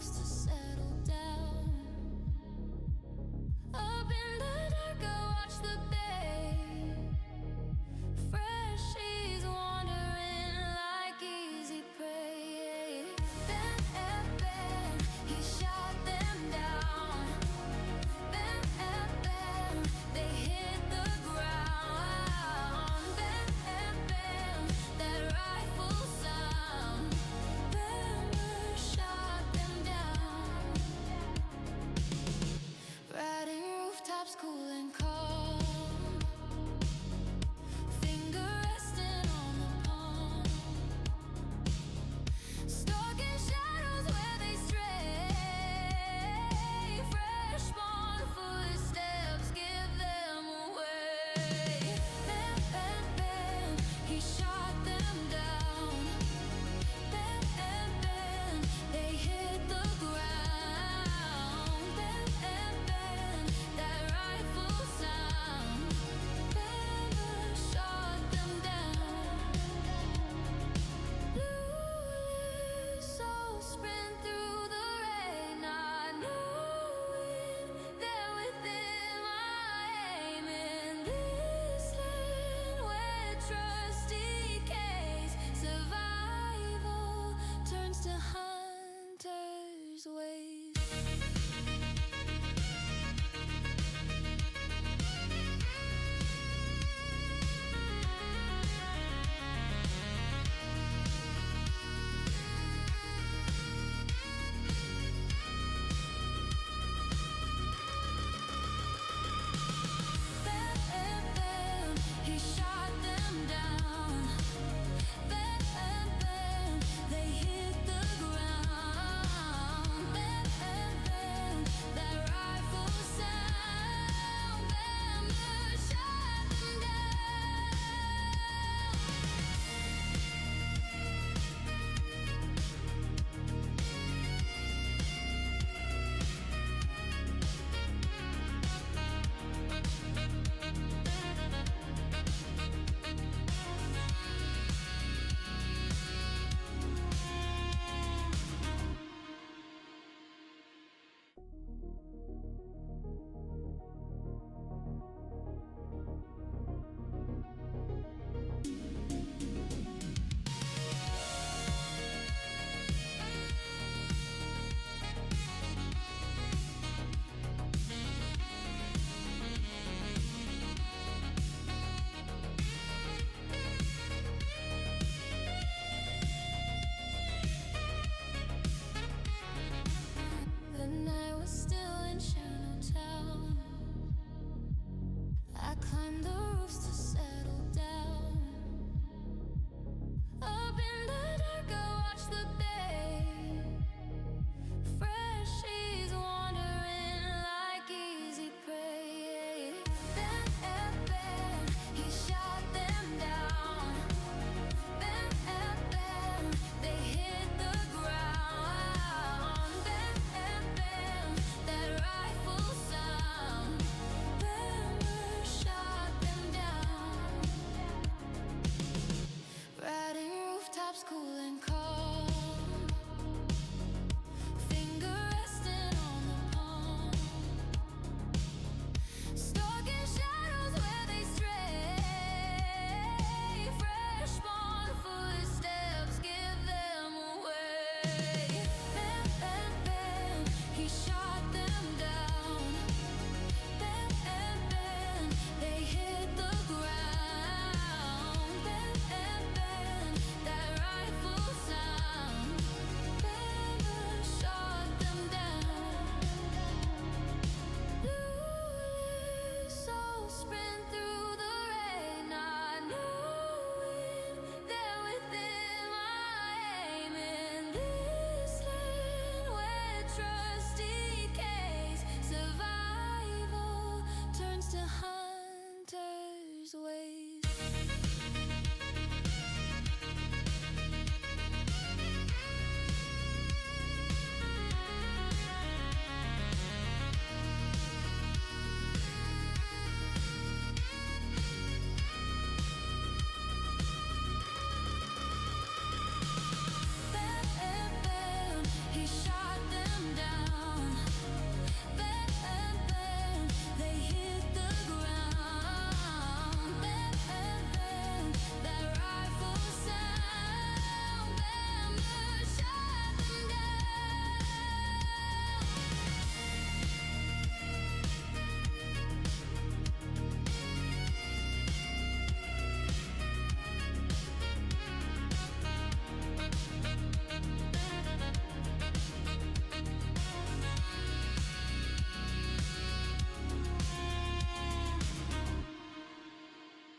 used to settle down. Up in the dark, I watch the bay. Fresh seas wandering like easy prey. Bam, bam, bam, he shot them down. Bam, bam, bam, they hit the ground. Bam, bam, bam, that rifle sound. Bammer shot them down.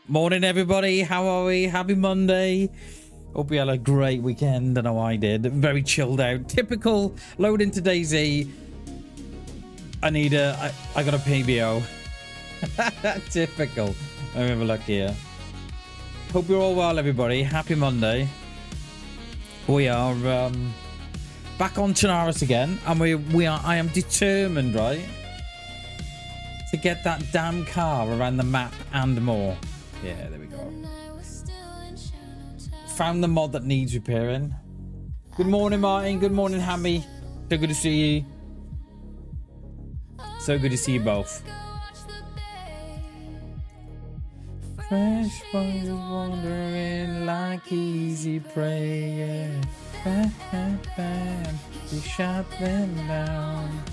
Morning, everybody. How are we? Happy Monday. Hope you had a great weekend. I know I did. Very chilled out. Typical. Load into DayZ. I got a PBO. Typical. Let me have a look here. Hope you're all well, everybody. Happy Monday. We are back on Chernarus again, and I am determined, right, to get that damn car around the map and more. Yeah, there we go. Found the mod that needs repairing. Good morning, Martin. Good morning, Hammy. So good to see you. So good to see you both. Fresh boys wandering like easy prey. Bam, bam, bam. We shot them down.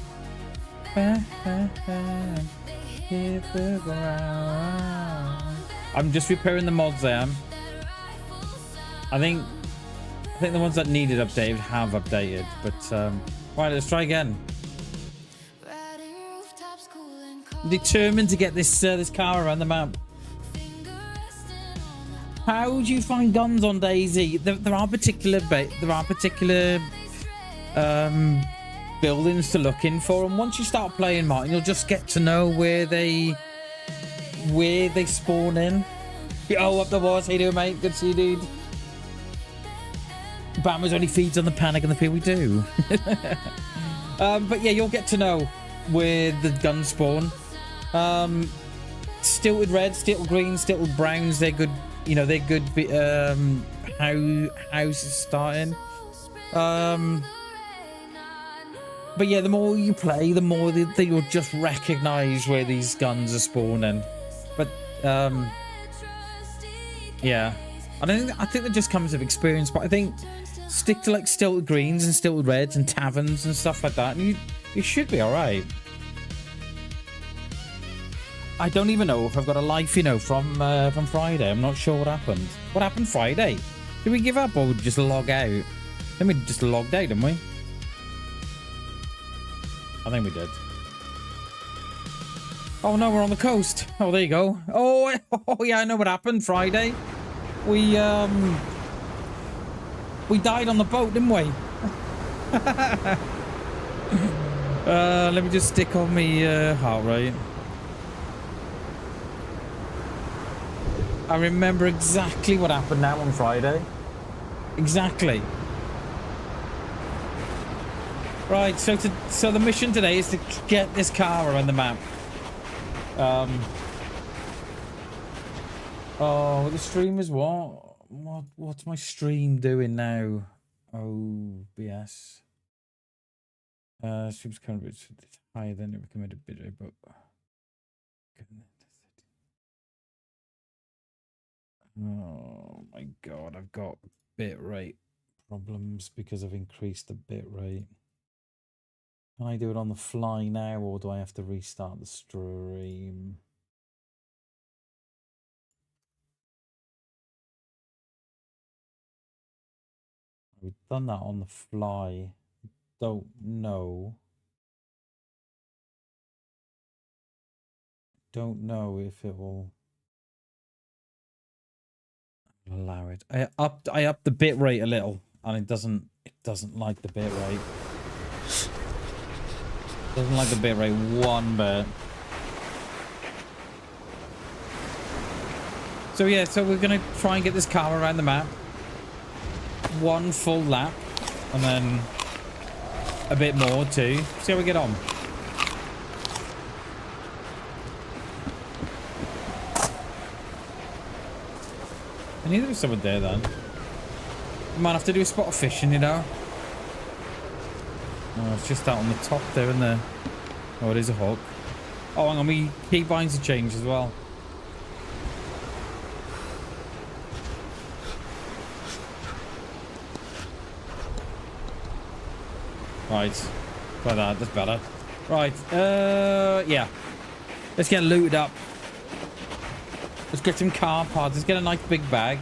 Bam, bam, bam. Hit the ground. I'm just repairing the mods there. I think the ones that needed updated have updated, but right, let's try again. I'm determined to get this car around the map. How do you find guns on DayZ? There are particular buildings to look in for, and once you start playing, Martin, you'll just get to know where they spawn in. Oh, up the walls. How you doing, mate? Good to see you, dude. Bammers only feeds on the panic and the fear we do. But yeah, you'll get to know where the guns spawn. Stilted red, stilted green, stilted browns. They're good. You know, they're good. Houses starting. But yeah, the more you play, the more you'll just recognize where these guns are spawning. But yeah, I think that just comes with experience. But I think stick to like stilted greens and stilted reds and taverns and stuff like that, and you should be all right. I don't even know if I've got a life, you know, from Friday. I'm not sure what happened. What happened Friday? Did we give up or just log out? I think we just logged out, didn't we? I think we did. Oh no, we're on the coast. Oh, there you go. Oh yeah, I know what happened Friday. We died on the boat, didn't we? Let me just stick on me heart rate. I remember exactly what happened now on Friday. Exactly. Right, so the mission today is to get this car around the map. Oh, the stream is what's my stream doing now? Oh, BS. Stream's kind of a bit higher than it recommended bit, but oh my god, I've got bit rate problems because I've increased the bit rate. Can I do it on the fly now, or do I have to restart the stream? We've done that on the fly. Don't know. Don't know if it will allow it. I upped the bit rate a little, and it doesn't like the bit rate. Doesn't like the bit rate one bit. So yeah, so we're gonna try and get this car around the map. One full lap, and then a bit more too. See how we get on. I knew there was someone there then. Might have to do a spot of fishing, you know. Oh, it's just out on the top there, isn't there? Oh, it is a hook. Oh, hang on, we key binds to change as well. Right. Like that, that's better. Right, yeah. Let's get looted up. Let's get some car parts. Let's get a nice big bag.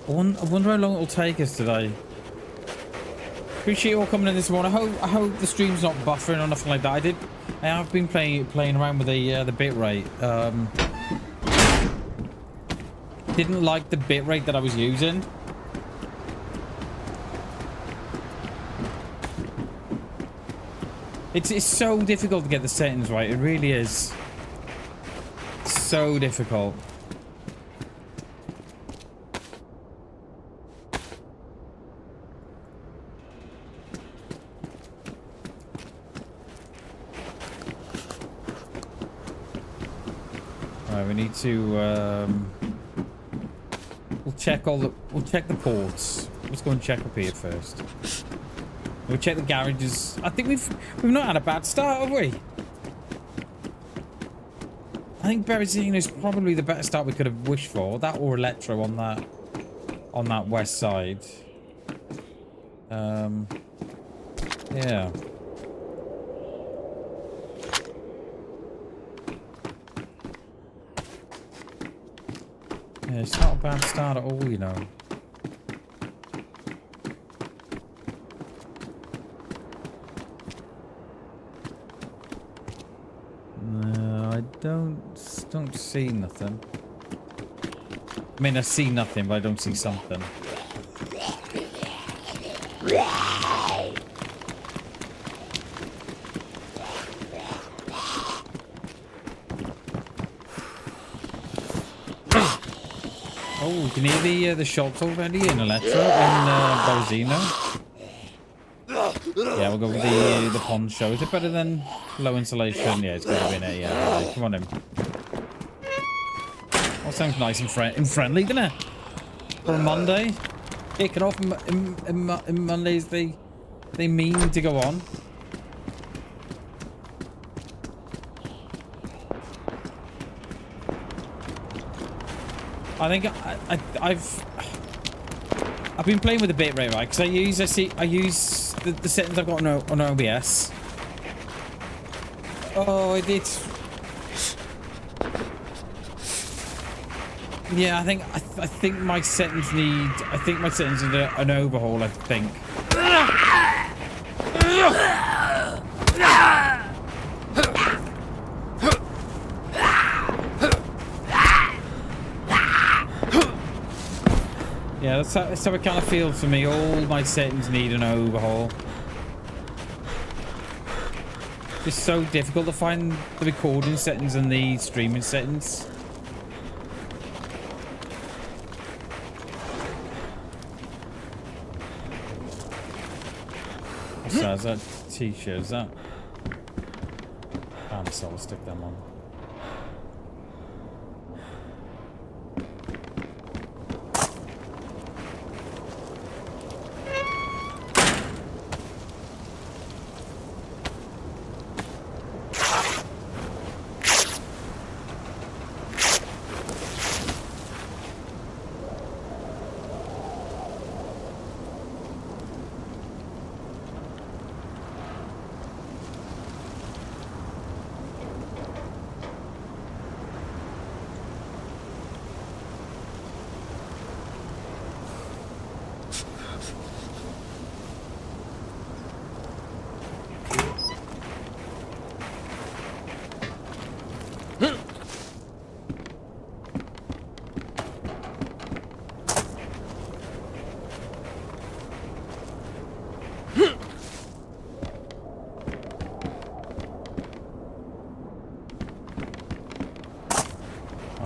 I wonder how long it'll take us today. Appreciate you all coming in this morning. I hope the stream's not buffering or nothing like that. I have been playing around with the bitrate. Didn't like the bitrate that I was using. It's so difficult to get the settings right. It really is. So difficult. Alright, we need to we'll check the ports. Let's go and check up here first. We'll check the garages. I think we've not had a bad start, have we? I think Berezino is probably the better start we could have wished for. That or Electro on that west side. Yeah. Yeah, it's not a bad start at all, you know. No, I don't see nothing. I mean, I see nothing, but I don't see something. Oh, you can hear the shots already in Electro and Berezino. Yeah, we'll go with the poncho. Is it better than low insulation? Yeah, it's going to be in it. Yeah, right. Come on in. That sounds nice and friendly, doesn't it? For a Monday. Kicking off in Mondays, they mean to go on. I think I've been playing with the bitrate, right? Because I use the settings I've got on OBS. Oh, it's yeah. I think my settings need an overhaul. I think. Yeah, that's how it kind of feels for me. All my settings need an overhaul. It's so difficult to find the recording settings and the streaming settings. What's that? Is that t-shirt? Is that? So I'll stick them on.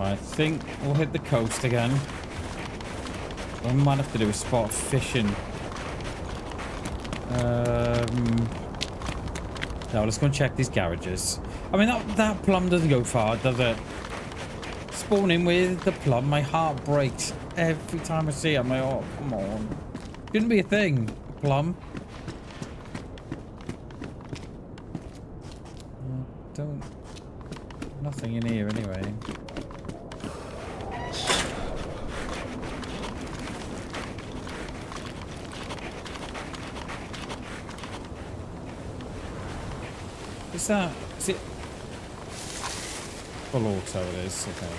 I think we'll hit the coast again. We might have to do a spot of fishing. No, let's go and check these garages. I mean, that plum doesn't go far, does it? Spawning with the plum, my heart breaks every time I see it. I'm like, oh, come on. Shouldn't be a thing, plum. Nothing in here anyway. Is it full auto? It is, okay.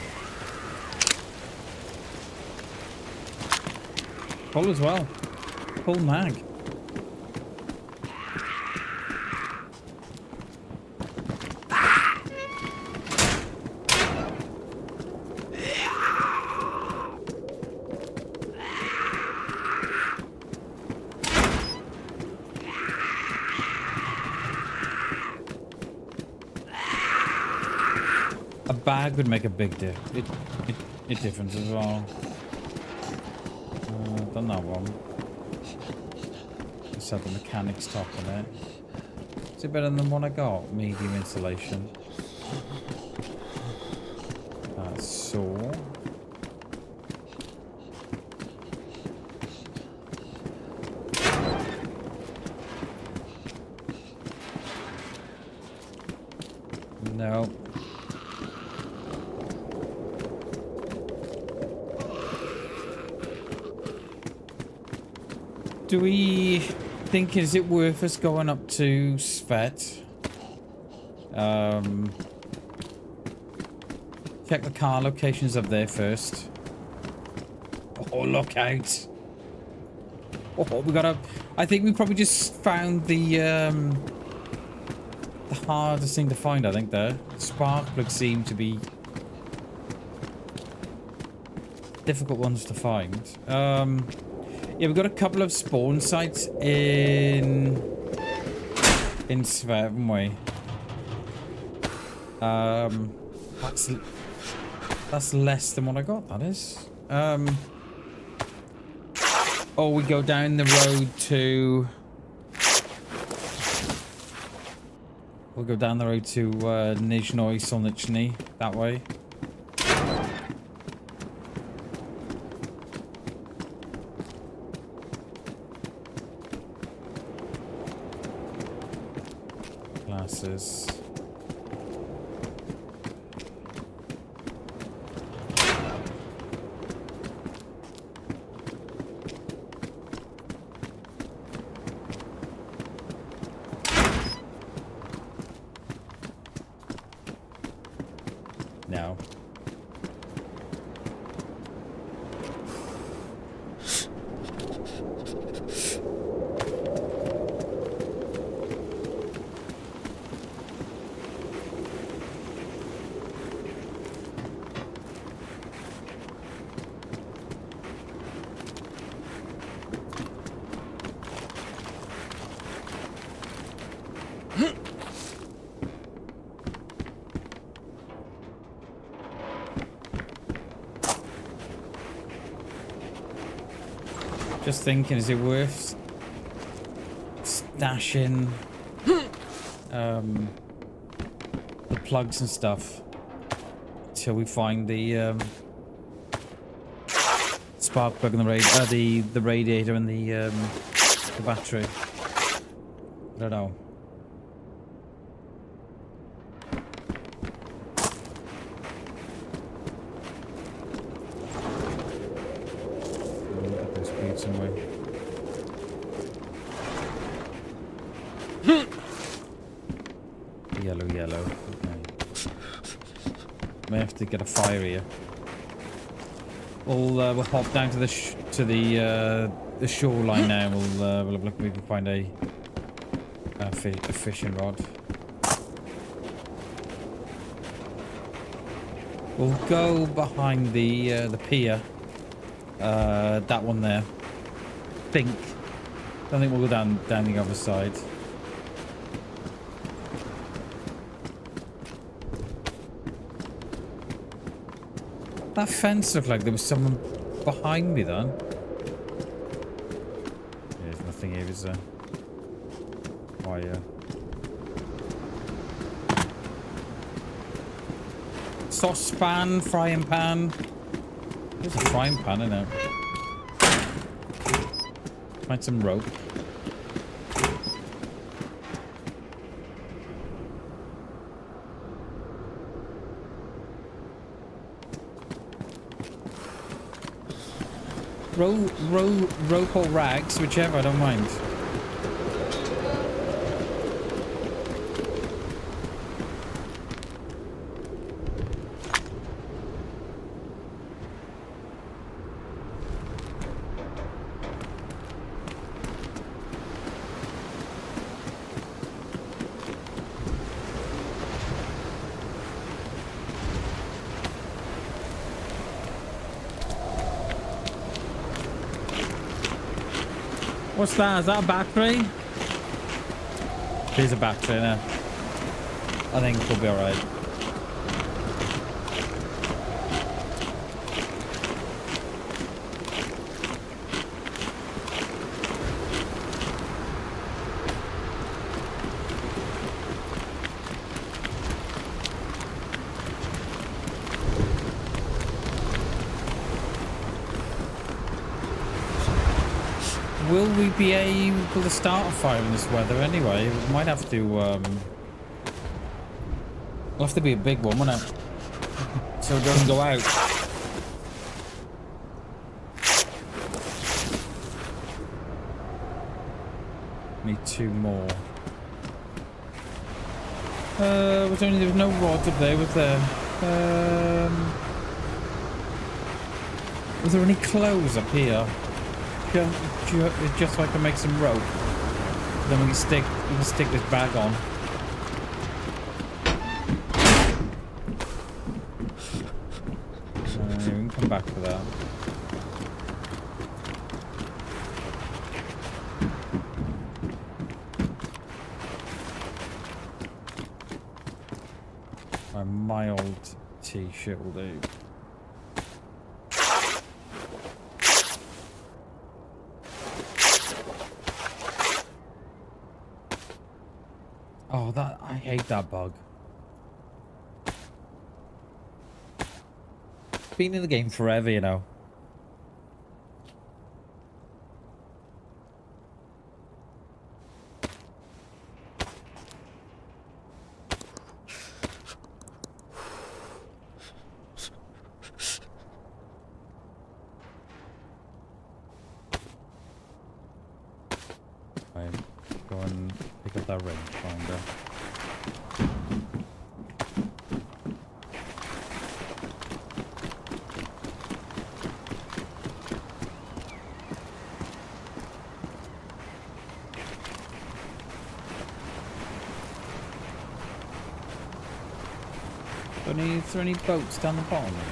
Full as well. Full mag. bag would make a big difference as well. Done that one. Just have the mechanics top on it. Is it better than the one I got? Medium insulation. That's saw. No. Do we think, is it worth us going up to Svet? Check the car locations up there first. Oh, look out. Oh, we gotta... I think we probably just found the hardest thing to find, I think, there. Spark plugs seem to be difficult ones to find. Yeah, we've got a couple of spawn sites in Svet, haven't we? That's less than what I got, that is. Oh, we go down the road to... We'll go down the road to Nizhnoye Solnichny, that way. Glasses. No. Just thinking, is it worth stashing the plugs and stuff till we find the spark plug and the radiator and the battery? I don't know. Somewhere. Yellow. Okay. May have to get a fire here. We'll hop down to the shoreline now. We'll have a look if we can find a fishing rod. We'll go behind the pier. That one there. Don't think we'll go down the other side. That fence looked like there was someone behind me then. There's nothing here, is there? Wire. Saucepan, frying pan. There's a frying pan in it. Find some rope. Rope or rags, whichever, I don't mind. What's that? Is that a battery? There's a battery now. I think we'll be alright. will we be able to start a fire in this weather anyway? We might have to, it'll have to be a big one, won't it? So it doesn't go out. Need 2 more. There was no rods up there, was there? Was there any clothes up here? Just so I can make some rope. Then we can stick this bag on. We can come back for that. My mild t-shirt will do. Oh, I hate that bug. Been in the game forever, you know. Right, go and pick up that rangefinder. Is there any boats down the bottom there?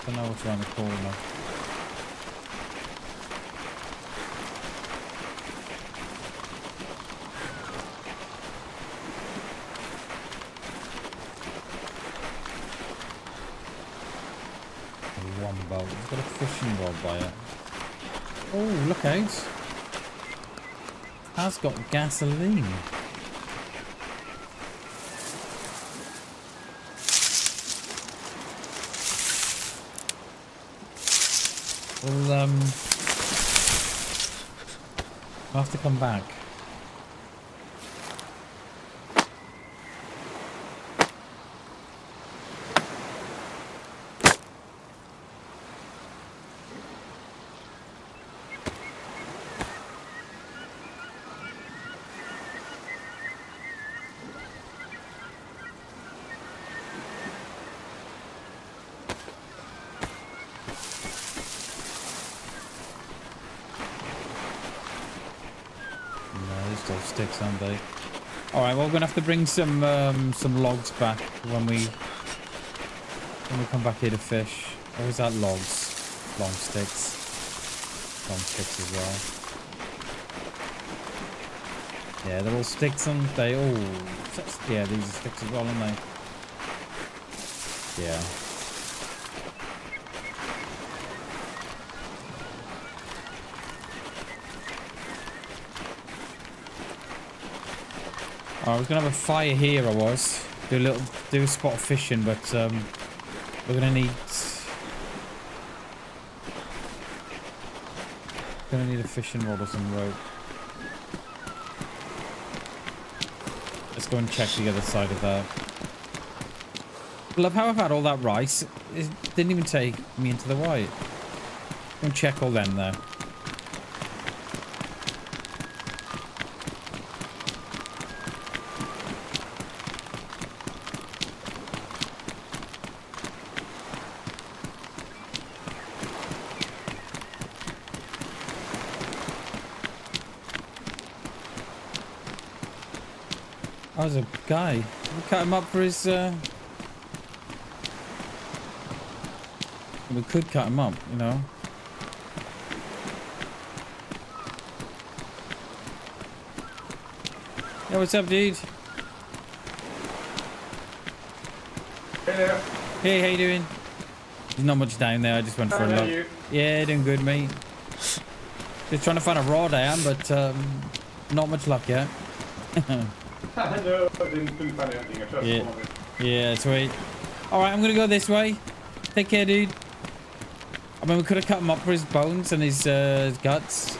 Don't know what's around the corner. One boat. It's got a fishing rod by it. Oh, look out. Has got gasoline. Well, I'll have to come back. Sticks, aren't they? All right, well, we're gonna have to bring some logs back when we come back here to fish. Or is that logs? Long sticks as well. Yeah, they're all sticks, aren't they? Oh, yeah, these are sticks as well, aren't they? Yeah. I was gonna have a fire here. I was do a spot of fishing, but we're gonna need a fishing rod or some rope. Let's go and check the other side of that. Love how I've had all that rice. It didn't even take me into the white. Go and check all them there. Oh, there's a guy. We cut him up for his, We could cut him up, you know. Yo, what's up, dude? Hey there. Hey, how you doing? There's not much down there. I just went for a look. Yeah, doing good, mate. Just trying to find a rod, I am, but not much luck yet. No, didn't find anything. I just Yeah. Yeah, sweet. Alright, I'm gonna go this way. Take care, dude. I mean, we could have cut him up for his bones and his guts.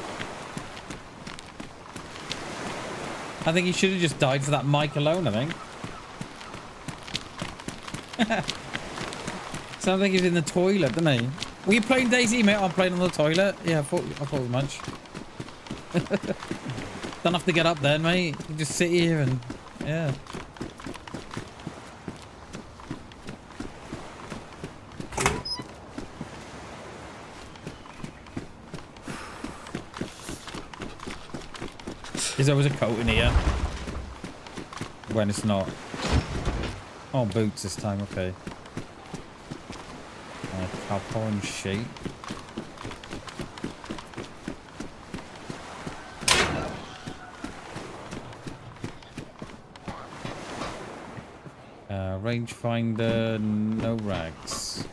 I think he should have just died for that mic alone, I think. Sounds like he's in the toilet, doesn't he? Were you playing DayZ, mate? I'm playing on the toilet. Yeah, I thought as much. Don't have to get up then, mate. You just sit here and... yeah. There's always a coat in here. When it's not. Oh, boots this time, okay. Cowboy sheet. Rangefinder, no rags.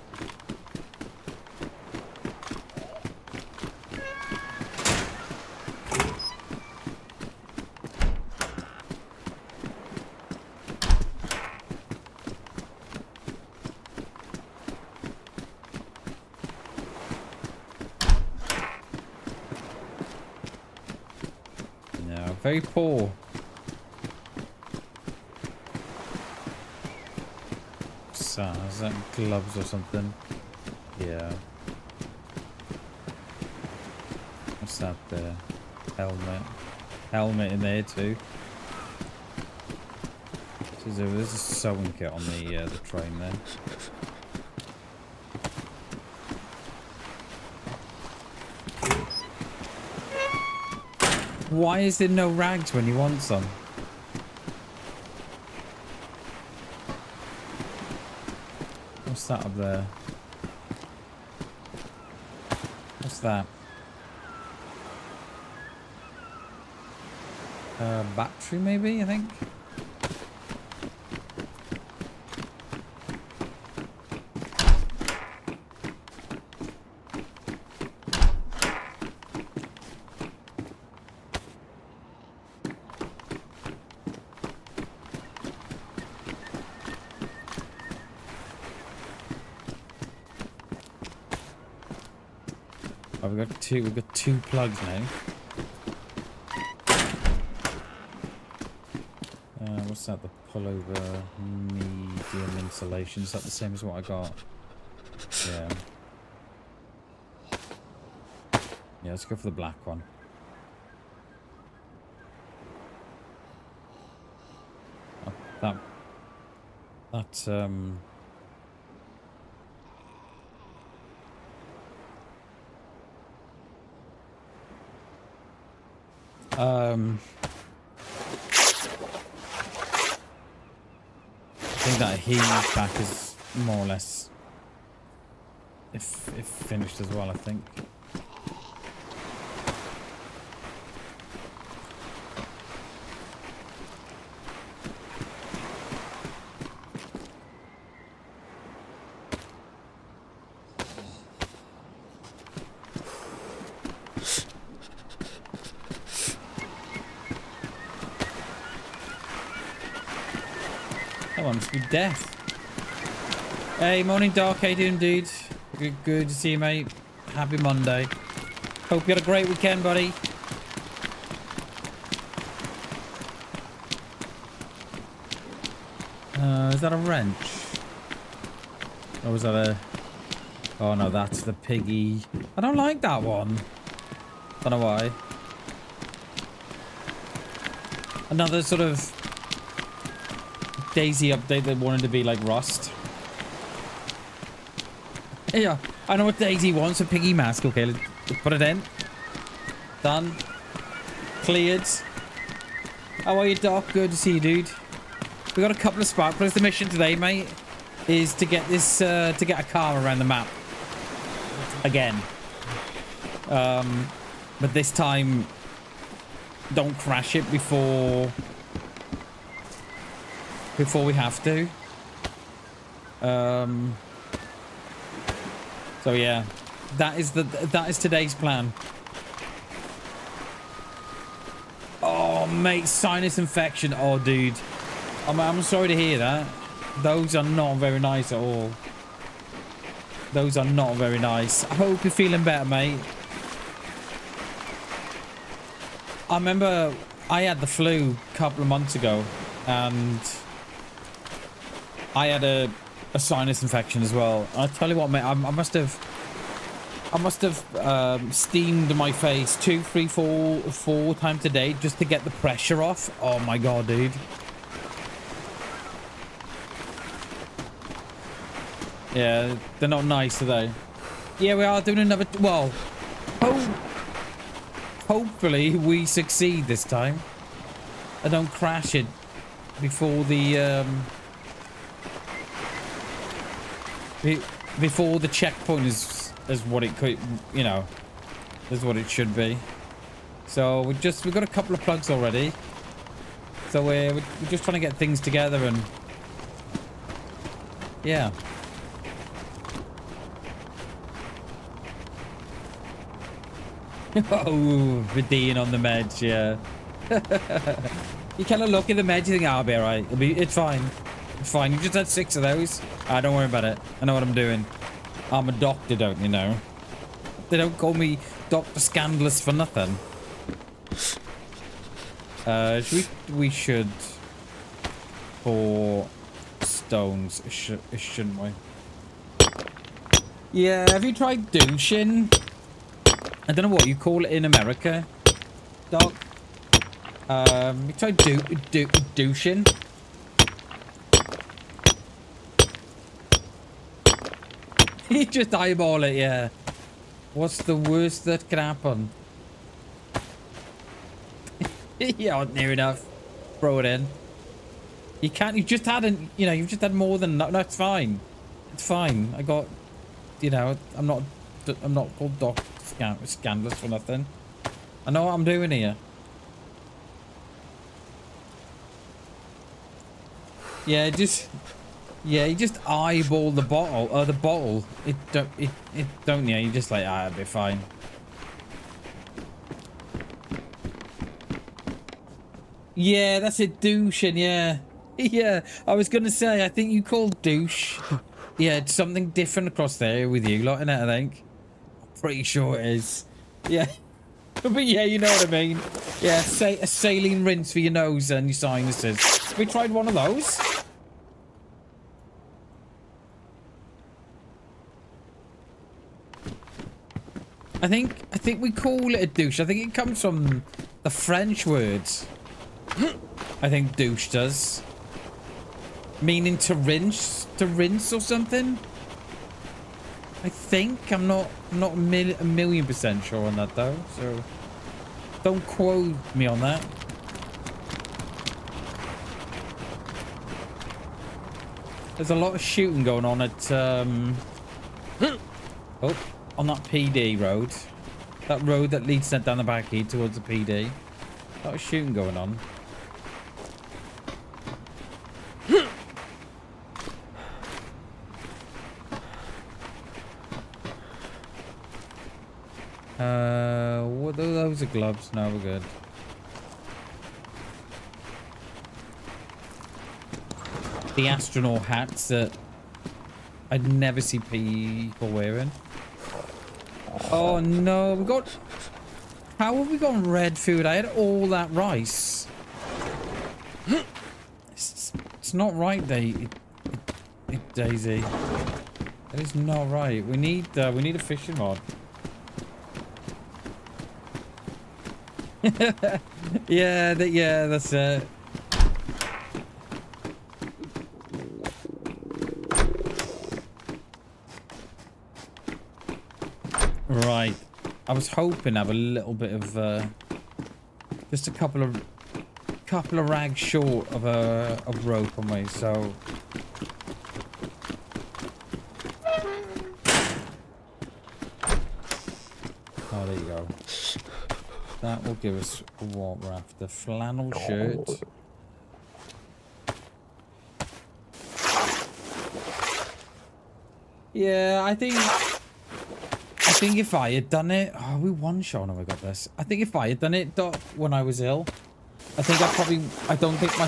Very poor. So, is that gloves or something? Yeah. What's that there? Helmet. Helmet in there too. So there's a sewing kit on the train there. Why is there no rags when you want some? What's that up there? What's that? Battery maybe, I think? We've got two plugs now. What's that? The pullover medium insulation. Is that the same as what I got? Yeah. Yeah, let's go for the black one. Oh, that's I think that heat back is more or less if finished as well, I think. Must be death. Hey, morning, Doc. How you doing, dude? Good to see you, mate. Happy Monday. Hope you had a great weekend, buddy. Is that a wrench? Or was that a... oh, no, that's the piggy. I don't like that one. Don't know why. Another sort of DayZ update that wanted to be like Rust. Yeah, I know what DayZ wants, a piggy mask. Okay, let's put it in. Done. Cleared. How are you, Doc? Good to see you, dude. We got a couple of sparklers. The mission today, mate, is to get this, to get a car around the map. Again. But this time, don't crash it before we have to. So yeah, that is today's plan. Oh mate, sinus infection. Oh dude, I'm sorry to hear that. Those are not very nice at all. Those are not very nice. I hope you're feeling better, mate. I remember I had the flu a couple of months ago, and I had a sinus infection as well. I tell you what, mate, I must have steamed my face 2, 3, 4 times a day just to get the pressure off. Oh my god, dude. Yeah, they're not nice, are they? Yeah, we are doing another... Well, hopefully we succeed this time. I don't crash it before the... before the checkpoint is what it could... You know, is what it should be. So we've got a couple of plugs already. So we're just trying to get things together and... Yeah. Oh, Vidine on the meds, yeah. You kind of look at the meds, you think, I'll be alright. It's fine. It's fine. You just had 6 of those. Don't worry about it. I know what I'm doing. I'm a doctor, don't you know? They don't call me Dr. Scandalous for nothing. We should... 4 stones, shouldn't we? Yeah, have you tried douching? I don't know what you call it in America, Doc. You tried douching? You just eyeball it, yeah. What's the worst that can happen? Yeah, near enough. Throw it in. You can't. You just hadn't. You know, you've just had more than. No, it's fine. It's fine. I got. You know, I'm not called Doc Scandalous for nothing. I know what I'm doing here. Yeah, you just eyeball the bottle. The bottle. It don't. Yeah, you just like, it'll be fine. Yeah, that's it, douching. Yeah, yeah. I was gonna say, I think you called douche. Yeah, it's something different across there with you lot, innit, I think. Pretty sure it is. Yeah. But yeah, you know what I mean. Yeah, say a saline rinse for your nose and your sinuses. Have we tried one of those? I think we call it a douche. I think it comes from the French words. I think douche does. Meaning to rinse or something. I think I'm not a million % sure on that though, so don't quote me on that. There's a lot of shooting going on at on that PD road, that road that leads down the back here towards the PD. A lot of shooting going on. What are those? Are gloves? No, we're good. The astronaut hats that I'd never see people wearing. Oh no, we got... How have we got red food? I had all that rice. It's not right, DayZ. That is not right. We need a fishing rod. Yeah, that's it. Right. I was hoping to have a little bit of just a couple of rags short of rope on me, so oh, there you go. That will give us what we're after. Flannel shirt. Yeah, I think if I had done it... Oh, we one shot and we got this. I think if I had done it, Doc, when I was ill, I think I don't think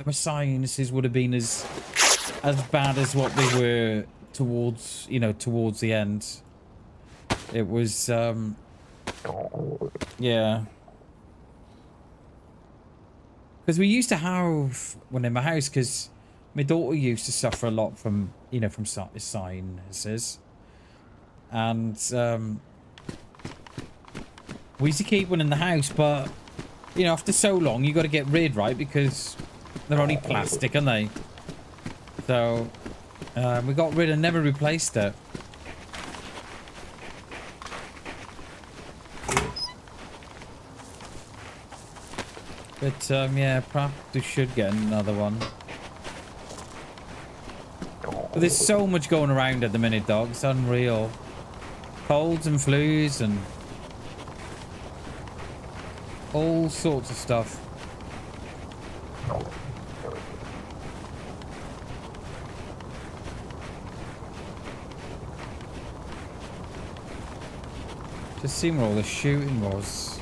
my sinuses would have been as as bad as what they were towards, you know, towards the end. It was, yeah. Because we used to have one in my house, because my daughter used to suffer a lot from, you know, from sinuses. And, we used to keep one in the house, but, you know, after so long, you got to get rid, right? Because they're only plastic, aren't they? So, we got rid and never replaced it. But, yeah, perhaps we should get another one. But there's so much going around at the minute, dog. It's unreal. Colds and flus and all sorts of stuff. Just seeing where all the shooting was.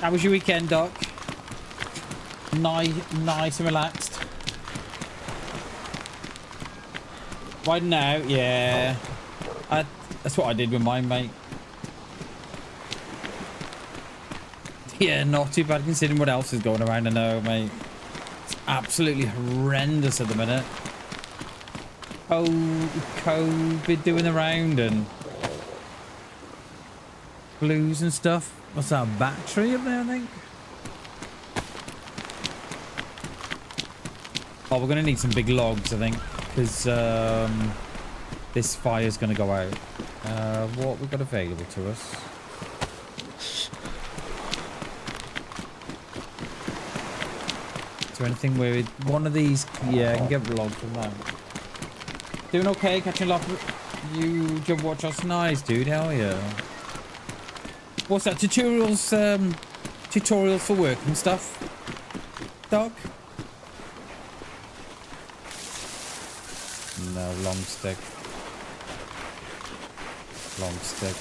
How was your weekend, Doc? Nice and relaxed. Riding out, yeah. That's what I did with mine, mate. Yeah, not too bad considering what else is going around. I know, mate. It's absolutely horrendous at the minute. Oh, COVID doing around and blues and stuff. What's that, a battery up there, I think? Oh, we're going to need some big logs, I think, because this fire's going to go out. What we got available to us? Is there anything where one of these? Yeah, I can get logs from that. Doing okay, catching a lot of you jump watch us. Nice, dude. Hell yeah. What's that? Tutorials, tutorials for work and stuff, Doc? No, long stick. Long stick.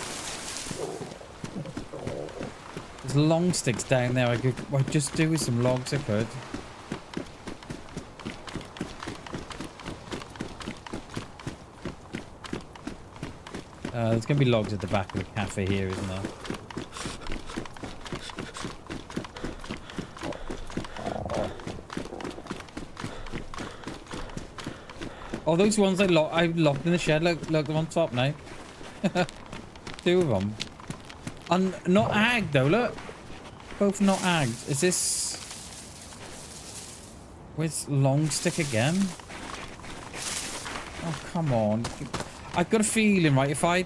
There's long sticks down there. I'd just do with some logs, I could. There's going to be logs at the back of the cafe here, isn't there? Oh, those ones I locked in the shed. Look, they're on top now. 2 of them. Not agged though. Look, both not agged. Is this? Where's long stick again? Oh, come on. I've got a feeling, right? If I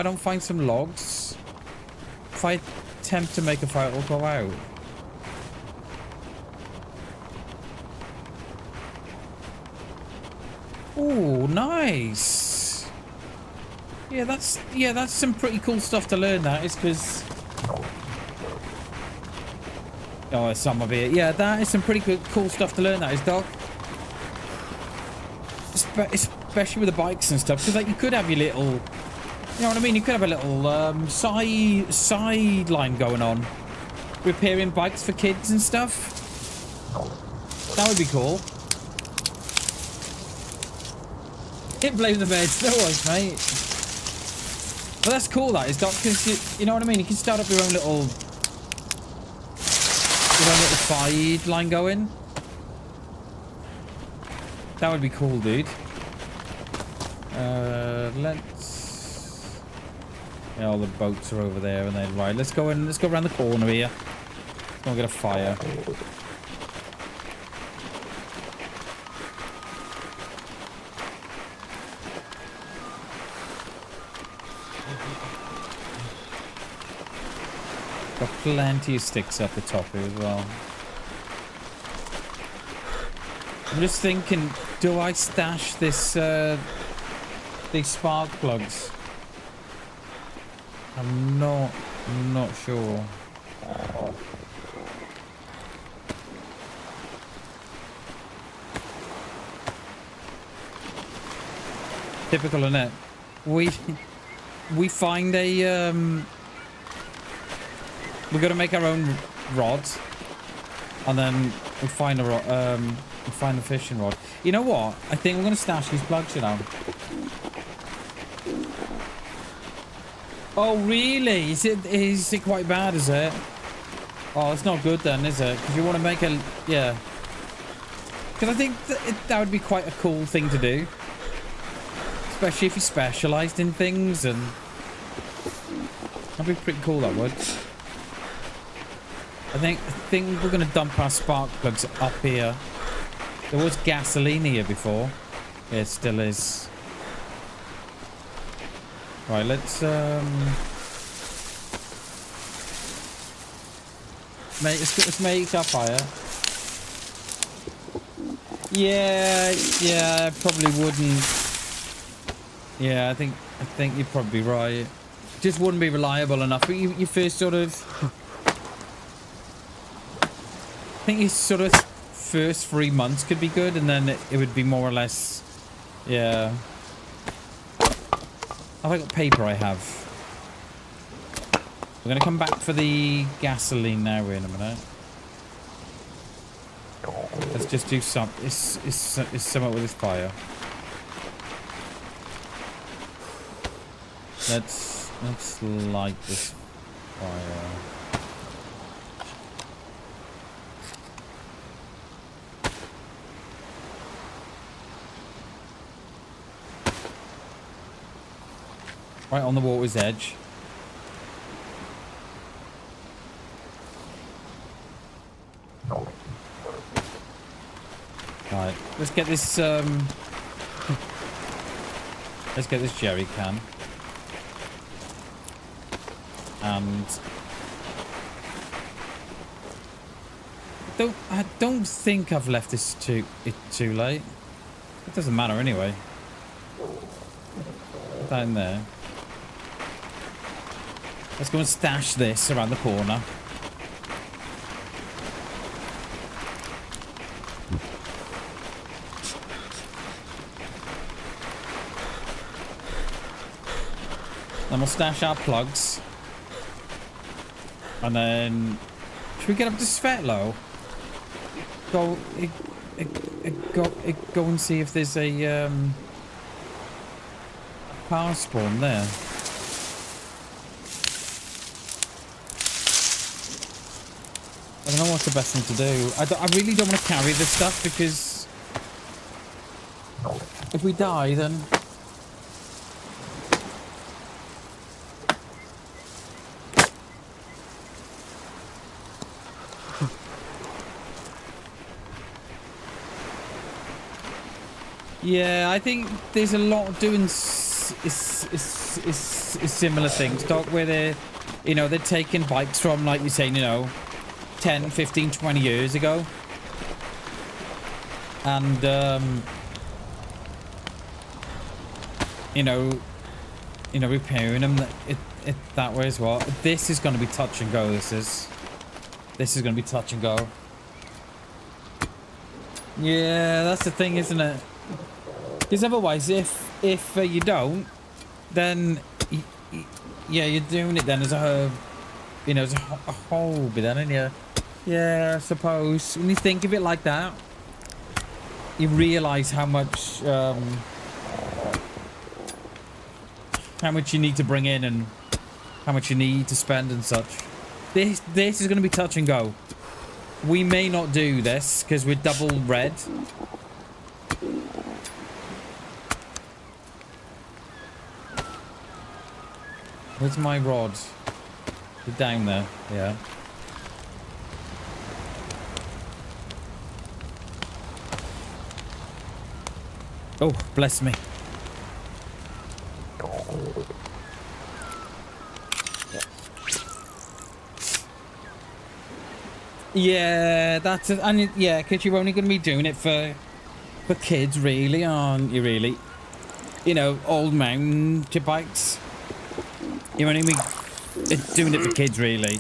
don't find some logs, if I attempt to make a fire, it'll go out. Oh, nice. Yeah, that's some pretty cool stuff to learn. That is, because oh, it's some of it. Yeah, that is some pretty cool stuff to learn. That is, Doc. Especially with the bikes and stuff, because like you could have your little, you know what I mean? You could have a little sideline going on, repairing bikes for kids and stuff. That would be cool. Can't blame the meds, no worries, mate. But that's cool, that is, Doc, because you know what I mean. You can start up your own little sideline going. That would be cool, dude. Let's. Yeah, all the boats are over there, and then right. Let's go in. Let's go around the corner here. Let's go and get a fire. Got plenty of sticks up the top here as well. I'm just thinking, do I stash this, these spark plugs? I'm not sure. Typical, innit? We find a, we're gonna make our own rod. And then we find we find the fishing rod. You know what? I think we're gonna stash these plugs, you know. Oh really? Is it quite bad, is it? Oh, it's not good then, is it? Because you want to make a... Yeah. Because I think that would be quite a cool thing to do. Especially if you specialised in things and... That'd be pretty cool, that would. I think we're going to dump our spark plugs up here. There was gasoline here before. Yeah, it still is. Right, let's make our fire. Yeah, I probably wouldn't. Yeah, I think you're probably right. Just wouldn't be reliable enough. But you first sort of, I think your sort of first 3 months could be good, and then it would be more or less, yeah. Have I got paper? I have. We're going to come back for the gasoline now in a minute. Let's just do some... It's somewhat with this fire. Let's light this fire. Right on the water's edge. Right, let's get this jerry can. And I don't think I've left this too late. It doesn't matter anyway. Put that in there. Let's go and stash this around the corner. Then we'll stash our plugs. And then... Should we get up to Svetlo? Go and see if there's a power spawn there. I don't know what's the best thing to do. I really don't want to carry this stuff because if we die, then... Yeah, I think there's a lot of doing similar things, Doc, where they're, you know, they're taking bikes from, like you're saying, you know, 10, 15, 20 years ago. And, you know, repairing them that way as well. This is going to be touch and go, this is going to be touch and go. Yeah, that's the thing, isn't it? Because otherwise, if you don't, then yeah, you're doing it then as a, you know, as a hobby then, aren't you? Yeah, I suppose. When you think of it like that, you realise how much you need to bring in and how much you need to spend and such. This is going to be touch and go. We may not do this because we're double red. Where's my rod? You're down there, yeah. Oh, bless me. Yeah, that's it. And yeah, because you're only going to be doing it for for kids, really, aren't you? Really, you know, old mountain bikes. You know what I mean? It's doing it for kids, really.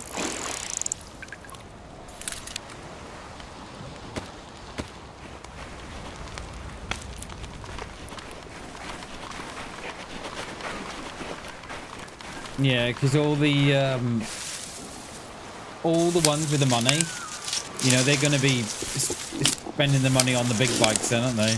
Yeah, because all the ones with the money, you know, they're going to be spending the money on the big bikes then, aren't they?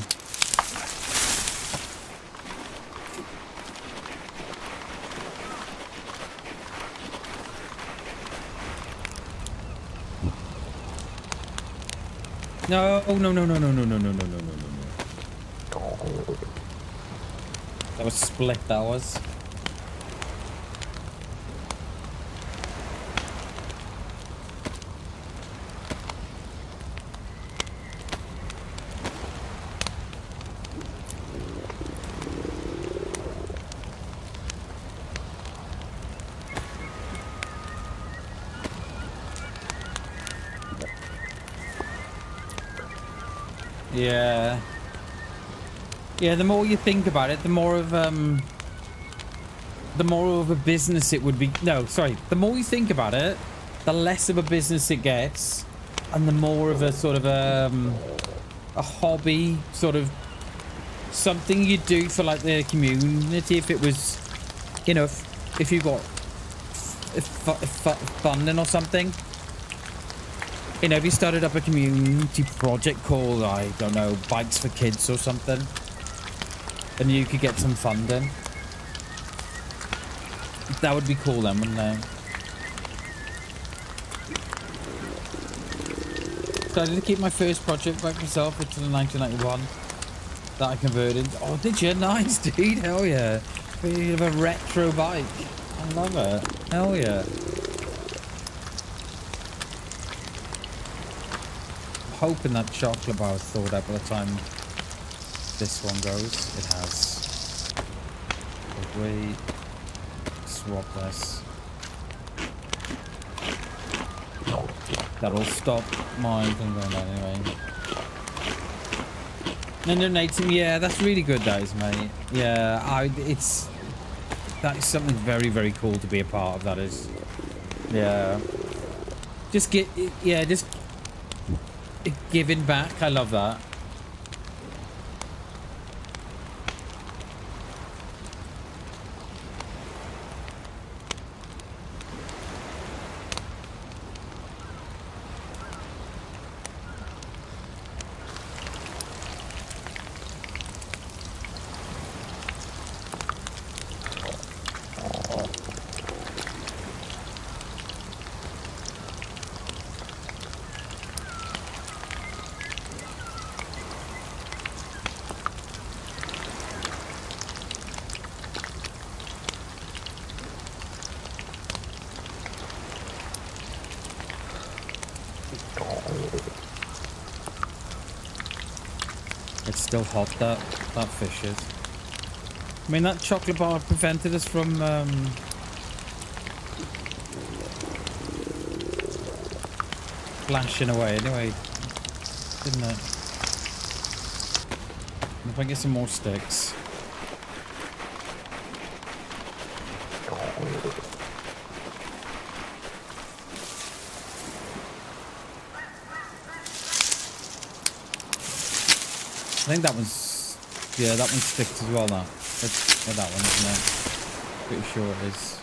No, no, no, no, no, no, no, no, no, no, no, no. That was split, that was. Yeah. Yeah, the more you think about it, the more of a business it would be. No, sorry. The more you think about it, the less of a business it gets, and the more of a sort of a hobby, sort of something you do for like the community. If it was, you know, if you got funding or something. You know, if you started up a community project called, I don't know, Bikes for Kids or something, and you could get some funding, that would be cool then, wouldn't it? So I did keep my first project back myself, which was in 1991, that I converted. Oh, did you? Nice, dude. Hell yeah. You have a retro bike. I love it. Hell yeah. Hoping that chocolate bar was thawed out by the time this one goes. It has. If we swap this, that'll stop mine from going down anyway. And donating, yeah, that's really good, that is, mate. Yeah, that is something very, very cool to be a part of. That is, yeah. Just giving back. I love that. It's still hot, that fish is. I mean, that chocolate bar prevented us from flashing away anyway, didn't it? If I get some more sticks. I think that one's, yeah, that one sticks as well now. It's that one, isn't it? Pretty sure it is.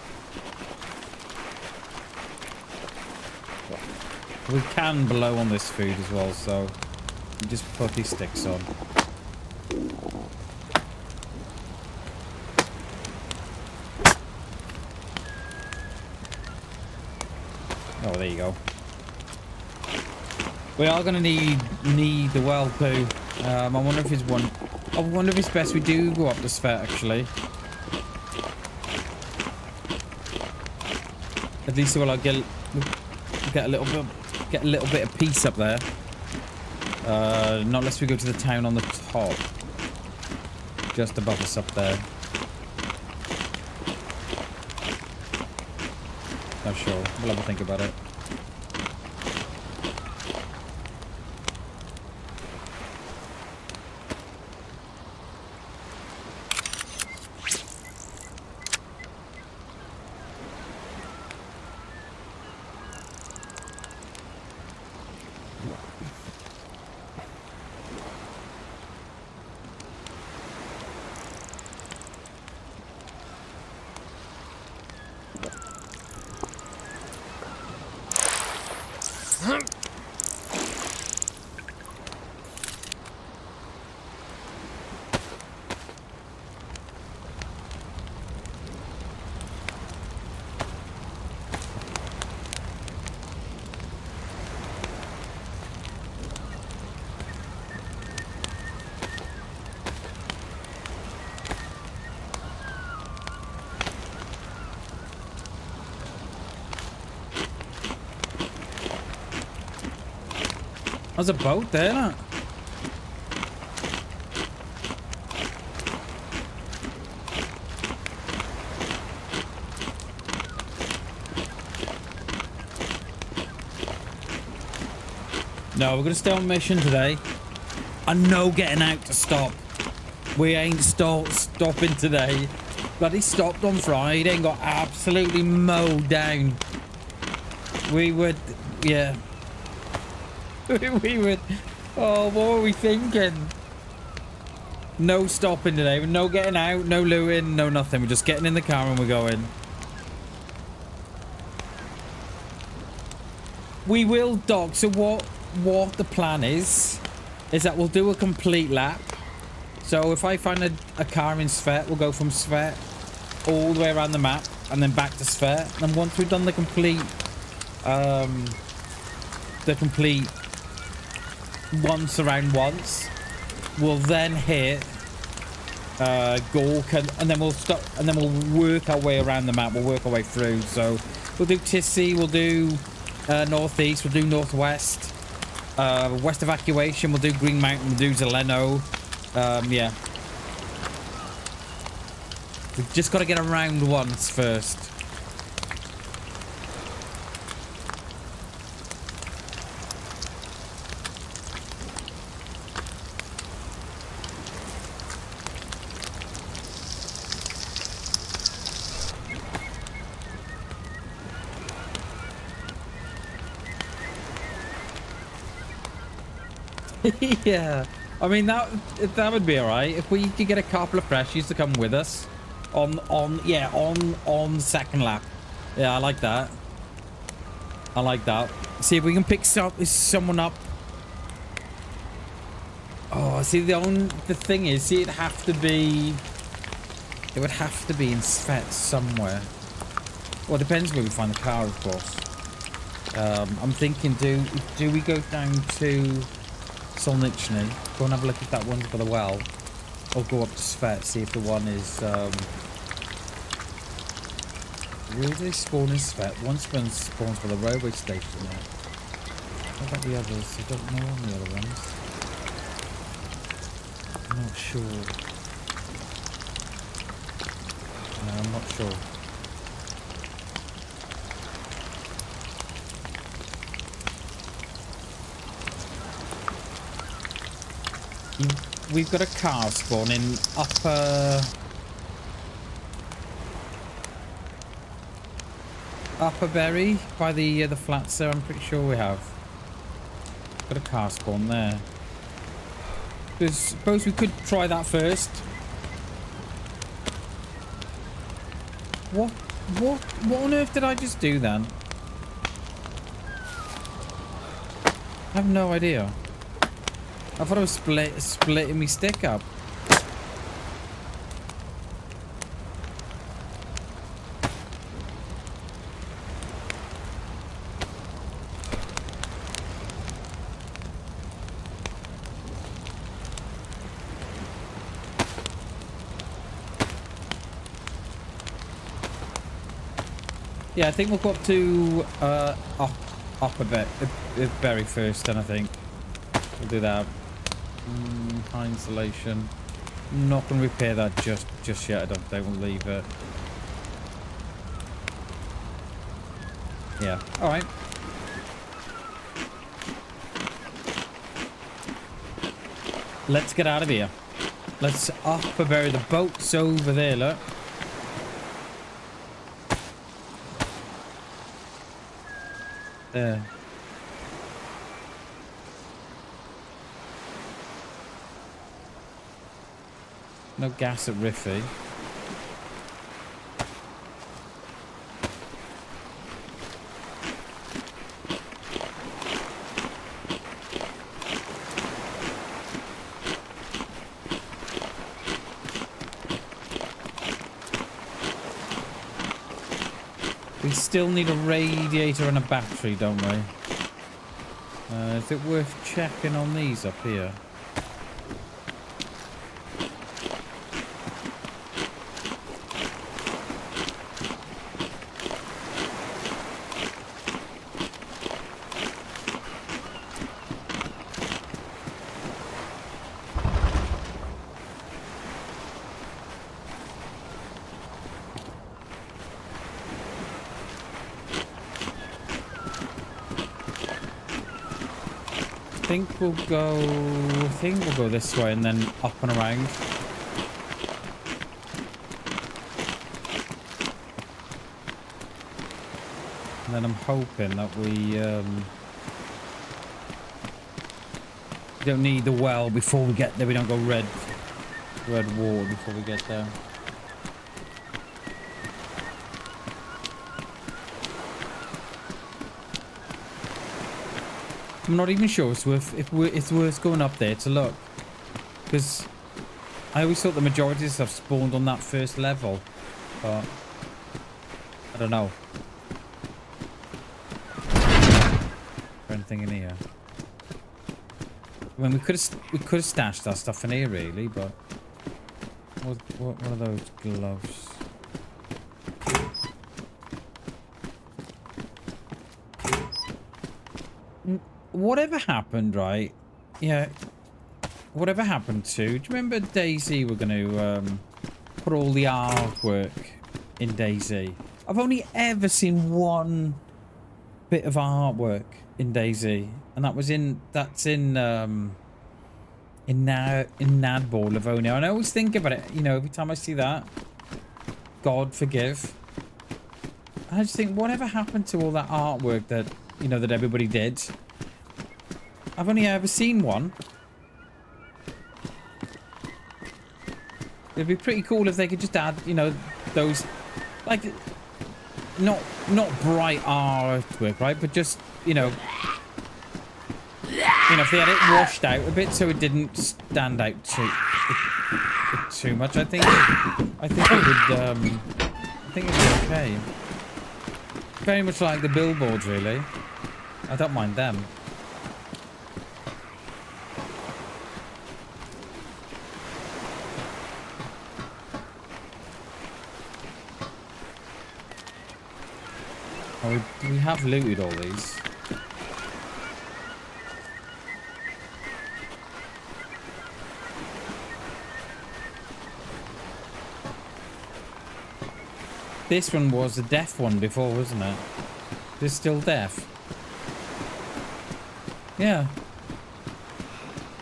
We can blow on this food as well, so you just put these sticks on. Oh, there you go. We are going to need the well poo. I wonder if it's one. I wonder if it's best we do go up this fair actually. At least we'll get a little bit of peace up there. Not unless we go to the town on the top, just above us up there. Not sure. We'll have a think about it. There's a boat there, look. No, we're gonna stay on mission today. And no getting out to stop. We ain't stopping today. Bloody stopped on Friday and got absolutely mowed down. We would, yeah. we would, oh, what were we thinking? No stopping today. No getting out, no looting, no nothing. We're just getting in the car and we're going. We will dock. So what the plan is that we'll do a complete lap. So if I find a car in Svet, we'll go from Svet all the way around the map and then back to Svet. And once we've done the complete once around once, we'll then hit Gork and then we'll stop and then we'll work our way around the map. We'll work our way through. So we'll do Tissy, we'll do northeast, we'll do northwest, west evacuation, we'll do Green Mountain, we'll do Zeleno. Yeah. We've just got to get around once first. Yeah. I mean, that would be all right if we could get a couple of freshies to come with us on second lap. Yeah, I like that. I like that. See if we can pick someone up. Oh, see, the thing is, see, it would have to be in Svet somewhere. Well, it depends where we find the car, of course. I'm thinking, do we go down to Solnichny, go and have a look at that one for the well, or go up to Svet, see if the one is where do they spawn in Svet? One spawns for the railway station there. What about the others? I don't know on the other ones. I'm not sure. No, I'm not sure. We've got a car spawn in Upper Berry by the flats there. I'm pretty sure we have got a car spawn there. I suppose we could try that first. What on earth did I just do then? I have no idea. I thought I was splitting my stick up. Yeah, I think we'll go up to up a bit, very first, then I think we'll do that. High insulation. Not going to repair that just yet. I don't think we'll leave it. Yeah. All right. Let's get out of here. Let's up and bury the boats over there. Look. There. No gas at Riffy. We still need a radiator and a battery, don't we? Is it worth checking on these up here? think we'll go. I think we'll go this way and then up and around. And then I'm hoping that we don't need the well before we get there. We don't go red wall before we get there. I'm not even sure it's worth going up there to look, because I always thought the majority of stuff spawned on that first level, but I don't know. Anything in here? I mean, we could have stashed that stuff in here, really, but what are those gloves? Whatever happened, right? Yeah. Whatever happened to? Do you remember DayZ were going to put all the artwork in DayZ? I've only ever seen one bit of artwork in DayZ, and that's in Nadball, Livonia. And I always think about it, you know, every time I see that. God forgive. I just think, whatever happened to all that artwork that, you know, that everybody did? I've only ever seen one. It'd be pretty cool if they could just add, you know, those, like, not bright artwork, right? But just, you know, if they had it washed out a bit so it didn't stand out too much, I think it'd be okay. Very much like the billboards, really. I don't mind them. Oh, we have looted all these. This one was a deaf one before, wasn't it? This is still deaf. Yeah.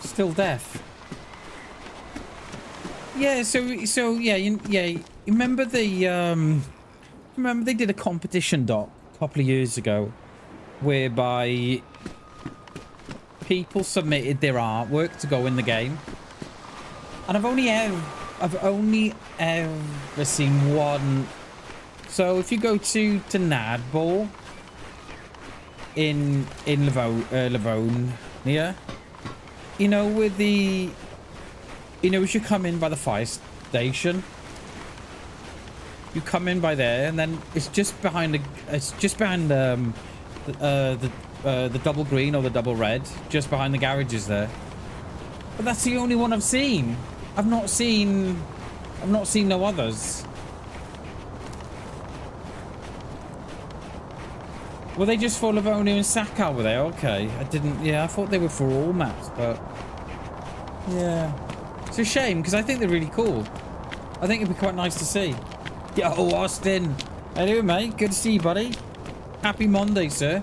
Still deaf. Yeah, so yeah, you remember the remember they did a competition doc a couple of years ago whereby people submitted their artwork to go in the game, and I've only ever seen one. So if you go to Nadball in Livonia, you know, with the, you know, as you come in by the fire station, you come in by there, and then it's just behind the double green or the double red, just behind the garages there. But that's the only one I've seen. I've not seen no others. Were they just for Livonia and Sakar, were they? Okay. I thought they were for all maps, but yeah. It's a shame, because I think they're really cool. I think it'd be quite nice to see. Yo, Austin. How you doing, mate? Good to see you, buddy. Happy Monday, sir.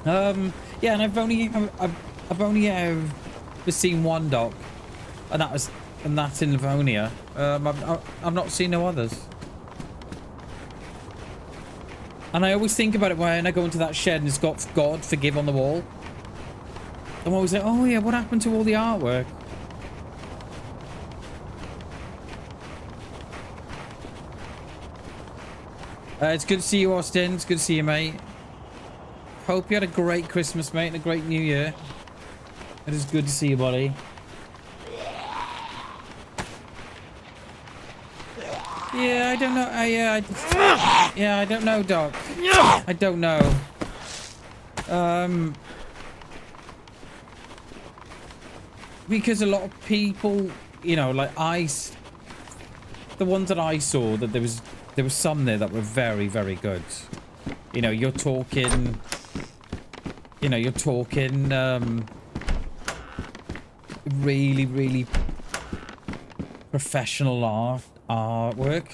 Yeah, and I've only ever seen one doc, and that's in Livonia. I've not seen no others. And I always think about it when I go into that shed and it's got God forgive on the wall. I'm always like, oh yeah, what happened to all the artwork? It's good to see you, Austin. It's good to see you, mate. Hope you had a great Christmas, mate, and a great New Year. It is good to see you, buddy. Yeah, I don't know. I don't know, Doc. I don't know. Because a lot of people, you know, like the ones that I saw, that there was some there that were very, very good. You know, you're talking really, really professional artwork.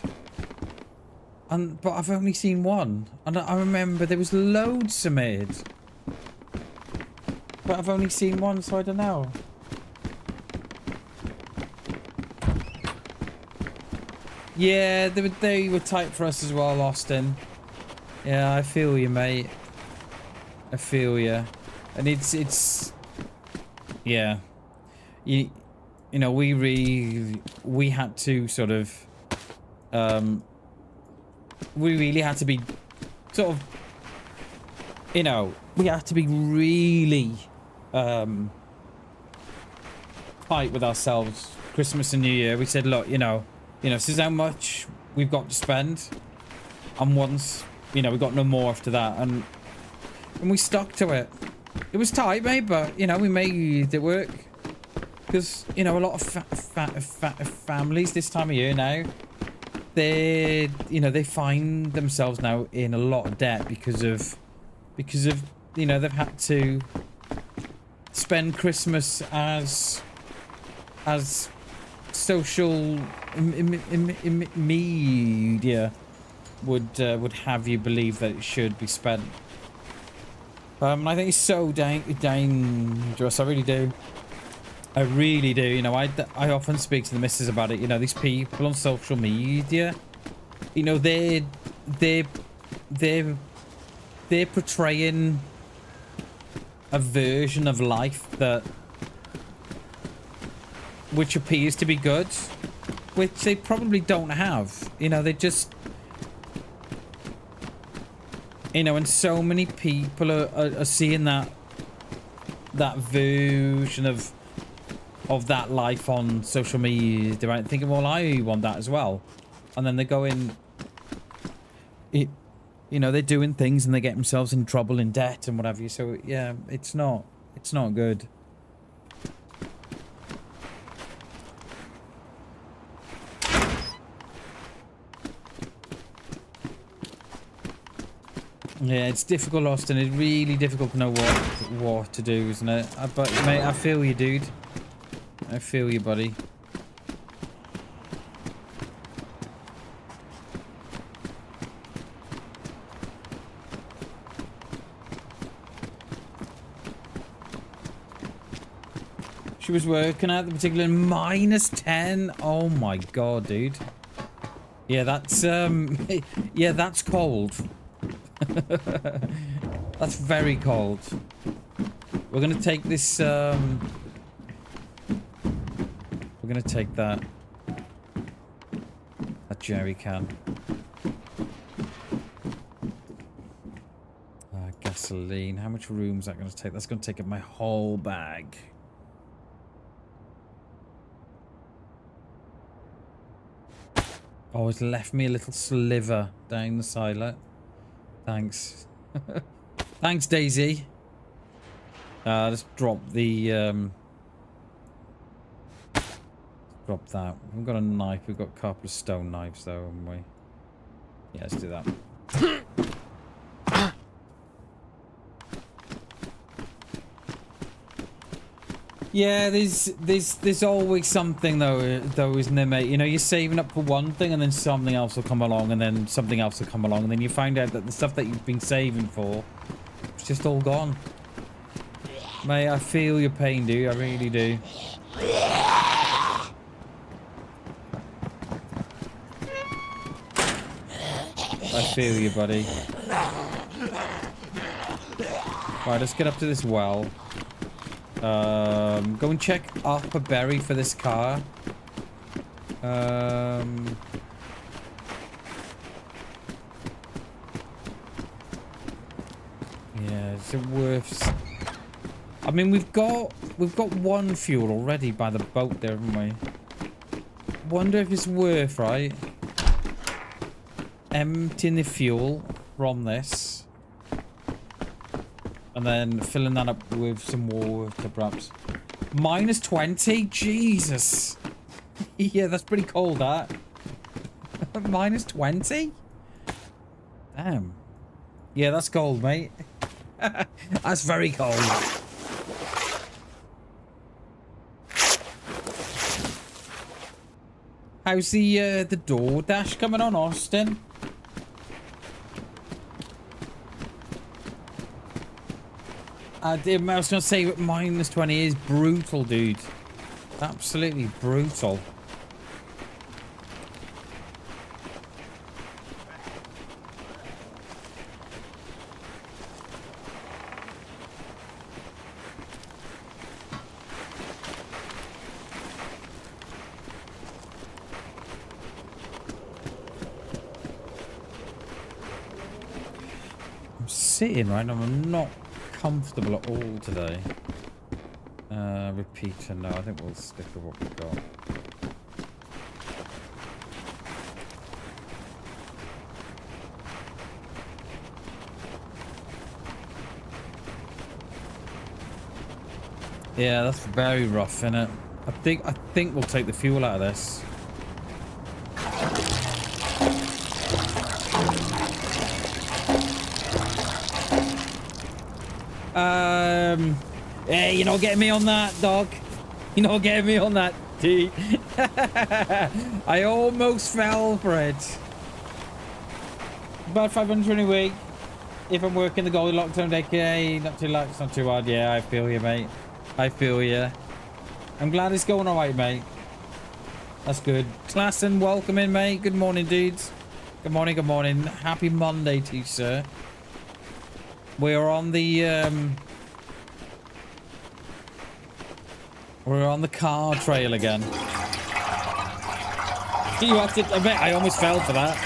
But I've only seen one, and I remember there was loads submitted. But I've only seen one, so I don't know. Yeah, they were tight for us as well, Austin. Yeah, I feel you, mate. I feel you. And it's yeah. You know, we had to sort of we really had to be sort of, you know, we had to be really tight with ourselves Christmas and New Year. We said, look, you know, this is how much we've got to spend, and once, you know, we got no more after that, and we stuck to it. It was tight, mate, but, you know, we made it work. Because, you know, a lot of families this time of year now, they, you know, they find themselves now in a lot of debt because of, you know, they've had to spend Christmas as social media would have you believe that it should be spent. I think it's so dangerous. I really do. I really do. You know, I often speak to the missus about it. You know, these people on social media, you know, they're portraying a version of life which appears to be good, which they probably don't have. You know, they just, you know, and so many people are seeing that version of that life on social media, right? Thinking, well, I want that as well. And then they go in, you know, they're doing things and they get themselves in trouble, in debt and what have you. So yeah, it's not good. Yeah, it's difficult, Austin. It's really difficult to know what to do, isn't it? But mate, I feel you, dude. I feel you, buddy. She was working at the particular -10. Oh my god, dude. Yeah, that's yeah, that's cold. That's very cold. We're gonna take this we're gonna take that jerry can. Gasoline. How much room is that gonna take? That's gonna take up my whole bag. Oh, it's left me a little sliver down the side. Thanks. Thanks, DayZ. Let's drop the drop that. We've got a knife. We've got a couple of stone knives though, haven't we? Yeah, let's do that. Yeah, there's always something though, isn't there, mate? You know, you're saving up for one thing and then something else will come along and then something else will come along and then you find out that the stuff that you've been saving for, it's just all gone. Mate, I feel your pain, dude. I really do. I feel you, buddy. Right, let's get up to this well. Go and check up a berry for this car. Yeah, is it worth? I mean, we've got one fuel already by the boat there, haven't we? Wonder if it's worth, right? Emptying the fuel from this. And then filling that up with some water, perhaps. -20? Jesus. Yeah, that's pretty cold, that. -20? Damn. Yeah, that's cold, mate. That's very cold. How's the DoorDash coming on, Austin? I was going to say minus 20 is brutal, dude. Absolutely brutal. I'm sitting right now. I'm not comfortable at all today. Repeater, no, I think we'll stick with what we've got. Yeah, that's very rough, innit? I think we'll take the fuel out of this. Hey, you're not getting me on that, dog. You're not getting me on that, T. I almost fell for it. About 500 a week. If I'm working the goalie lockdown decade, not too much, not too hard. Yeah, I feel you, mate. I feel you. I'm glad it's going alright, mate. That's good. Klassen, welcome in, mate. Good morning, dudes. Good morning, good morning. Happy Monday to you, sir. We're on the we're on the car trail again. You have to admit, I almost fell for that.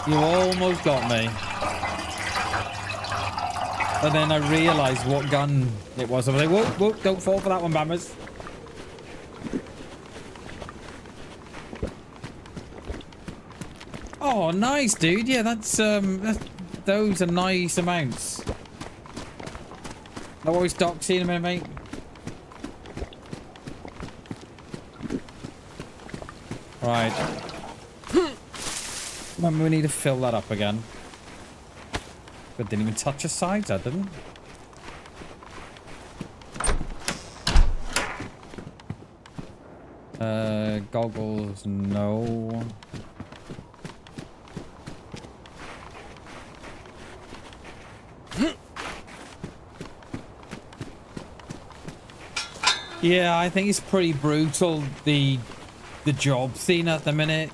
You almost got me. And then I realized what gun it was. I was like, whoa, whoa, don't fall for that one, Bammers. Oh, nice, dude. Yeah, that's those are nice amounts. No worries, Doc. See you in a minute, mate. Right. Remember, we need to fill that up again. But didn't even touch the sides, I didn't. Goggles, no. Yeah, I think it's pretty brutal, the job scene at the minute,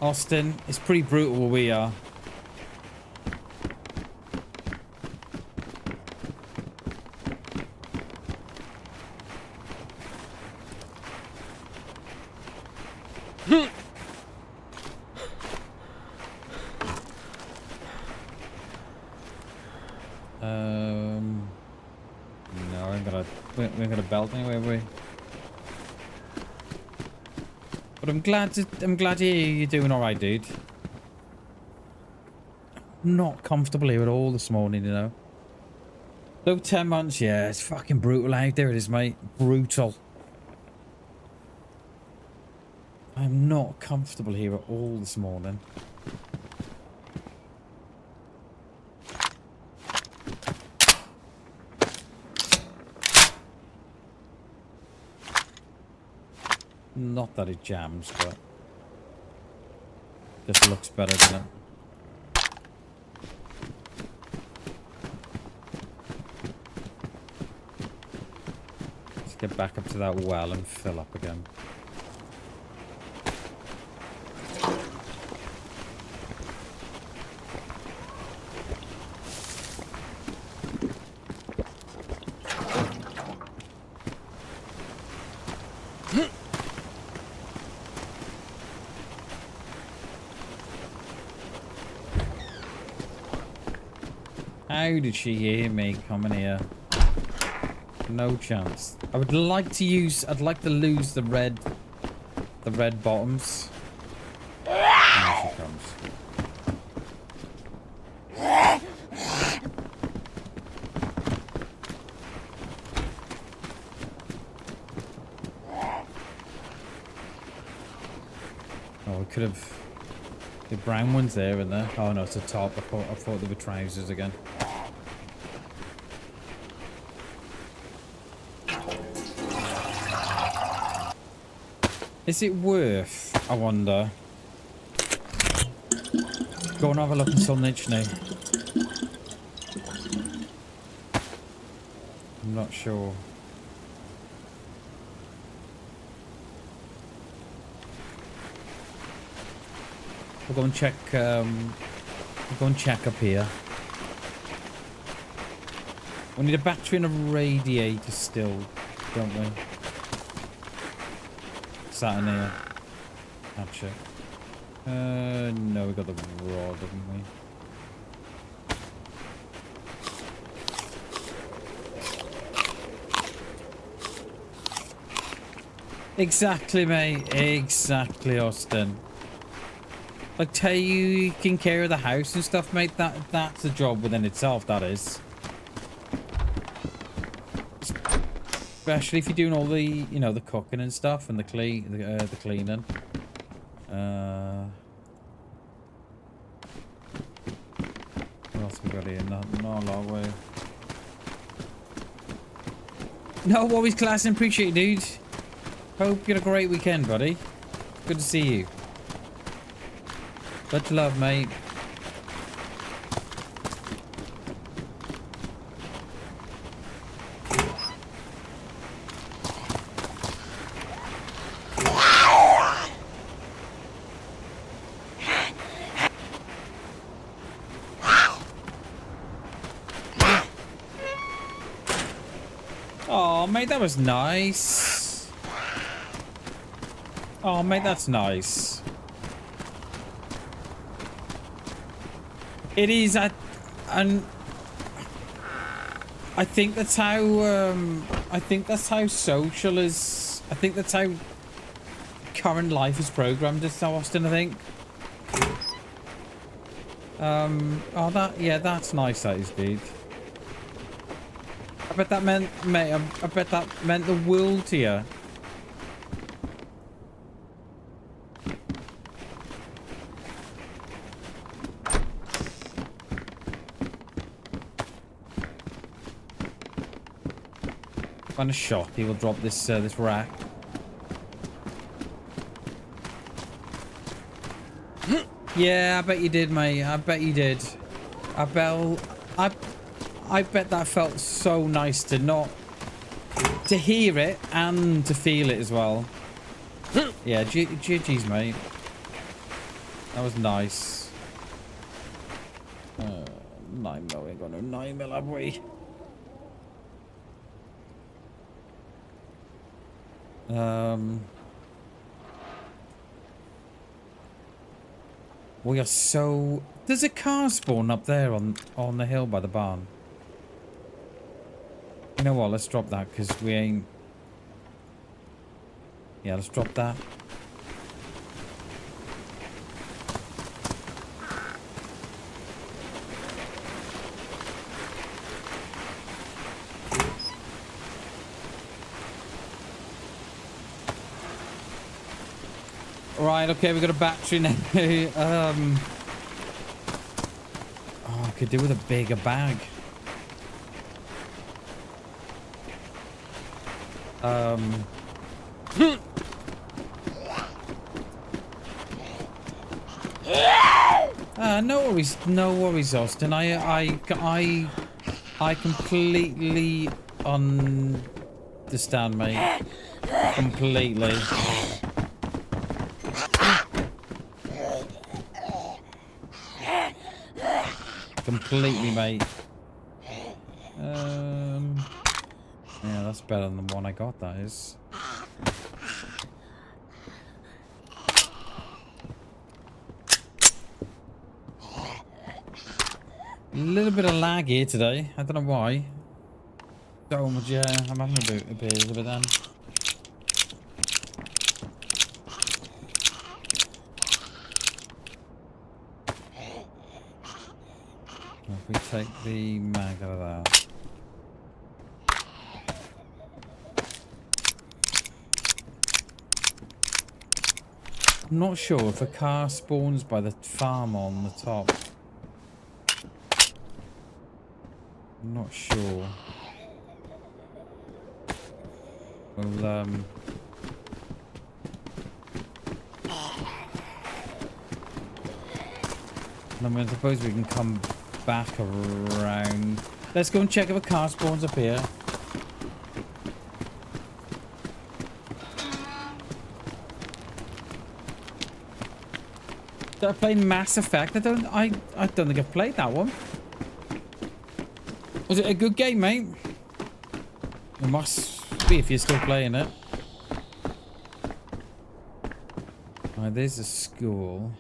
Austin. It's pretty brutal where we are. No, we ain't got a belt anyway, have we? But I'm glad to hear you're doing all right, dude. Not comfortable here at all this morning, you know. So 10 months, yeah, it's fucking brutal out there. It is, mate. Brutal. I'm not comfortable here at all this morning. Not that it jams, but just looks better, doesn't it? Let's get back up to that well and fill up again. How did she hear me coming here? No chance. I'd like to lose the red bottoms. Here she comes. Oh, we could have the brown ones there and there. Oh no, it's the top. I thought they were trousers again. Is it worth, I wonder? Go and have a look in some niche now. I'm not sure. We'll go and check. We'll go and check up here. We need a battery and a radiator still, don't we? Sat in here. Gotcha. No, we got the rod, haven't we? Exactly, mate. Exactly, Austin. Like, taking care of the house and stuff, mate. That's a job within itself. That is. Especially if you're doing all the, you know, the cooking and stuff and the cleaning. What else we got here? No long way. No worries, class. Appreciate it, dude. Hope you had a great weekend, buddy. Good to see you. Much love, mate. Oh, mate, that was nice. Oh, mate, that's nice. It is, and I think that's how, I think that's how social is, I think that's how current life is programmed is so Austin, I think. Oh, yeah, that's nice, that is, dude. I bet that meant, mate, I bet that meant the world to you. Find a shot, he will drop this this rack. Yeah, I bet you did, mate. I bet you did. I bet that felt so nice to to hear it and to feel it as well. Yeah, GG's, mate. That was nice. 9 mil, we ain't got no 9 mil, have we? We are so... There's a car spawn up there on the hill by the barn. You know what? Let's drop that because we ain't... Yeah, let's drop that. Right, okay, we've got a battery now. Oh, I could do with a bigger bag. No worries, Austin. I completely understand, mate. Completely. Completely, mate. Yeah, that's better than the one I got, that is. A little bit of lag here today. I don't know why. So much, yeah. I'm having a bit of it then. If we take the mag out of that. I'm not sure if a car spawns by the farm on the top. I'm not sure. Well, I suppose we can come back around. Let's go and check if a car spawns up here. Did I play Mass Effect? I don't think I've played that one. Was it a good game, mate? It must be if you're still playing it. Alright, there's a school.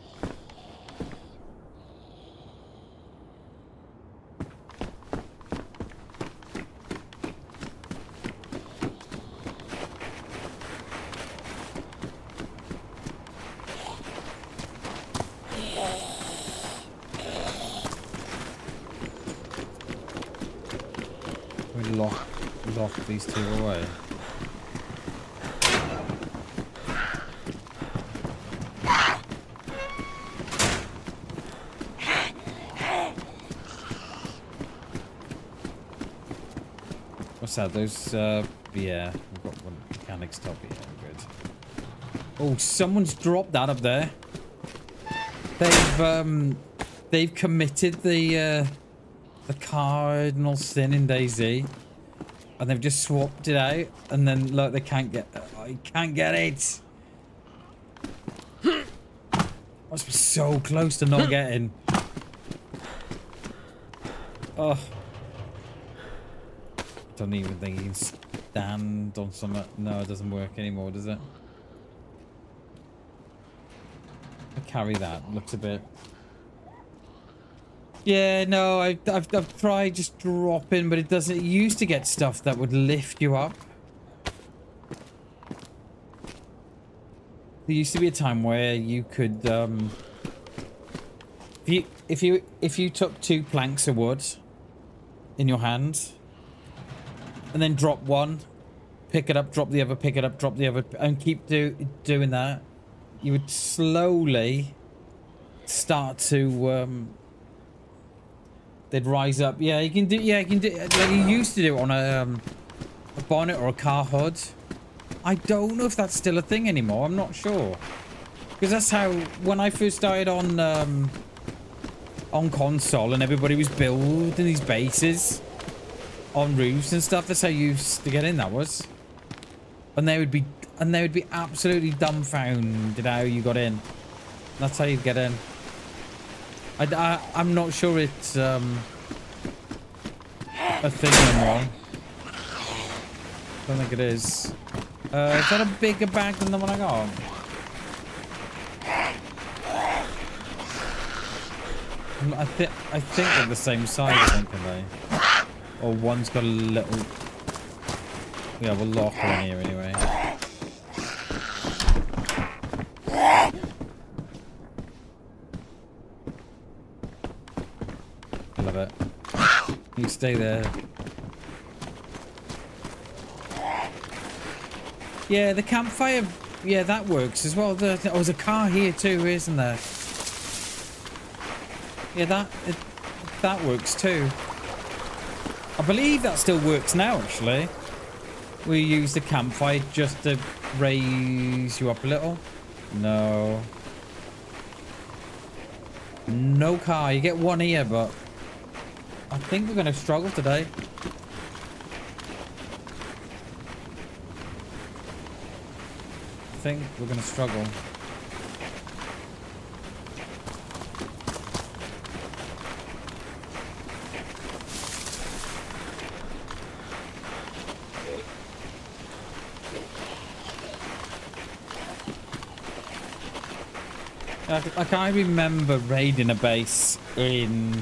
Lock these two away. What's that? Those, yeah, we've got one mechanics top here. Good. Oh, someone's dropped that up there. They've committed the cardinal sin in DayZ. And they've just swapped it out, and then look, they can't get. I can't get it. Must be so close to not getting. Oh, don't even think you can stand on something. No, it doesn't work anymore, does it? I carry that. Looks a bit. Yeah, no, I've tried just dropping, but it doesn't. It used to get stuff that would lift you up. There used to be a time where you could, if you took 2 planks of wood in your hand, and then drop one, pick it up, drop the other, pick it up, drop the other, and keep doing that, you would slowly start to they'd rise up. Yeah, you can do. Yeah, you can do. Like you used to do it on a bonnet or a car hood. I don't know if that's still a thing anymore. I'm not sure, because that's how when I first started on console and everybody was building these bases on roofs and stuff. That's how you used to get in. That was, and they would be absolutely dumbfounded how you got in. That's how you get in. I'm not sure it's a thing anymore. Don't think it is. Is that a bigger bag than the one I got? I think they're the same size, I think, are they? Or one's got a little. Yeah, we'll lock one here anyway. Love it. You stay there. Yeah, the campfire. Yeah, that works as well. There's a car here too, isn't there? Yeah, that works too. I believe that still works now, actually. We use the campfire just to raise you up a little. No. No car. You get one here, but I think we're going to struggle today. I think we're going to struggle. I can't remember raiding a base in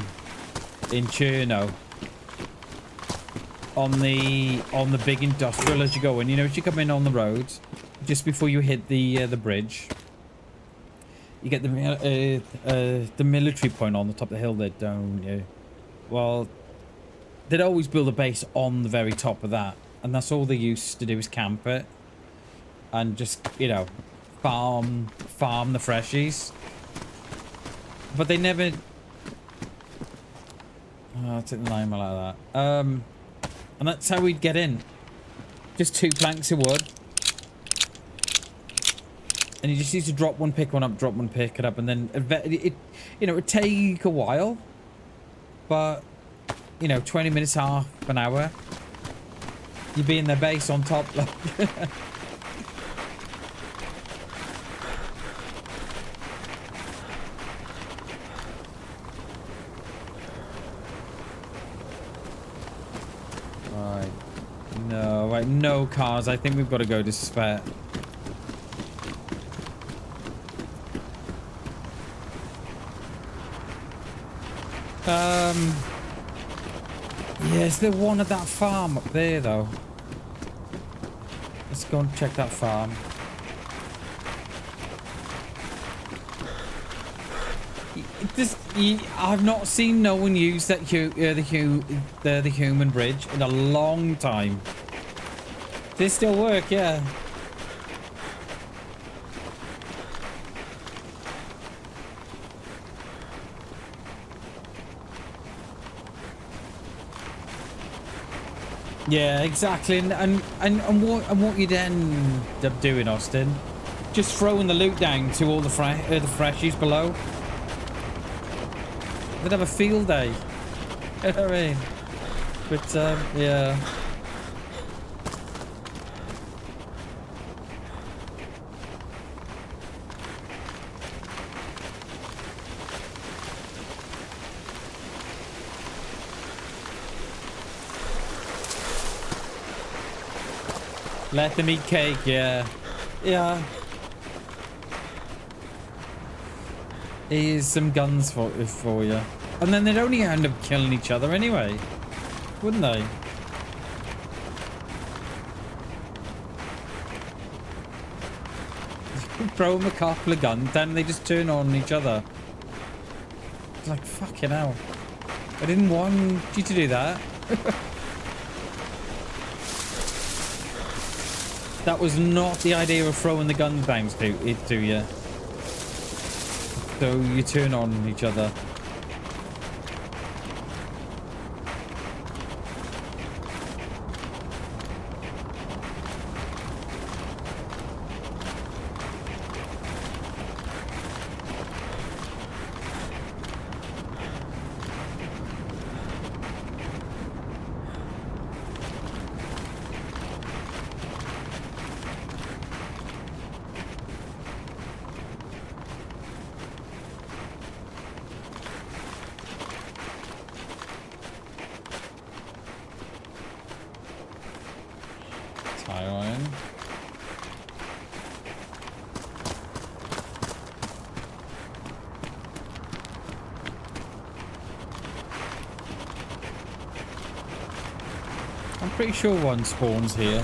Chernarus on the big industrial as you go in. You know, as you come in on the road, just before you hit the bridge, you get the military point on the top of the hill there, don't you? Well, they'd always build a base on the very top of that, and that's all they used to do is camp it and just, you know, farm the freshies. But they never. Oh, I took the line like that. And that's how we'd get in. Just 2 planks of wood. And you just used to drop one, pick one up, drop one, pick it up, and then it you know, it'd take a while. But, you know, 20 minutes, half an hour. You'd be in their base on top. Right, no cars. I think we've got to go to spare. Yeah, is there one at that farm up there, though? Let's go and check that farm. I've not seen no one use that the human bridge in a long time. Does it still work? Yeah. Yeah, exactly. And what you'd end up doing, Austin? Just throwing the loot down to all the freshies below. They'd have a field day. You know what I mean? But yeah. Let them eat cake, yeah. Yeah. Here's some guns for you. And then they'd only end up killing each other anyway. Wouldn't they? Throw them a couple of guns, then they just turn on each other. It's like, fucking hell. I didn't want you to do that. That was not the idea of throwing the guns down to you. So you turn on each other. Pretty sure one spawns here.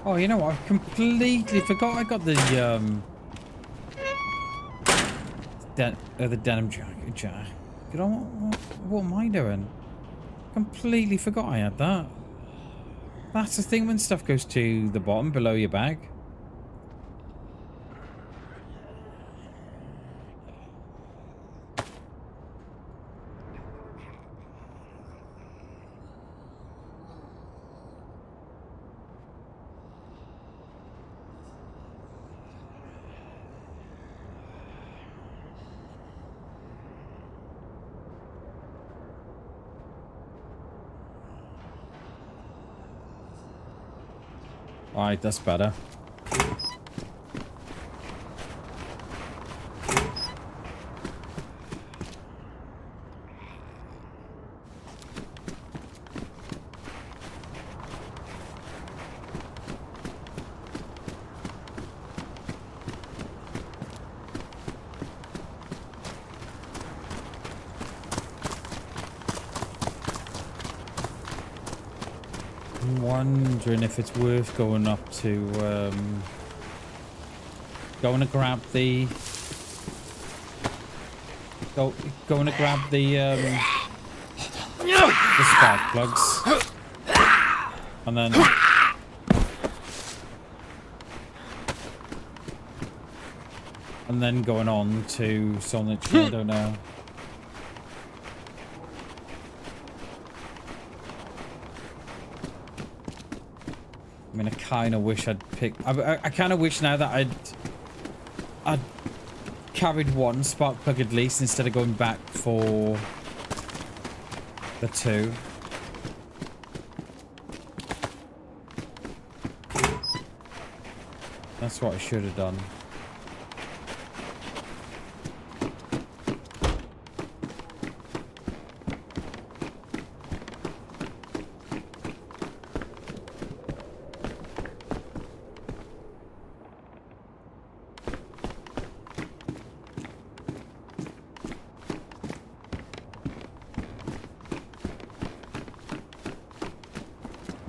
Oh, you know what? I completely forgot I got the denim jacket. You know what am I doing? Completely forgot I had that. That's the thing when stuff goes to the bottom below your bag. Alright, that's better. Wondering if it's worth going up to going to grab the spark plugs and then going on to Sonic. I don't know. I mean, I kind of wish I'd picked... I kind of wish now that I'd carried one spark plug at least instead of going back for the two. That's what I should have done.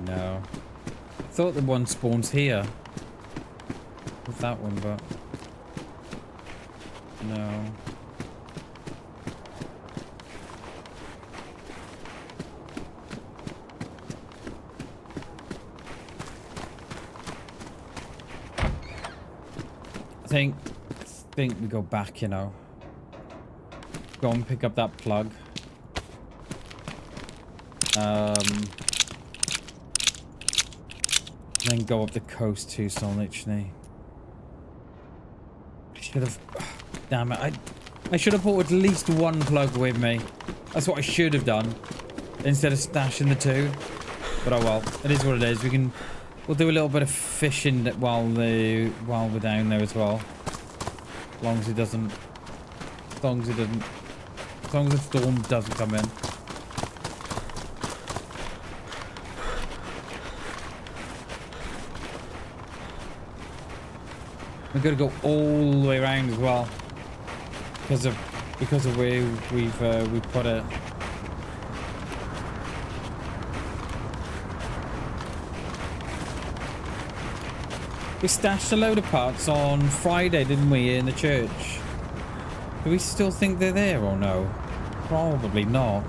No. I thought the one spawns here. With that one, but... no. I think we go back, you know. Go and pick up that plug. Then go up the coast to Solnichny. I should have... damn it. I should have brought at least one plug with me. That's what I should have done. Instead of stashing the two. But oh well. It is what it is. We'll do a little bit of fishing while we're down there as well. As long as it doesn't... As long as the storm doesn't come in. We've got to go all the way around as well, because of where we put it. We stashed a load of parts on Friday, didn't we, in the church? Do we still think they're there or no? Probably not,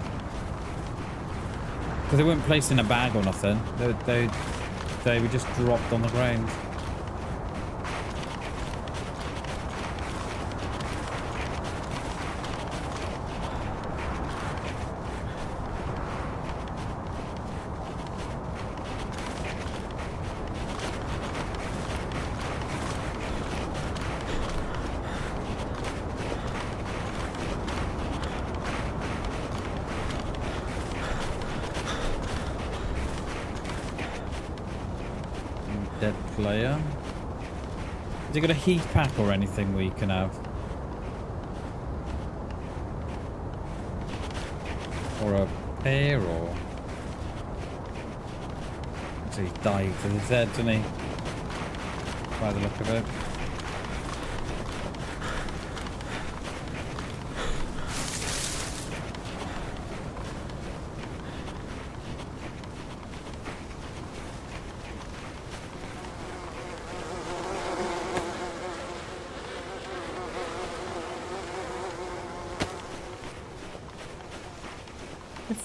because they weren't placed in a bag or nothing. They were just dropped on the ground. Dead player. Has he got a heat pack or anything we can have? Or a pair, or... So he died for the dead, didn't he? By the look of it.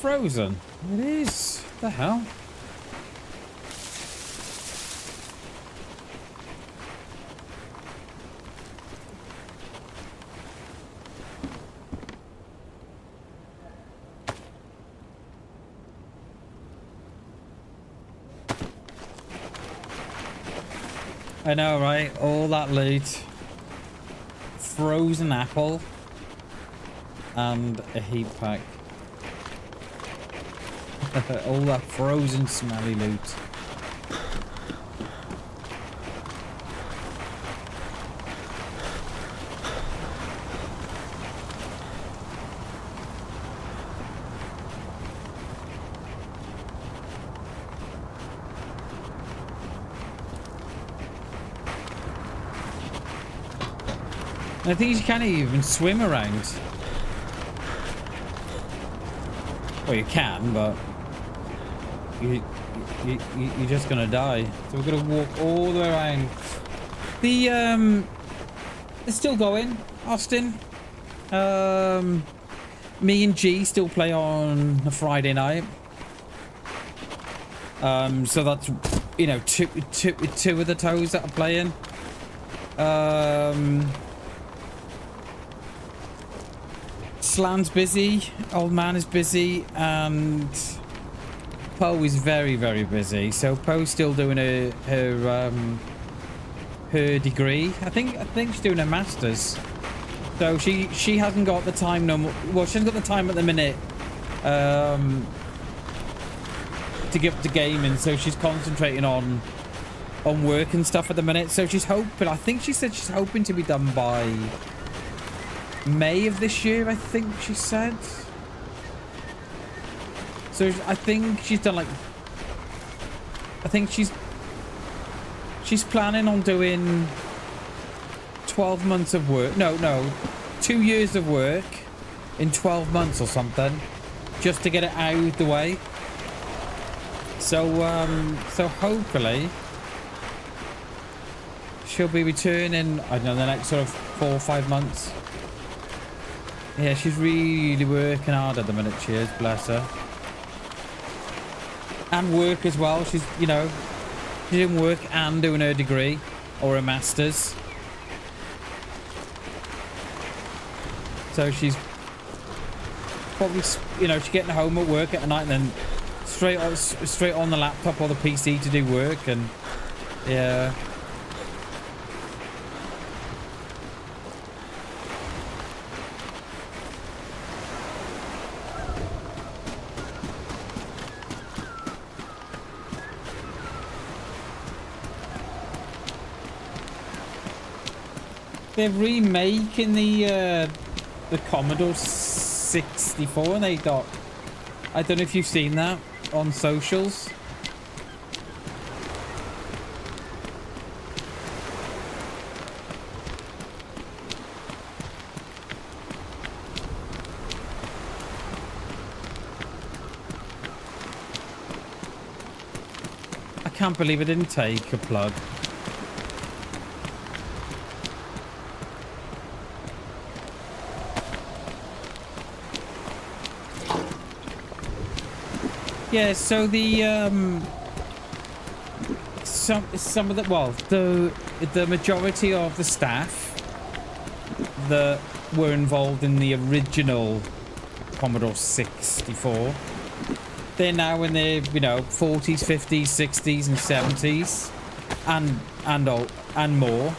Frozen. It is. What the hell? I know, right? All that loot. Frozen apple. And a heat pack. All that frozen smelly loot. And I think you can't even swim around. Well, you can, but you're just gonna die. So we're gonna walk all the way around. It's still going, Austin. Me and G still play on a Friday night. So that's, you know, two of the toes that are playing. Slan's busy, old man is busy, and Poe is very, very busy. So Poe's still doing her degree. I think she's doing her masters. So she hasn't got the time no more. Well, she hasn't got the time at the minute to give up to gaming. So she's concentrating on work and stuff at the minute. So she's hoping. I think she said she's hoping to be done by May of this year. I think she said. So I think she's done like. I think she's planning on doing 12 months of work. No, 2 years of work in 12 months or something, just to get it out of the way. So hopefully she'll be returning, I don't know, the next sort of 4 or 5 months. Yeah, she's really working hard at the minute. She is, bless her. And work as well. She's, you know, she's doing work and doing her degree or her masters. So she's probably, you know, she's getting home at work at night and then straight on the laptop or the PC to do work. And yeah. They're remaking the Commodore 64, and they got, I don't know if you've seen that on socials. I can't believe I didn't take a plug. Yeah, so the some of the, well, the majority of the staff that were involved in the original Commodore 64, they're now in their, you know, 40s, 50s, 60s and 70s and more.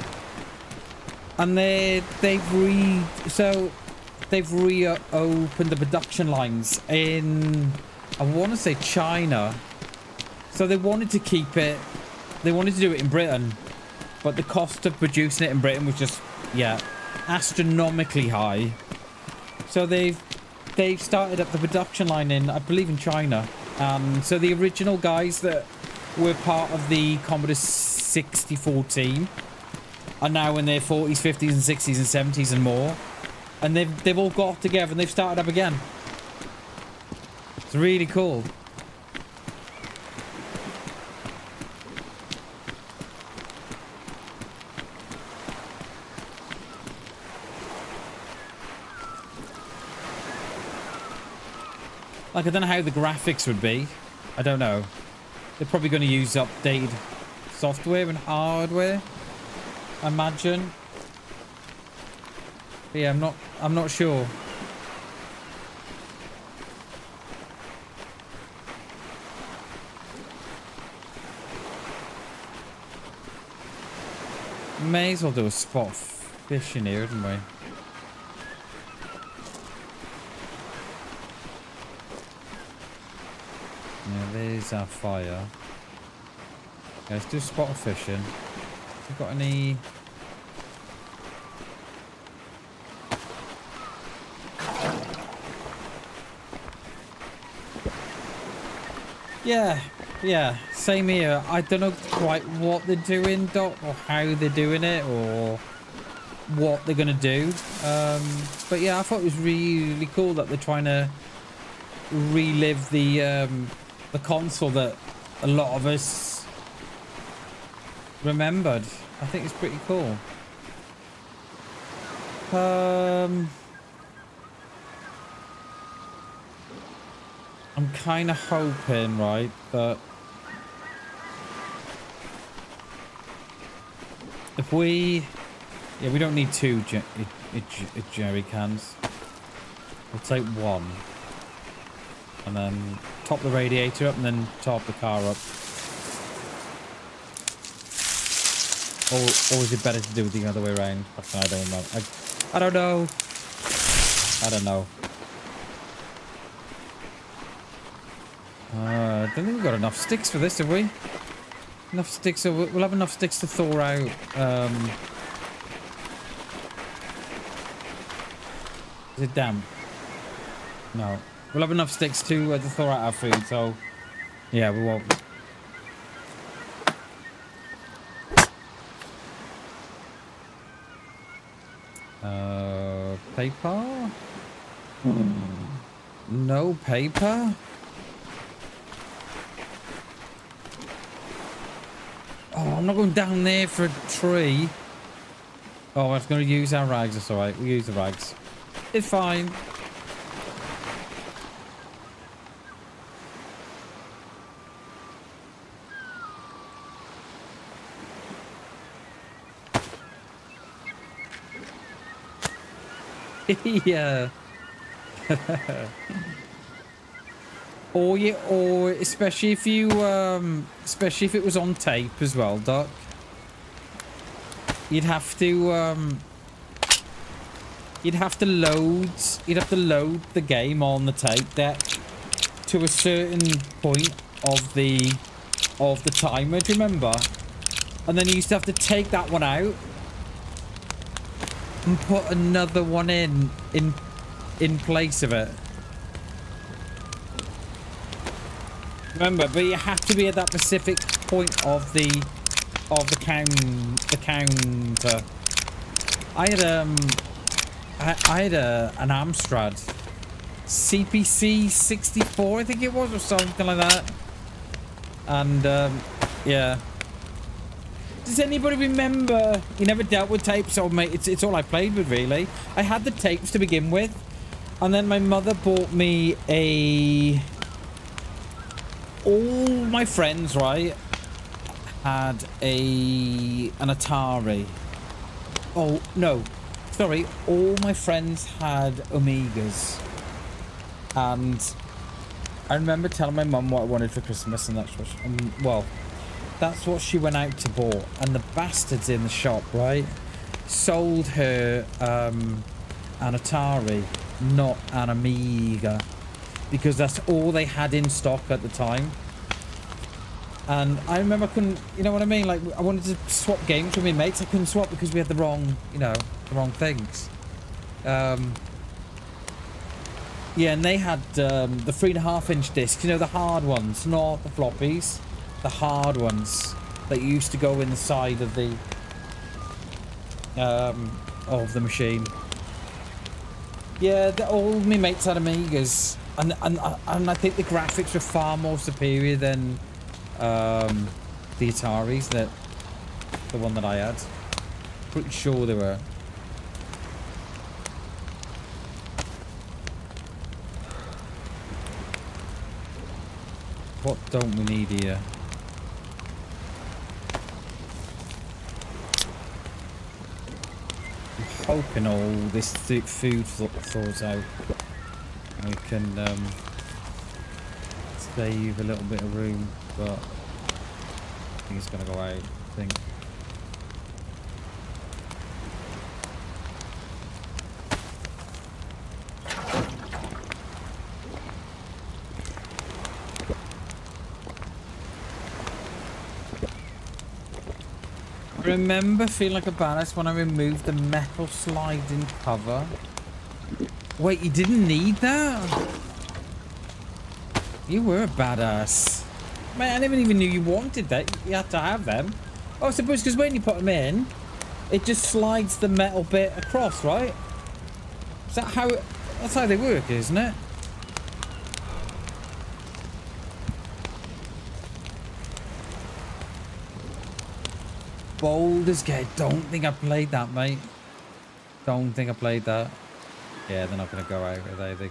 And they've reopened the production lines in, I want to say, China. So they wanted to keep it, they wanted to do it in Britain, but the cost of producing it in Britain was just, yeah, astronomically high. So they've started up the production line in, I believe, in China. So the original guys that were part of the Commodore 64 team are now in their 40s, 50s and 60s and 70s and more. And they've all got together and they've started up again. It's really cool. Like, I don't know how the graphics would be. I don't know. They're probably going to use updated software and hardware, I imagine. But yeah, I'm not sure. May as well do a spot of fish in here, didn't we? Yeah, there's our fire. Yeah, let's do a spot of fishing. Have we got any? Yeah, same here. I don't know quite what they're doing, Doc, or how they're doing it, or what they're gonna do. But yeah, I thought it was really cool that they're trying to relive the console that a lot of us remembered. I think it's pretty cool. I'm kind of hoping, right, that if we don't need two jerry cans. We'll take one, and then top the radiator up and then top the car up. Or is it better to do it the other way around? I don't know. I don't know. I don't know. I don't think we've got enough sticks for this, have we? Enough sticks, so we'll have enough sticks to thaw out. Is it damp? No. We'll have enough sticks to thaw out our food, so yeah, we won't. Paper? No paper? Oh, I'm not going down there for a tree. Oh, I was going to use our rags. That's alright. We'll use the rags. It's fine. Yeah. Or especially if you especially if it was on tape as well, Doc. You'd have to load the game on the tape deck to a certain point of the timer, do you remember? And then you used to have to take that one out and put another one in place of it. Remember, but you have to be at that specific point of the counter. I had an Amstrad CPC 64, I think it was, or something like that. And yeah. Does anybody remember? You never dealt with tapes, oh mate, it's all I played with really. I had the tapes to begin with, and then my mother bought me all my friends, right, had an Atari. Oh no, sorry, all my friends had Amigas, and I remember telling my mum what I wanted for Christmas, and that's what that's what she went out to bought. And the bastards in the shop, right, sold her an Atari, not an Amiga, because that's all they had in stock at the time. And I remember I couldn't, you know what I mean? Like, I wanted to swap games with my mates. I couldn't swap because we had the wrong, you know, the wrong things. Yeah, and they had the 3.5-inch discs, you know, the hard ones, not the floppies. The hard ones that used to go in the side of the machine. Yeah, all my mates had Amigas, and I think the graphics were far more superior than the Ataris, the one that I had. Pretty sure they were. What don't we need here? I'm hoping all this food thaws out and we can save a little bit of room, but I think it's gonna go out, I think. Remember feeling like a badass when I removed the metal sliding cover? Wait, you didn't need that? You were a badass. Man, I never even knew you wanted that. You had to have them. Oh, I suppose because when you put them in, it just slides the metal bit across, right? Is that how that's how they work, isn't it? Boulders Gate. Don't think I played that, mate. Don't think I played that. Yeah, they're not going to go out, are they?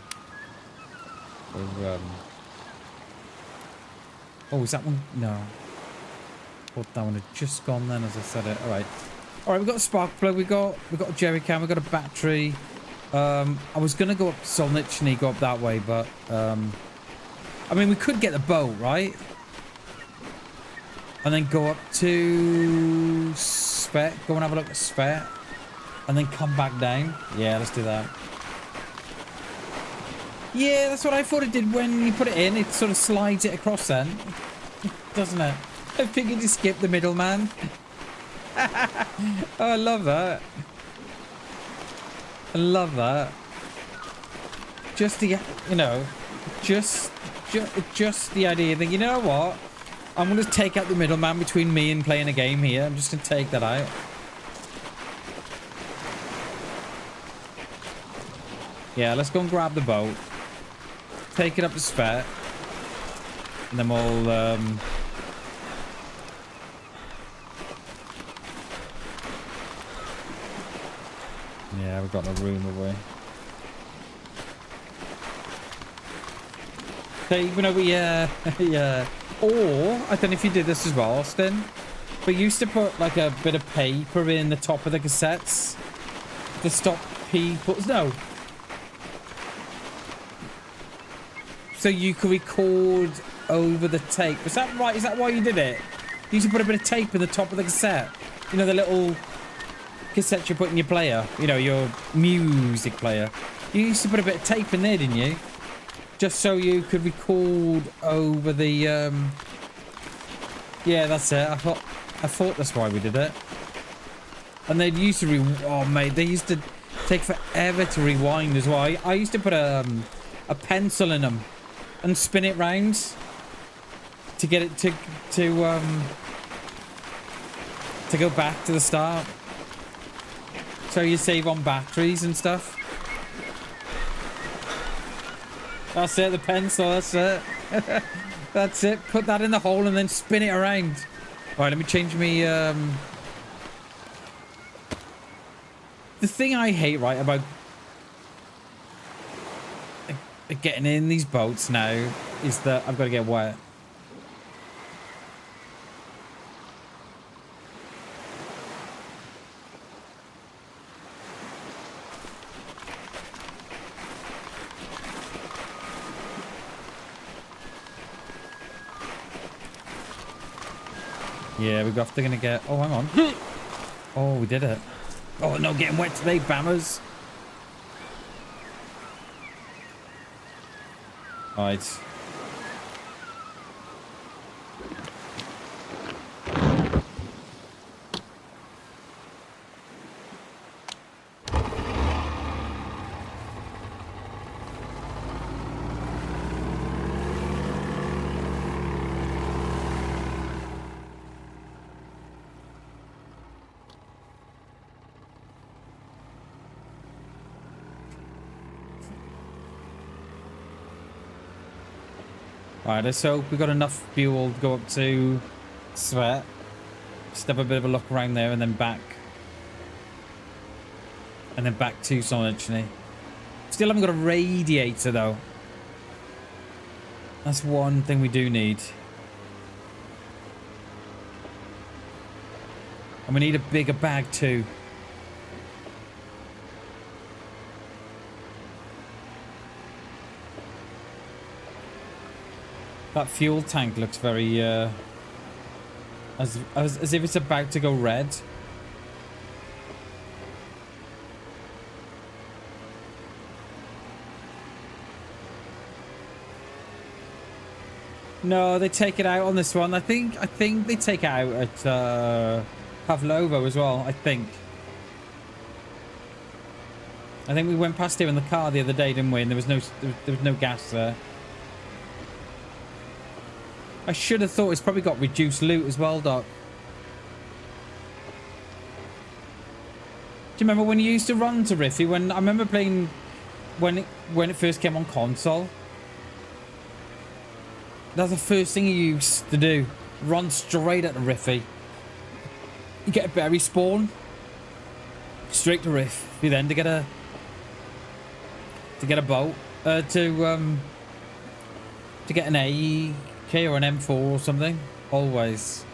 Oh, is that one? No. Thought that one had just gone then, as I said it. All right, we've got a spark plug. We got a jerry can. We got a battery. I was going to go up Solnitchny, go up that way, but I mean, we could get the boat, right? And then go up to Svet. Go and have a look at Svet. And then come back down. Yeah, let's do that. Yeah, that's what I thought it did when you put it in. It sort of slides it across then. Doesn't it? I figured you skip the middleman. Oh, I love that. I love that. Just the, you know, just the idea that, you know what? I'm going to take out the middleman between me and playing a game here. I'm just going to take that out. Yeah, let's go and grab the boat. Take it up to Svet. And then we'll, yeah, we've got no room away. Okay, you know, yeah. Or, I don't know if you did this as well, Austin, but you used to put like a bit of paper in the top of the cassettes to stop people. No. So you could record over the tape. Was that right? Is that why you did it? You used to put a bit of tape in the top of the cassette. You know, the little cassette you put in your player. You know, your music player. You used to put a bit of tape in there, didn't you? Just so you could record over the, yeah, that's it. I thought that's why we did it. And they used to oh, mate, they used to take forever to rewind as well. I used to put a pencil in them and spin it round to get it to go back to the start. So you save on batteries and stuff. That's it, the pencil, that's it. That's it. Put that in the hole and then spin it around. Alright, let me change me, the thing I hate, right, about getting in these boats now is that I've got to get wet. Yeah, we're gonna get... Oh, hang on. Oh, we did it. Oh, no, getting wet today, bammers. Right. Alright, let's hope we've got enough fuel to go up to Svet. Just have a bit of a look around there and then back. And then back to Sonachny. Still haven't got a radiator though. That's one thing we do need. And we need a bigger bag too. That fuel tank looks very, as if it's about to go red. No, they take it out on this one. I think they take it out at Pavlovo as well. I think we went past here in the car the other day, didn't we? And there was no gas there. I should have thought it's probably got reduced loot as well, Doc. Do you remember when you used to run to Riffy? When I remember playing when it first came on console. That's the first thing you used to do. Run straight at the Riffy. You get a berry spawn. Straight to Riffy then to get a boat. To get an AK or an M4 or something. Always.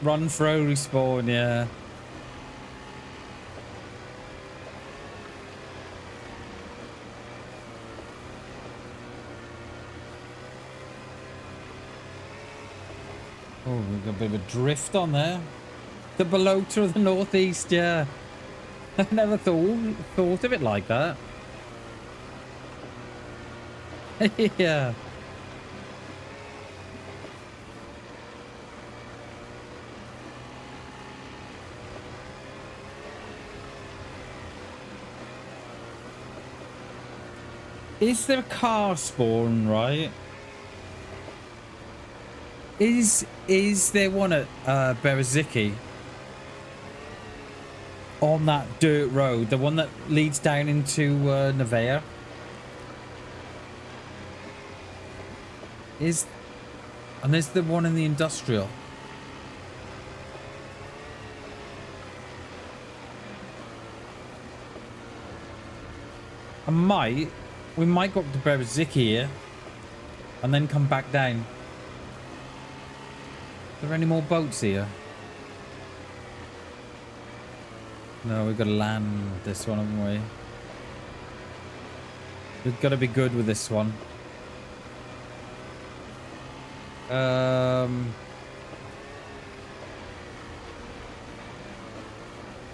Run, throw, respawn, yeah. Oh, we've got a bit of a drift on there. The Balota of the Northeast, yeah. I never thought of it like that. Yeah. Is there a car spawn, right? Is there one at Bereziki? On that dirt road, the one that leads down into Nevea? And there's the one in the industrial. We might go up to Bereziki here and then come back down. Are there any more boats here? No, we've got to land this one, haven't we? We've got to be good with this one. I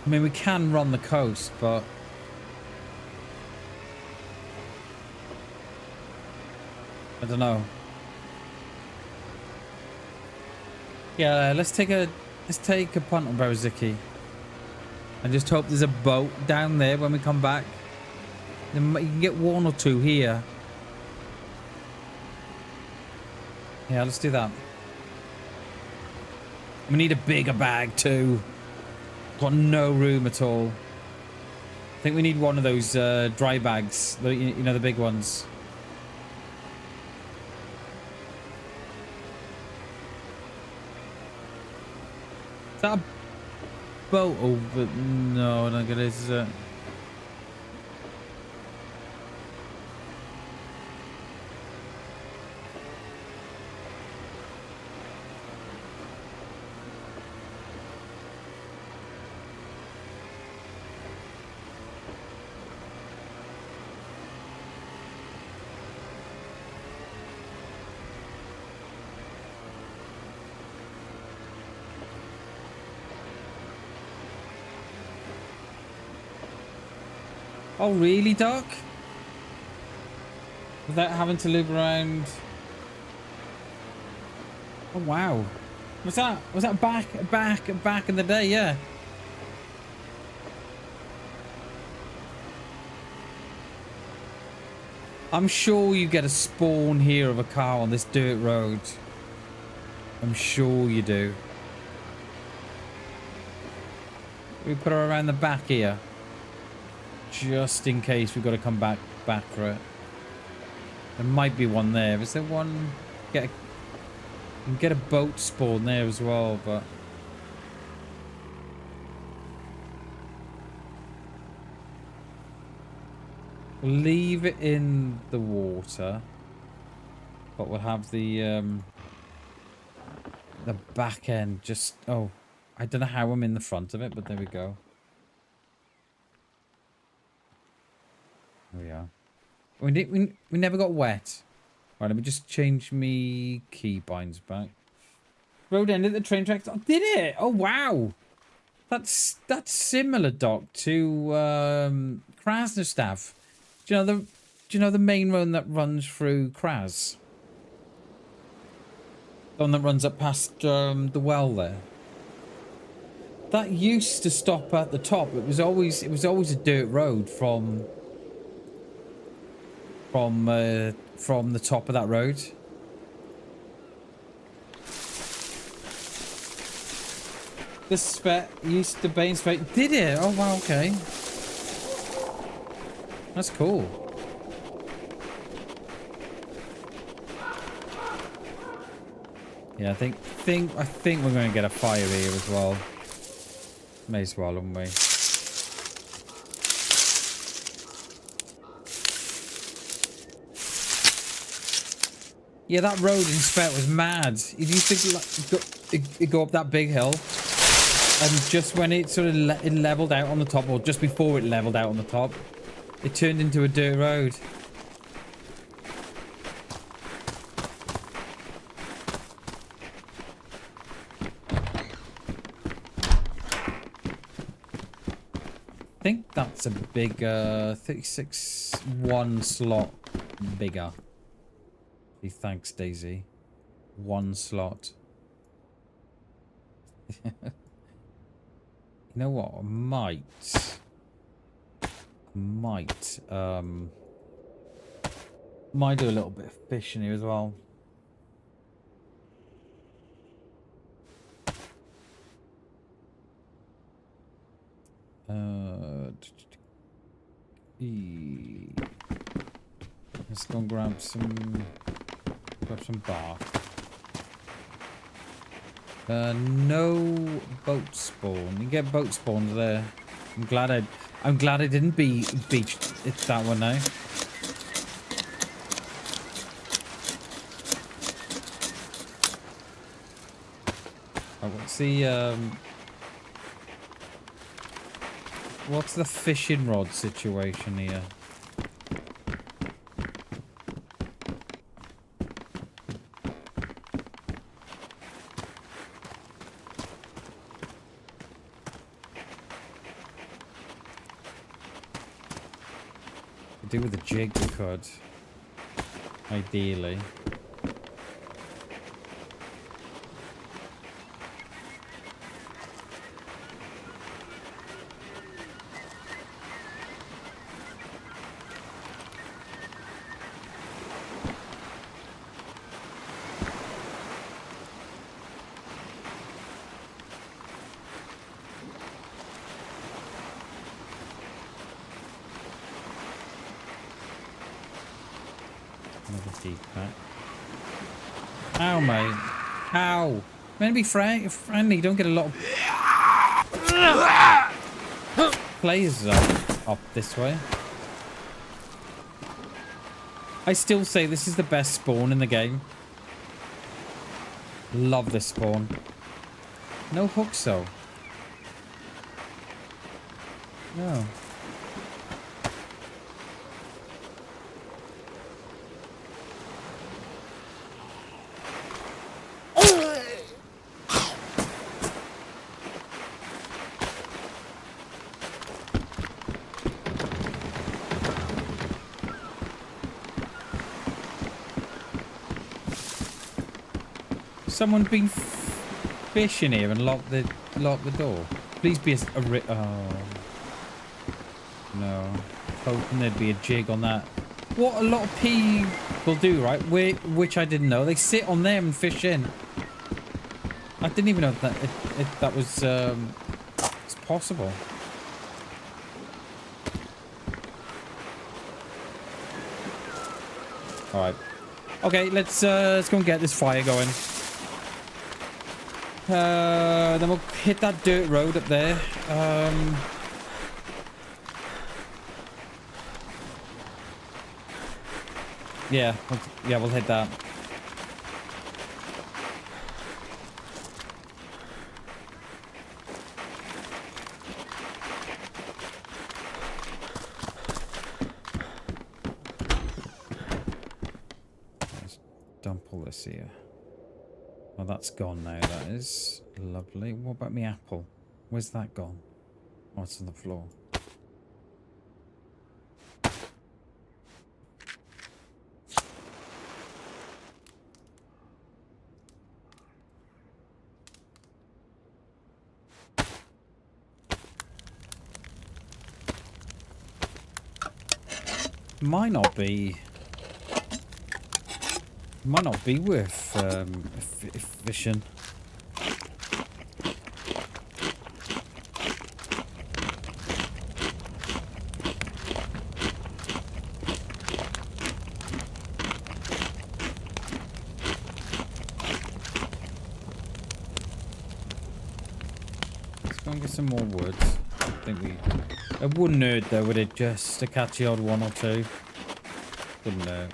mean, we can run the coast, but I don't know. Yeah, let's take a punt on Bereziki. And just hope there's a boat down there when we come back. Then you can get one or two here. Yeah, let's do that. We need a bigger bag too. Got no room at all. I think we need one of those dry bags. You know, the big ones. Is that a boat over? No, I don't get it. Is it? Oh, really, Doc? Without having to loop around. Oh, wow. Was that back in the day? Yeah. I'm sure you get a spawn here of a car on this dirt road. I'm sure you do. We put her around the back here. Just in case we've got to come back for it. There might be one there. Is there one? You can get a boat spawn there as well, but we'll leave it in the water. But we'll have the back end just... Oh, I don't know how I'm in the front of it, but there we go. There we are. We never got wet. Right, let me just change me keybinds back. Road ended at the train tracks. Oh, did it? Oh, wow. That's similar, Doc, to Krasnostav. Do you know the main road that runs through Kras? The one that runs up past the well there. That used to stop at the top. It was always a dirt road from the top of that road. The spec used to Bane's fate. Did it? Oh wow, okay. That's cool. Yeah, I think we're going to get a fire here as well. May as well, haven't we? Yeah, that road in Spet was mad. It used to go up that big hill, and just when it sort of it leveled out on the top, or just before it leveled out on the top, it turned into a dirt road. I think that's a big 36 one slot bigger. Thanks, DayZ. One slot. You know what? I might do a little bit of fishing here as well. Let's go and grab some bark. No boat spawn. You can get boat spawns there. I'm glad I didn't beach it that one now. What's the fishing rod situation here? Do with a jig we could, ideally. Ow, mate. Ow. Meant to be friendly. Don't get a lot of players up this way. I still say this is the best spawn in the game. Love this spawn. No hooks, though. No. Someone been fishing here and locked the door. Please be oh no! Hoping there'd be a jig on that. What a lot of people do, right? Which I didn't know. They sit on them and fish in. I didn't even know that was it's possible. All right. Okay, let's go and get this fire going. Then we'll hit that dirt road up there. Yeah, we'll hit that. Let's dump all this here. Well, that's gone now, that is. Lovely. What about me apple? Where's that gone? Oh, it's on the floor. Might not be worth fishing. Let's go and get some more wood. I think it wouldn't hurt though, would it? Just to catch the odd one or two. Wouldn't hurt.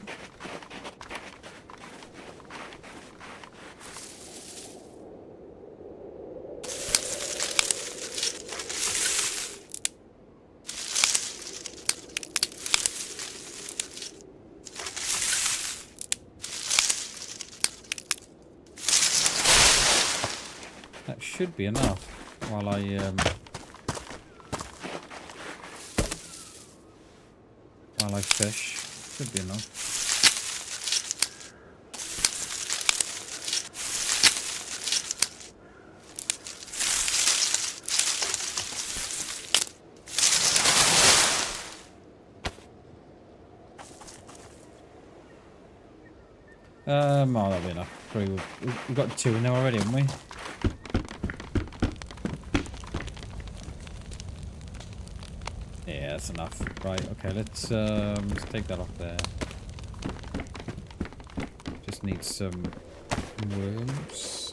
That should be enough while I fish. Should be enough. Oh, that'll be enough. Probably we've got 2 in there already, haven't we? Yeah, that's enough. Right, okay, let's take that off there. Just need some worms.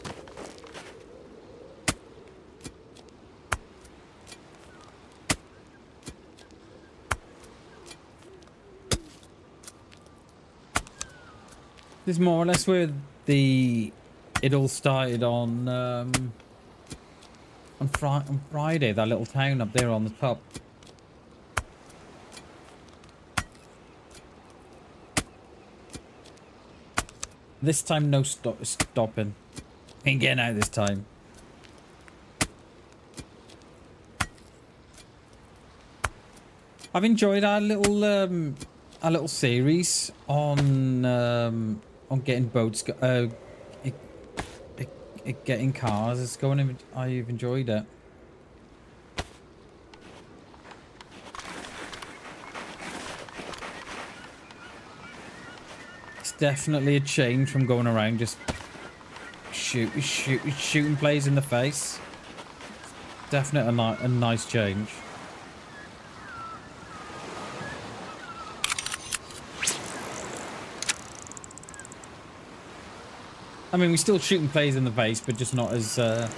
This is more or less where it all started on Friday, that little town up there on the top. This time, no stopping. Ain't getting out this time. I've enjoyed our little series on getting boats, getting cars. It's going. I've enjoyed it. Definitely a change from going around just shooting players in the face. Definitely a nice change. I mean, we're still shooting players in the face, but just not as often,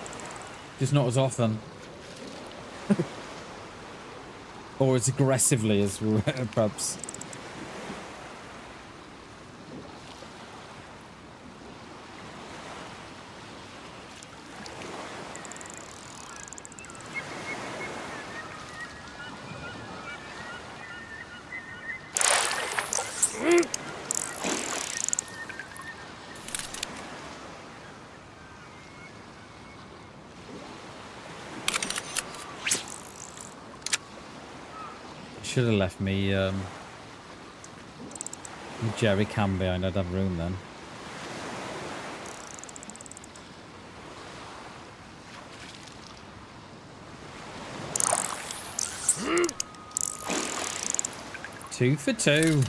or as aggressively as perhaps. Should have left me jerry can behind. I'd have room then. Two for two.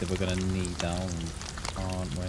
We're gonna need down, aren't we?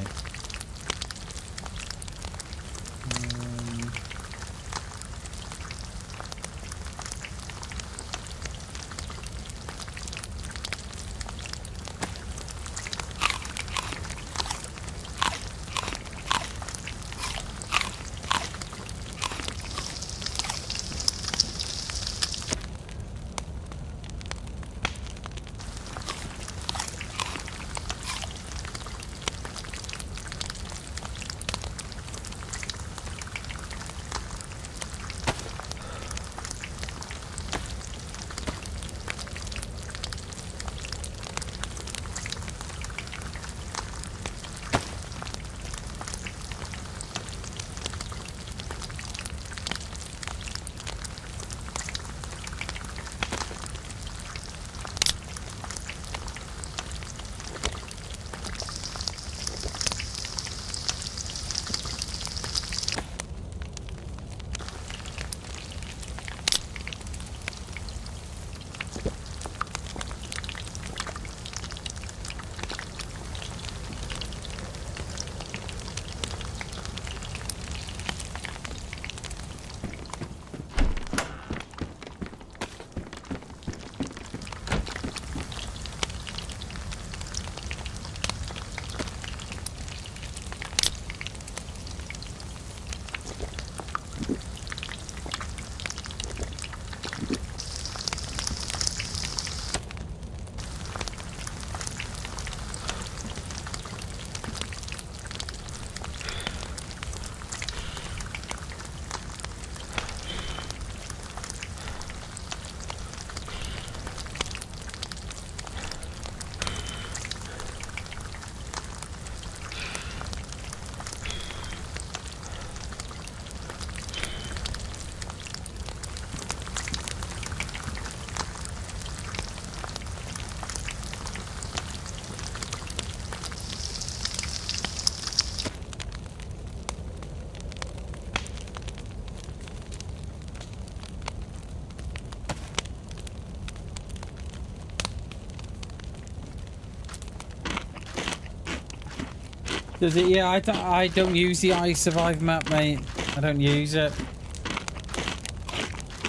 Does it? Yeah, I don't use the I Survive map, mate. I don't use it.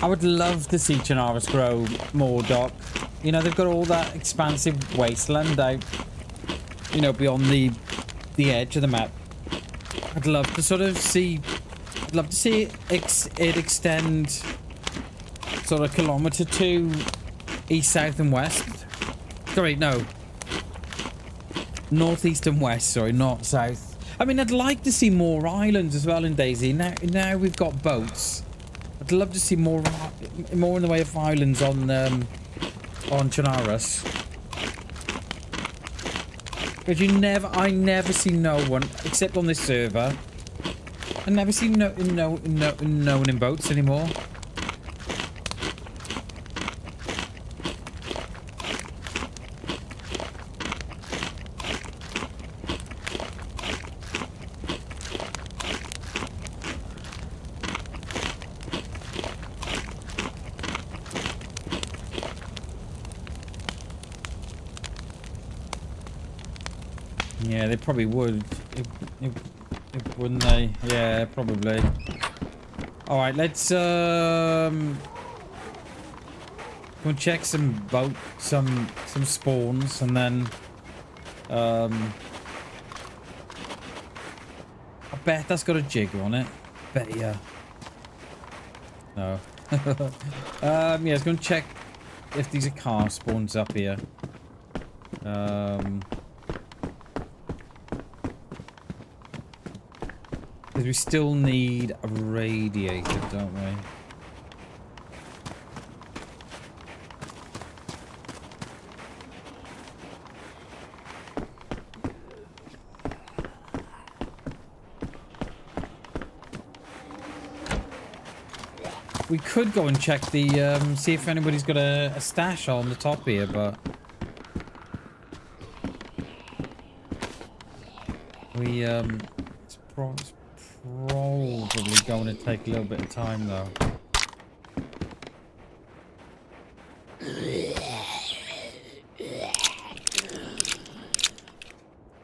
I would love to see Chernarus grow more, Doc. You know, they've got all that expansive wasteland out, you know, beyond the edge of the map. I'd love to sort of see... I'd love to see it extend sort of kilometre to east, south and west. Sorry, no. North, east and west, sorry, not south. I mean, I'd like to see more islands as well in DayZ. Now we've got boats. I'd love to see more in the way of islands on Chernarus. Because I never see no one except on this server. I never see no one in boats anymore. Yeah, they probably would, wouldn't they? Yeah, probably. All right, let's go and check some some spawns, and then I bet that's got a jigger on it. Bet yeah. No. Yeah, let's go and check if these are car spawns up here. Because we still need a radiator, don't we? We could go and check the, see if anybody's got a stash on the top here, but... We, it's probably going to take a little bit of time, though.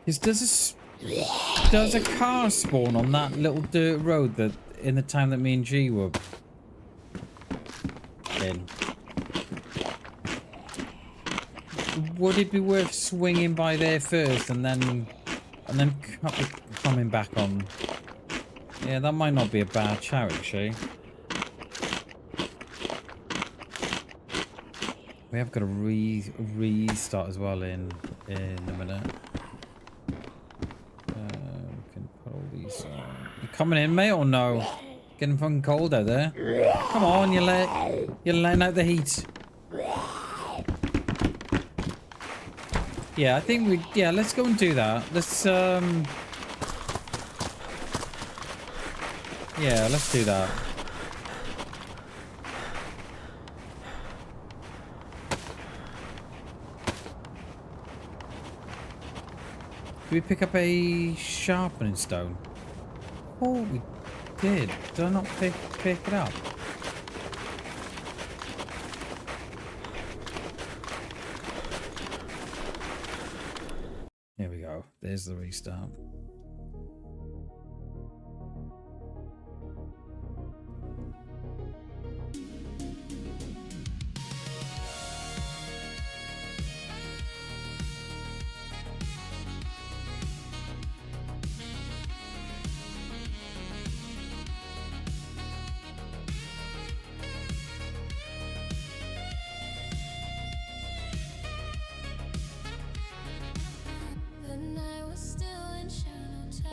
Does a car spawn on that little dirt road that in the time that me and G were in? Would it be worth swinging by there first and then coming back on? Yeah, that might not be a bad shout, actually. We have got to restart as well in a minute. We can put all these on. You coming in, mate, or no? Getting fucking cold out there. Come on, you're letting out the heat. Yeah, I think yeah, let's go and do that. Let's yeah, let's do that. Did we pick up a sharpening stone? Oh, we did. Did I not pick it up? There we go. There's the restart.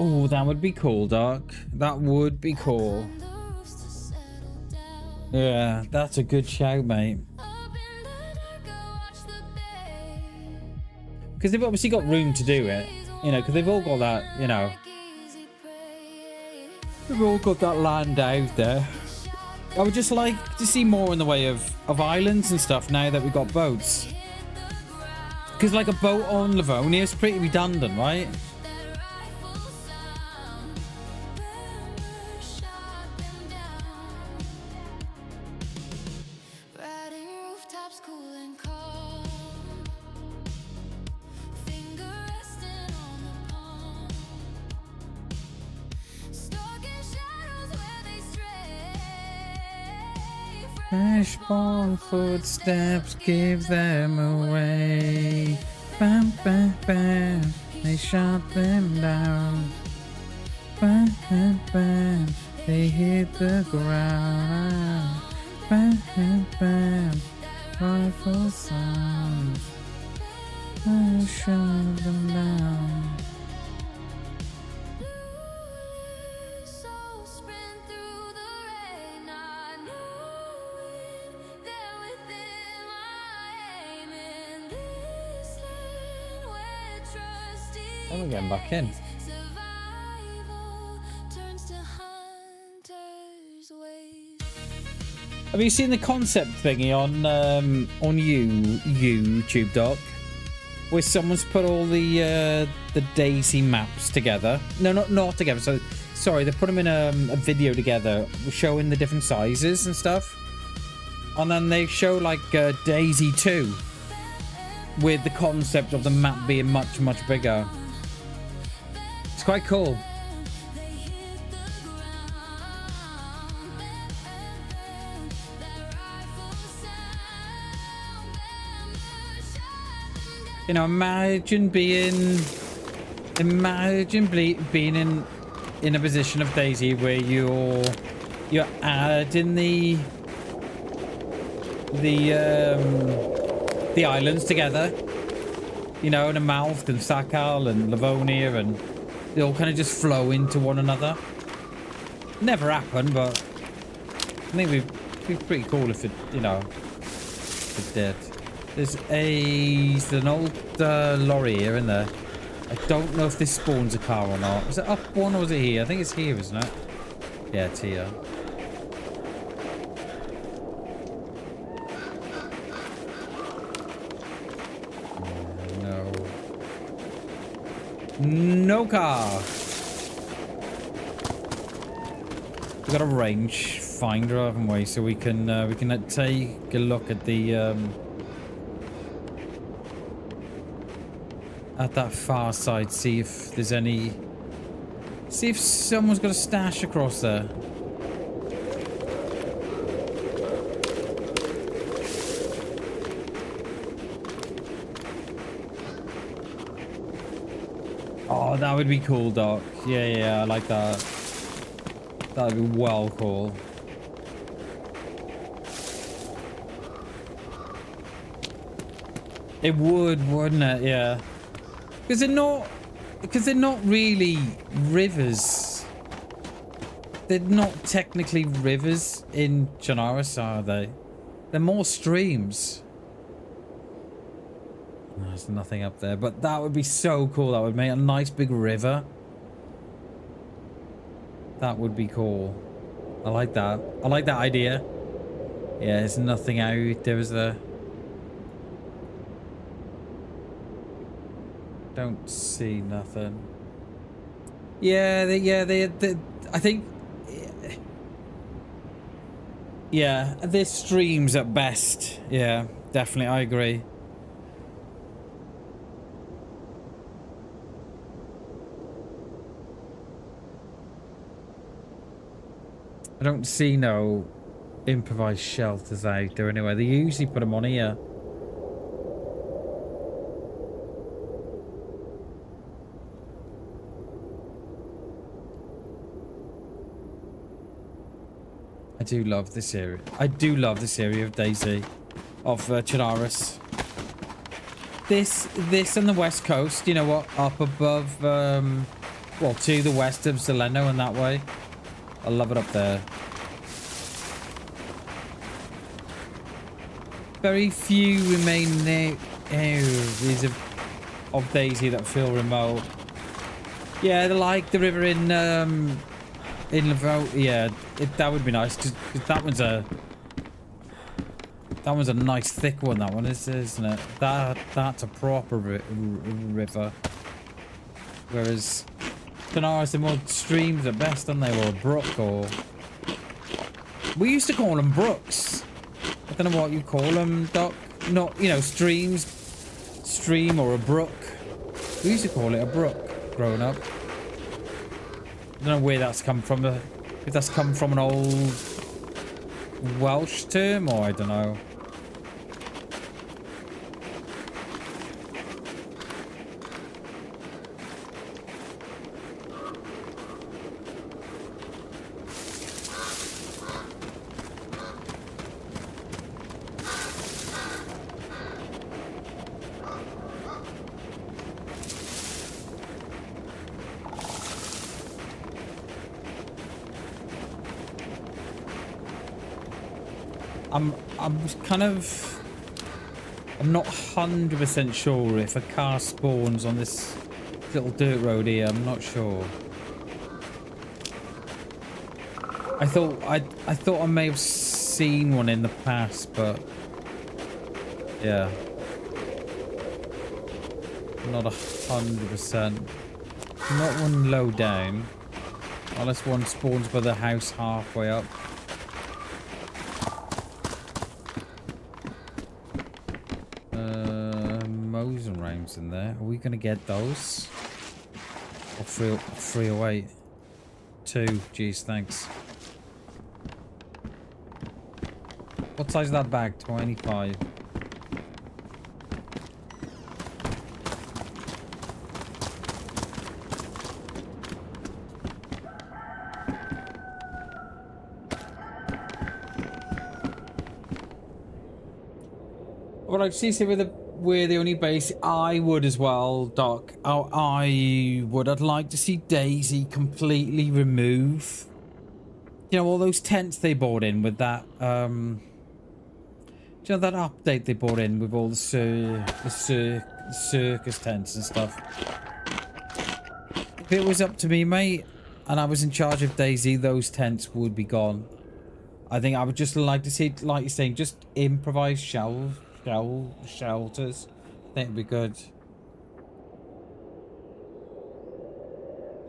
Oh, that would be cool, Doc. That would be cool. Yeah, that's a good shout, mate. Because they've obviously got room to do it, you know, because they've all got that, you know. They've all got that land out there. I would just like to see more in the way of islands and stuff now that we've got boats. Because like a boat on Livonia is pretty redundant, right? Flashball footsteps give them away. Bam, bam, bam. They shot them down. Bam, bam, bam. They hit the ground. Bam, bam, bam. Rifle sound. I shot them down. Oh, we're getting back in. Have you seen the concept thingy on YouTube, Doc? Where someone's put all the DayZ maps together. No, not together. So sorry, they put them in a video together, showing the different sizes and stuff. And then they show like DayZ 2 with the concept of the map being much bigger. It's quite cool. You know, imagine being in a position of DayZ where you're adding the islands together. You know, the Mouth and Sakal and Livonia, and they all kind of just flow into one another. Never happen, but I think it'd be pretty cool if it, you know, if it did. There's an old lorry here, isn't there? I don't know if this spawns a car or not. Was it up one or was it here? I think it's here, isn't it? Yeah, it's here. No. No car. We've got a range finder, haven't we? So we can take a look at the at that far side, see if there's any... See if someone's got a stash across there. Oh, that would be cool, Doc. Yeah, I like that. That would be well cool. It would, wouldn't it? Yeah. Because they're not really rivers. They're not technically rivers in Chernarus, are they? They're more streams. There's nothing up there, but that would be so cool. That would make a nice big river. That would be cool. I like that. I like that idea. Yeah, there's nothing out there, is there? Don't see nothing. Yeah, I think... Yeah, they're streams at best. Yeah, definitely, I agree. I don't see no improvised shelters out there anyway. They usually put them on here. I do love this area. I do love this area of DayZ, of Chernarus. This on the west coast, you know what? Up above, well, to the west of Zeleno and that way. I love it up there. Very few remaining areas of DayZ that feel remote. Yeah, they're like the river in Livonia. Yeah, that would be nice because that one's a nice thick one. That one is, isn't it? That's a proper river. Whereas Chernarus, they're more streams at best, aren't they? Or a brook, or we used to call them brooks. I don't know what you call them, Doc. Not, you know, streams, stream or a brook. We used to call it a brook growing up. I don't know where that's come from. If that's come from an old Welsh term, or I don't know. I'm not 100% sure if a car spawns on this little dirt road here. I'm not sure. I thought I may have seen one in the past, but yeah, not 100%. Not one low down, unless one spawns by the house halfway up. Mosin rounds in there. Are we gonna get those? Or 308? 2. Jeez, thanks. What size is that bag? 25. Well, like CC we're the only base. I would as well, Doc. I'd like to see DayZ completely remove, you know, all those tents they brought in with that you know, that update they brought in with all the circus tents and stuff. If it was up to me, mate, and I was in charge of DayZ, those tents would be gone. I think I would just like to see, like you're saying, just improvised shelters. I think it'd be good.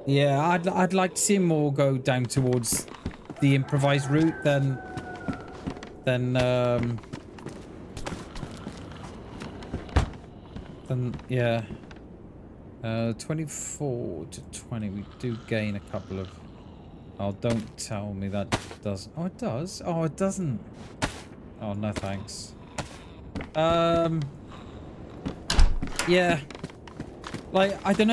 Yeah, I'd like to see more go down towards the improvised route than yeah. 24 to 20, we do gain a couple of. Oh, don't tell me that does. Oh, it does. Oh, it doesn't. Oh, no thanks. Yeah, like I don't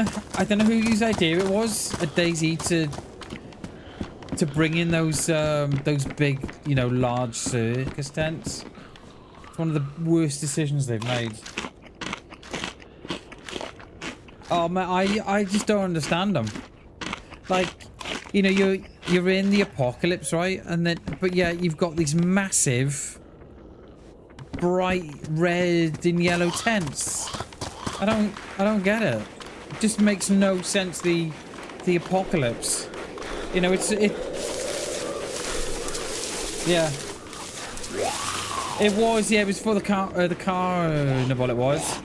know whose idea it was at DayZ to bring in those big, you know, large circus tents. It's one of the worst decisions they've made. Oh man, I just don't understand them. Like, you know, you're in the apocalypse, right? And then, but yeah, you've got these massive bright red and yellow tents. I don't get it. It just makes no sense. The apocalypse, you know, yeah, it was, yeah, it was for the car what it was.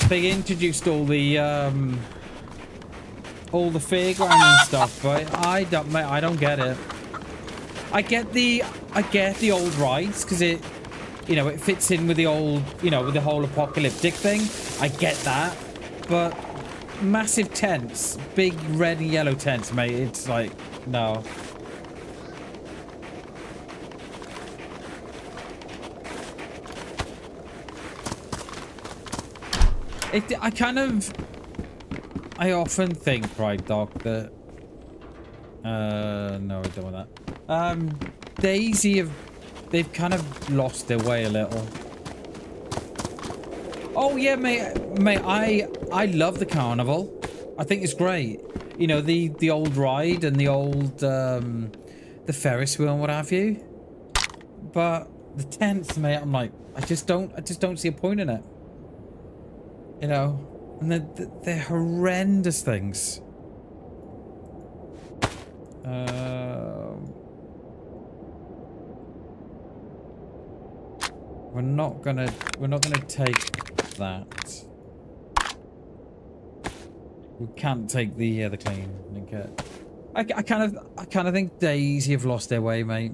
They introduced all the fairground and stuff, but I don't get it. I get the old rides because it, you know, it fits in with the old, you know, with the whole apocalyptic thing. I get that, but massive tents, big red and yellow tents, mate. It's like, no. I often think, right, Doc, that no, I don't want that. DayZ they've kind of lost their way a little. Oh yeah, mate, I love the carnival. I think it's great. You know, the old ride and the old the Ferris wheel and what have you. But the tents, mate, I'm like, I just don't see a point in it. You know, and they're horrendous things. We're not gonna take that. We can't take the clean kit. I kind of think DayZ have lost their way, mate.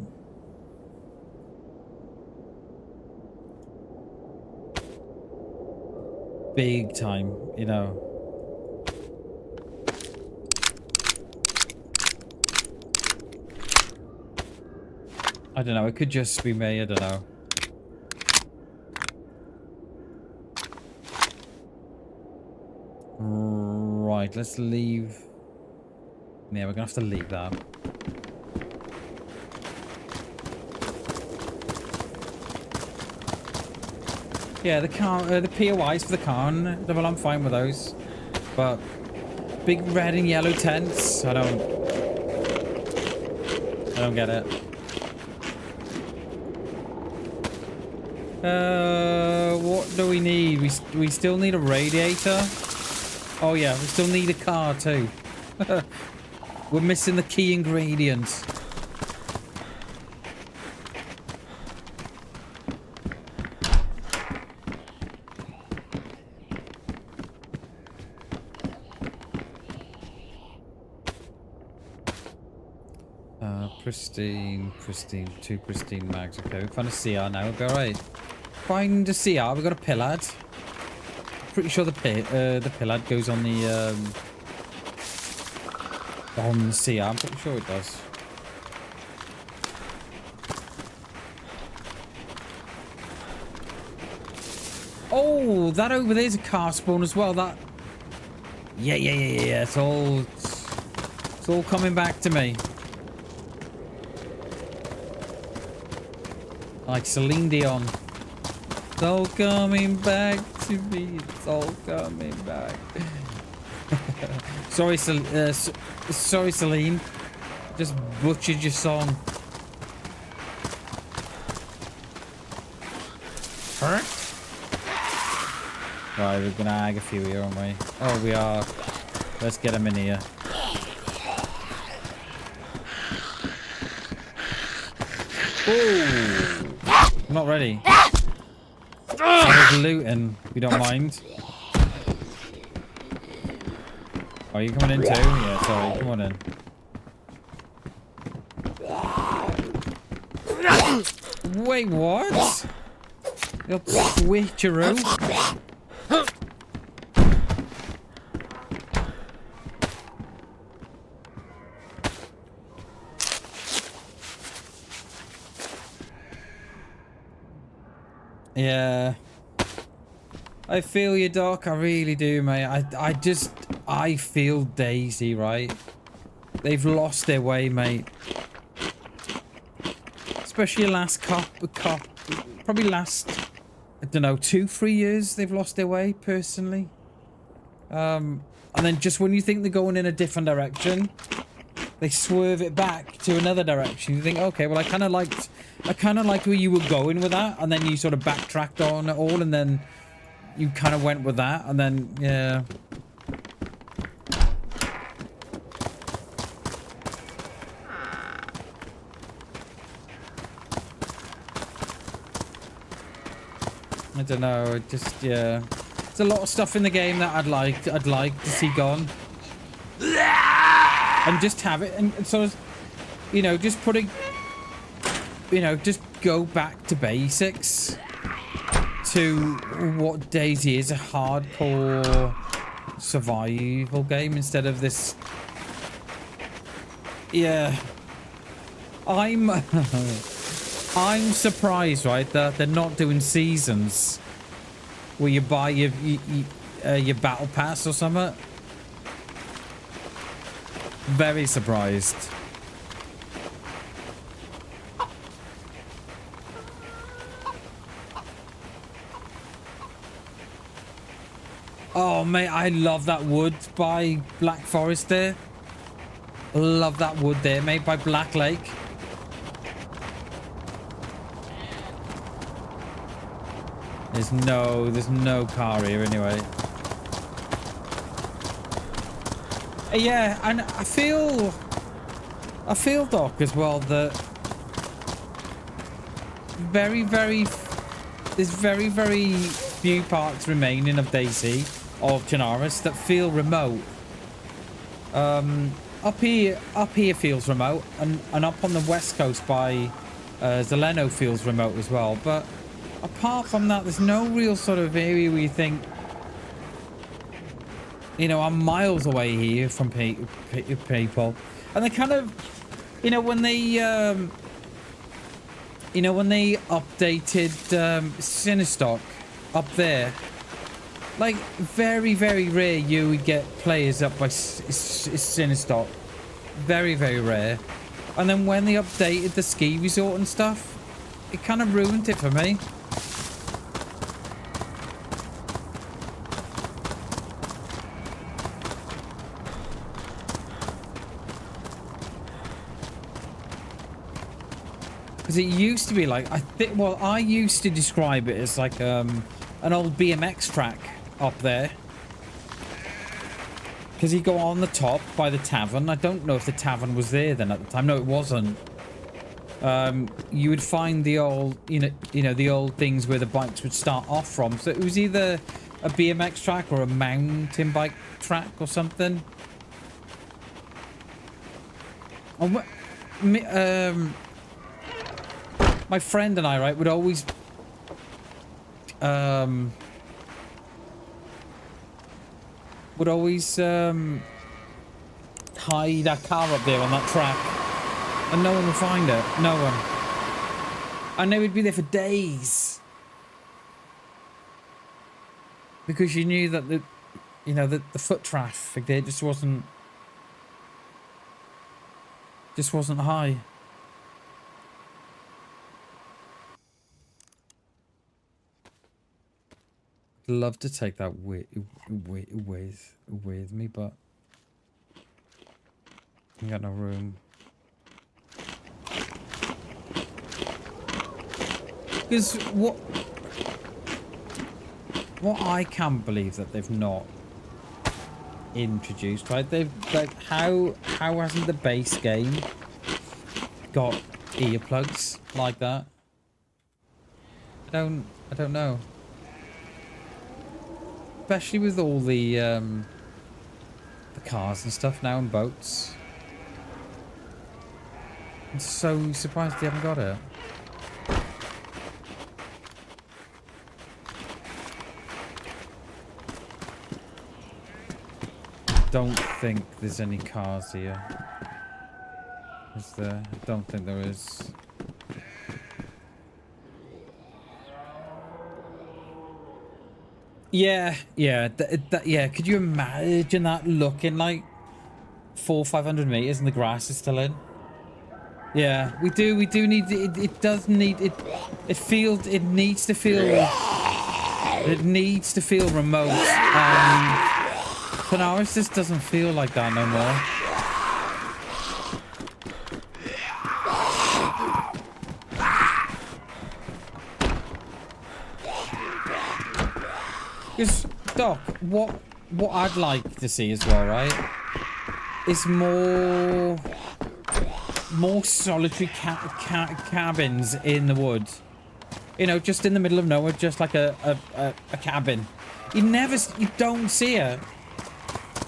Big time, you know. I don't know. It could just be me. I don't know. Right, let's leave. Yeah, we're gonna have to leave that. Yeah, the POIs for the car. Well, I'm fine with those. But big red and yellow tents, I don't get it. What do we need? We still need a radiator. Oh yeah, we still need a car too. We're missing the key ingredient. Pristine, two pristine mags. Okay, we found a CR now. We'll be alright. Find a CR. We've got a Ballad. Pretty sure the Ballad goes on the CR. I'm pretty sure it does. Oh, that over there's a car spawn as well. That. Yeah. It's all coming back to me. Like Celine Dion. It's all coming back to me. It's all coming back. Sorry, sorry, Celine. Just butchered your song. Huh? Right, we're gonna ag a few here, aren't we? Oh, we are. Let's get them in here. Ooh. I'm not ready. I was looting, if you don't mind. Oh, you coming in too? Yeah, sorry, come on in. Wait, what? You're switcheroo. Yeah. I feel you, Doc. I really do, mate. I feel DayZ, right? They've lost their way, mate. Especially last probably last, I don't know, 2-3 years they've lost their way, personally. And then just when you think they're going in a different direction, they swerve it back to another direction. You think, okay, well, I kind of liked where you were going with that, and then you sort of backtracked on it all, and then you kind of went with that, and then, yeah. I don't know, it just, yeah. There's a lot of stuff in the game that I'd like to see gone. And just have it, and sort of, you know, just putting, you know, just go back to basics. To what DayZ is, a hardcore survival game instead of this. Yeah. I'm surprised, right, that they're not doing seasons where you buy your battle pass or something. Very surprised. Oh, mate, I love that wood by Black Forest there. Love that wood there, made by Black Lake. There's no car here anyway. Yeah, and I feel, Doc, as well, that there's very few parts remaining of DayZ, of Chernarus, that feel remote. Up here feels remote, and up on the west coast by Zeleno feels remote as well. But apart from that, there's no real sort of area where you think, you know, I'm miles away here from people. And they kind of, you know, when they You know, when they updated Sinistock up there, like, very, very rare you would get players up by Sinistock. Very, very rare. And then when they updated the ski resort and stuff, it kind of ruined it for me. Because it used to be like, I used to describe it as like an old BMX track up there. Because you go on the top by the tavern. I don't know if the tavern was there then at the time. No, it wasn't. You would find the old, you know, the old things where the bikes would start off from. So it was either a BMX track or a mountain bike track or something. My friend and I, right, would always hide our car up there on that track, and no one would find it. No one. And they would be there for days because you knew that the foot traffic there just wasn't high. Love to take that with me, but I got no room. Because what I can't believe that they've not introduced, right? They've like how hasn't the base game got earplugs like that? I don't know. Especially with all the cars and stuff now and boats. I'm so surprised they haven't got it. Don't think there's any cars here. Is there? I don't think there is. Yeah. Yeah. Could you imagine that looking like 400-500 meters and the grass is still in? Yeah, we do need it. It does need it. It needs to feel. It needs to feel remote. Chernarus just doesn't feel like that no more. Because, Doc, what I'd like to see as well, right, is more solitary cabins in the woods. You know, just in the middle of nowhere, just like a cabin. You don't see it.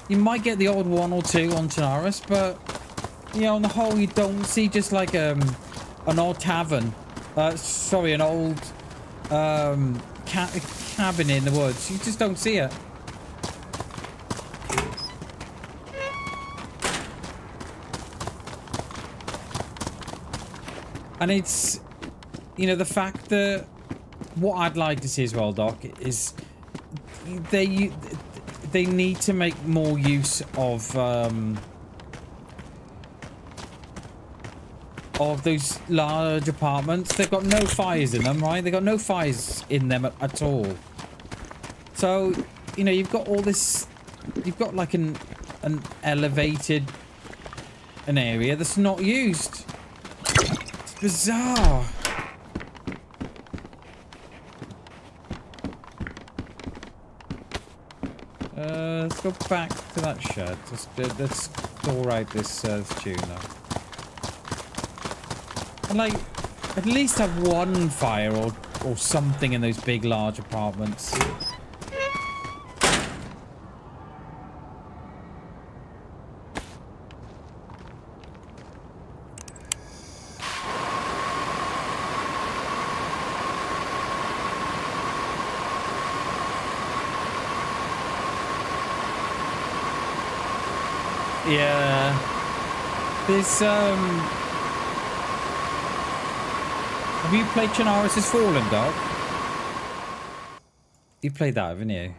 You might get the odd one or two on Chernarus, but, you know, on the whole, you don't see just like an old tavern. Sorry, an old cabin in the woods. You just don't see it. And it's, you know, the fact that what I'd like to see as well, Doc, is they need to make more use of those large apartments. They've got no fires in them, right? They've got no fires in them at all. So, you know, you've got all this, you've got like an elevated area that's not used. It's bizarre. Let's go back to that shed. Let's store out this tuner. And like, at least have one fire or something in those big, large apartments. Yeah. There's, I Have you played Chernarus has Fallen, dog? You played that, haven't you?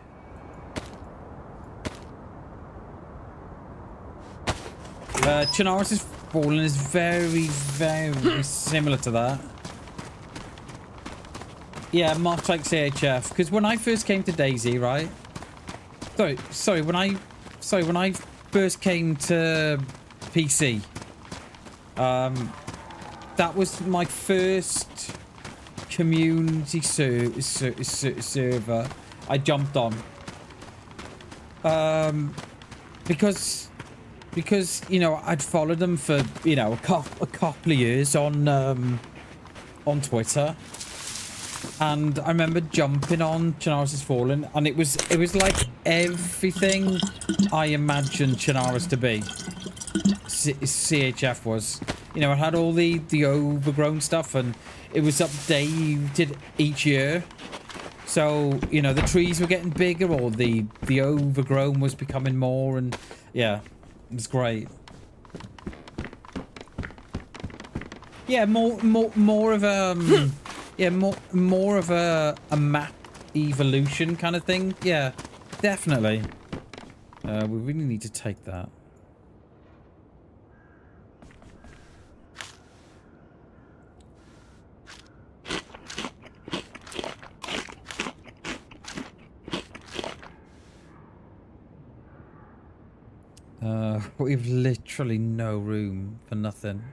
Chernarus has Fallen is very, very similar to that. Yeah, much like CHF. Because when I first came to DayZ, right? Sorry, when I first came to PC, that was my first community server I jumped on. Because you know, I'd followed them for, you know, a couple of years on Twitter. And I remember jumping on Chernarus has Fallen, and it was like everything I imagined Chernarus to be. CHF was, you know, it had all the overgrown stuff, and it was updated each year. So, you know, the trees were getting bigger, or the overgrown was becoming more, and yeah, it was great. Yeah, more of yeah, more of a map evolution kind of thing. Yeah, definitely. We really need to take that. We've literally no room for nothing.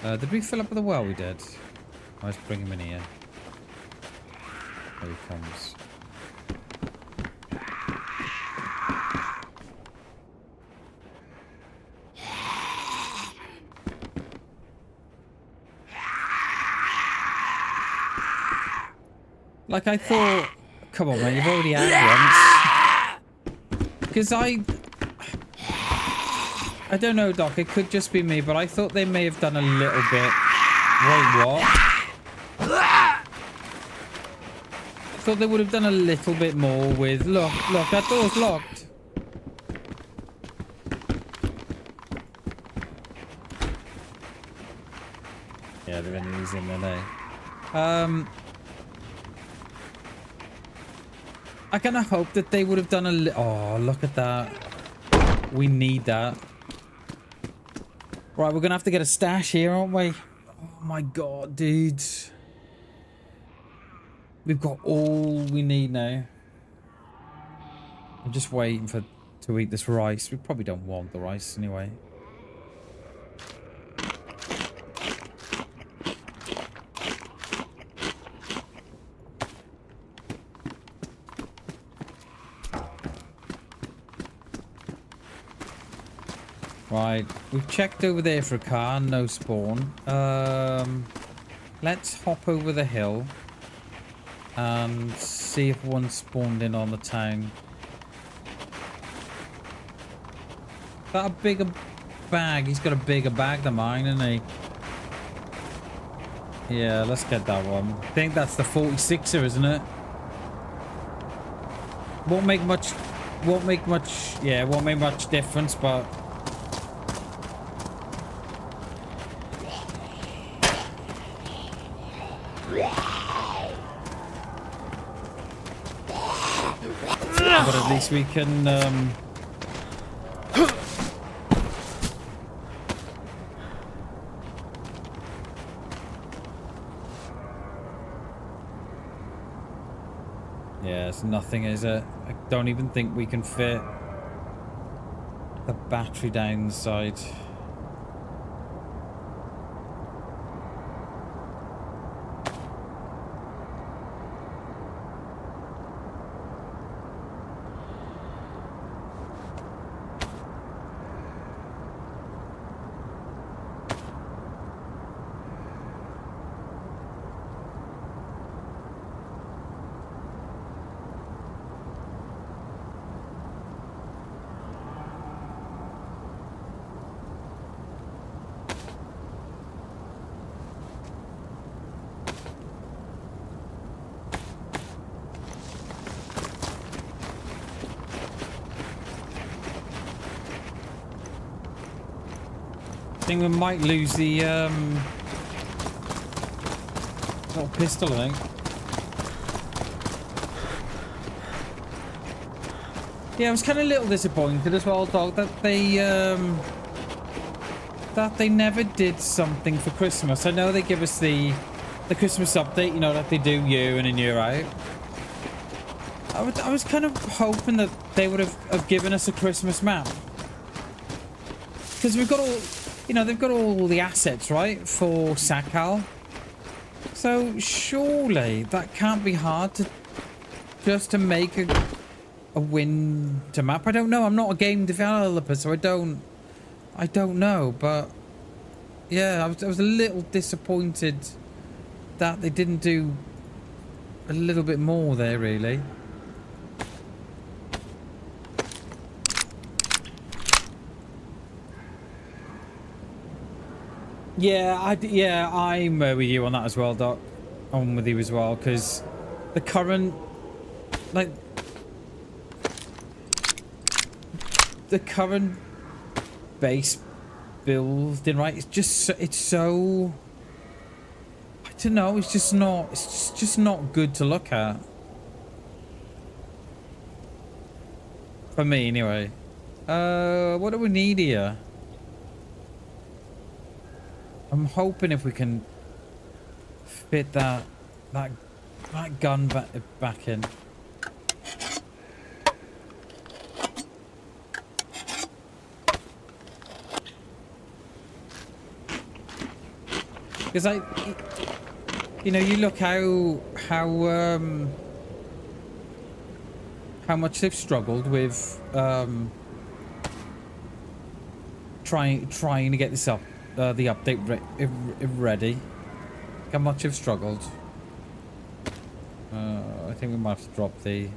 Did we fill up with the well? We did. Let's bring him in here. There he comes. Like I thought... Come on, man, you've already had once. Because I don't know, Doc. It could just be me, but I thought they may have done a little bit... Wait, what? I thought they would have done a little bit more with... Look, that door's locked. Yeah, there are enemies in there now. I kind of hope that they would have done a little... Oh, look at that. We need that. Right, we're going to have to get a stash here, aren't we? Oh my god, dudes. We've got all we need now. I'm just waiting to eat this rice. We probably don't want the rice anyway. Right, we've checked over there for a car, no spawn. Let's hop over the hill and see if one spawned in on the town. Is that a bigger bag? He's got a bigger bag than mine, isn't he? Yeah, let's get that one. I think that's the 46er, isn't it? Won't make much difference, but at least we can yeah, it's nothing, is it? I don't even think we can fit the battery down the side. think we might lose the little pistol, I think. Yeah, I was kind of a little disappointed as well, dog, that they never did something for Christmas. I know they give us the Christmas update, you know, that they do year in and year out. I was kind of hoping that they would have given us a Christmas map. Because we've got all, you know, they've got all the assets, right, for Sakal. So surely that can't be hard to just to make a winter map. I don't know. I'm not a game developer, so I don't know. But yeah, I was a little disappointed that they didn't do a little bit more there, really. Yeah, I'm with you on that as well, Doc. I'm with you as well, because the current, like, the current base building, right? It's so, I don't know. It's just not good to look at. For me, anyway. What do we need here? I'm hoping if we can fit that gun back in. Because you know, you look how much they've struggled with trying to get this up. The update ready. How much have struggled. I think we might have to drop the...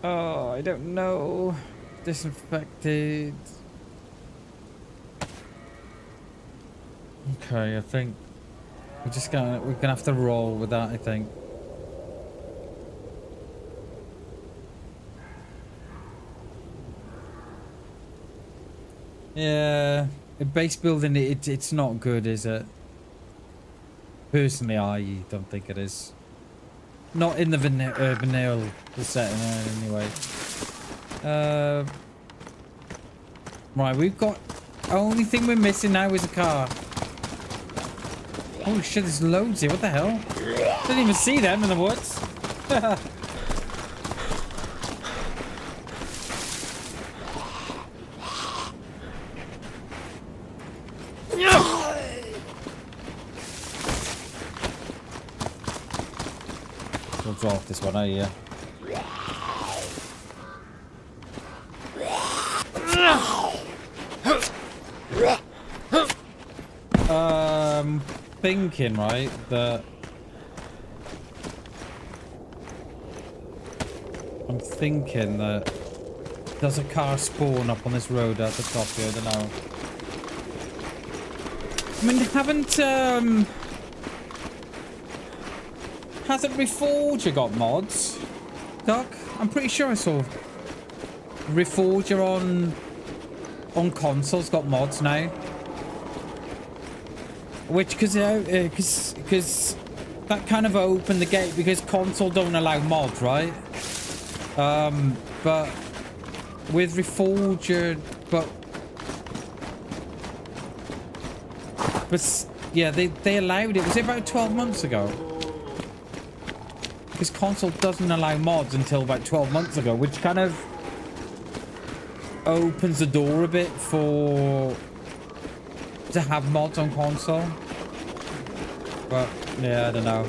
Oh, I don't know. Disinfected. Okay, I think we're gonna have to roll with that, I think. Yeah, base building, it's not good, is it? Personally, I don't think it is. Not in the vanilla setting, anyway. Right, we've got... Only thing we're missing now is a car. Holy shit, there's loads here. What the hell? Didn't even see them in the woods. We'll draw off this one, oh yeah. Thinking, right, that I'm thinking that there's a car spawn up on this road at the top here, I don't know. I mean, hasn't Reforger got mods? Doc? I'm pretty sure I saw Reforger on consoles got mods now. Which, because that kind of opened the gate, because console don't allow mods, right? But with Reforger, but yeah, they allowed it. Was it about 12 months ago? Because console doesn't allow mods until about 12 months ago, which kind of opens the door a bit for to have mods on console. But yeah, I don't know.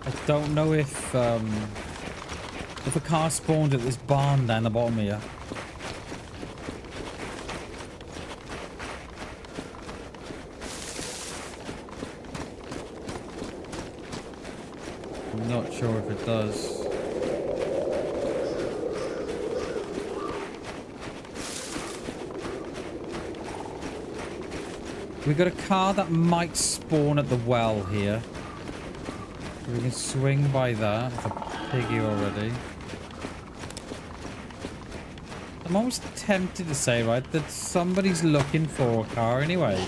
I don't know if a car spawned at this barn down the bottom here. I'm not sure if it does. We got a car that might spawn at the well here. We can swing by that. It's a piggy already. I'm almost tempted to say, right, that somebody's looking for a car anyway.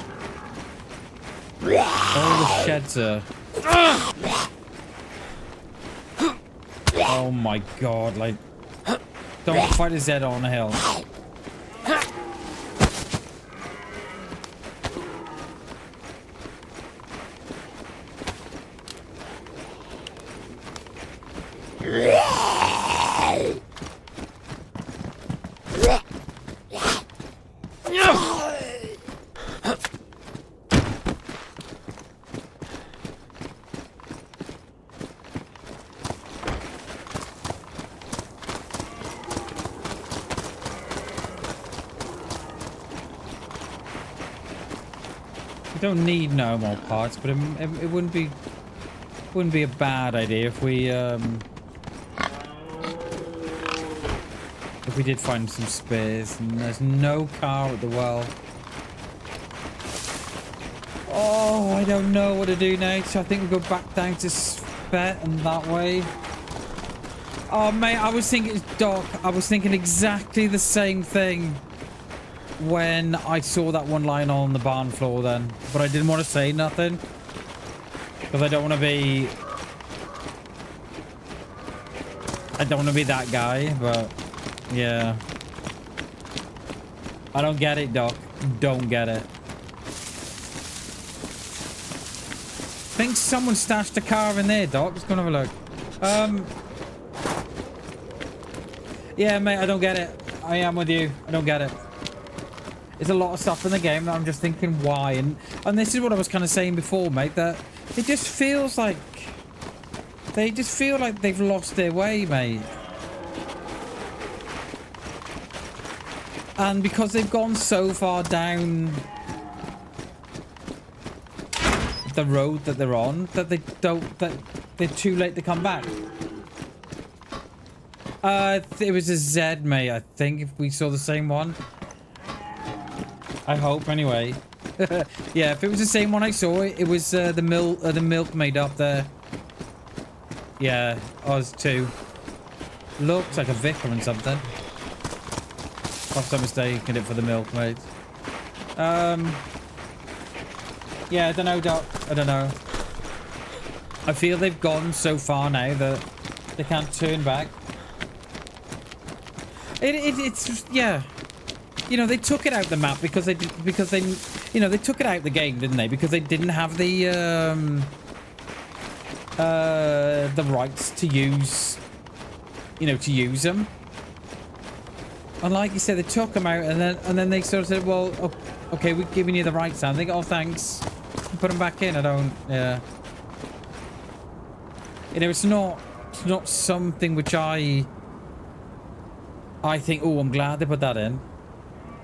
All the sheds are... Oh my god, like... Don't fight a Z on a hill. We don't need no more parts, but it wouldn't be a bad idea if we did find some spares. And there's no car at the well. Oh, I don't know what to do now. So I think we go back down to Spet and that way. Oh mate, I was thinking, Doc. I was thinking exactly the same thing when I saw that one line on the barn floor then, but I didn't want to say nothing because I don't want to be that guy. But yeah, I don't get it, Doc. Don't get it. I think someone stashed a car in there, Doc. Let's go and have a look. Yeah, mate, I don't get it. I am with you. I don't get it. There's a lot of stuff in the game that I'm just thinking why, and this is what I was kind of saying before, mate, that it just feels like they just feel like they've lost their way, mate. And because they've gone so far down the road that they're on, that they're too late to come back. It was a Z, mate, I think, if we saw the same one. I hope, anyway. Yeah, if it was the same one I saw, it was the milkmaid up there. Yeah, Oz too. Looks like a vicar and something. Perhaps I'm mistaken it for the milkmaid. Yeah, I don't know, Doc. I don't know. I feel they've gone so far now that they can't turn back. It's just, yeah. You know, they took it out the map because they took it out the game, didn't they? Because they didn't have the rights to use, to use them. And like you said, they took them out, and then they sort of said, well, okay, we're giving you the rights now. And they go, oh, thanks. Put them back in. I don't, yeah. It's not something which I think, oh, I'm glad they put that in.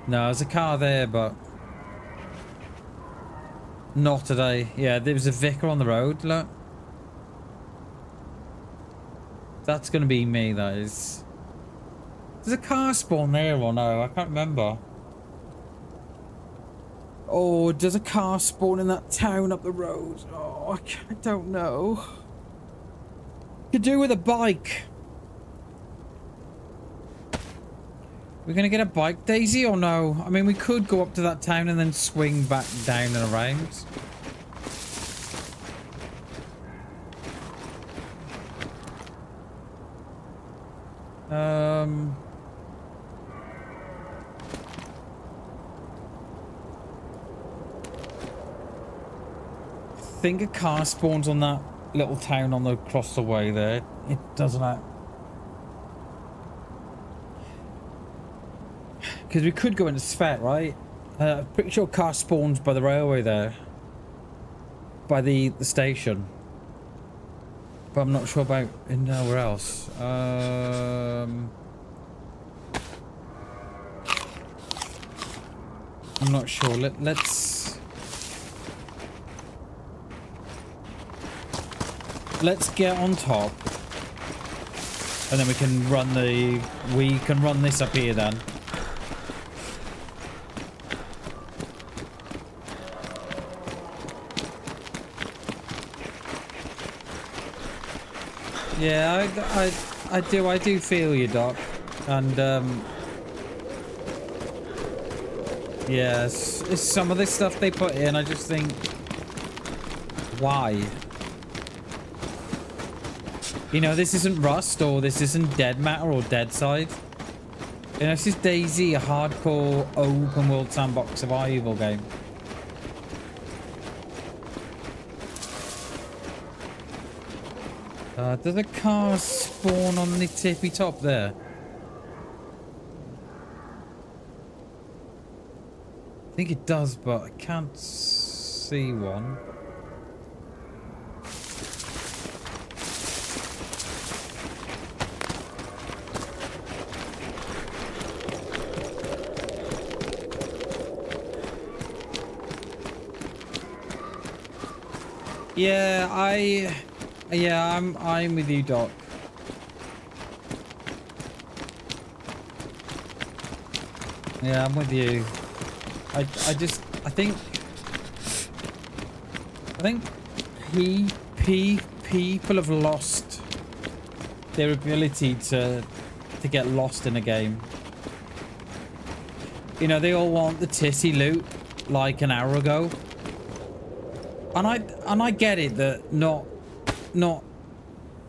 No, there's a car there, but not today. Yeah, there was a vicar on the road, look. That's gonna be me, that is. There's a car spawn there or no? I can't remember. Oh, does a car spawn in that town up the road? Oh, I don't know. Could do with a bike. We're gonna get a bike, DayZ, or no? I mean, we could go up to that town and then swing back down and around. I think a car spawns on that little town on the across the way there. It doesn't have. Because we could go into Svet, right? I'm pretty sure car spawns by the railway there. By the station. But I'm not sure about in nowhere else. I'm not sure. Let's get on top, and then we can run this up here then. Yeah, I do feel you, Doc, and yes, it's some of this stuff they put in, I just think, why? You know, this isn't Rust, or this isn't Dead Matter or Dead Side. You know, this is DayZ, a hardcore open world sandbox survival game. Does a car spawn on the tippy top there? I think it does, but I can't see one. Yeah, I'm with you, Doc. Yeah, I'm with you. I think people have lost their ability to get lost in a game. You know, they all want the tissy loot like an hour ago. And I get it that not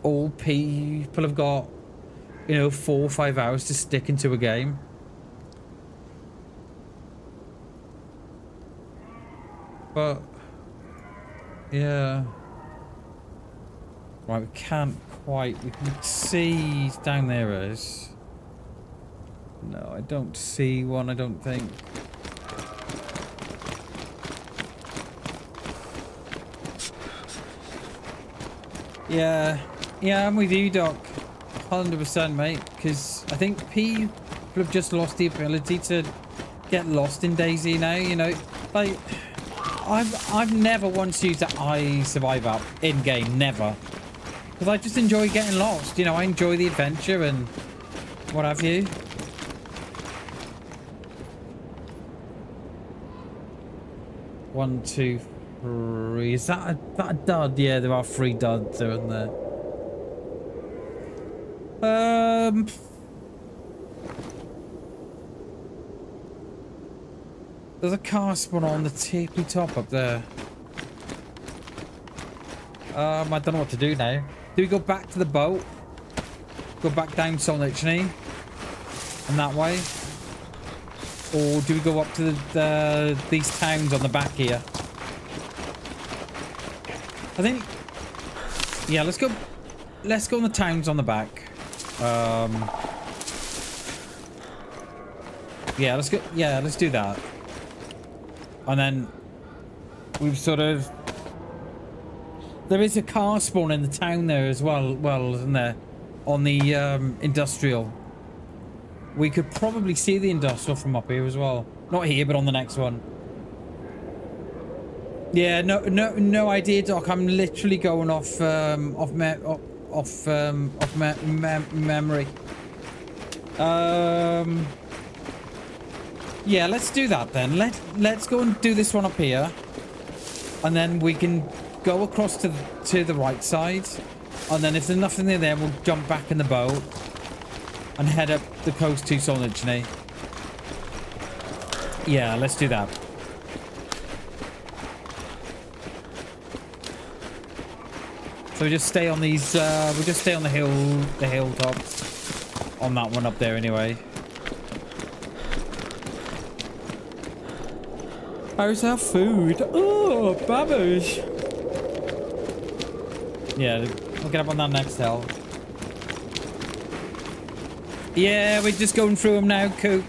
all people have got, you know, 4 or 5 hours to stick into a game. But yeah. Right, we can't quite, we can see down there is. No, I don't see one, I don't think. Yeah, I'm with you, Doc. 100%, mate. Because I think people have just lost the ability to get lost in DayZ now. You know, like I've never once used that I Survive app in game, never. Because I just enjoy getting lost. You know, I enjoy the adventure and what have you. One, two, three. Is that a dud? Yeah, there are 3 duds there in there. There's a car spawn on the tippy top up there. I don't know what to do now. Do we go back to the boat? Go back down Solnichny? And that way? Or do we go up to these towns on the back here? I think... Yeah, let's go on the towns on the back. Yeah, let's go... Yeah, let's do that. And then... We've sort of... There is a car spawn in the town there as well, isn't there? On the industrial. We could probably see the industrial from up here as well. Not here, but on the next one. Yeah, no idea, Doc. I'm literally going off memory. Yeah, let's do that then. Let's go and do this one up here, and then we can go across to the right side, and then if there's nothing there, we'll jump back in the boat and head up the coast to Solnichny. Yeah, let's do that. So we just stay on these. We just stay on the hilltops on that one up there anyway. How's our food? Oh, babbage. Yeah, we'll get up on that next hill. Yeah, we're just going through them now, Coop.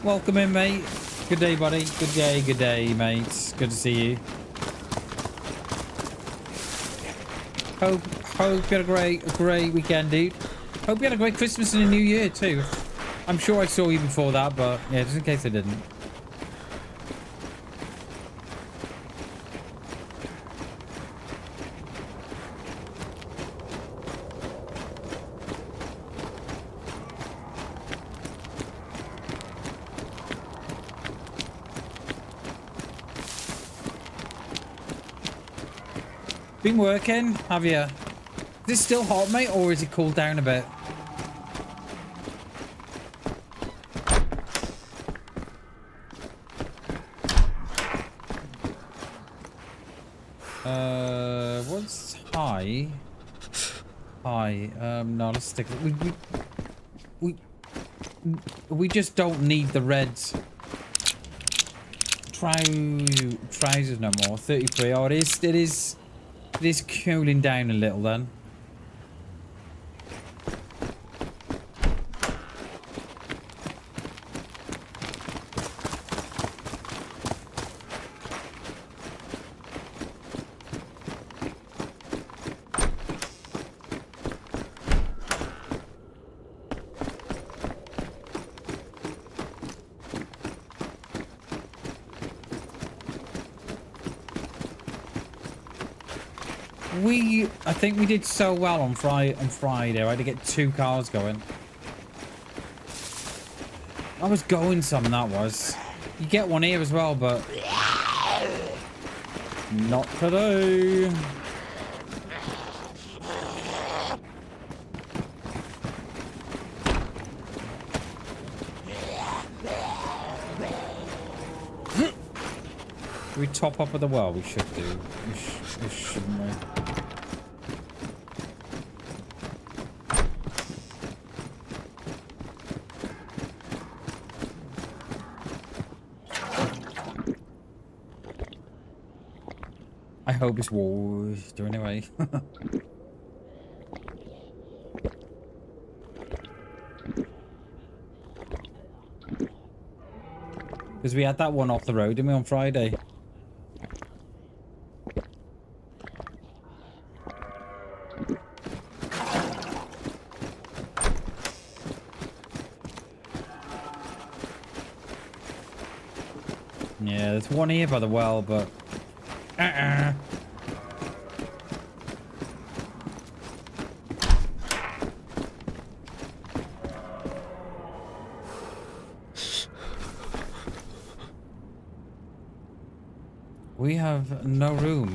Welcome in, mate. Good day, buddy. Good day, mate. Good to see you. Hope you had a great weekend, dude. Hope you had a great Christmas and a New Year too. I'm sure I saw you before that, but yeah, just in case I didn't. Been working, have you? Is it still hot, mate, or is it cooled down a bit? What's high? High. No, let's stick. We just don't need the reds. Trousers no more. 33. Oh, it is cooling down a little then. I think we did so well on Friday. I had to get 2 cars going. I was going some, that was. You get one here as well, but not today. Do we top up with the well? We should do. We shouldn't we? I hope it's water anyway. Because we had that one off the road, didn't we, on Friday? Yeah, there's one here by the well, but... We have no room.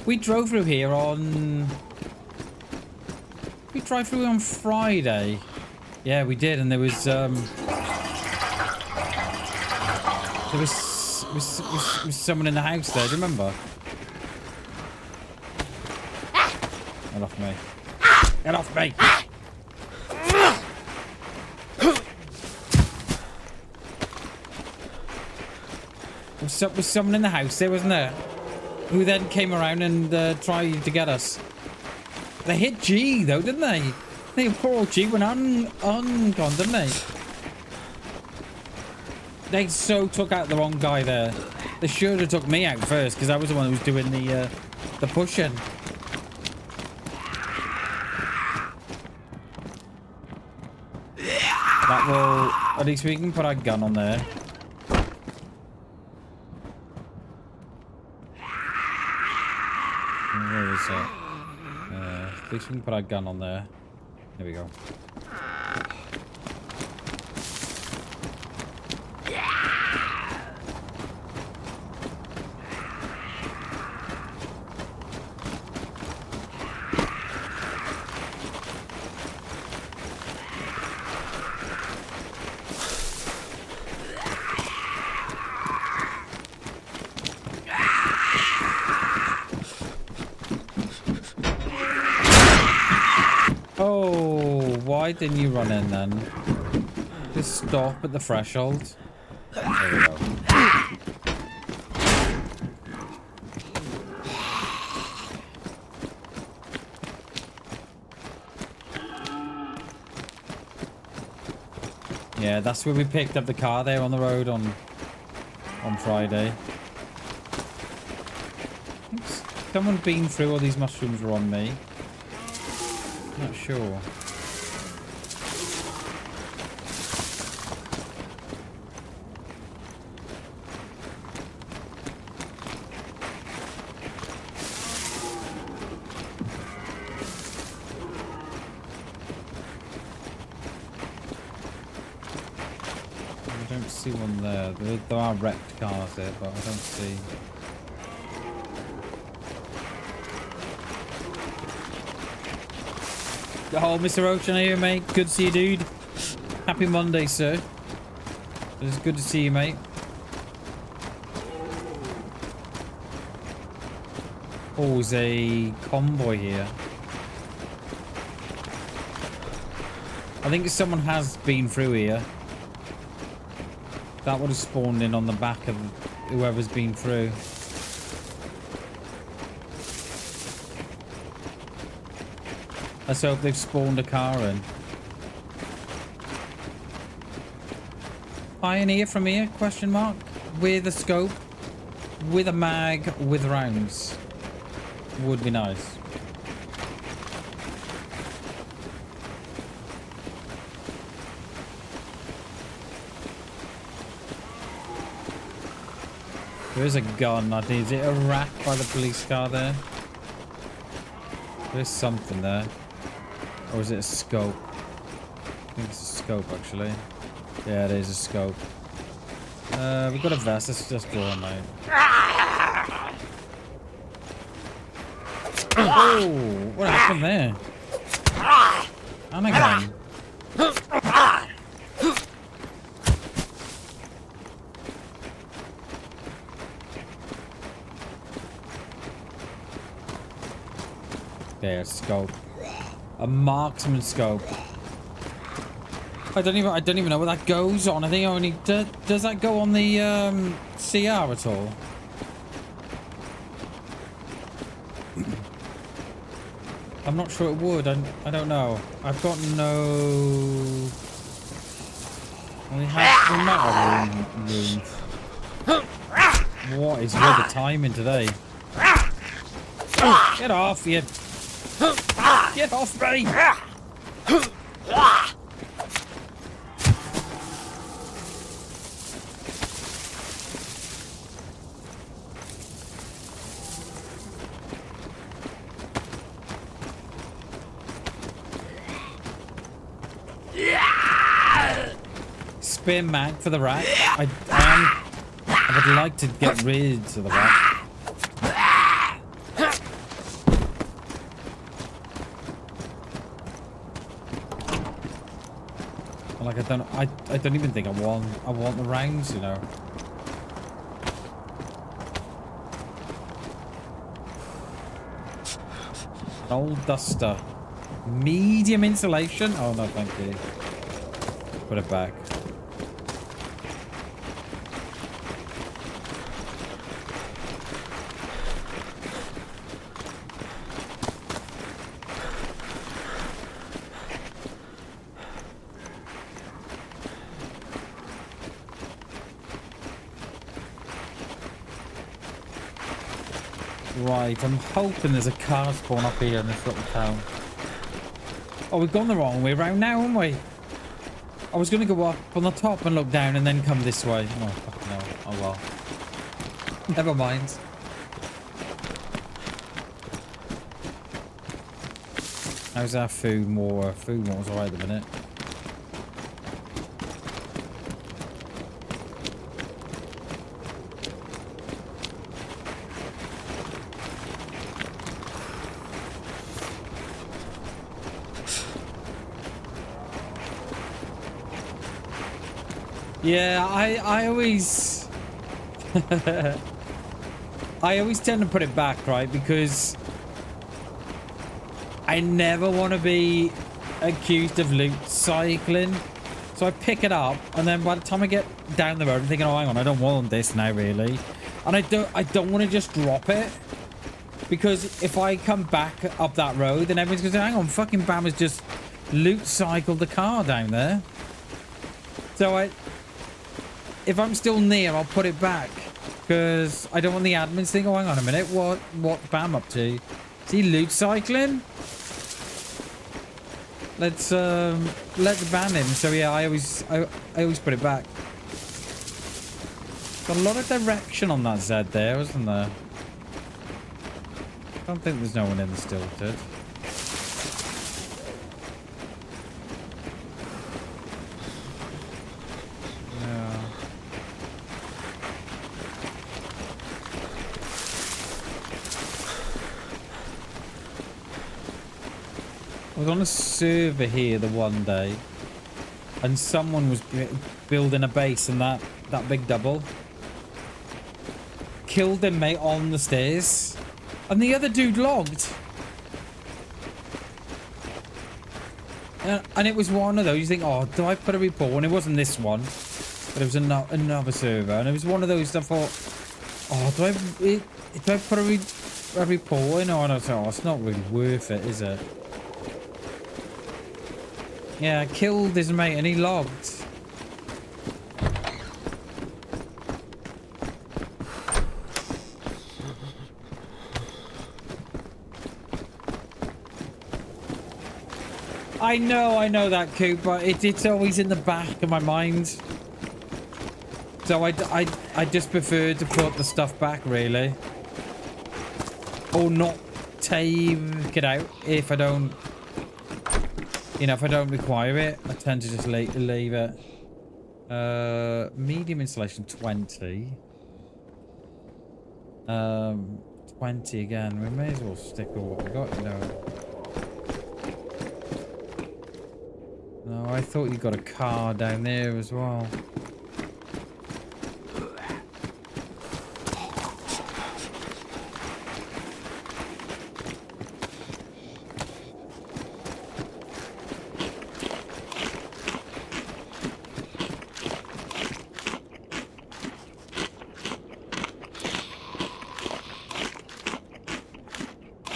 We drove through here on... We drove through on Friday. Yeah, we did, and there was someone in the house there, do you remember? Get off me. Get off me! There was someone in the house there, wasn't there? Who then came around and tried to get us. They hit G though, didn't they? They poor old G went ungone, didn't they? They so took out the wrong guy there. They should have took me out first because I was the one who was doing the pushing. That will... At least we can put our gun on there. Where is it? At least we can put our gun on there. There we go. Why didn't you run in then? Just stop at the threshold. There we go. Yeah, that's where we picked up the car there on the road on Friday. I think someone been through all these mushrooms were on me. Not sure. I don't see one there. There are wrecked cars there, but I don't see. Oh, Mr. Ocean, are you, mate? Good to see you, dude. Happy Monday, sir. It's good to see you, mate. Oh, there's a convoy here. I think someone has been through here. That would have spawned in on the back of whoever's been through. Let's hope they've spawned a car in. Pioneer from here? Question mark. With a scope, with a mag, with rounds. Would be nice. There is a gun. Is it a rack by the police car there? There's something there. Or is it a scope? I think it's a scope, actually. Yeah, it is a scope. We've got a vest. Let's just go on, mate. Oh, what happened there? And again. There, scope. A marksman scope. I don't even know what that goes on. I think only does that go on the CR at all? I'm not sure it would. I don't know. I've got no. We might have room. What is with the timing today? Get off, you. Get off me! Spin mag for the rat. I would like to get rid of the rat. Like I don't even think I want the rounds, you know. An old duster. Medium insulation? Oh no, thank you. Put it back. Right, I'm hoping there's a car spawn up here in this little town. Oh, we've gone the wrong way around now, haven't we? I was going to go up on the top and look down and then come this way. Oh, fucking hell. Oh, well. Never mind. How's our food? Food more's alright at the minute. Yeah, I always I always tend to put it back, right? Because I never want to be accused of loot cycling. So I pick it up, and then by the time I get down the road, I'm thinking, oh, hang on, I don't want this now, really. And I don't want to just drop it. Because if I come back up that road, then everyone's going to say, hang on, fucking Bam has just loot cycled the car down there. So if I'm still near, I'll put it back. Because I don't want the admins think, oh, hang on a minute. What Bam up to? Is he loot cycling? Let's ban him. So yeah, I always put it back. Got a lot of direction on that Z there, wasn't there? I don't think there's no one in the stilted. Yeah. I was on a server here the one day, and someone was building a base in that big double. Killed him, mate, on the stairs. And the other dude logged. And it was one of those, you think, oh, do I put a report? And it wasn't this one, but it was another server. And it was one of those I thought, oh, do I put a report in? And I thought, oh, it's not really worth it, is it? Yeah, I killed his mate and he logged. I know that, Coop, but it's always in the back of my mind. So I just prefer to put the stuff back, really. Or not take it out if I don't... You know, if I don't require it, I tend to just leave it. Medium installation 20. 20 again. We may as well stick with what we got, you know. No, I thought you got a car down there as well.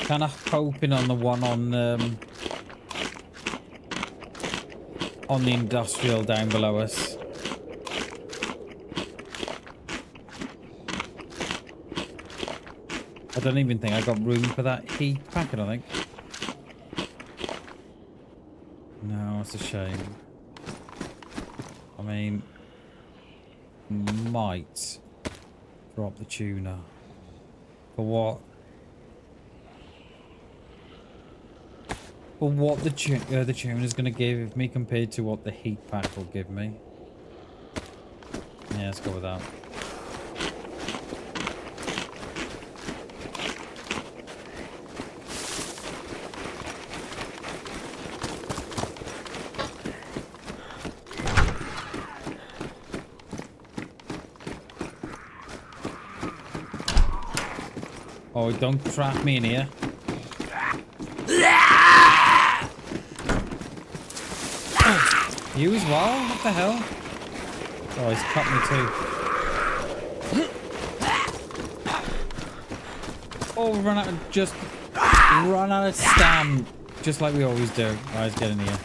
Kind of hoping on the one on the industrial down below us. I don't even think I got room for that heat packet, I think. No, it's a shame. I mean, might drop the tuner. For what? For what the tuner is going to give me compared to what the heat pack will give me. Yeah, let's go with that. Oh, don't trap me in here. You as well? What the hell? Oh, he's cut me too. Oh, run out of stam. Just like we always do. Alright, let's get in here.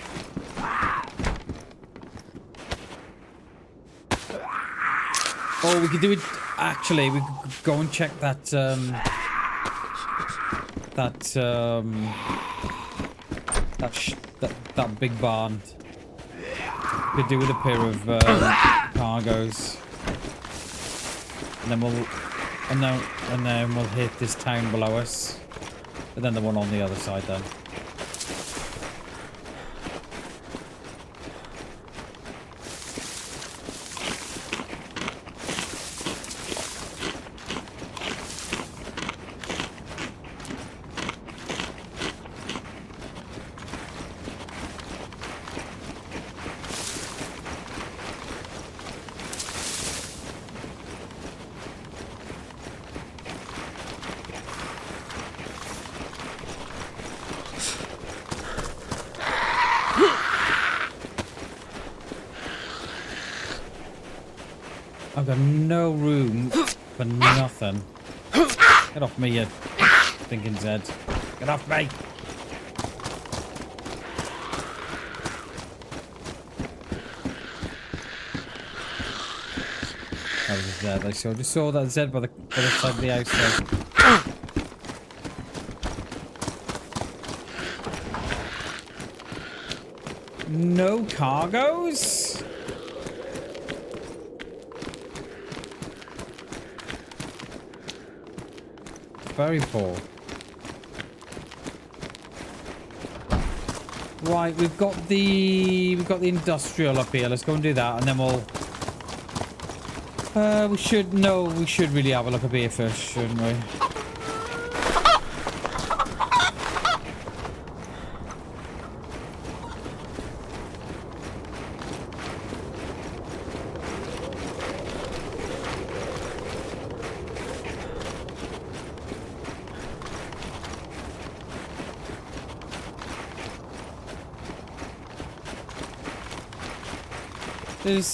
Oh, we could do it. Actually, we could go and check that that big barn. Could do with a pair of cargoes, and then we'll hit this town below us, and then the one on the other side then. I've got no room for nothing. Get off me, you thinking Zed. Get off me! That was a Z. I just saw that Z by the side of the house there. No cargos? Very poor. Right, we've got the industrial up here. Let's go and do that, and then we'll. We should really have a look at beerfish, shouldn't we?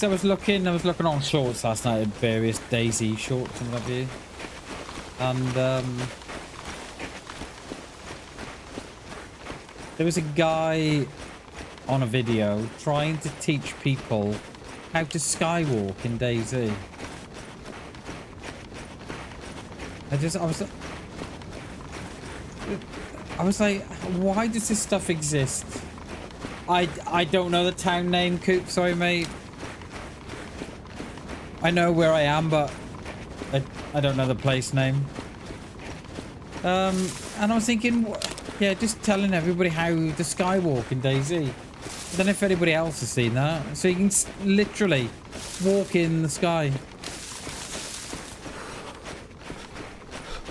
I was looking on shorts last night at various DayZ shorts and what have you. And there was a guy on a video trying to teach people how to skywalk in DayZ. I was like, why does this stuff exist? I don't know the town name, Coop, sorry mate. I know where I am, but I don't know the place name. And I was thinking, yeah, just telling everybody how to skywalk in DayZ. I don't know if anybody else has seen that. So you can literally walk in the sky.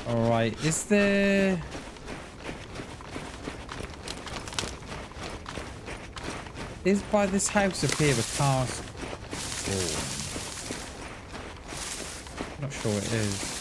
Alright, is there... Is by this house up here a car spawn? Not sure it is.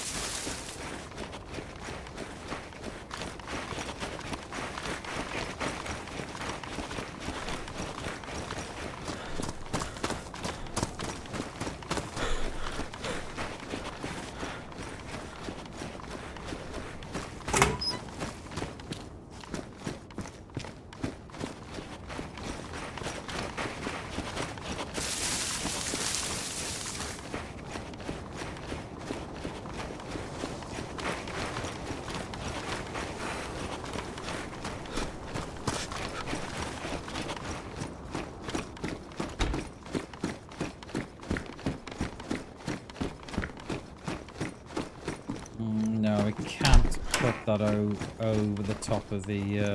No, we can't put that over the top of the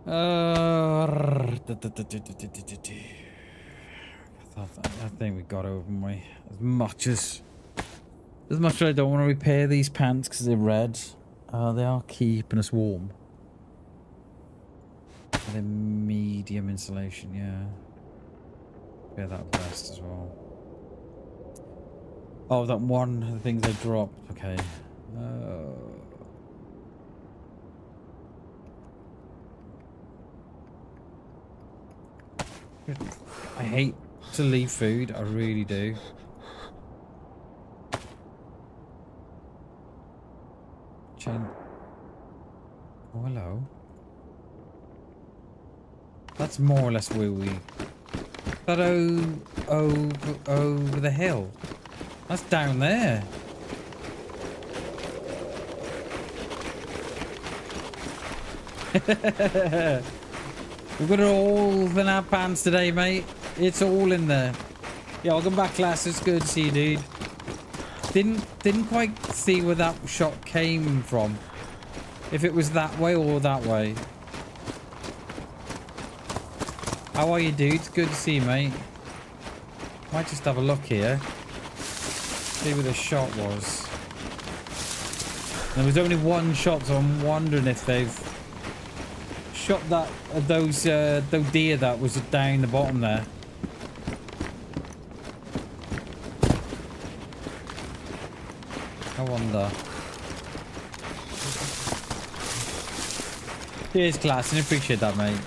I think we got over, haven't we? As much as I don't want to repair these pants because they're red, they are keeping us warm. They're medium insulation, yeah. Yeah, that best as well. Oh, that one of the things I dropped. Okay. I hate to leave food. I really do. Chain. Oh, hello. That's more or less where we... That over the hill. That's down there. We've got it all in our pants today, mate. It's all in there. Yeah, welcome back, class. It's good to see you, dude. Didn't quite see where that shot came from. If it was that way or that way. How are you, dude? It's good to see you, mate. Might just have a look here. See where the shot was. There was only one shot, so I'm wondering if they've shot that those deer that was down the bottom there. I wonder. Cheers, class, and appreciate that, mate.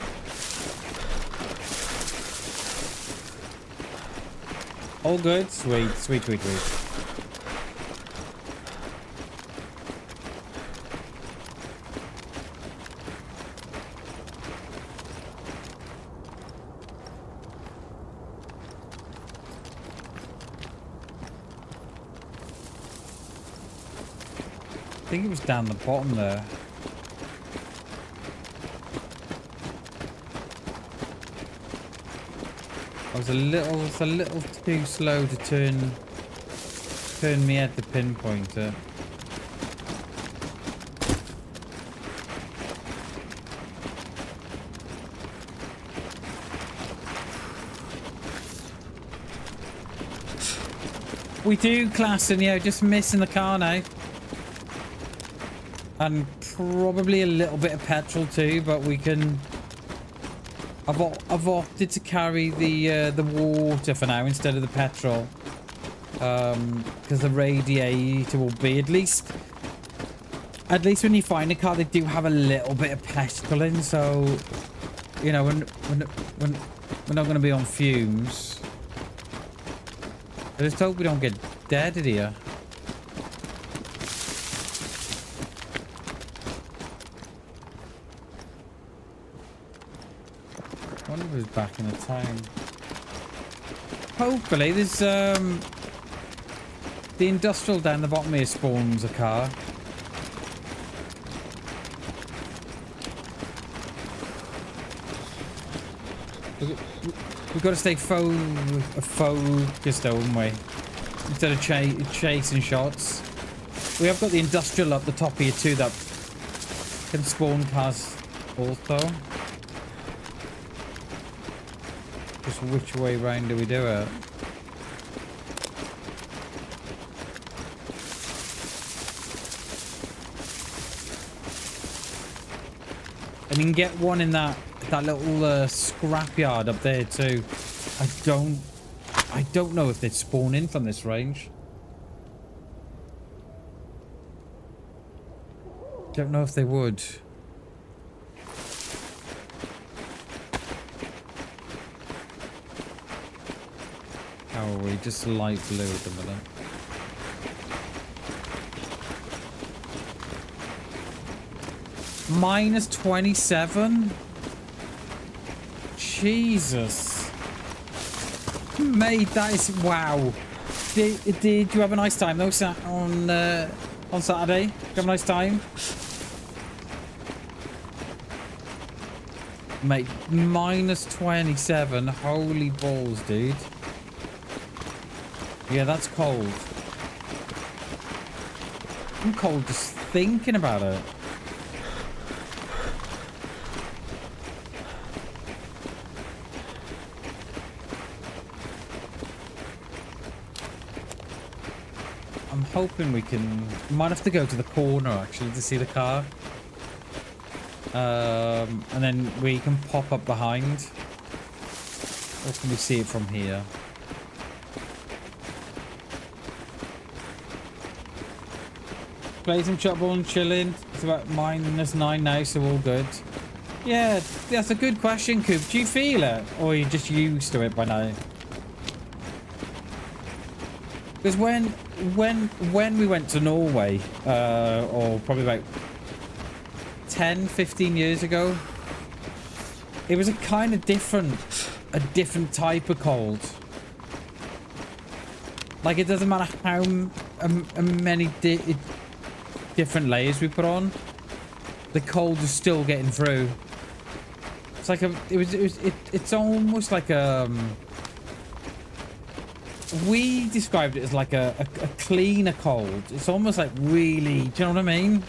All good? Sweet, sweet, sweet, sweet. think it was down the bottom there. I was a little too slow to turn me at the pinpointer. We do, class, and yeah, just missing the car now. And probably a little bit of petrol too, but we can... I've opted to carry the water for now instead of the petrol. Because the radiator will be, at least when you find a car, they do have a little bit of petrol in, so, you know, we're not going to be on fumes. I just hope we don't get dead here. I wonder if it's back in the town. Hopefully, there's the industrial down the bottom here spawns a car. We've got to stay focused, haven't we? Instead of chasing shots. We have got the industrial up the top here too that can spawn cars also. Just which way round do we do it? And you can get one in that little scrapyard up there too. I don't know if they'd spawn in from this range. Don't know if they would. How are we? Just light blue at the minute. Minus 27? Jesus. Mate, that is... Wow. Did you have a nice time though on Saturday? Did you have a nice time? Mate, minus 27. Holy balls, dude. Yeah, that's cold. I'm cold just thinking about it. I'm hoping we can... Might have to go to the corner, actually, to see the car. And then we can pop up behind. Or can we see it from here? Play some Chutball and chilling. It's about -9 now, so all good. Yeah, that's a good question, Coop. Do you feel it? Or are you just used to it by now? Because when we went to Norway, or probably about 10-15 years ago, it was a kind of different type of cold. Like, it doesn't matter how many different layers we put on, the cold is still getting through. It's like it's almost like we described it as like a cleaner cold. It's almost like really, do you know what I mean?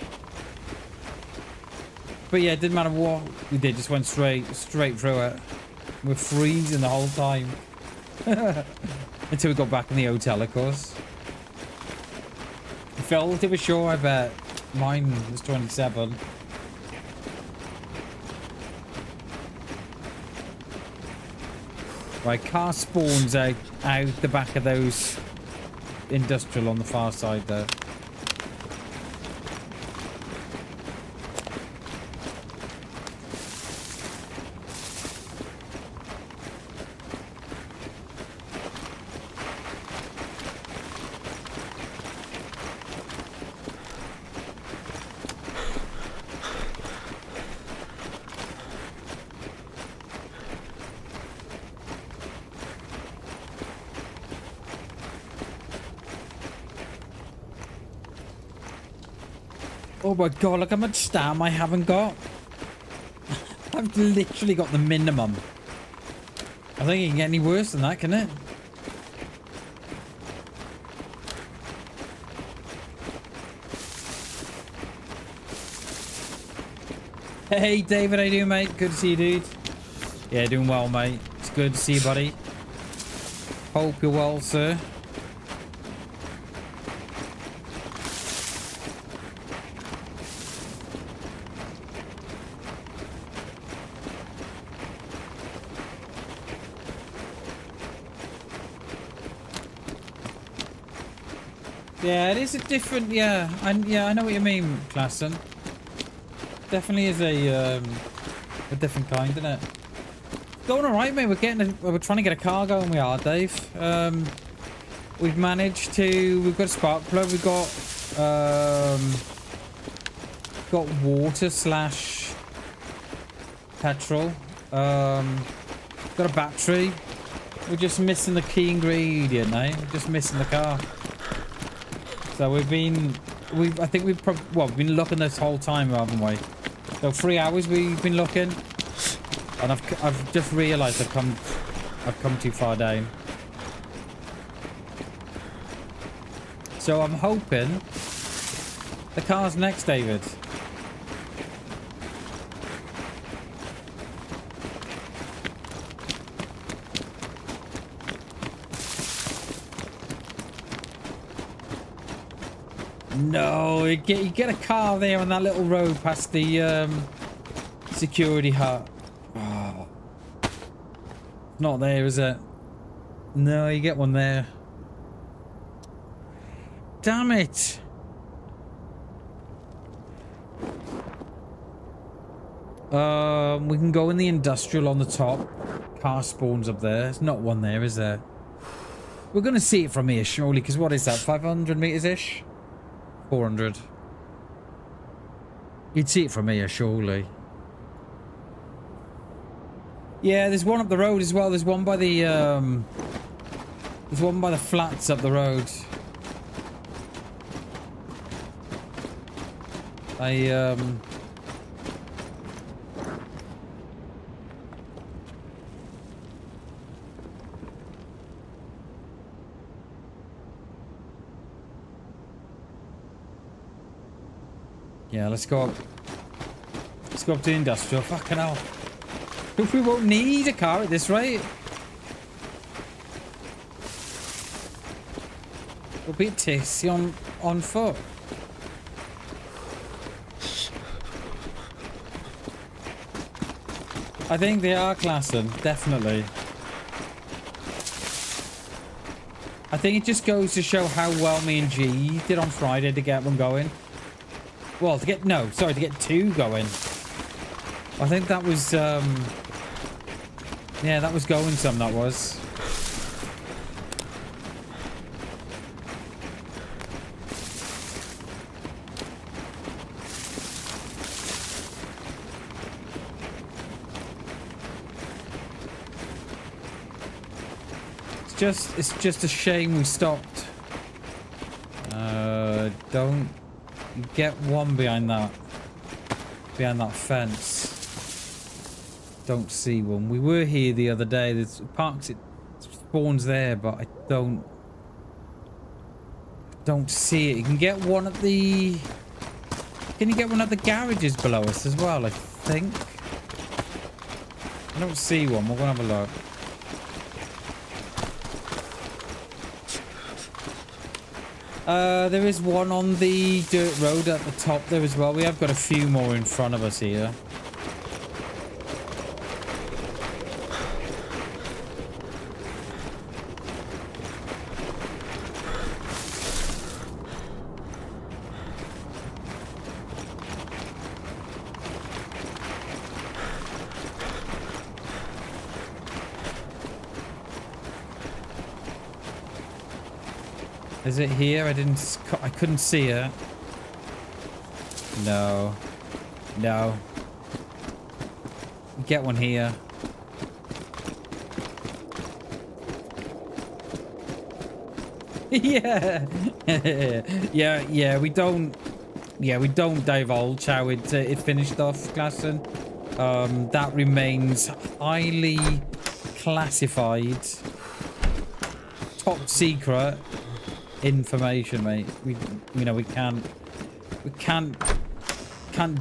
But yeah, it didn't matter what we did, just went straight through it. We're freezing the whole time. Until we got back in the hotel, of course. I felt it was sure, I bet. Mine was 27. Right, car spawns out the back of those industrial on the far side there. Oh my god, look how much stam I haven't got. I've literally got the minimum. I think it can get any worse than that, can it? Hey David, how you doing, mate? Good to see you, dude. Yeah, doing well, mate. It's good to see you, buddy. Hope you're well, sir. Yeah, it is a different. Yeah, I know what you mean, Klassen. Definitely is a different kind, isn't it? Going all right, mate. We're trying to get a car going. We are, Dave. We've managed to. We've got a spark plug. We've got water slash petrol. Got a battery. We're just missing the key ingredient, eh? We're just missing the car. So I think we've been looking this whole time, haven't we? So 3 hours we've been looking, and I've just realised I've come too far down. So I'm hoping the car's next, David. No, you get a car there on that little road past the security hut. Oh. Not there, is it? No, you get one there. Damn it! We can go in the industrial on the top. Car spawns up there. There's not one there, is there? We're gonna see it from here, surely, because what is that? 500 meters-ish? 400. You'd see it from here, surely. Yeah, there's one up the road as well. There's one by the flats up the road. Yeah, let's go up. Let's go up to the industrial. Fucking hell. We won't need a car at this rate. We'll be tasty on foot. I think they are classing, definitely. I think it just goes to show how well me and G did on Friday to get one going. Well, to get two going. I think that was, yeah, that was going some, that was. It's just a shame we stopped. Don't get one behind that fence. Don't see one. We were here the other day. There's parks, it spawns there, but I don't see it. You can get one at the. Can you get one at the garages below us as well? I think. I don't see one. We're gonna have a look. There is one on the dirt road at the top there as well. We have got a few more in front of us here. Is it here? I couldn't see it. No. No. Get one here. Yeah. Yeah, we don't yeah, we don't divulge how it finished off, Klassen. That remains highly classified, top secret information, mate. We can't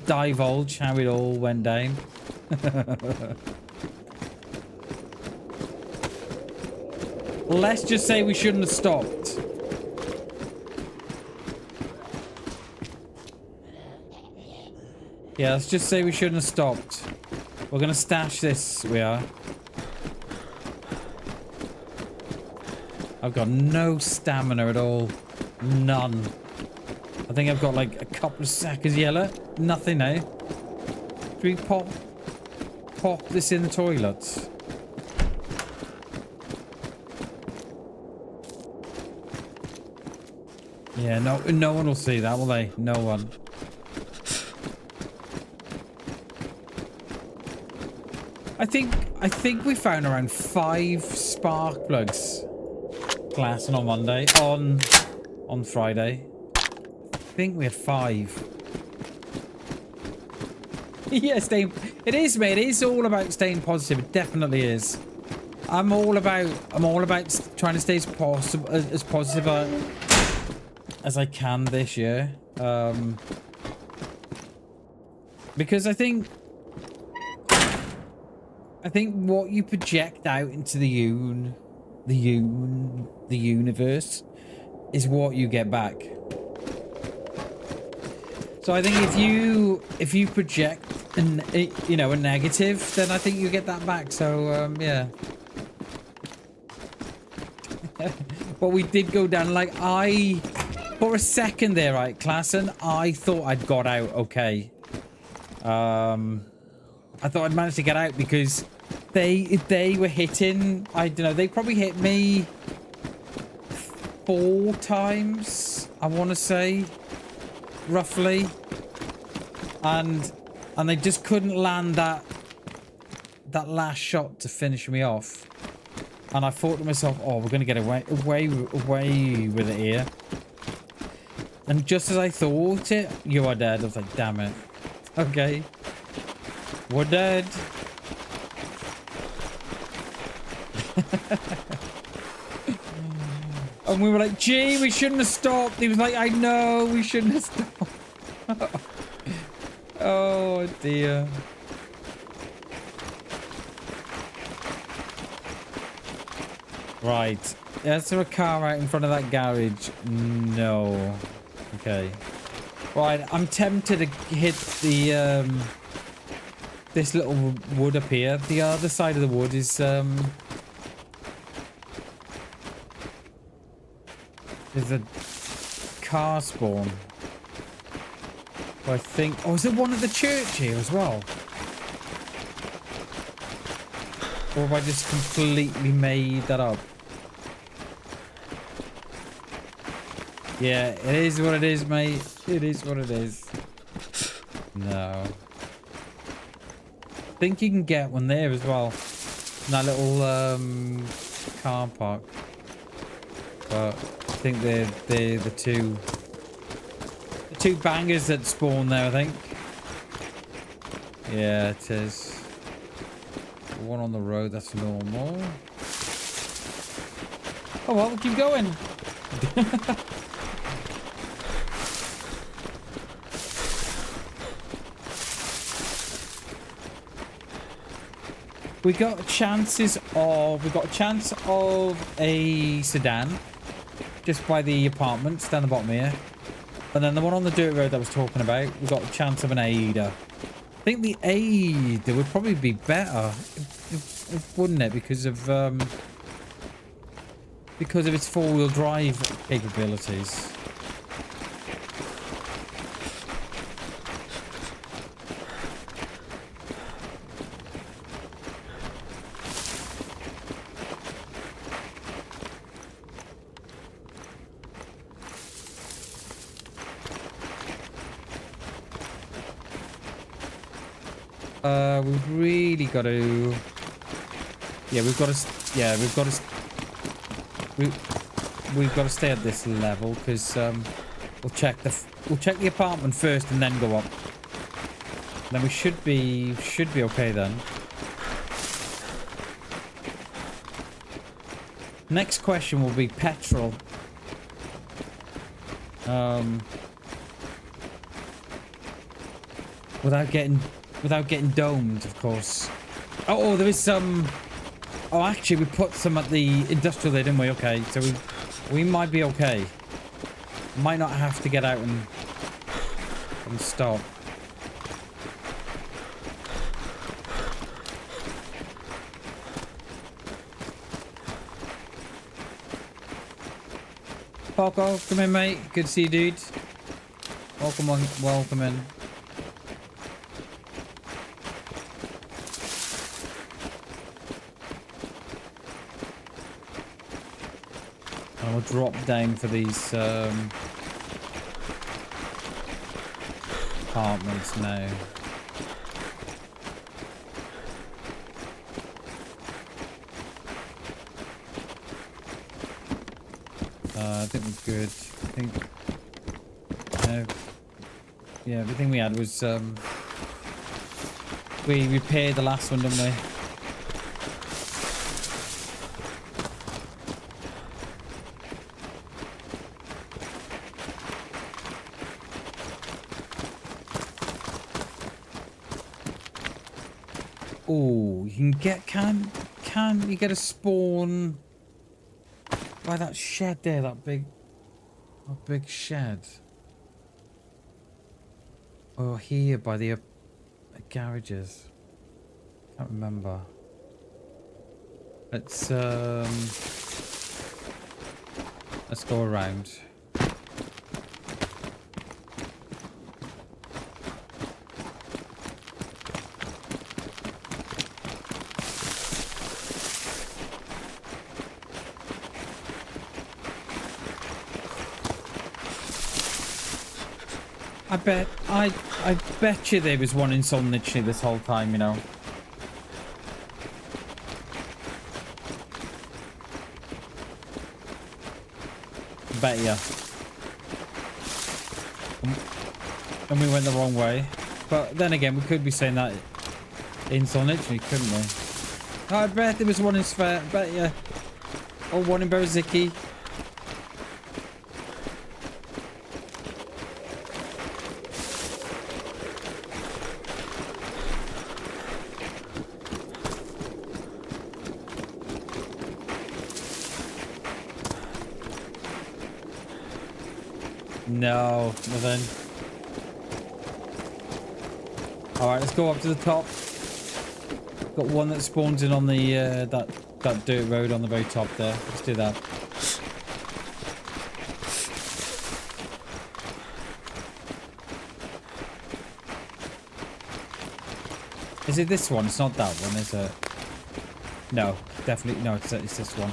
divulge how it all went down. Let's just say we shouldn't have stopped. Yeah, let's just say we shouldn't have stopped. We're gonna stash this, we are. I've got no stamina at all. None. I think I've got like a couple of seconds yellow. Nothing now. Do we pop this in the toilets? Yeah, no one will see that, will they? No one. I think we found around 5 spark plugs, Class, on Monday, on Friday. I think we had 5. Yeah, it is, mate. It is all about staying positive. It definitely is. I'm all about trying to stay as positive as I can this year. Because I think what you project out into the universe is what you get back. So I think if you project a negative, then I think you get that back. So yeah. But we did go down, like, for a second there, right, Class, and I thought I'd got out okay. I thought I'd managed to get out because they were hitting, I don't know, they probably hit me 4 times, I want to say, roughly, and they just couldn't land that last shot to finish me off. And I thought to myself, oh, we're gonna get away with it here. And just as I thought it, you are dead. I was like, damn it. Okay, we're dead. And we were like, gee, we shouldn't have stopped. He was like, I know, we shouldn't have stopped. Oh dear. Right. Is there a car right in front of that garage? No. Okay. Right, I'm tempted to hit the this little wood up here. The other side of the wood is there's a car spawn. I think, oh, is there one at the church here as well? Or have I just completely made that up? Yeah, it is what it is, mate. It is what it is. No. I think you can get one there as well. In that little car park. But I think they're the two bangers that spawn there, I think. Yeah, it is. One on the road, that's normal. Oh well, we'll keep going. We got a chance of a sedan just by the apartments down the bottom here. And then the one on the dirt road that I was talking about, we got a chance of an Ada. I think the Ada would probably be better, wouldn't it? Because of its 4-wheel drive capabilities. We've really got to. Yeah, we've got to. Yeah, we've got to. We've got to stay at this level because we'll We'll check the apartment first and then go up. Then we should be okay then. Next question will be petrol. Without getting domed, of course. Oh, there is some. Oh, actually, we put some at the industrial there, didn't we? Okay, so we might be okay. Might not have to get out and stop. Paco, come in, mate. Good to see you, dude. Welcome on, welcome in. And we'll drop down for these apartments now. I think we're good. I think... yeah, everything we had was... we repaired the last one, didn't we? Oh, you can get... Can you get a spawn... by that shed there, that big shed. Or here by the garages. Can't remember. Let's go around. I bet you there was one in Solnitchney this whole time, you know. Bet ya. And we went the wrong way. But then again, we could be saying that in Solnitchney, couldn't we? I bet there was one in Svet, bet ya. Or one in Berzicki. No, nothing. Alright, let's go up to the top. Got one that spawns in on the that dirt road on the very top there. Let's do that. Is it this one? It's not that one, is it? No, definitely no. It's this one.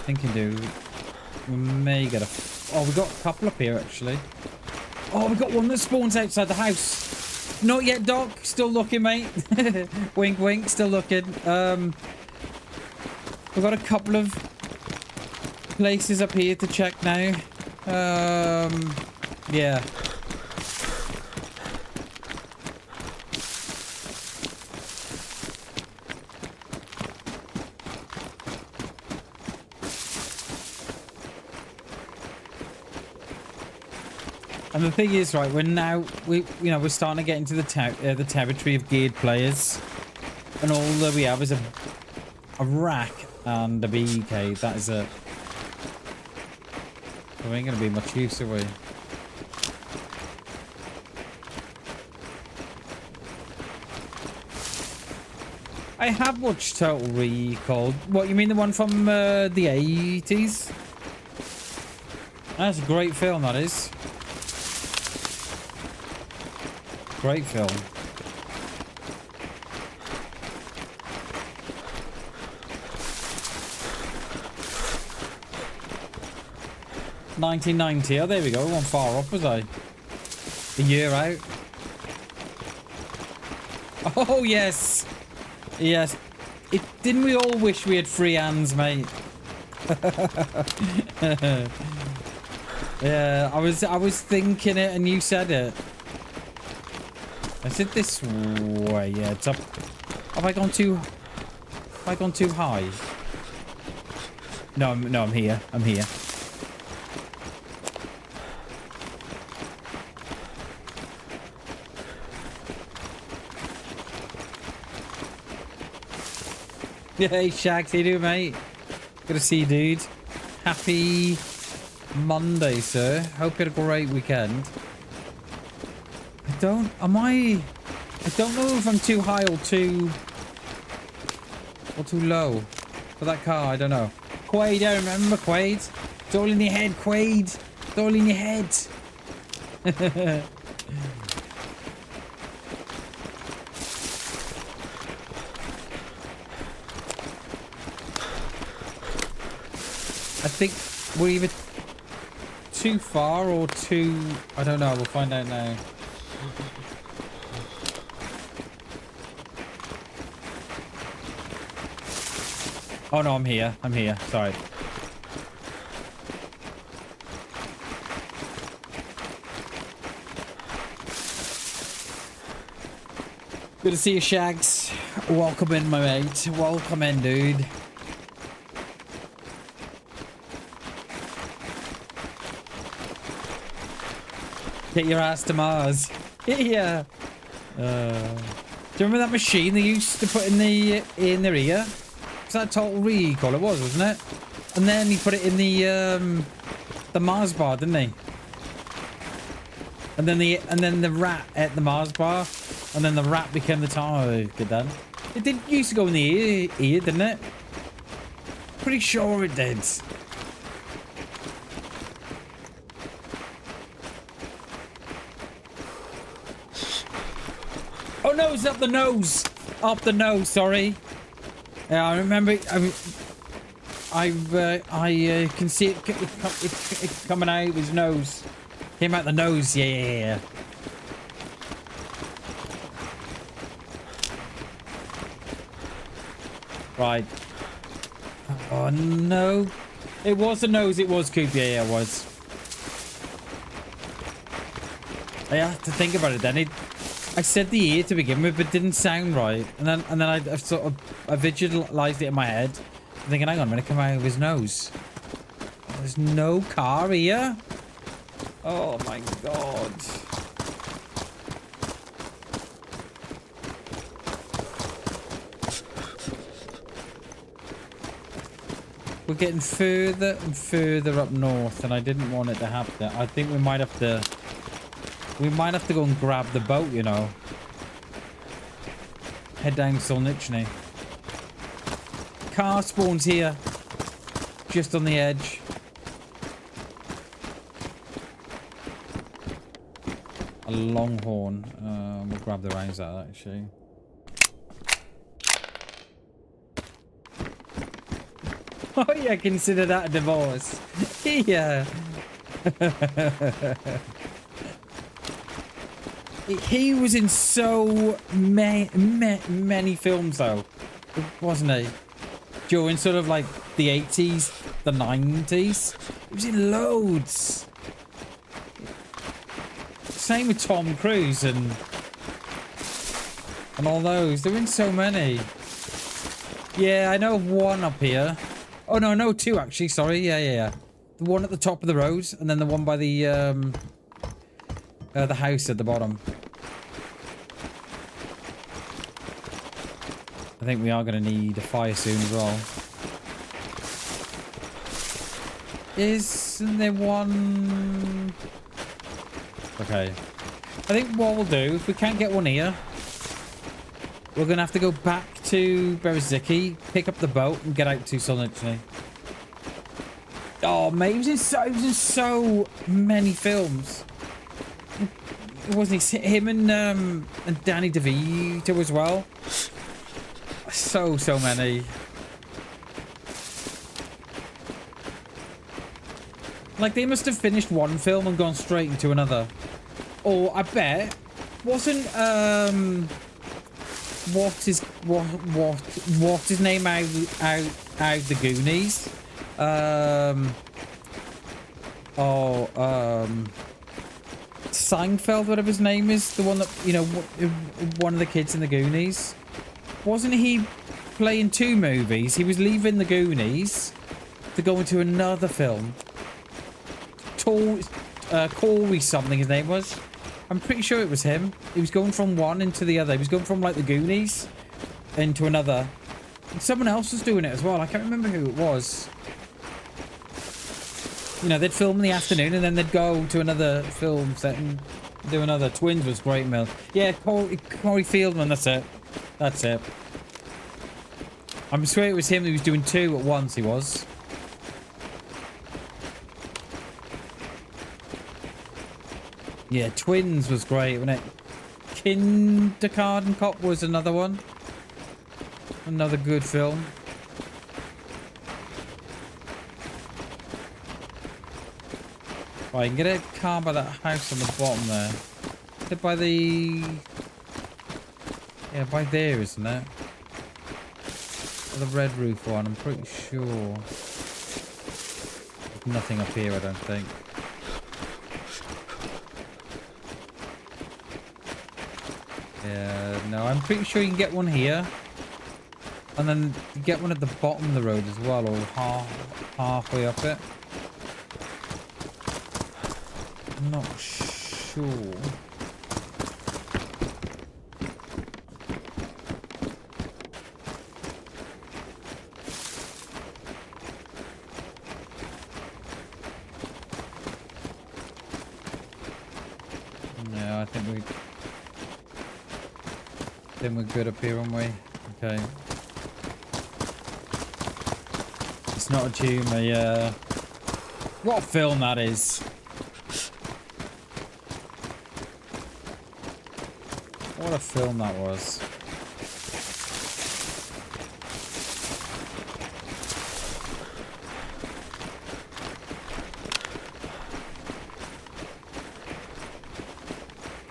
Thinking, dude, we may get a... Oh, we got a couple up here, actually. Oh, we got one that spawns outside the house. Not yet, Doc. Still looking, mate. Wink, wink. Still looking. We've got a couple of places up here to check now. Yeah. And the thing is, right, we're starting to get into the territory of geared players, and all that we have is a rack and a BK. That is it. We ain't gonna be much use, are we? I have watched Total Recall. What, you mean the one from the 80s? That's a great film, that is. Great film. $1990. Oh, there we go. We weren't far off, was I? A year out. Oh, yes. Yes. Didn't we all wish we had free hands, mate? Yeah, I was thinking it and you said it. I said this way, yeah, it's up. Have I gone too high? No, I'm here. I'm here. Yeah, hey Shags, how you doing, mate? Good to see you, dude. Happy Monday, sir. Hope you had a great weekend. I don't know if I'm too high or too low for that car. I don't know. Quaid, I remember Quaid. It's all in your head, Quaid. It's all in your head. I think we're either too far or too... I don't know. We'll find out now. Oh, no, I'm here. I'm here. Sorry. Good to see you, Shags. Welcome in, my mate. Welcome in, dude. Get your ass to Mars. Yeah. Do you remember that machine they used to put in their ear? Was that Total Recall? It was, wasn't it? And then he put it in the Mars bar, didn't he? And then the rat ate the Mars bar, and then the rat became the tar. Good then. It did used to go in the ear, didn't it? Pretty sure it did. Oh no, it's up the nose. Up the nose, sorry. Yeah, I remember. I can see it coming out of his nose. Came out the nose. Yeah. Right. Oh no. It was the nose. It was Coop. Yeah, it was. I have to think about it then. I said the ear to begin with, but it didn't sound right. And then I sort of visualized it in my head. I'm thinking, hang on a minute, come out of his nose. There's no car here. Oh my god. We're getting further and further up north, and I didn't want it to happen. I think we might have to go and grab the boat, you know. Head down Solnichny. Car spawns here. Just on the edge. A longhorn. We'll grab the reins out of that, actually. Oh yeah, consider that a divorce. Yeah. He was in so many films, though, wasn't he? During sort of like the 80s, the 90s. He was in loads. Same with Tom Cruise and all those. They're in so many. Yeah, I know of one up here. Oh, no, two, actually. Sorry. Yeah. The one at the top of the road, and then the one by the house at the bottom. I think we are going to need a fire soon as well. Isn't there one? Okay. I think what we'll do, if we can't get one here, we're going to have to go back to Bereziki, pick up the boat, and get out to Solnichny. Oh, mate, he was in so many films. Wasn't he? Him and Danny DeVito as well. So many. Like, they must have finished one film and gone straight into another. Or I bet wasn't what is his name out the Goonies? Seinfeld, whatever his name is, the one that, you know, one of the kids in the Goonies. Wasn't he playing 2 movies? He was leaving the Goonies to go into another film. Corey something his name was. I'm pretty sure it was him. He was going from one into the other. He was going from like the Goonies into another. And someone else was doing it as well. I can't remember who it was. You know, they'd film in the afternoon and then they'd go to another film set and do another. Twins was great, Mill. Yeah, Corey Fieldman, that's it. That's it. I'm sure it was him who was doing 2 at once, he was. Yeah, Twins was great, wasn't it? Kindergarten Cop was another one. Another good film. Right, you can get a car by that house on the bottom there. Is it by the... Yeah, by there, isn't it? The red roof one, I'm pretty sure. There's nothing up here, I don't think. Yeah, no, I'm pretty sure you can get one here. And then you get one at the bottom of the road as well, or halfway up it. I'm not sure. No, I think we're good up here, aren't we? Okay. It's not a tumor, yeah. What a film that is. What a film that was.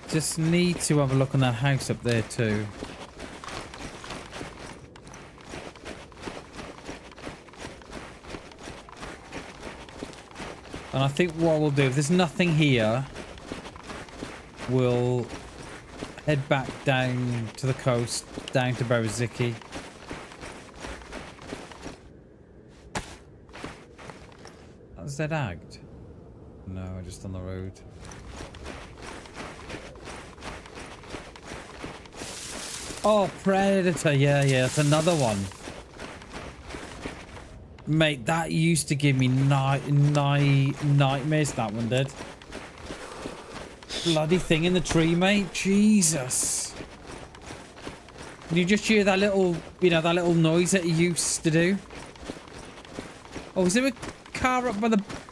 Just need to have a look on that house up there too. And I think what we'll do, if there's nothing here, we'll head back down to the coast, down to Bereziki. Was that Agged? No, just on the road. Oh, Predator. Yeah, it's another one. Mate, that used to give me nightmares, that one did. Bloody thing in the tree, mate. Jesus. Can you just hear that little, you know, that little noise that he used to do? Oh, is there a car up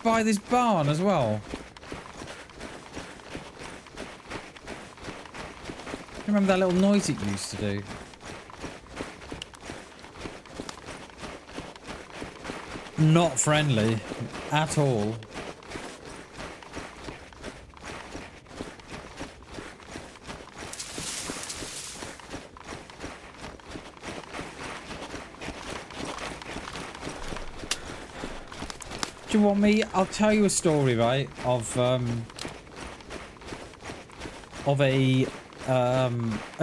by this barn as well? I remember that little noise it used to do. Not friendly at all. Do you want me? I'll tell you a story, right? Of a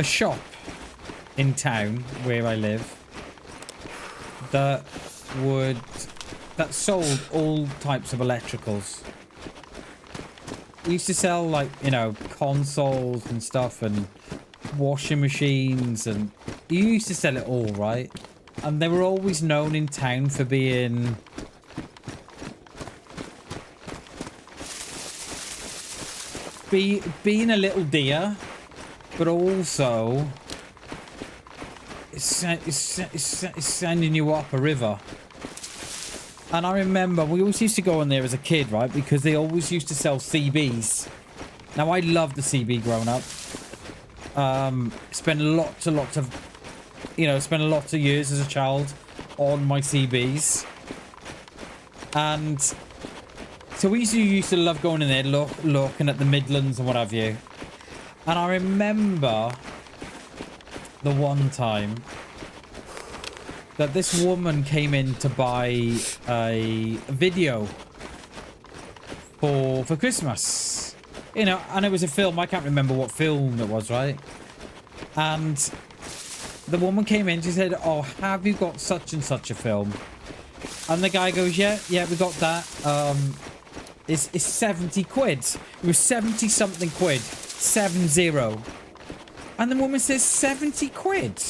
shop in town where I live that sold all types of electricals. We used to sell, like, you know, consoles and stuff and washing machines, and you used to sell it all, right? And they were always known in town for being a little dear, but also it's sending you up a river. And I remember we always used to go in there as a kid, right? Because they always used to sell CBs. Now, I loved the CB growing up. Spent lots of, you know, spent lots of years as a child on my CBs. And so we used to love going in there, looking at the Midlands and what have you. And I remember the one time that this woman came in to buy a video for Christmas. You know, and it was a film. I can't remember what film it was, right? And the woman came in. She said, "Oh, have you got such and such a film?" And the guy goes, "Yeah, we got that. It's 70 quid. It was 70 something quid. 70. And the woman says, 70 quid.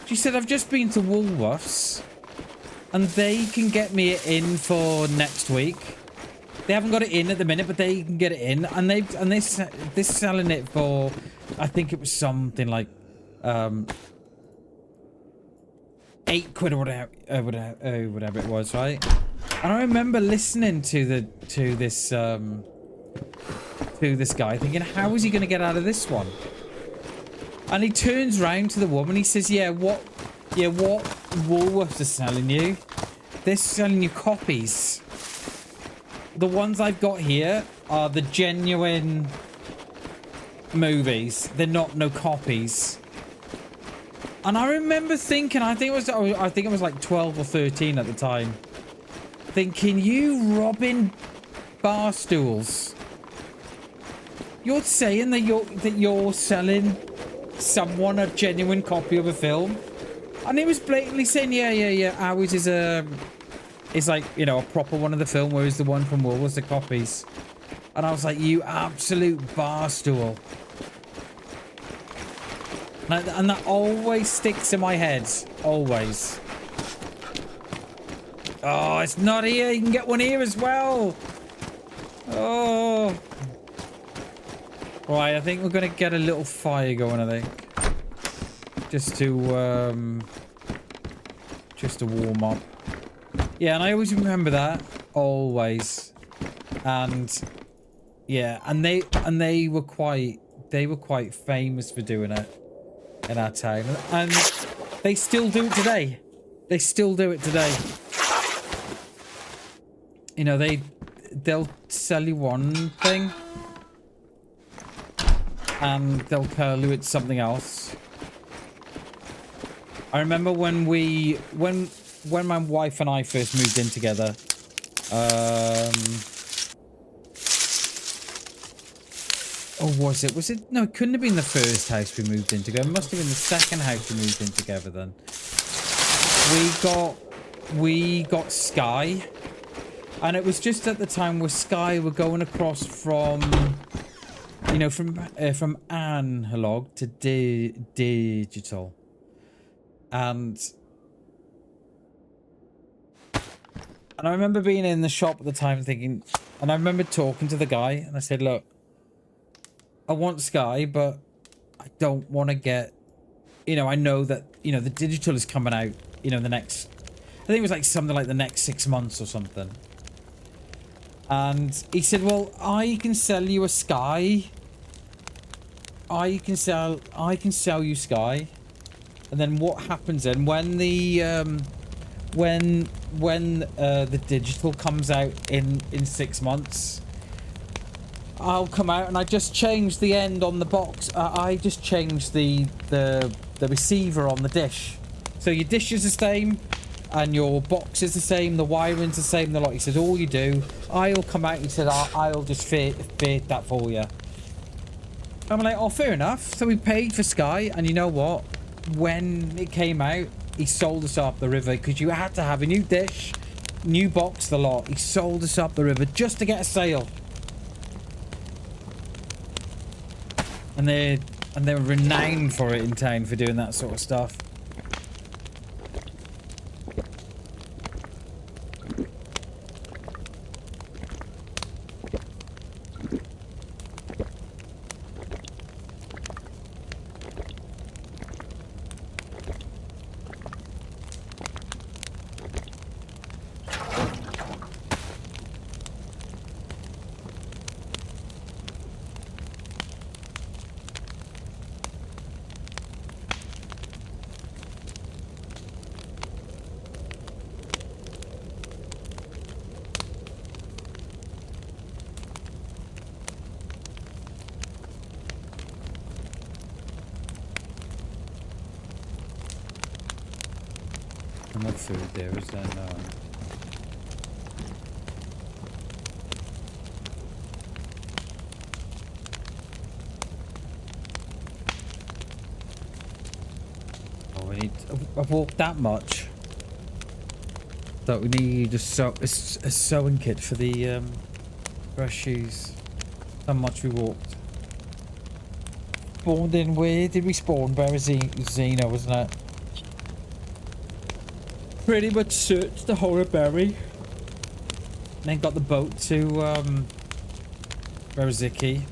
She said, "I've just been to Woolworths and they can get me it in for next week. They haven't got it in at the minute, but they can get it in, and they're selling it for, I think it was something like 8 quid or whatever it was, right?" And I remember listening to this guy, thinking, how is he going to get out of this one? And he turns round to the woman. He says, what Woolworths are selling you? They're selling you copies. The ones I've got here are the genuine movies. They're not no copies." And I remember thinking, I think it was like 12 or 13 at the time, thinking, you robbing bar stools. You're saying that you're selling someone a genuine copy of a film? And he was blatantly saying, yeah, ours is like, you know, a proper one of the film, whereas the one from Woolworths, the copies. And I was like, you absolute bar stool. And that always sticks in my head. Always. Oh, it's not here. You can get one here as well. Oh. Right, I think we're going to get a little fire going, I think. Just to warm up. Yeah, and I always remember that. Always. And yeah, and they were quite famous for doing it in our town, and they still do it today. They still do it today. You know, they'll sell you one thing and they'll tell you it's something else. I remember when my wife and I first moved in together, or was it? No, it couldn't have been the first house we moved in together. It must have been the second house we moved in together then. We got Sky. And it was just at the time where Sky were going across from, you know, from analog to digital. And I remember being in the shop at the time thinking, and I remember talking to the guy and I said, look, I want Sky, but I don't want to get, you know, I know that, you know, the digital is coming out, you know, the next, I think it was like something like the next 6 months or something. And he said, well, I can sell you a Sky. I can sell you Sky. And then what happens then when the the digital comes out in 6 months, I'll come out and I just change the end on the box. I just change the receiver on the dish. So your dish is the same and your box is the same, the wiring's the same, the lot. He said, all you do, I'll come out, he said, I'll just fit that for you. I'm like, oh, fair enough. So we paid for Sky, and you know what? When it came out, he sold us up the river because you had to have a new dish, new box, the lot. He sold us up the river just to get a sale. And they're renowned for it in town for doing that sort of stuff. food there, is there? No. Oh, we need... I've walked that much. So we need a sewing kit for the fresh shoes. How much we walked. Spawned in where did we spawn? Berezino, wasn't it? Pretty much searched the whole of Berry. Then got the boat to Bereziki.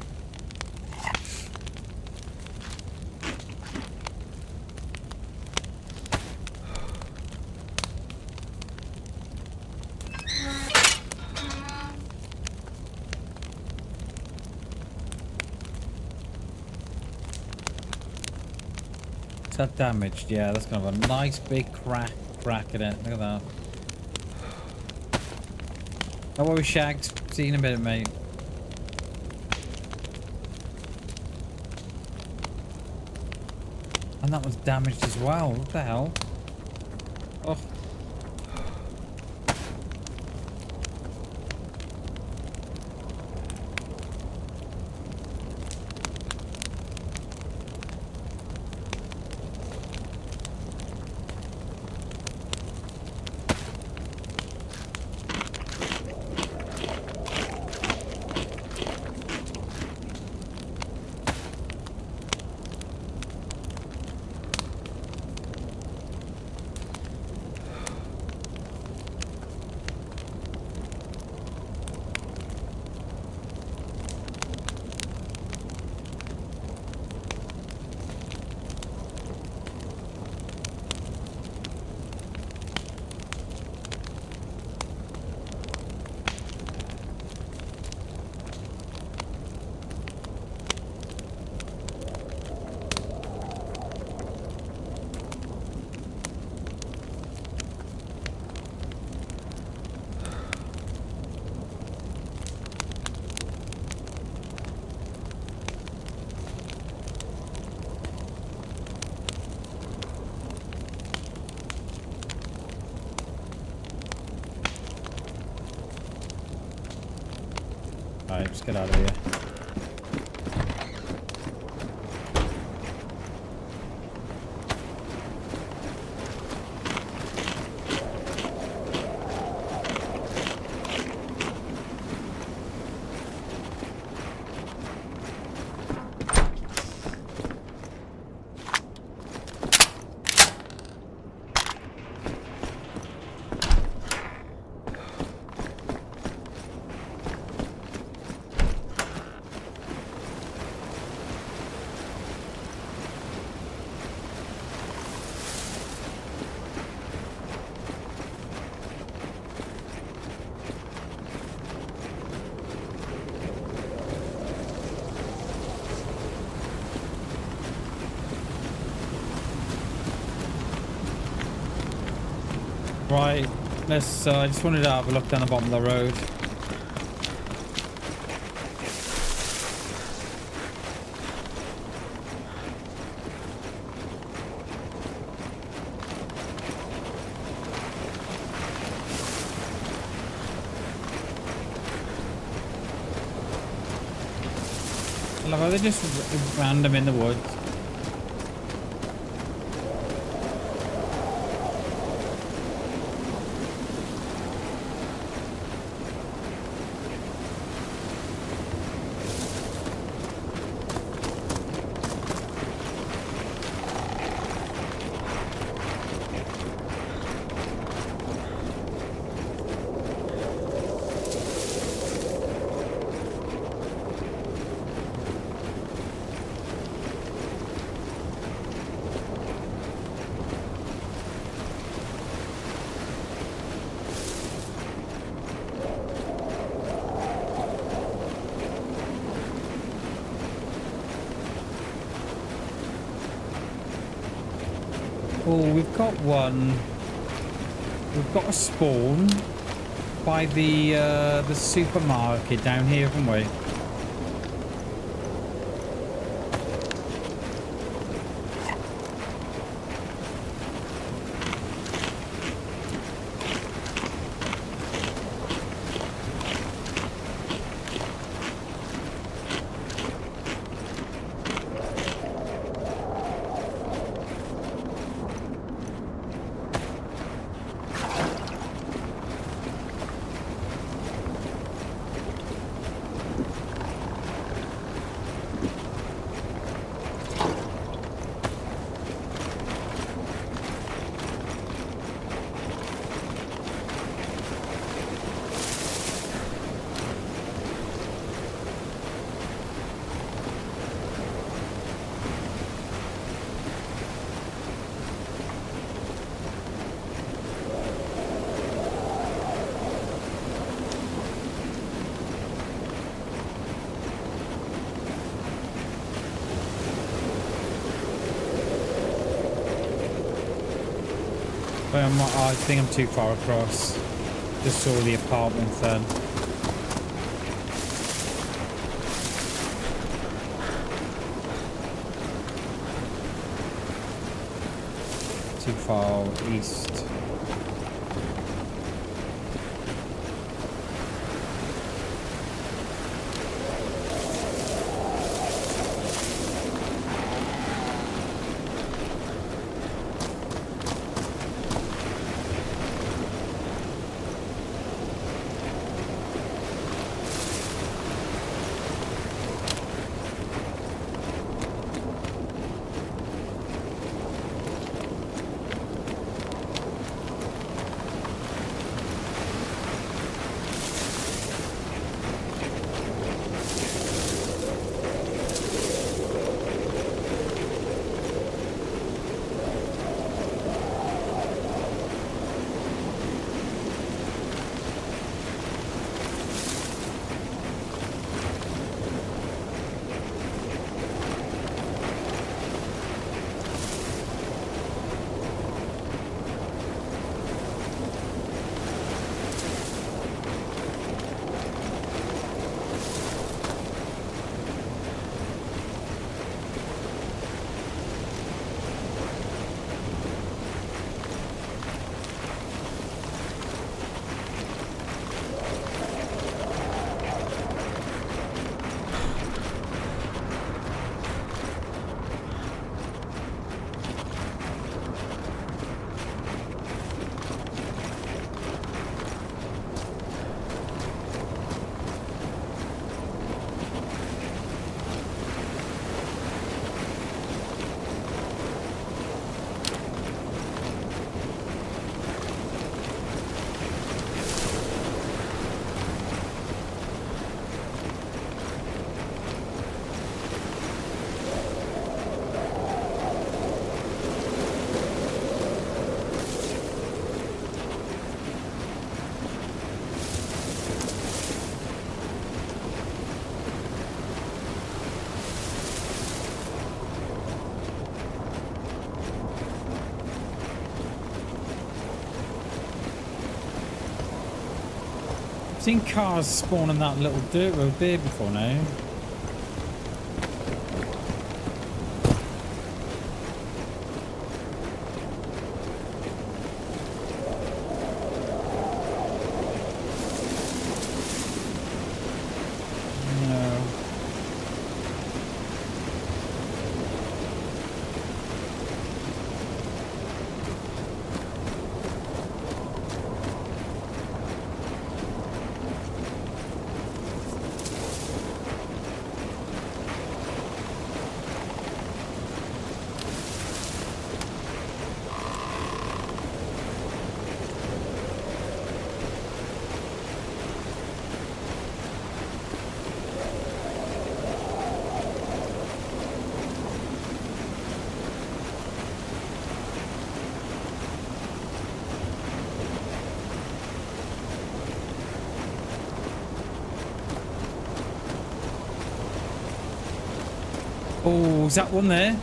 Is that damaged? Yeah, that's kind of a nice big crack in it. Look at that. How are we, Shags? See you in a minute, mate. And that was damaged as well. What the hell? Oh. Alright, just get out of here. Right, let's, I just wanted to have a look down the bottom of the road. I love how they're just random in the woods. Oh, we've got one. We've got a spawn by the supermarket down here, haven't we? But I think I'm too far across. Just saw the apartment then. Too far east. I've seen cars spawn on that little dirt road there before now. No. Oh, is that one there?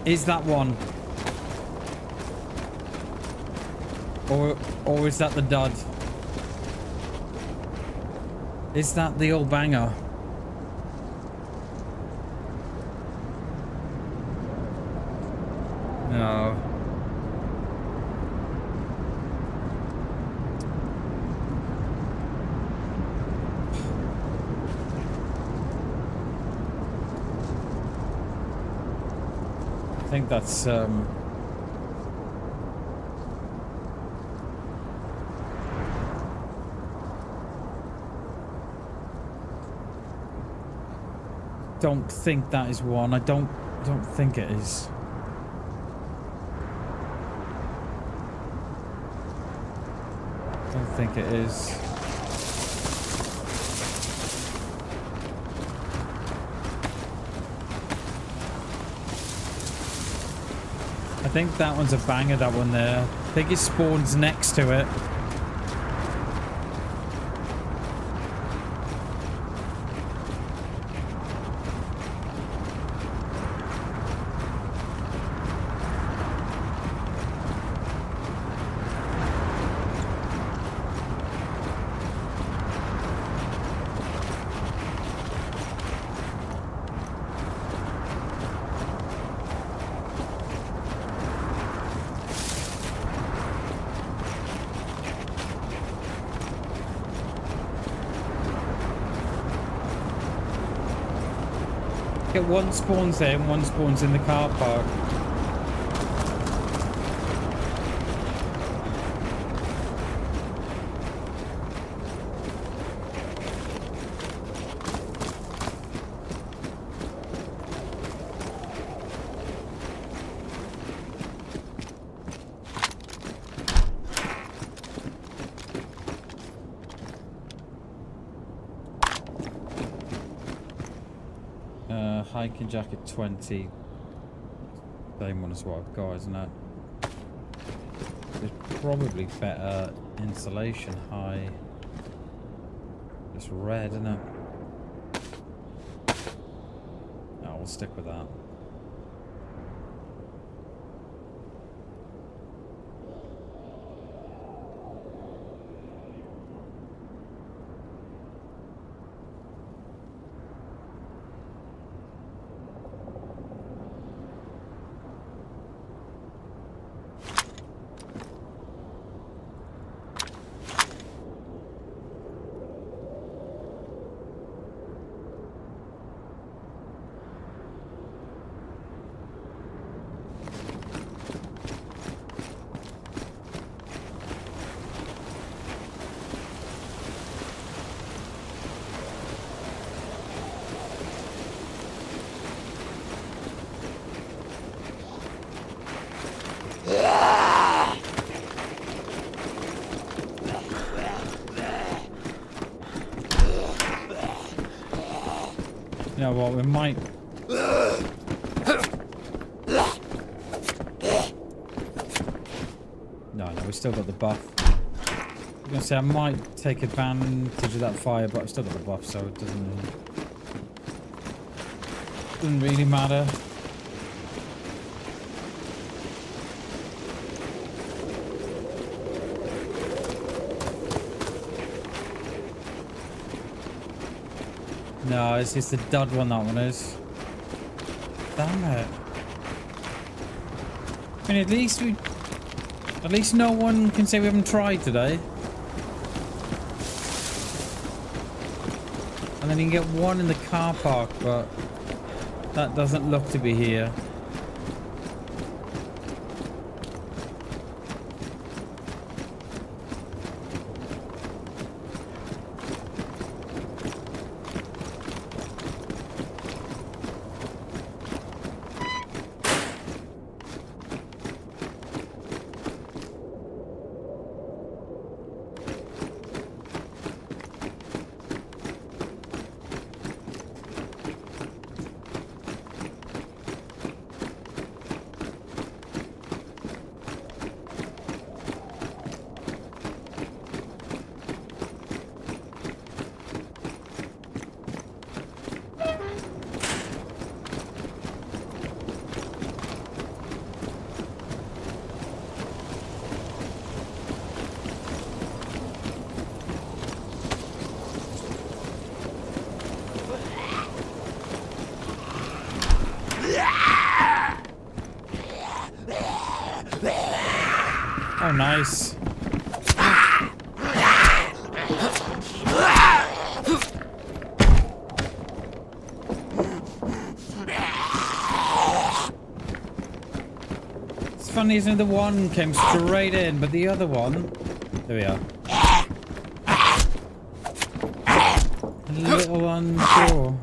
Is that one? Or is that the dud? Is that the old banger? No. I think that's don't think that is one. I don't think it is. Don't think it is. I think that one's a banger, that one there. I think it spawns next to it. get one spawns there and one spawns in the car park. Hiking jacket 20. Same one as what I've got, isn't it? There's probably better insulation high. It's red, isn't it? No, we'll stick with that. You know what, we might... No, we still got the buff. I'm gonna say I might take advantage of that fire, but I've still got the buff, so it doesn't really matter. No, it's just the dud one, that one is. Damn it. I mean, at least no one can say we haven't tried today. And then you can get one in the car park, but that doesn't look to be here. Oh, nice. It's funny, isn't it? The one came straight in, but the other one... There we are. A little unsure.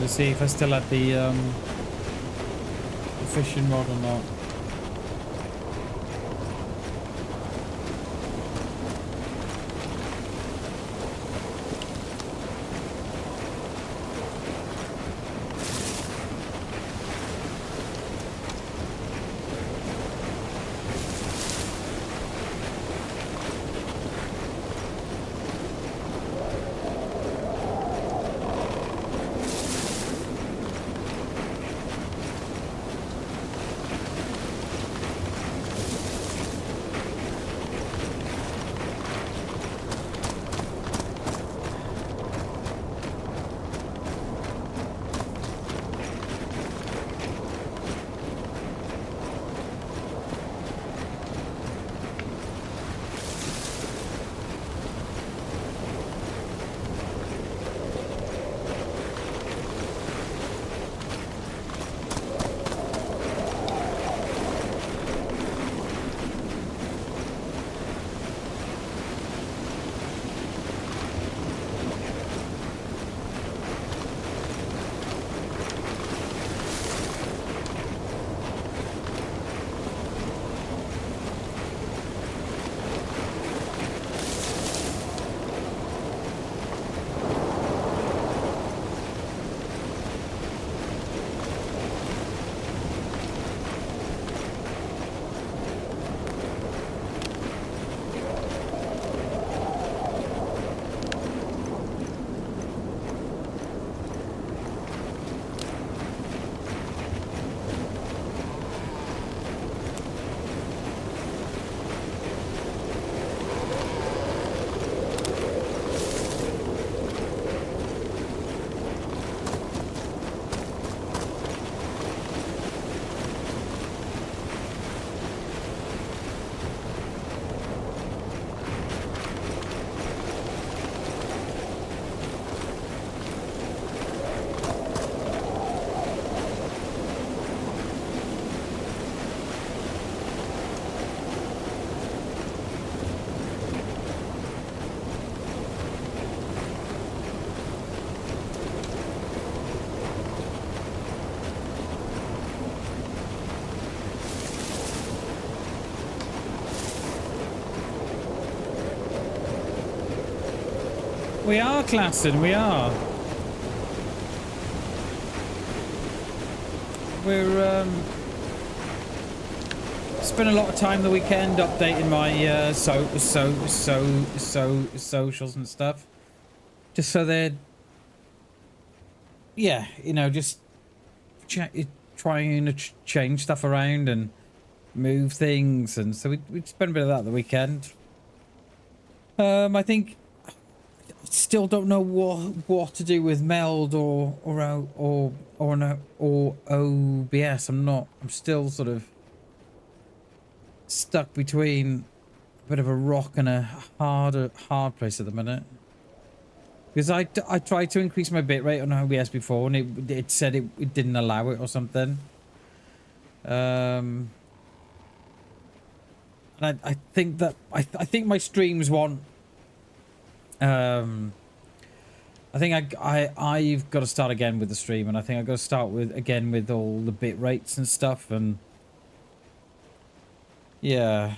To see if I still had the fishing rod or not. We are, Klassen, we are. We're, spent a lot of time the weekend updating my, socials and stuff. Just so they're, yeah, you know, just trying to change stuff around and move things. And so we spent a bit of that the weekend. I think still don't know what to do with Meld or OBS. I'm still sort of stuck between a bit of a rock and a hard place at the minute. Because I tried to increase my bitrate on OBS before and it said it didn't allow it or something. And I think that I think my streams want I think I've got to start again with the stream, and I think I've got to start again with all the bit rates and stuff, and yeah.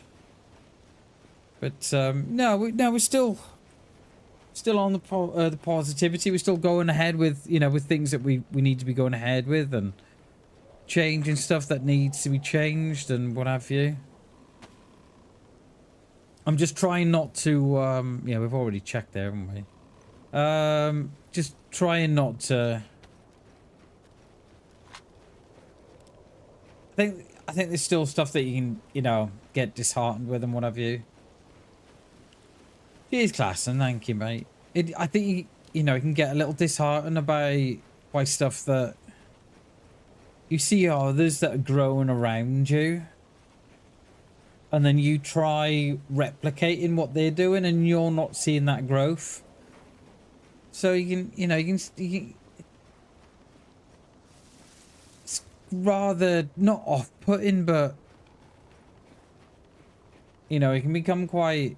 But no, we're still on the positivity. We're still going ahead with, you know, with things that we need to be going ahead with, and changing stuff that needs to be changed and what have you. I'm just trying not to yeah, we've already checked there, haven't we? Just trying not to. I think there's still stuff that you can, you know, get disheartened with and what have you. Cheers, class, and thank you, mate. I think you know, you can get a little disheartened by stuff that you see others that are growing around you, and then you try replicating what they're doing, and you're not seeing that growth. So you can, you know, you can it's rather not off-putting, but you know, it can become quite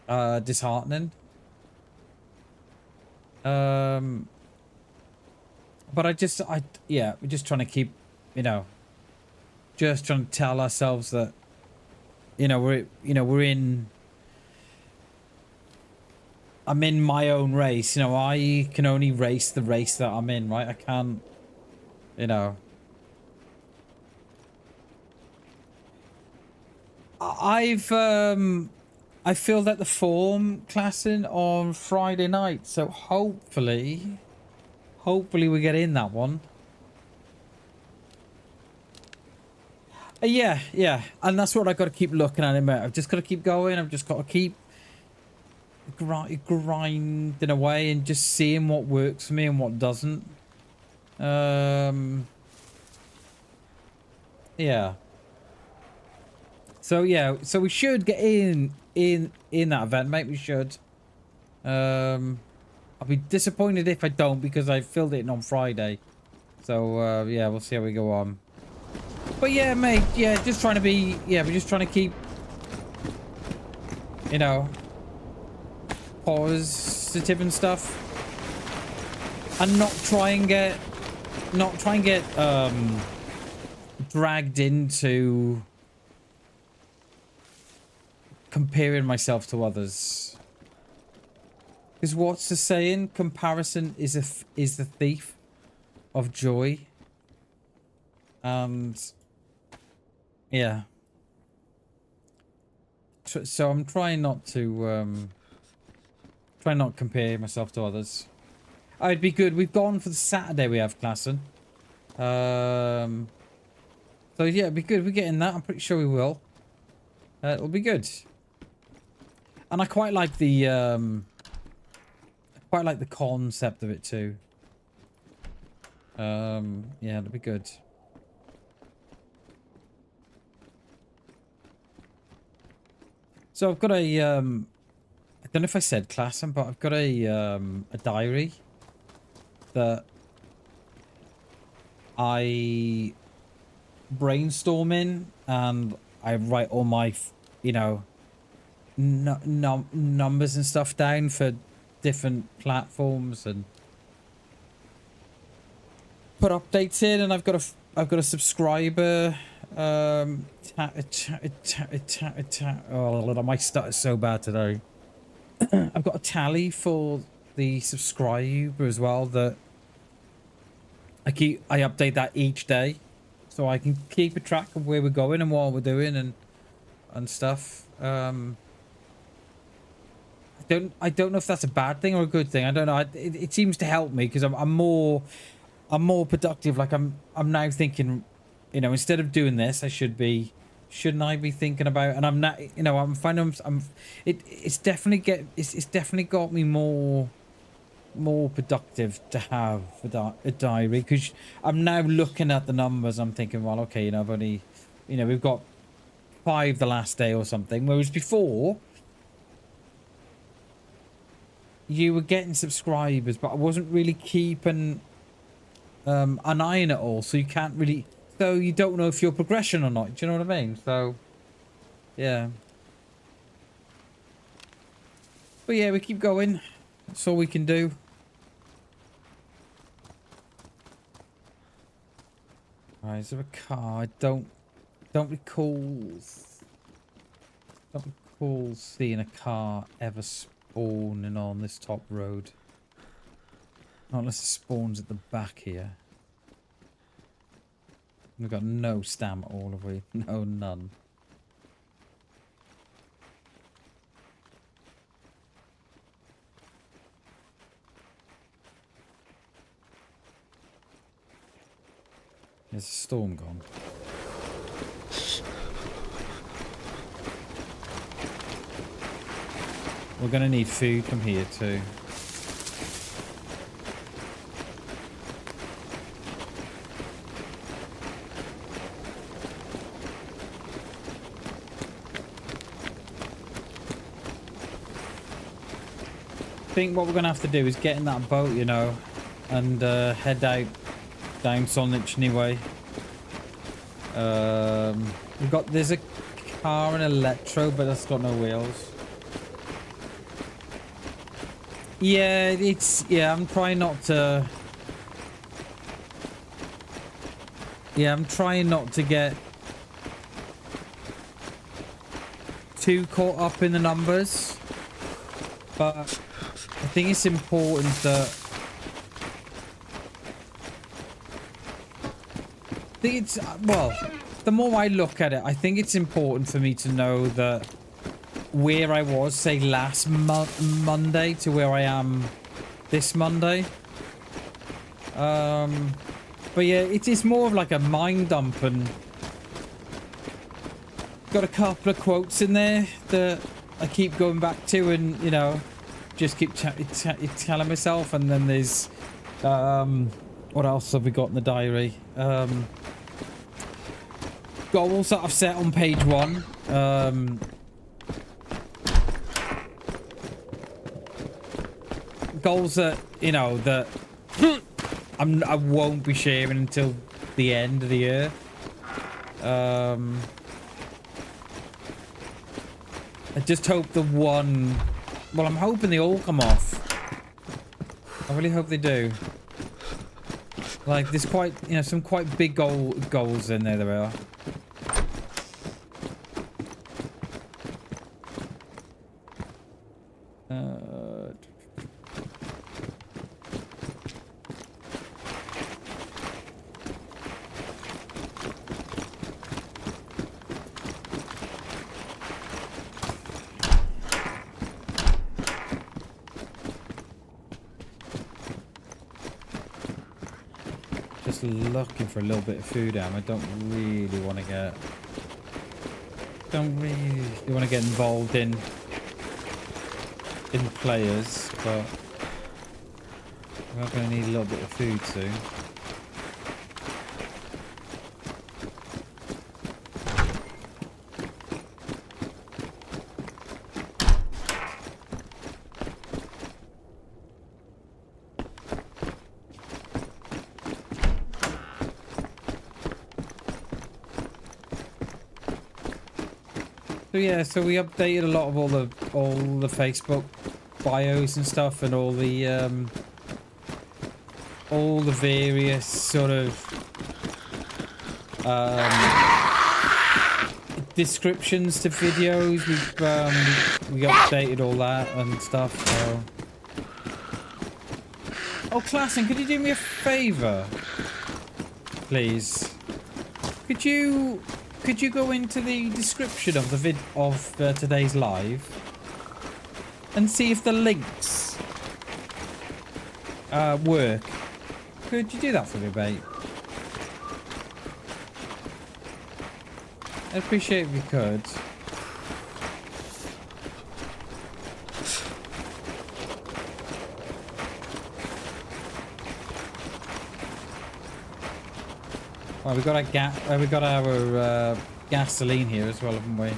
disheartening. But yeah, we're just trying to keep, you know, just trying to tell ourselves that, you know, I'm in my own race. You know, I can only race the race that I'm in, right? I can't, you know. I filled out the form, classing, on Friday night, so hopefully we get in that one. Yeah, and that's what I got to keep looking at, mate. I've just got to keep going. I've just got to keep grinding away and just seeing what works for me and what doesn't. Yeah. So yeah, so we should get in that event, mate. We should. I'll be disappointed if I don't, because I filled it in on Friday. So yeah, we'll see how we go on. But yeah, mate, yeah, just trying to be, yeah, we're just trying to keep, you know, positive and stuff, and not try and get dragged into comparing myself to others. Because what's the saying? Comparison is the thief of joy. And yeah, so I'm trying not to compare myself to others. Oh, it'd be good. We've gone for the Saturday. We have classing. So yeah, it'd be good. We're getting that. I'm pretty sure we will. It'll be good. And I quite like the concept of it too. Yeah, it'll be good. So I've got a I don't know if I said classing, but I've got a diary that I brainstorm in, and I write all my, you know, numbers and stuff down for different platforms, and put updates in. And I've got a subscriber. Oh, my start is so bad today. I've got a tally for the subscriber as well that I update that each day, so I can keep a track of where we're going and what we're doing and stuff. I don't know if that's a bad thing or a good thing. I don't know. It seems to help me because I'm more productive. Like I'm now thinking, you know, instead of doing this, shouldn't I be thinking about? And I'm not, you know, I'm finding it's definitely got me more productive to have a diary, because I'm now looking at the numbers. I'm thinking, well, okay, you know, I've only, you know, we've got 5 the last day or something, whereas before you were getting subscribers, but I wasn't really keeping an eye on it all, so you can't really, so you don't know if you're progression or not. Do you know what I mean? So yeah, but yeah, we keep going. That's all we can do. Alright, is there a car? I don't recall seeing a car ever spawning on this top road. Not unless it spawns at the back here. We've got no stam at all, have we? No, none. There's a storm gone. We're gonna need food from here too. I think what we're gonna have to do is get in that boat, you know, and head out down Sonlich anyway. There's a car and electro, but that's got no wheels. Yeah, I'm trying not to. Yeah, I'm trying not to get too caught up in the numbers, but I think it's important that. I think it's, well, the more I look at it, I think it's important for me to know that where I was, say, last Monday to where I am this Monday. But yeah, it is more of like a mind dump, and got a couple of quotes in there that I keep going back to, and, you know, just keep telling myself. And then there's, what else have we got in the diary? Goals that I've set on page 1. Goals that, you know, that I won't be sharing until the end of the year. I just hope the one, well, I'm hoping they all come off. I really hope they do. Like, there's quite, you know, some quite big goals in there are. Just looking for a little bit of food, I don't really want to get involved in players, but we're going to need a little bit of food soon. So yeah, so we updated a lot of all the Facebook bios and stuff, and all the various sort of descriptions to videos. We updated all that and stuff. So. Oh, Klassen, could you do me a favour, please? Could you go into the description of the today's live and see if the links work? Could you do that for me, mate? I'd appreciate it if you could. Well, we got our gasoline here as well, haven't we?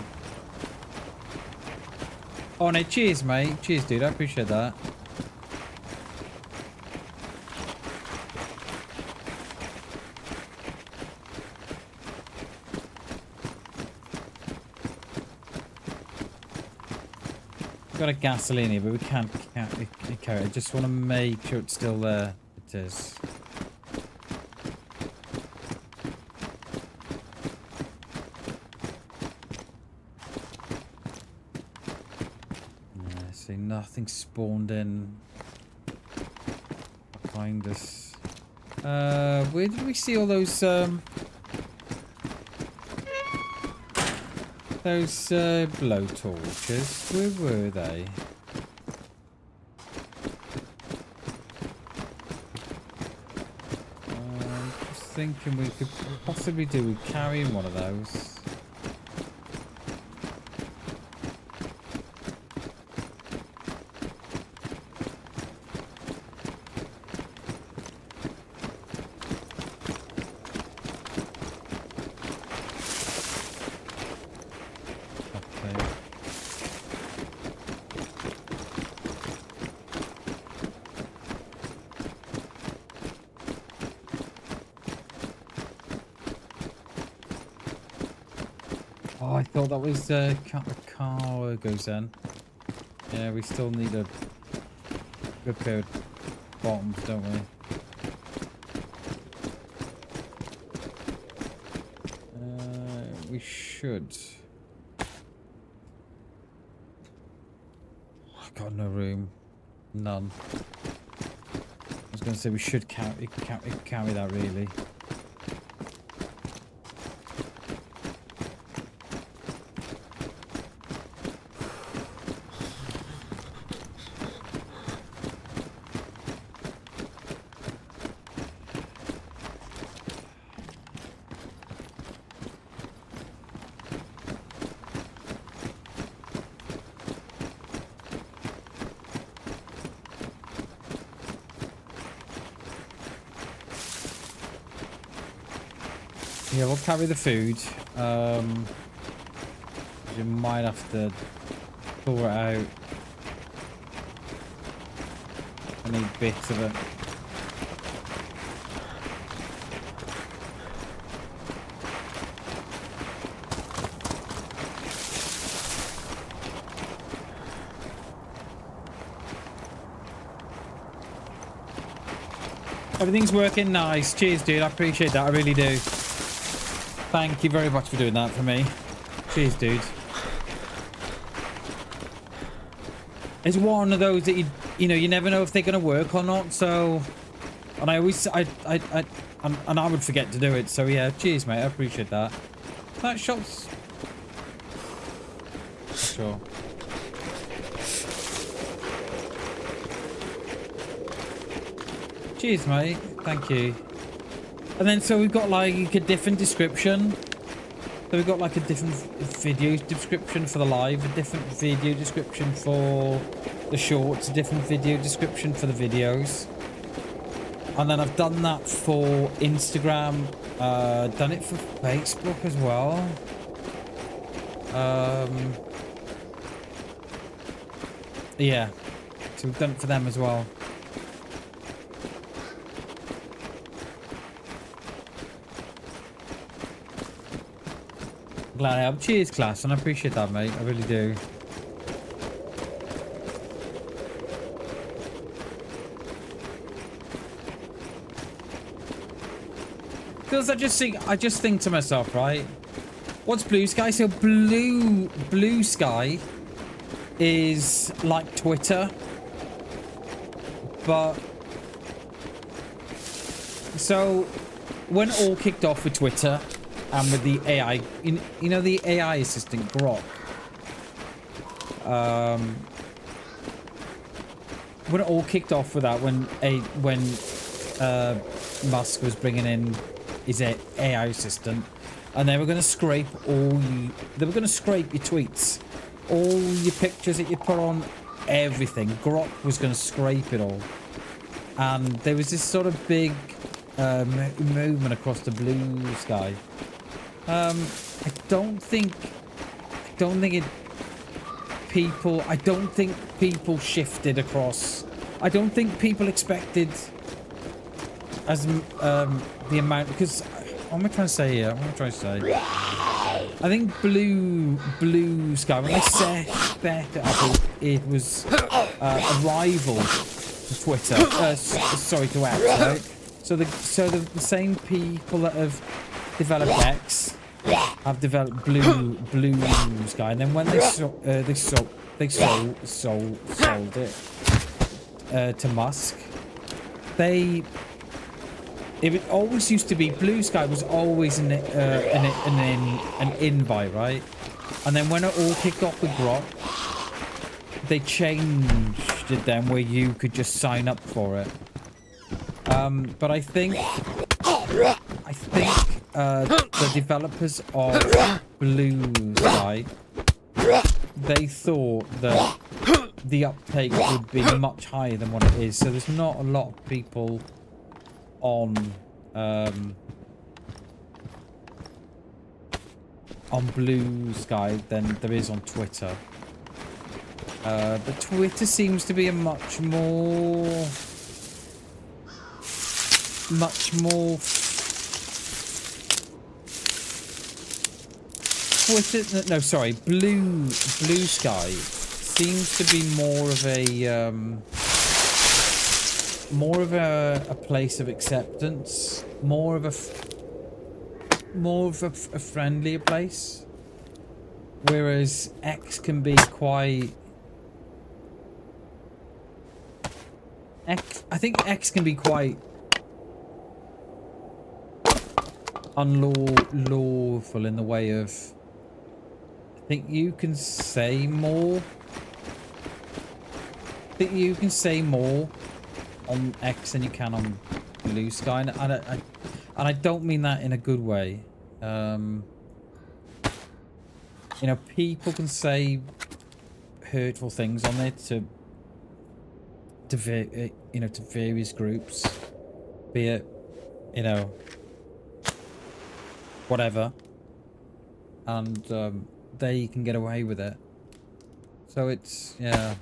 Oh no, cheers, mate. Cheers, dude. I appreciate that. Got a gasoline here, but we can't carry it. I just want to make sure it's still there. It is. Yeah, see, nothing spawned in behind us. Where did we see all those blow torches? Where were they? Just thinking we could possibly do with carrying one of those. Oh, I thought that was the car goes in. Yeah, we still need a good pair of bottoms, don't we? We should. I've got no room. None. I was going to say we should carry that really. Yeah, we'll carry the food. You might have to pull it out. I need bits of it. Everything's working nice. Cheers, dude. I appreciate that. I really do. Thank you very much for doing that for me. Cheers, dude. It's one of those that you know, you never know if they're gonna work or not. So, and I always, and I would forget to do it. So yeah, cheers, mate. I appreciate that. That shot's sure. Cheers, mate. Thank you. And then so we've got like a different description. So we've got like a different video description for the live, a different video description for the shorts, a different video description for the videos. And then I've done that for Instagram, done it for Facebook as well. Yeah, so we've done it for them as well. Glad I have. Cheers, class, and I appreciate that, mate. I really do. Because I just think to myself, right? What's Blue Sky? So Blue Sky is like Twitter, but so when it all kicked off with Twitter and with the AI, you know, the AI assistant Grok. When it all kicked off with that, when Musk was bringing in his AI assistant, and they were going to scrape they were going to scrape your tweets, all your pictures that you put on, everything. Grok was going to scrape it all, and there was this sort of big movement across the Blue Sky. I don't think people shifted across. I don't think people expected as the amount, because what am I trying to say here? What am I trying to say? I think Blue Sky, when they set it up, it was a rival to Twitter. Sorry, to X, right? So the same people that have developed X have developed Blue Sky, and then when they sold it to Musk, it always used to be Blue Sky was always an invite, right? And then when it all kicked off with Grok, they changed it then where you could just sign up for it. But I think the developers of Blue Sky, they thought that the uptake would be much higher than what it is. So there's not a lot of people on Blue Sky than there is on Twitter. But Twitter seems to be a much more Twitter, no, sorry, Blue Sky seems to be more of a place of acceptance, more of a friendlier place, whereas X can be quite. I think X can be quite unlawful in the way of. I think you can say more. I think you can say more on X than you can on Blue Sky, and I don't mean that in a good way. You know, people can say hurtful things on there to various groups, be it, you know, whatever, and they can get away with it. So it's, yeah.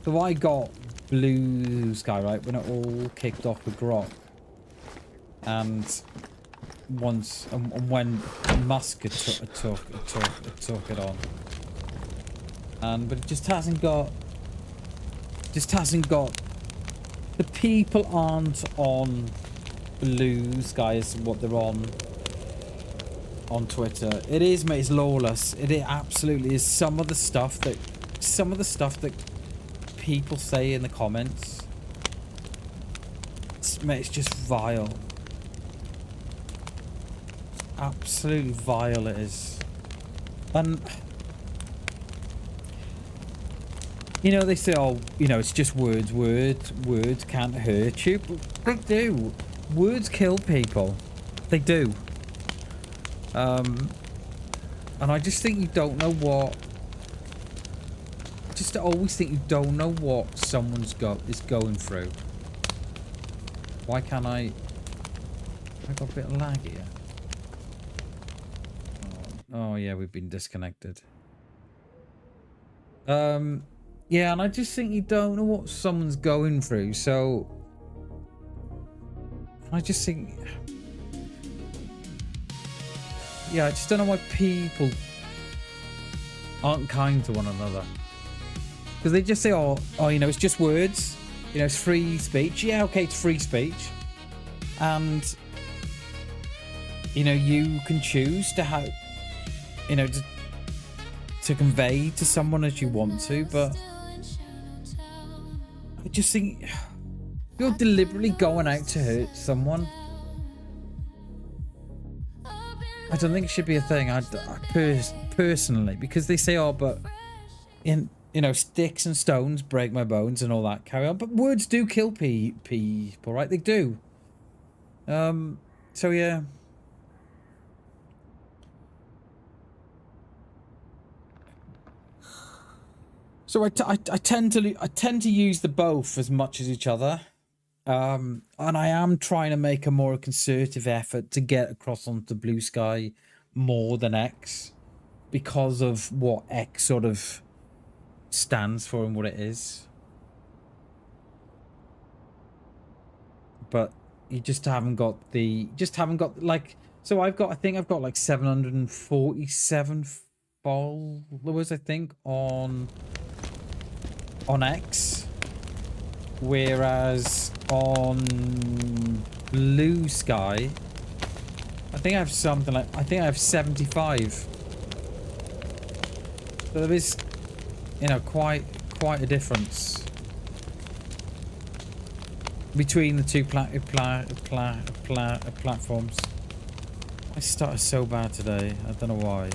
So I got Blue Sky, right, when it all kicked off with Grok, and when Musk took it on, but it just hasn't got the people aren't on Blue Sky as what they're on Twitter. It is, mate, it's lawless. It absolutely is. Some of the stuff that people say in the comments, it's just vile. Absolutely vile it is. And you know, they say, oh, you know, it's just words can't hurt you, but they do. Words kill people. They do. And I just think you don't know what. Just always think you don't know what someone's is going through. Why can't I got a bit of lag here. Oh yeah, we've been disconnected. Yeah, and I just think you don't know what someone's going through, so I just think, yeah, I just don't know why people aren't kind to one another. Because they just say, oh, you know, it's just words. You know, it's free speech. Yeah, okay, it's free speech. And you know, you can choose to have, you know, to convey to someone as you want to, but I just think you're deliberately going out to hurt someone. I don't think it should be a thing. Personally, because they say, oh, but you know, sticks and stones break my bones and all that carry on, but words do kill people, right? They do. So yeah. So I tend to use the both as much as each other, and I am trying to make a more concerted effort to get across onto Blue Sky more than X, because of what X sort of stands for and what it is. But you just haven't got like. So I think I've got like 747 followers, I think, on X, whereas on Blue Sky I think I have something like, I think I have 75. So there is, you know, quite a difference between the two platforms. I started so bad today, I don't know why.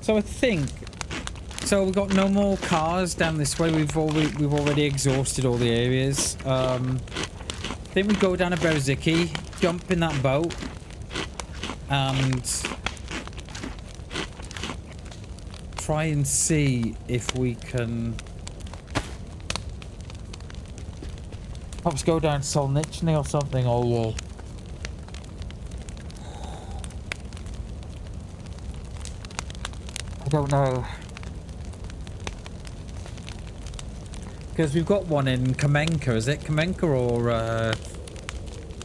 So I think, so we've got no more cars down this way. We've already exhausted all the areas. I think we go down to Berziki, jump in that boat, and try and see if we can perhaps go down to Solnichny or something, or I don't know. Because we've got one in Kamenka, is it? Kamenka or,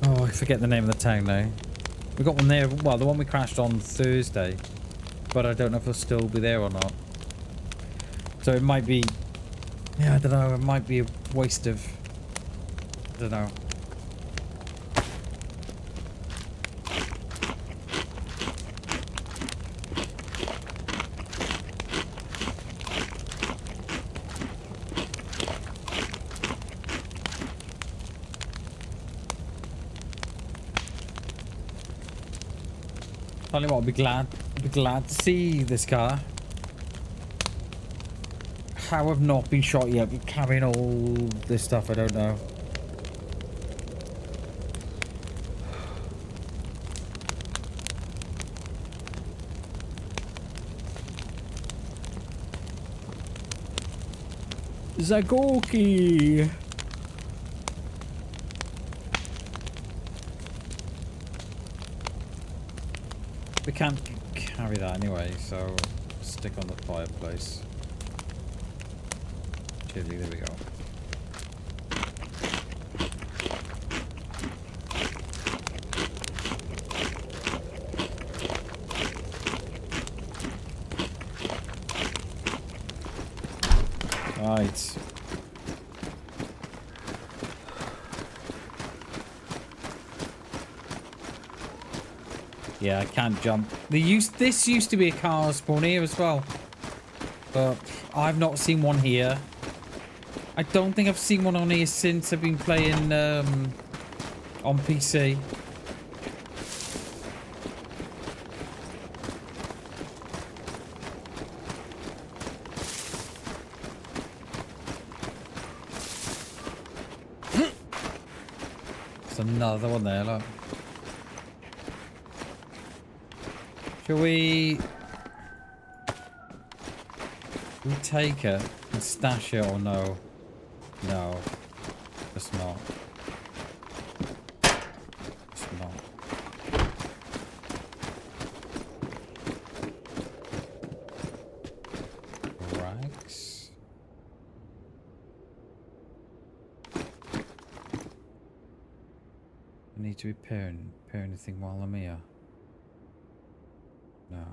oh, I forget the name of the town now. We've got one there, well, the one we crashed on Thursday. But I don't know if it'll still be there or not. So it might be, yeah, I don't know, it might be a waste of, I don't know. Tell you what, I'll be glad to see this car. How I've not been shot yet, but carrying all this stuff, I don't know. Zagorki! We can't carry that anyway, so stick on the fireplace. Chili, there we go. Right. Yeah, I can't jump. This used to be a car spawn here as well, but I've not seen one here. I don't think I've seen one on here since I've been playing on PC. There's another one there, look. Shall we take it and stash it or no? No, it's not. It's not. Rags. I need to repair anything while I'm here. No.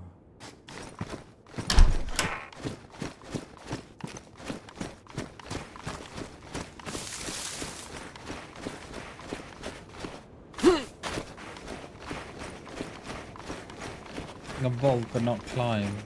a vault but not climb.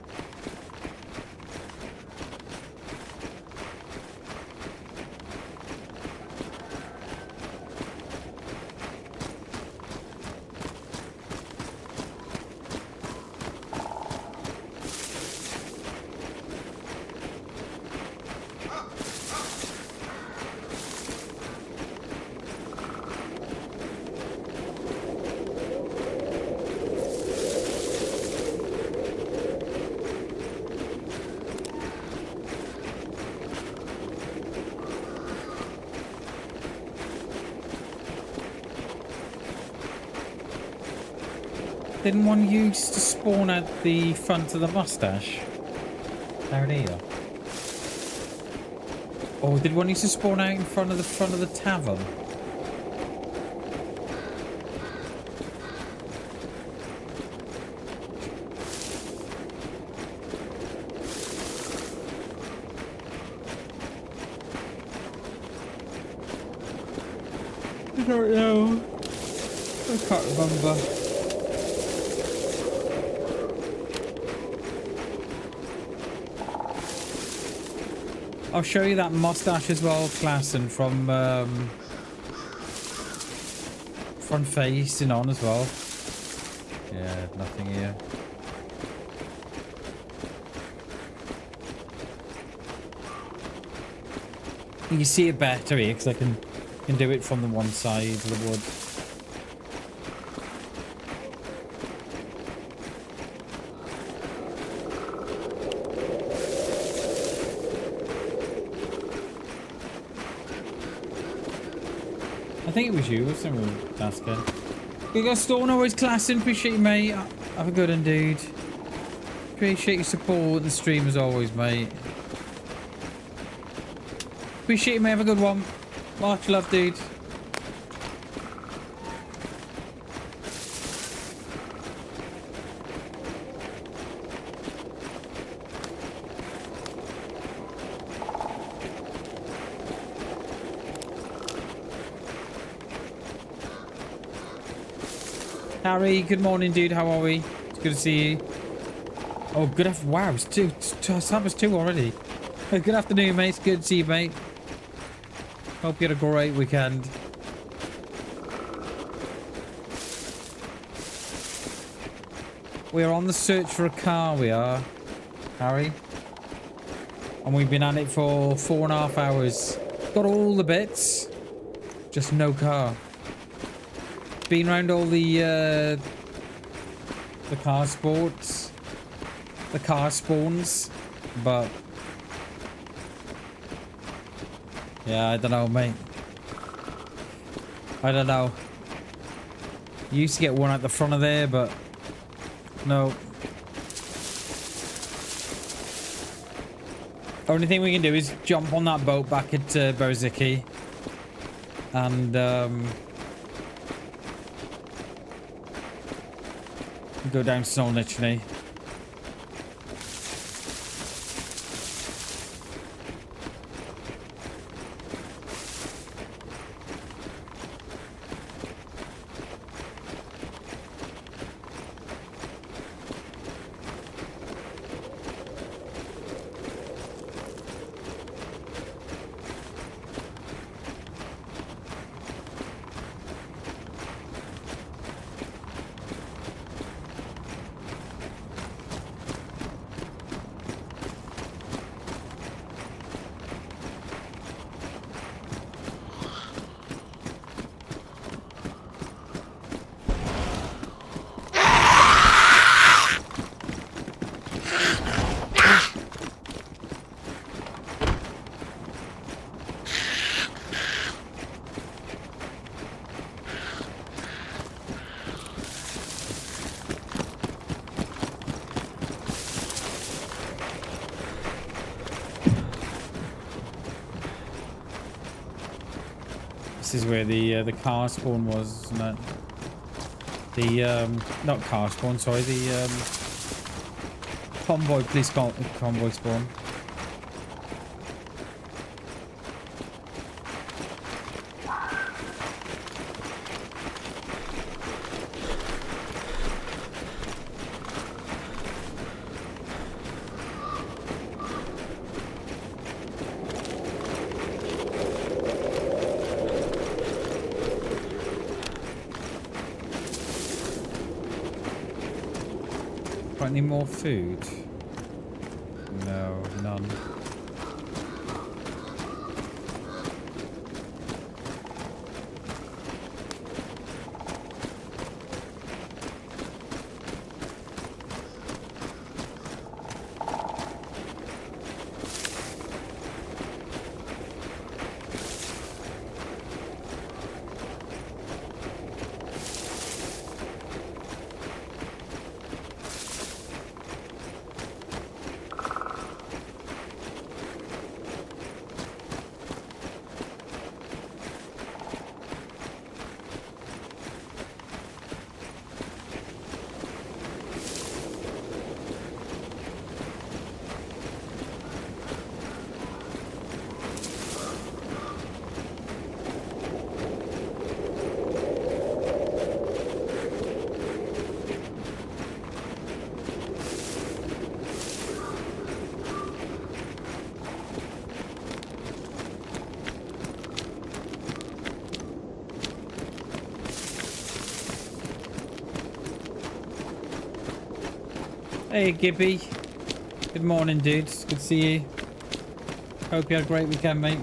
Didn't one used to spawn at the front of the mustache? Down here. Or did one used to spawn out in front of the tavern? I don't know. I can't remember. I'll show you that mustache as well, class, and from front facing on as well. Yeah, nothing here. You can see it better here because I can do it from the one side of the wood. I think it was you, wasn't it, Dasker? You got Storm, always classing. Appreciate you, mate. Have a good one, dude. Appreciate your support the stream as always, mate. Appreciate you, mate. Have a good one. Much love, dude. Harry, good morning, dude. How are we? It's good to see you. Oh, good afternoon. Wow, it's two. It's half past 2 already. Good afternoon, mate. It's good to see you, mate. Hope you had a great weekend. We are on the search for a car, we are, Harry. And we've been at it for 4.5 hours. Got all the bits, just no car. Been around all the car sports, the car spawns, but yeah, I don't know, mate. I don't know. You used to get one at the front of there, but no. Only thing we can do is jump on that boat back at Berziki and go down Snow-Nichny. This is where the car spawn was, isn't it? The not car spawn, sorry, the convoy, police convoy spawn. any more food? No, none. Hey Gibby, good morning dudes, good to see you. Hope you had a great weekend, mate.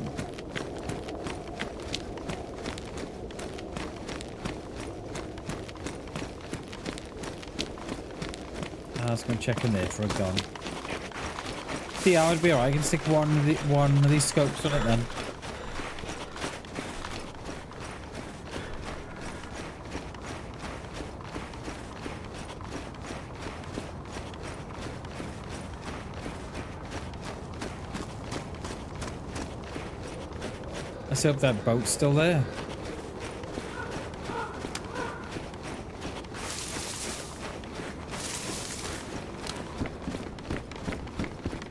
I was going to check in there for a gun. See, I would be alright, I can stick one of these scopes on it then. Let's hope that boat's still there.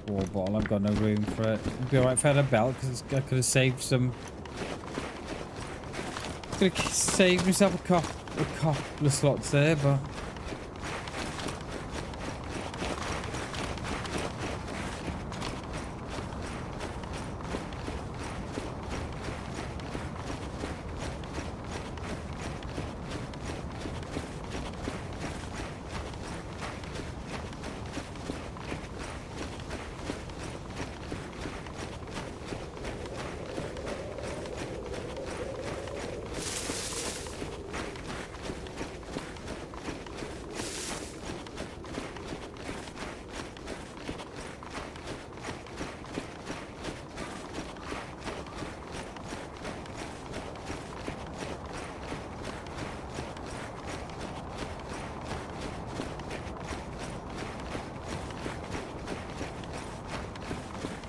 Water bottle, I've got no room for it. It'd be alright if I had a belt, because I could have saved some... Could have saved myself a couple of slots there, but...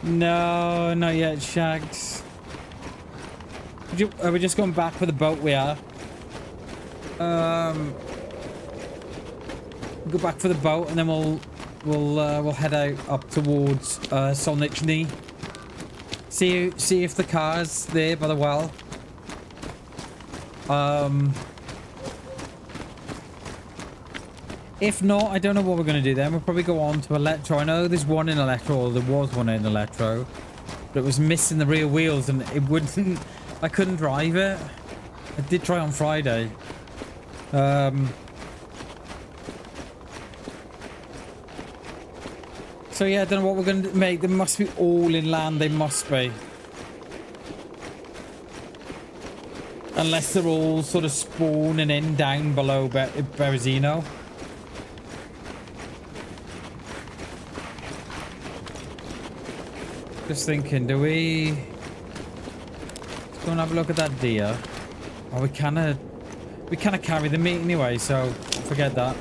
No, not yet, Shags. Are we just going back for the boat? We are. Go back for the boat, and then we'll head out up towards Solnichny. See if the car's there by the well. If not, I don't know what we're going to do then. We'll probably go on to Electro. I know there's one in Electro, or there was one in Electro, but it was missing the rear wheels and it wouldn't... I couldn't drive it. I did try on Friday. So yeah, I don't know what we're going to make. They must be all inland. They must be. Unless they're all sort of spawning in down below Berezino. Just thinking, do we... Let's go and have a look at that deer. Oh, we kind of carry the meat anyway, so forget that.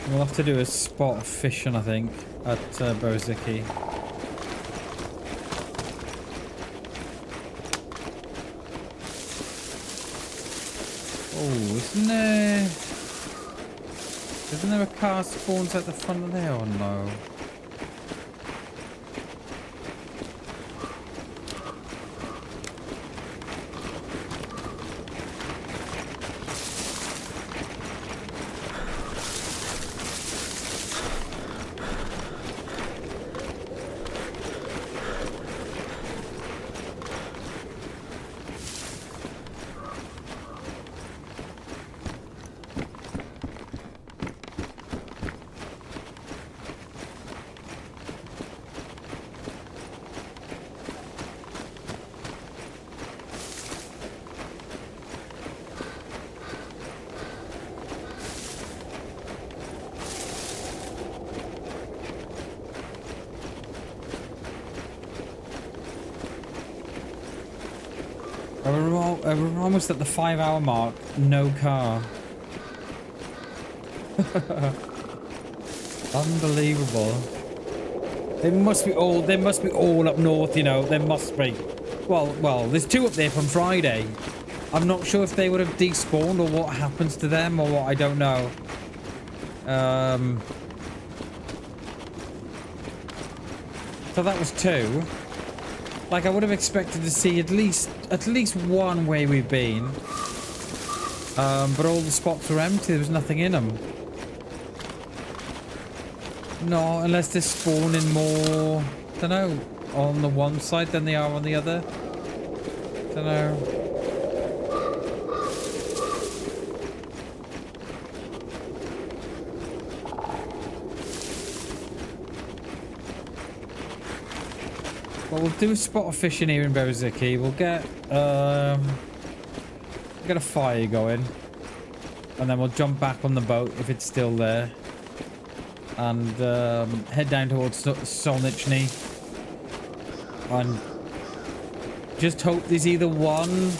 We'll have to do a spot of fishing, I think, at Boziki. Oh, isn't there a car spawns at the front of there or no? we're almost at the 5-hour mark. No car. Unbelievable. They must be all up north, you know. There must be. Well, there's 2 up there from Friday. I'm not sure if they would have despawned or what happens to them or what. I don't know. So that was 2. Like, I would have expected to see at least one where we've been. But all the spots were empty. There was nothing in them. No, unless they're spawning more, don't know, on the one side than they are on the other. Don't know. Well, we'll do a spot of fishing here in Berziki. We'll get a fire going, and then we'll jump back on the boat if it's still there, and head down towards Solnichny, and just hope there's either one,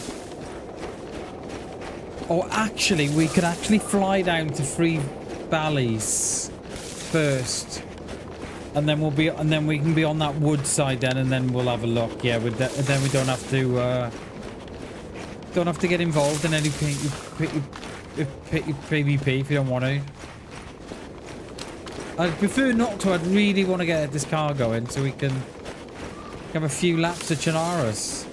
or actually we could actually fly down to Free Valleys first. And then we can be on that wood side then, and then we'll have a look. Yeah, then we don't have to get involved in any PvP if you don't want to. I'd prefer not to. I'd really want to get this car going so we can have a few laps of Chernarus.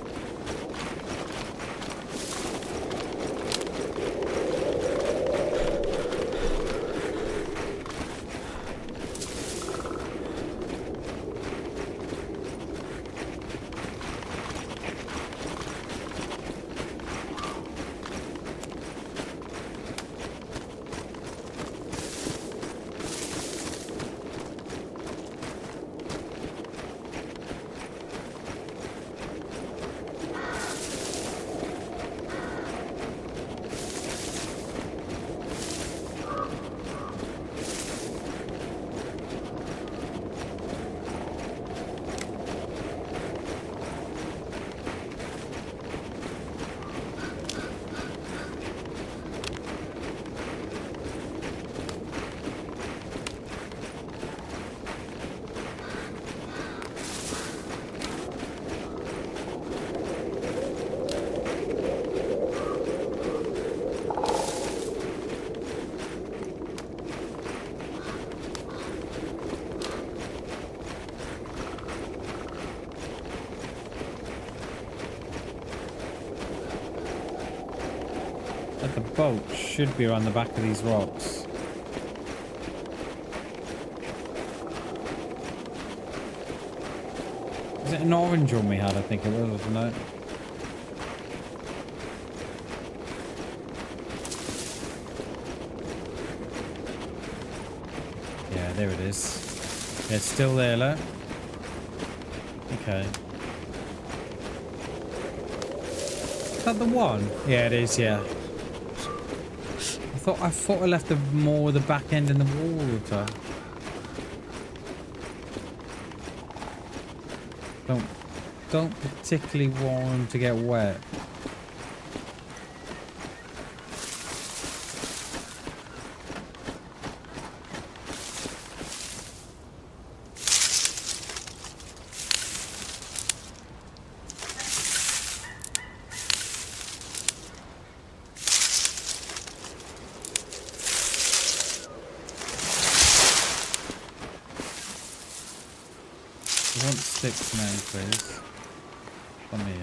Boat should be around the back of these rocks. Is it an orange one we had? I think it was, wasn't it? Yeah, there it is. Yeah, it's still there, look. Okay. Is that the one? Yeah, it is, yeah. I thought I left the back end in the water. Don't particularly want to get wet. Sticks now, please. Come here.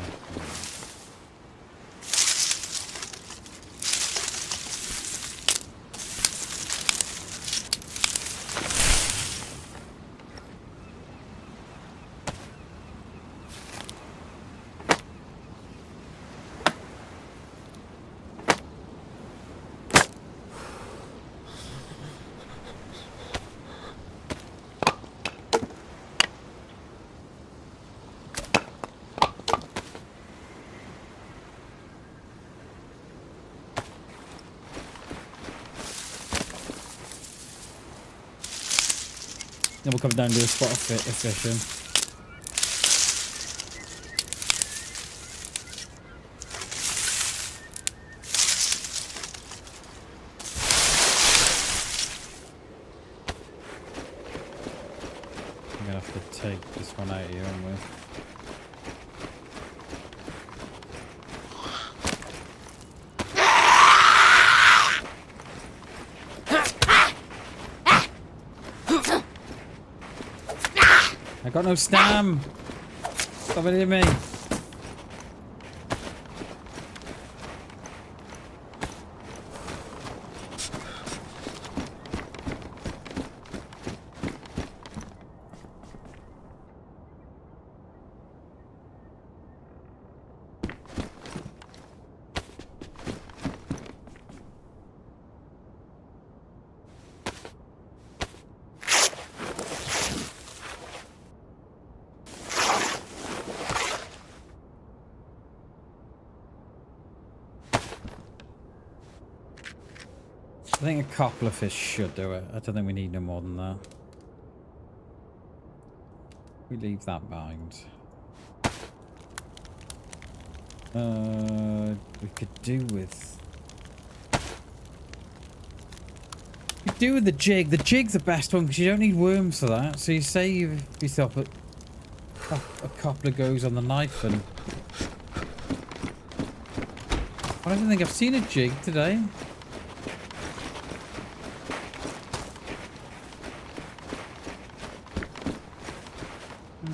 Then we'll come down to a spot of fishing. to take this one out here and with. I got no stam! Stop hitting me! I think a couple of fish should do it. I don't think we need no more than that. We leave that behind. We could do with... We could do with the jig. The jig's the best one because you don't need worms for that. So you save yourself a couple of goes on the knife and... I don't think I've seen a jig today.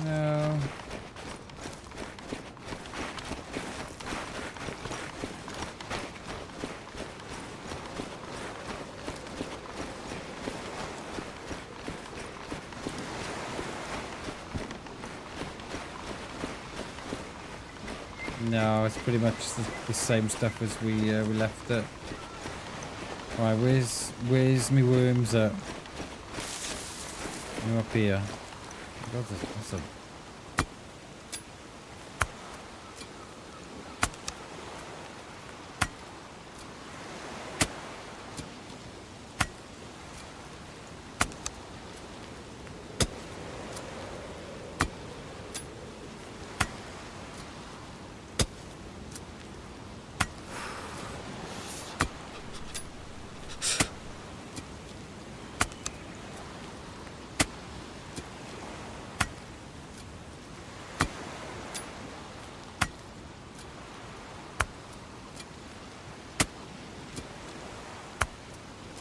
No. No, it's pretty much the same stuff as we left it. Right, where's me worms at? They're up here. That's a...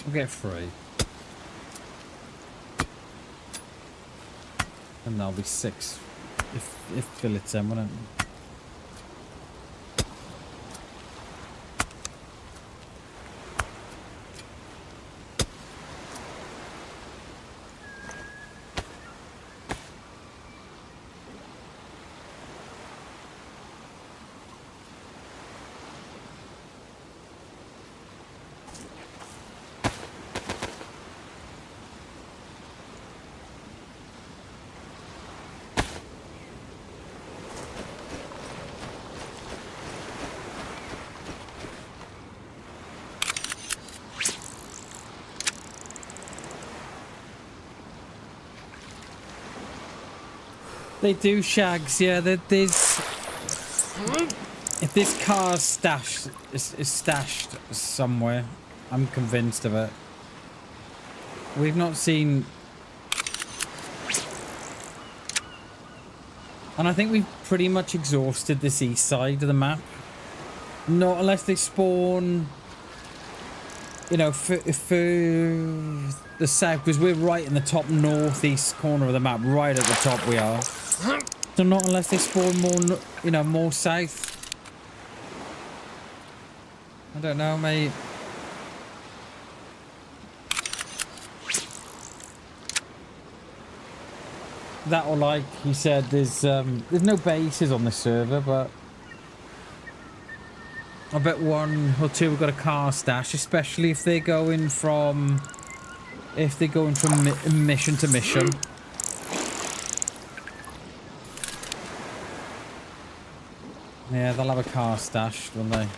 We'll get 3. And that'll be 6 if fillets them, won't it? They do, Shags, yeah. There's... If this car's stashed, is stashed somewhere, I'm convinced of it. We've not seen... And I think we've pretty much exhausted this east side of the map. Not unless they spawn... You know, for the south, because we're right in the top northeast corner of the map, right at the top we are. So not unless they spawn more, you know, more south. I don't know, mate. That or like he said, there's no bases on this server, but I bet 1 or 2 have got a car stash, especially if they're going from mission to mission. Yeah, they'll have a car stash, won't they?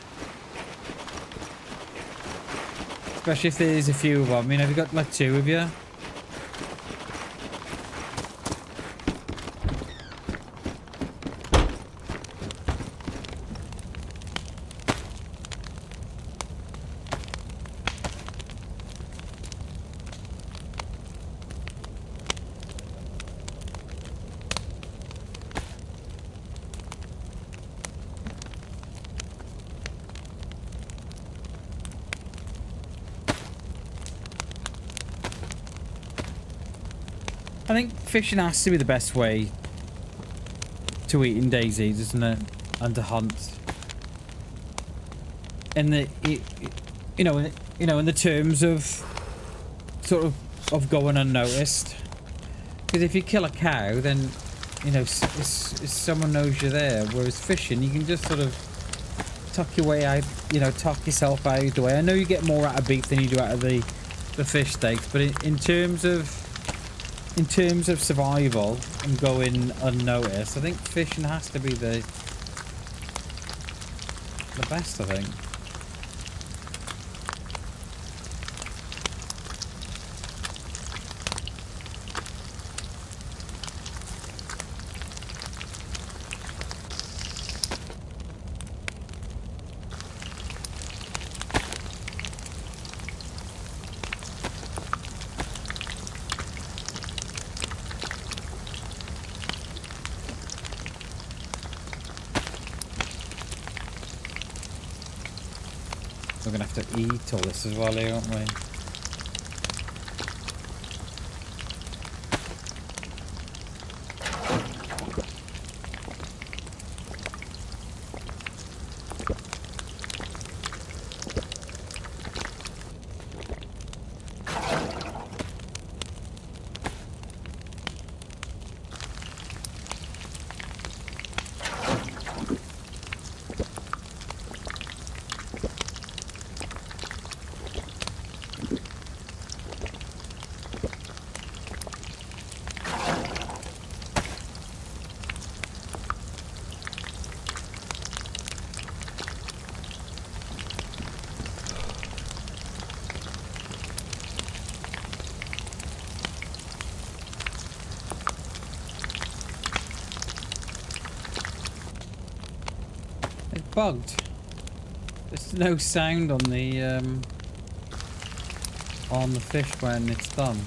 Especially if there's a few of them. I mean, have you got like 2 of you? I think fishing has to be the best way to eat in DayZ, doesn't it? And to hunt. In the, you know, in the terms of sort of going unnoticed. Because if you kill a cow, then you know someone knows you're there. Whereas fishing, you can just sort of tuck your way out, you know, tuck yourself out the way. I know you get more out of beef than you do out of the fish steaks, but in terms of survival and going unnoticed, I think fishing has to be the best, I think. We're gonna have to eat all this as well here, aren't we? Bugged. There's no sound on the fish when it's done.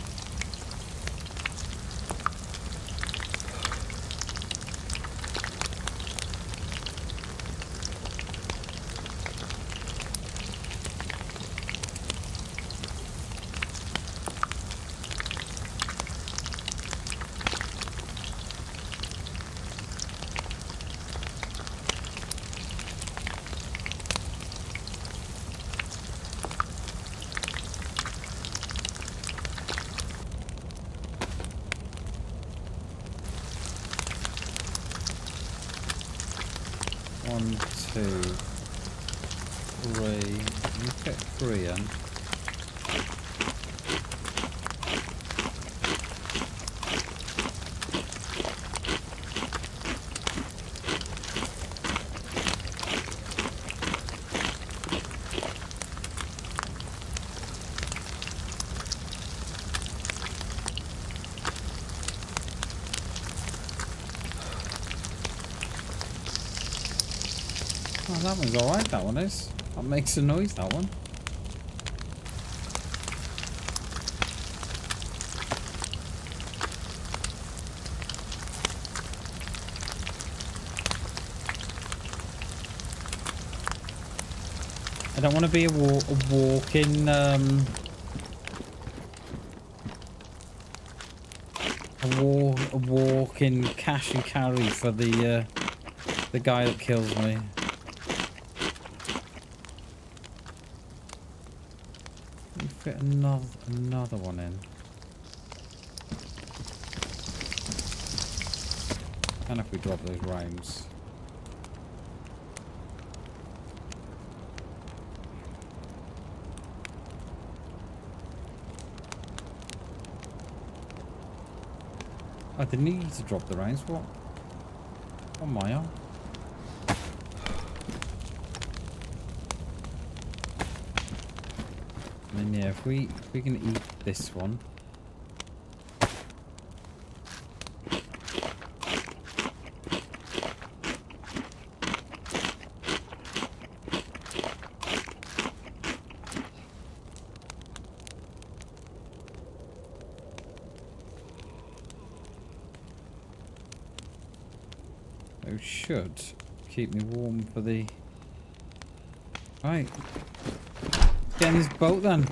Oh, that one's alright, that one is. That makes a noise, that one. I don't want to be a walking cash and carry for the guy that kills me. Fit another one in. And if we drop those rounds. I didn't need to drop the rounds. What am I on? And yeah, if we can eat this one. It should keep me warm for the... Right. Get in this boat then.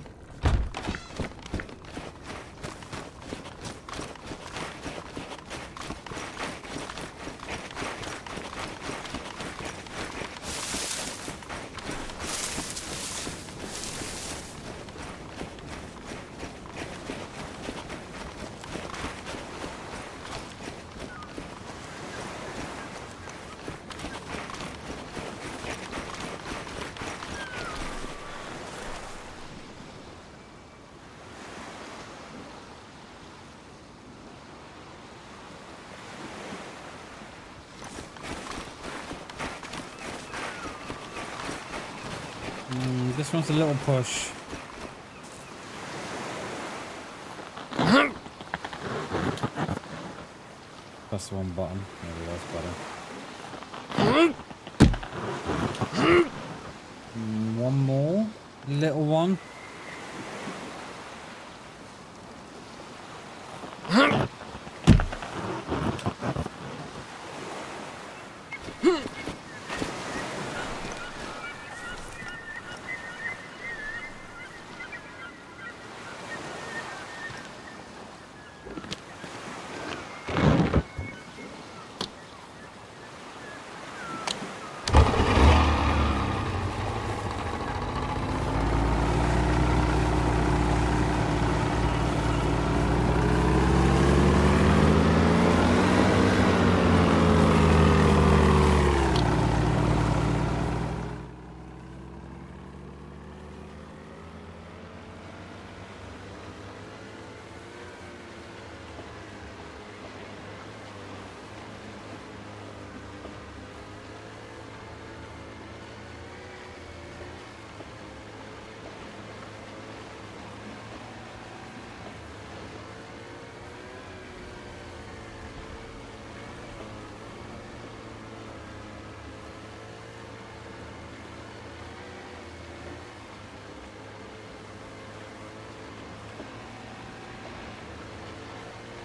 This one's a little push. That's the one button. Maybe that's better. One more. Little one.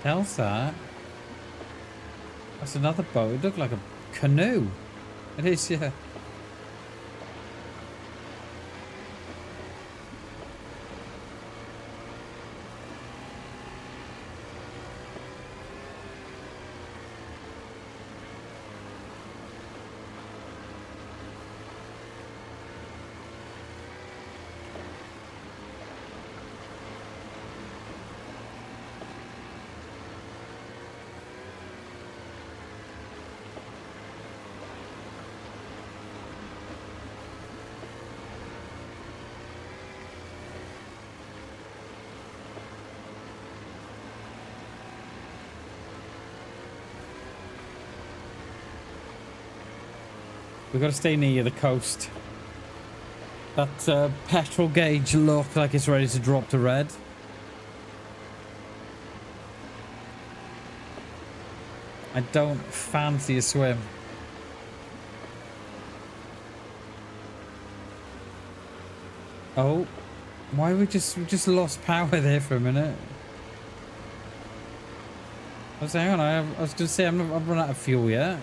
Hell's that? That's another boat. It looked like a canoe. It is, yeah. We've got to stay near the coast. That petrol gauge looks like it's ready to drop to red. I don't fancy a swim. Oh, why we just lost power there for a minute? I was hang on, I was gonna say I've run out of fuel yet.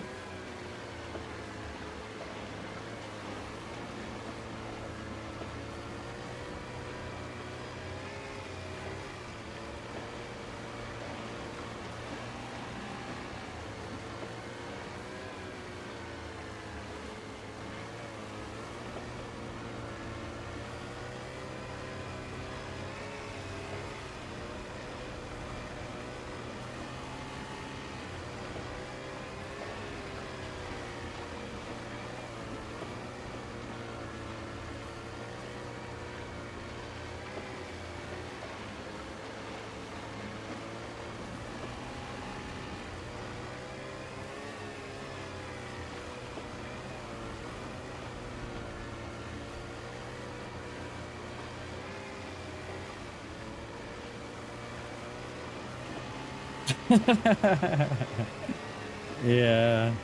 Yeah.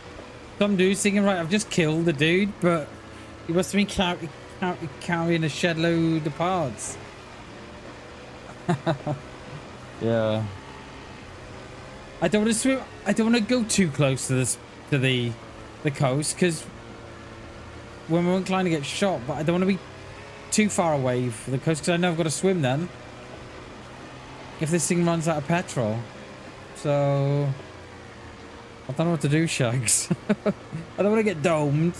Some dude singing, right, I've just killed the dude, but he must have been carrying a shed load of parts. Yeah. I don't want to swim. I don't want to go too close to the coast, because when we're inclined to get shot, but I don't want to be too far away from the coast, because I know I've got to swim then. If this thing runs out of petrol. So I don't know what to do, Shags. I don't want to get domed.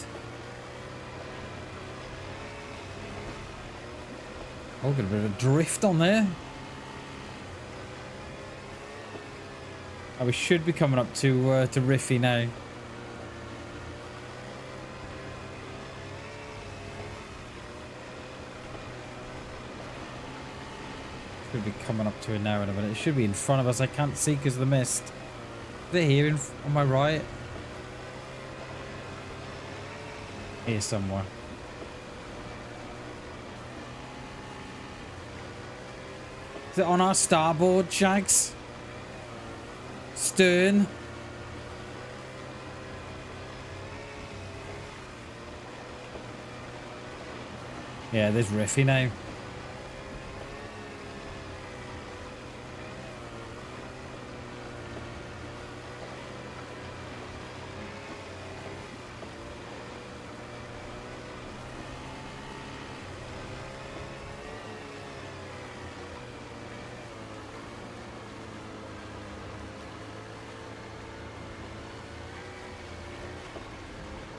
Oh, got a bit of a drift on there. Oh, we should be coming up to Riffy now. Should be coming up to it now in a minute. It should be in front of us. I can't see because of the mist. Is it here on my right? Here somewhere. On our starboard, Shags. Stern. Yeah, there's Riffy now.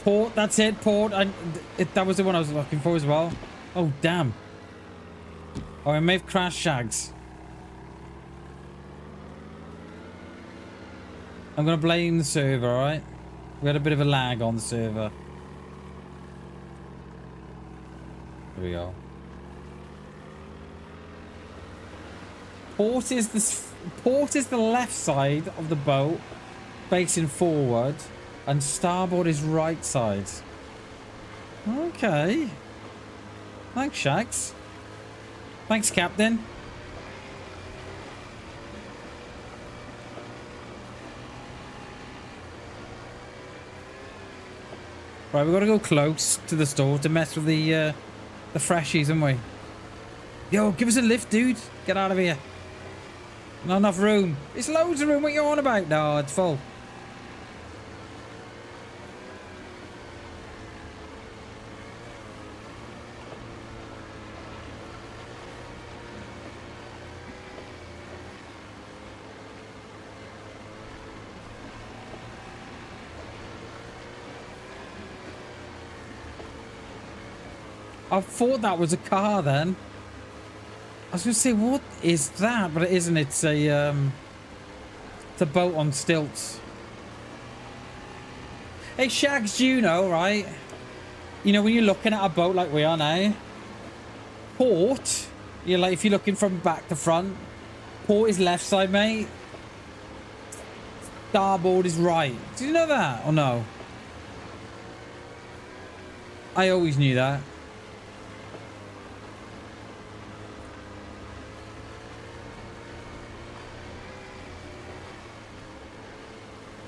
Port, that's it, port. That was the one I was looking for as well. Oh, damn. Oh, I may have crashed, Shags. I'm going to blame the server, alright? We had a bit of a lag on the server. There we go. Port is the left side of the boat, facing forward. And starboard is right side. Okay. Thanks, Shags. Thanks, Captain. Right, we've got to go close to the store to mess with the freshies, haven't we? Yo, give us a lift, dude. Get out of here. Not enough room. It's loads of room. What are you on about? No, it's full. I thought that was a car then. I was going to say, what is that? But it isn't. It's a boat on stilts. Hey, Shags, do you know, right? You know, when you're looking at a boat like we are now, port, you're like, if you're looking from back to front, port is left side, mate. Starboard is right. Did you know that or no? I always knew that.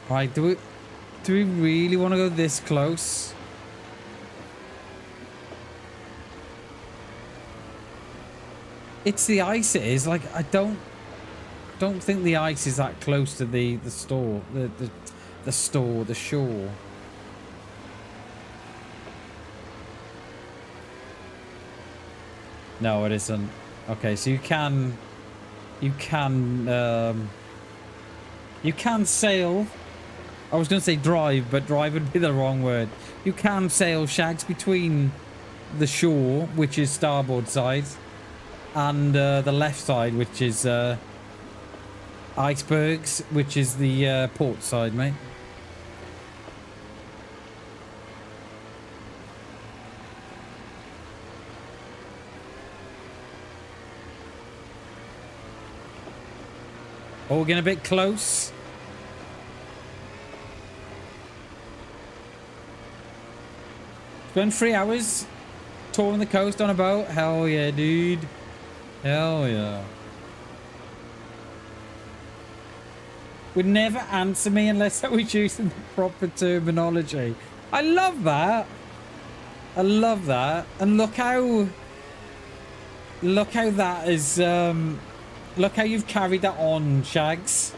Right, do we really want to go this close? It's the ice, it is. Like, I don't think the ice is that close to the store, the shore. No, it isn't. Okay, so you can sail. I was going to say drive, but drive would be the wrong word. You can sail, Shags, between the shore, which is starboard side, and the left side, which is icebergs, which is the port side, mate. Oh, we're getting a bit close. Spend 3 hours touring the coast on a boat. Hell yeah, dude. Hell yeah. Would never answer me unless I was using the proper terminology. I love that. I love that. And look how that is, look how you've carried that on, Shags.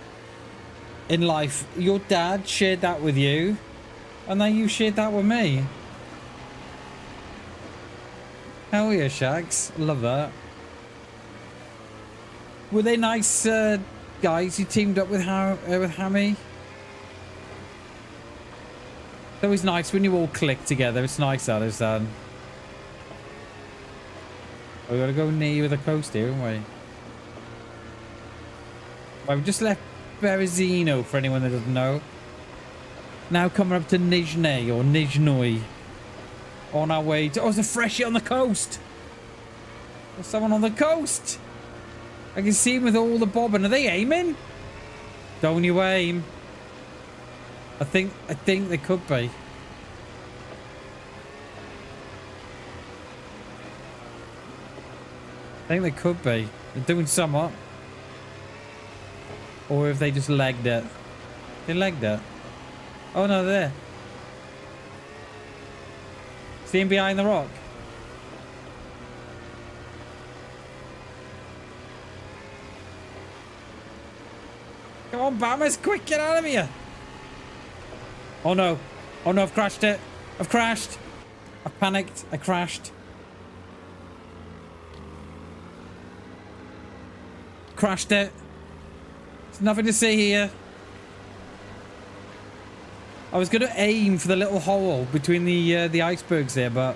In life. Your dad shared that with you. And now you shared that with me. Hell yeah, Shags. Love that. Were they nice guys you teamed up with Hammy? It's always nice when you all click together. It's nice, that is, Dan. We gotta go near the coast here, haven't we? Right, we just left Berezino, for anyone that doesn't know. Now coming up to Nizhny or Nizhny. On our way to... Oh, there's a freshie on the coast. There's someone on the coast. I can see him with all the bobbing. Are they aiming? Don't you aim. I think they could be. I think they could be. They're doing somewhat. Or if they just legged it. They legged it. Oh no, they're there. See him behind the rock? Come on, Bammers, quick, get out of here. Oh no. Oh no, I've crashed it. I've crashed. I've panicked. I crashed. Crashed it. There's nothing to see here. I was going to aim for the little hole between the icebergs there, but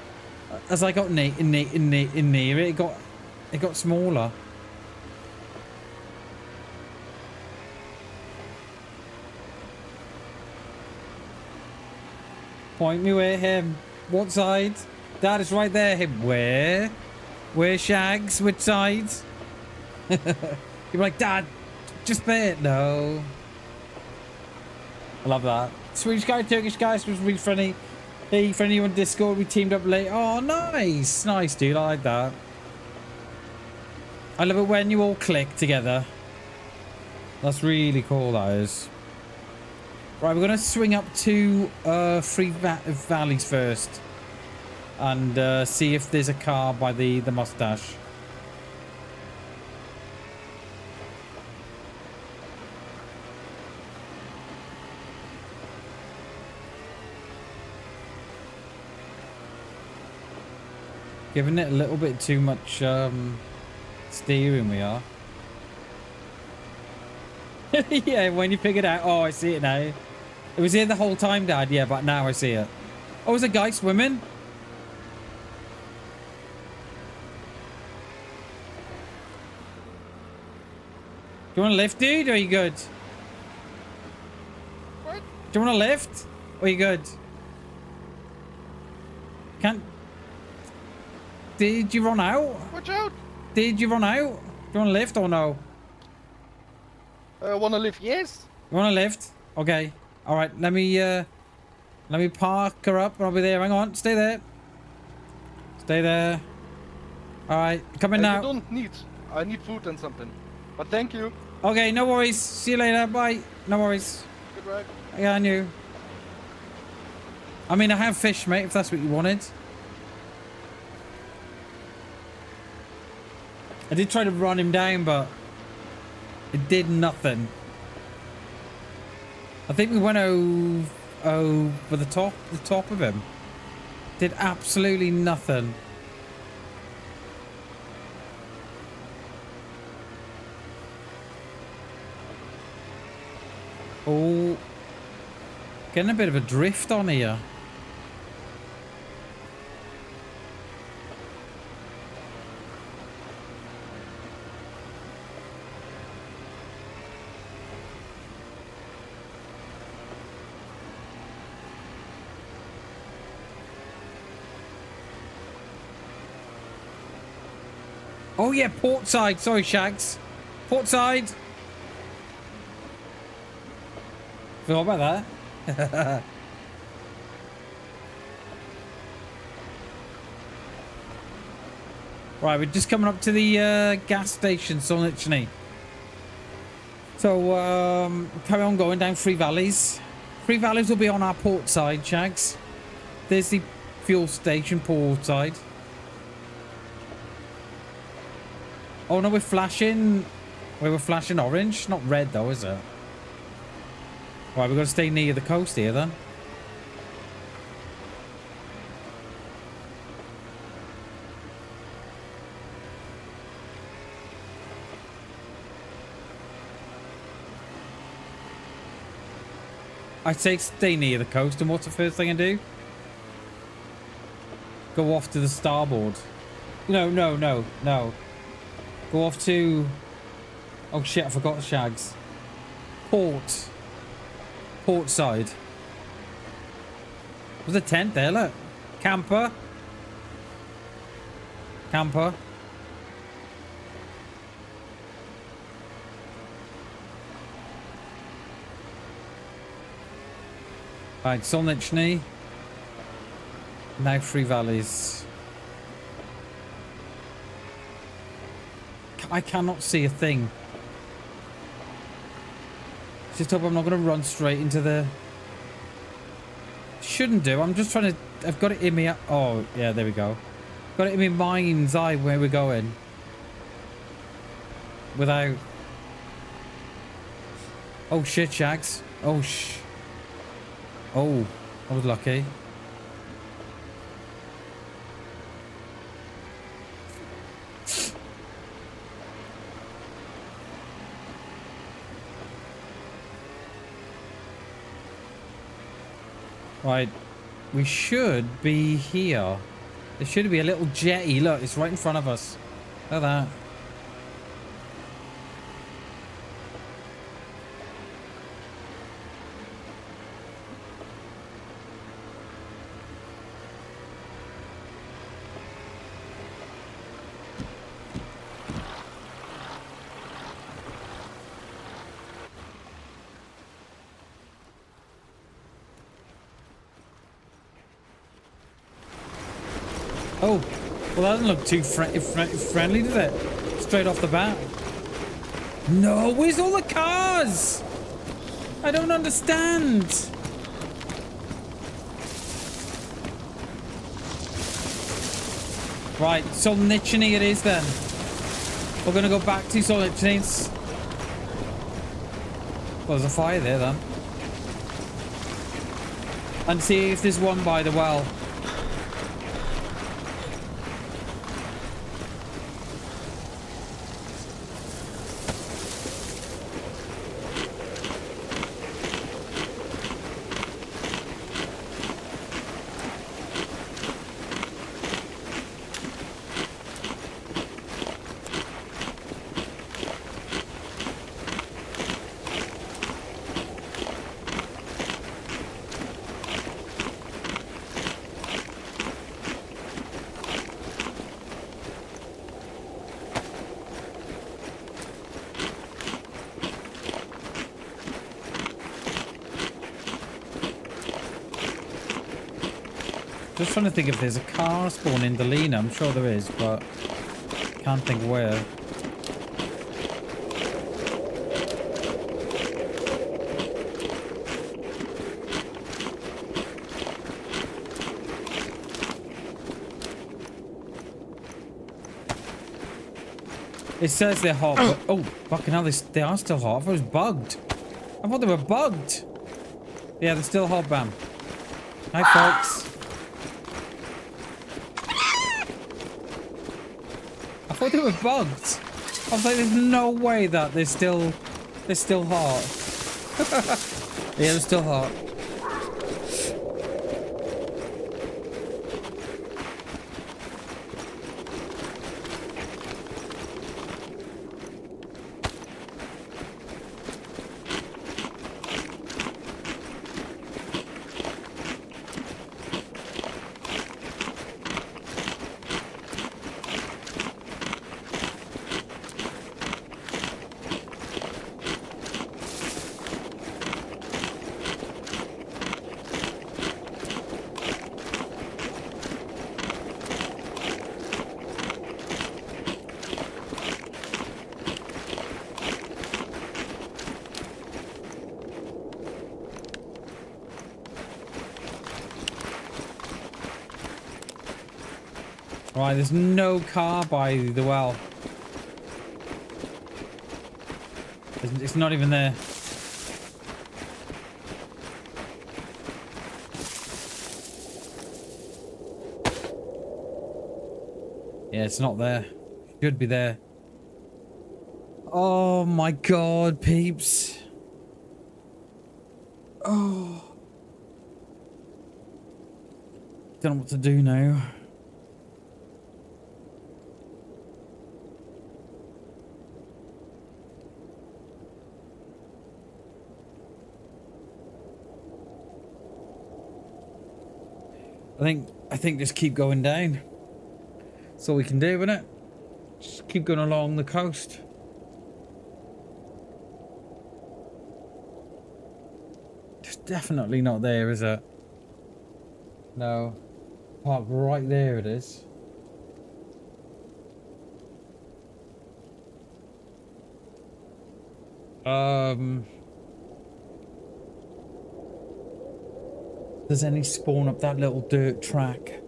as I got near it, it got smaller. Point me where him. What side? Dad is right there. Him where? Where, Shags? Which side? You're like, Dad, just there. No. I love that. Swedish guy, Turkish guy, was really friendly. Hey, friendly on Discord. We teamed up late. Oh, nice. Nice, dude. I like that. I love it when you all click together. That's really cool, that is. Right, we're going to swing up to Three Valleys first. And see if there's a car by the mustache. Giving it a little bit too much steering we are. Yeah, when you pick it out. Oh, I see it now. It was here the whole time, Dad. Yeah, but now I see it. Oh, there's a guy swimming. Do you want a lift, dude? Or are you good? What? Do you want a lift? Or are you good? Can't... Did you run out? Watch out! Did you run out? Do you want a lift or no? Wanna live? Yes. You want a lift? Okay. All right. Let me park her up. I'll be there. Hang on. Stay there. Stay there. All right. Come in now. You don't need. I need food and something. But thank you. Okay. No worries. See you later. Bye. No worries. Goodbye. Yeah, I knew. I mean, I have fish, mate. If that's what you wanted. I did try to run him down, but it did nothing. I think we went over the top of him. Did absolutely nothing. Oh, getting a bit of a drift on here. Oh yeah, port side. Sorry, Shags. Port side. Forgot about that. Right, we're just coming up to the gas station, Solnichny. So, carry on going down Three Valleys. Three Valleys will be on our port side, Shags. There's the fuel station, port side. Oh no, we're flashing. We were flashing orange, not red though, is it? Right, we've got to stay near the coast here then. I'd say stay near the coast, and what's the first thing I do? Go off to the starboard. No. Go off to... Oh shit, I forgot the Shags. Port side. There's a tent there, look. Camper. Right, Solnichny. Now Three Valleys. I cannot see a thing. Just hope I'm not going to run straight into the... Shouldn't do. I'm just trying to... I've got it in me... Oh, yeah, there we go. Got it in my mind's eye where we're going. Without... Oh, shit, Shags. Oh, Oh, I was lucky. Right, we should be here. There should be a little jetty. Look, it's right in front of us. Look at that. Oh, well that doesn't look too friendly, does it? Straight off the bat. No, where's all the cars? I don't understand. Right, Solnichny it is then. We're gonna go back to Solnichny's. Well, there's a fire there then. And see if there's one by the well. Just trying to think if there's a car spawn in Delina. I'm sure there is, but can't think where. It says they're hot, but oh, fucking hell, they are still hot. I thought it was bugged. I thought they were bugged. Yeah, they're still hot, Bam. Hi, folks. I thought they were bugged. I was like, there's no way that they're still hot. Yeah, they're still hot. Right, there's no car by the well. It's not even there. Yeah, it's not there. Should be there. Oh my god, peeps. Oh. Don't know what to do now. I think just keep going down. That's all we can do, isn't it? Just keep going along the coast. It's definitely not there, is it? No. Park right there it is. Does any spawn up that little dirt track?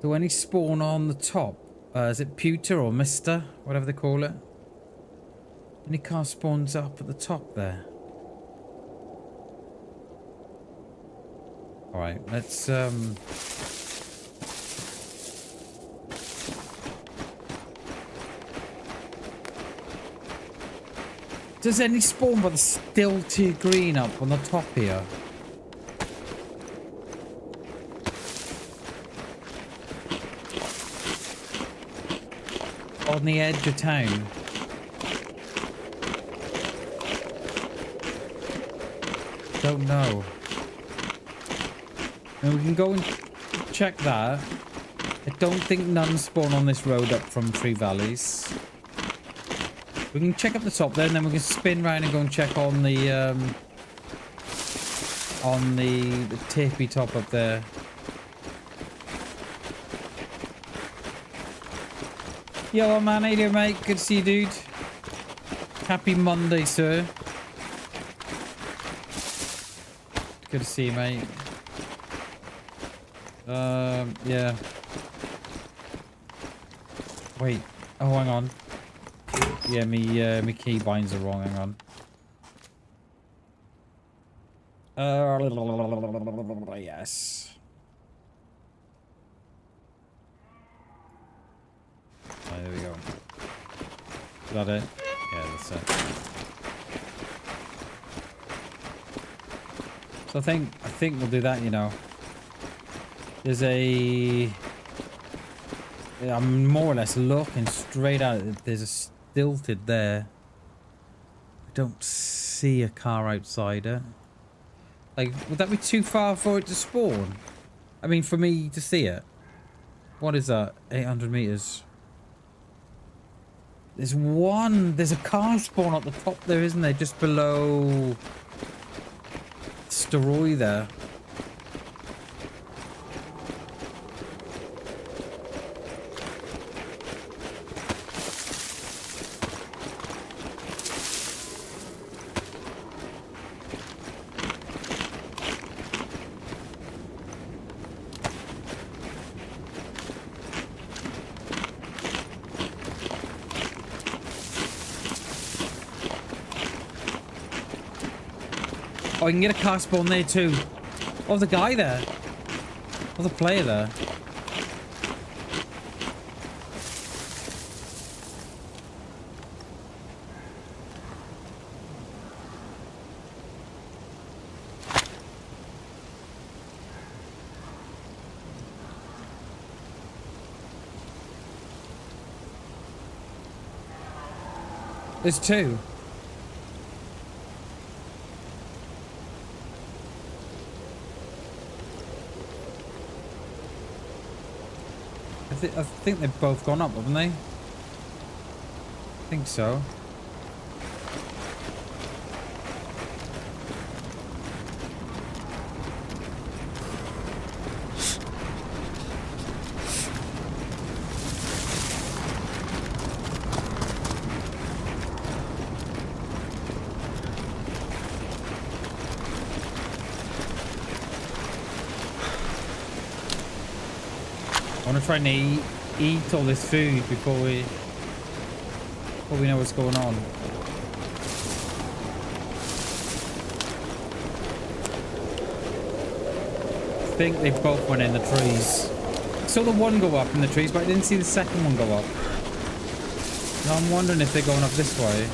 Do any spawn on the top? Is it Pewter or Mister? Whatever they call it. Any car spawns up at the top there? Alright, let's Does any spawn by the stilty green up on the top here? On the edge of town? Don't know. And we can go and check that. I don't think none spawn on this road up from Three Valleys. We can check up the top there, and then we can spin round and go and check on the tippy top up there. Yo, man, how you doing, mate? Good to see you, dude. Happy Monday, sir. Good to see you, mate. Yeah. Wait. Oh, hang on. Yeah, me key binds are wrong. Hang on. Yes. Oh, there we go. Is that it? Yeah, that's it. So I think we'll do that. You know, there's a. I'm more or less looking straight at it. There's a stilted there. I don't see a car outside it. Like, would that be too far for it to spawn? I mean, for me to see it. What is that? 800 meters. There's a car spawn at the top there, isn't there? Just below Steroid there. Oh, I can get a car spawn there too. Oh, the guy there. Oh, the player there. There's two. I think they've both gone up, haven't they? I think so. I want to try and eat all this food before we know what's going on. I think they both went in the trees. I saw the one go up in the trees, but I didn't see the second one go up. Now I'm wondering if they're going up this way.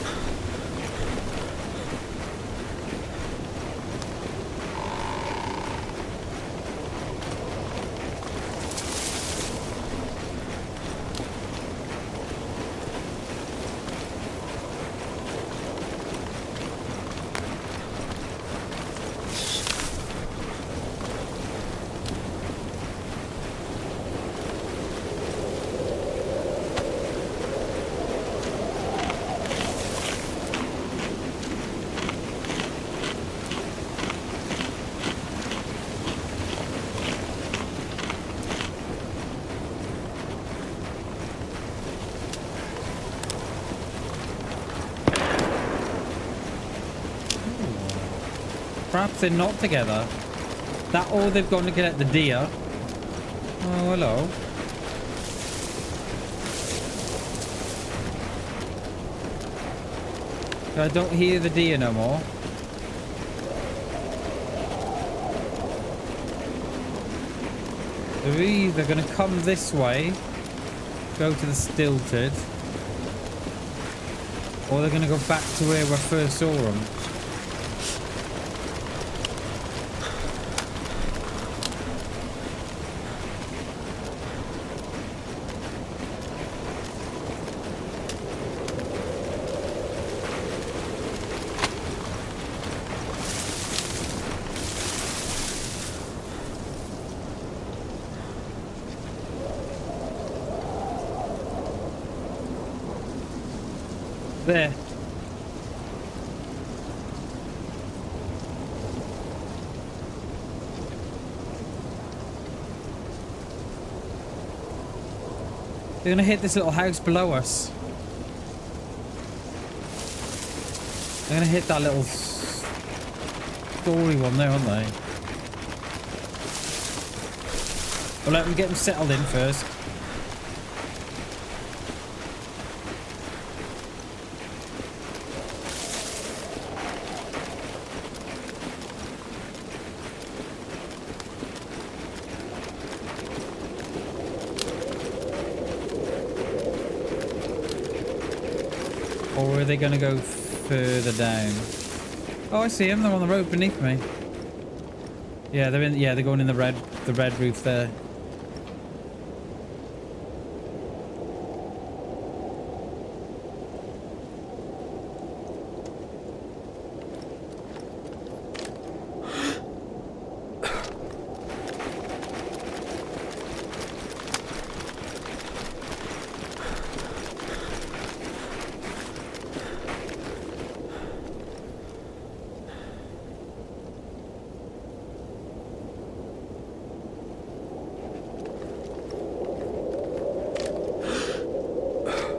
Perhaps they're not together. That or they've gone to get at the deer. Oh, hello. I don't hear the deer no more. They're either going to come this way, go to the stilted, or they're going to go back to where we first saw them. There. They're gonna hit this little house below us. They're gonna hit that little story one there, aren't they? We'll let them get them settled in first. Or are they going to go further down? Oh, I see them. They're on the road beneath me. Yeah, they're in. Yeah, they're going in the red roof there.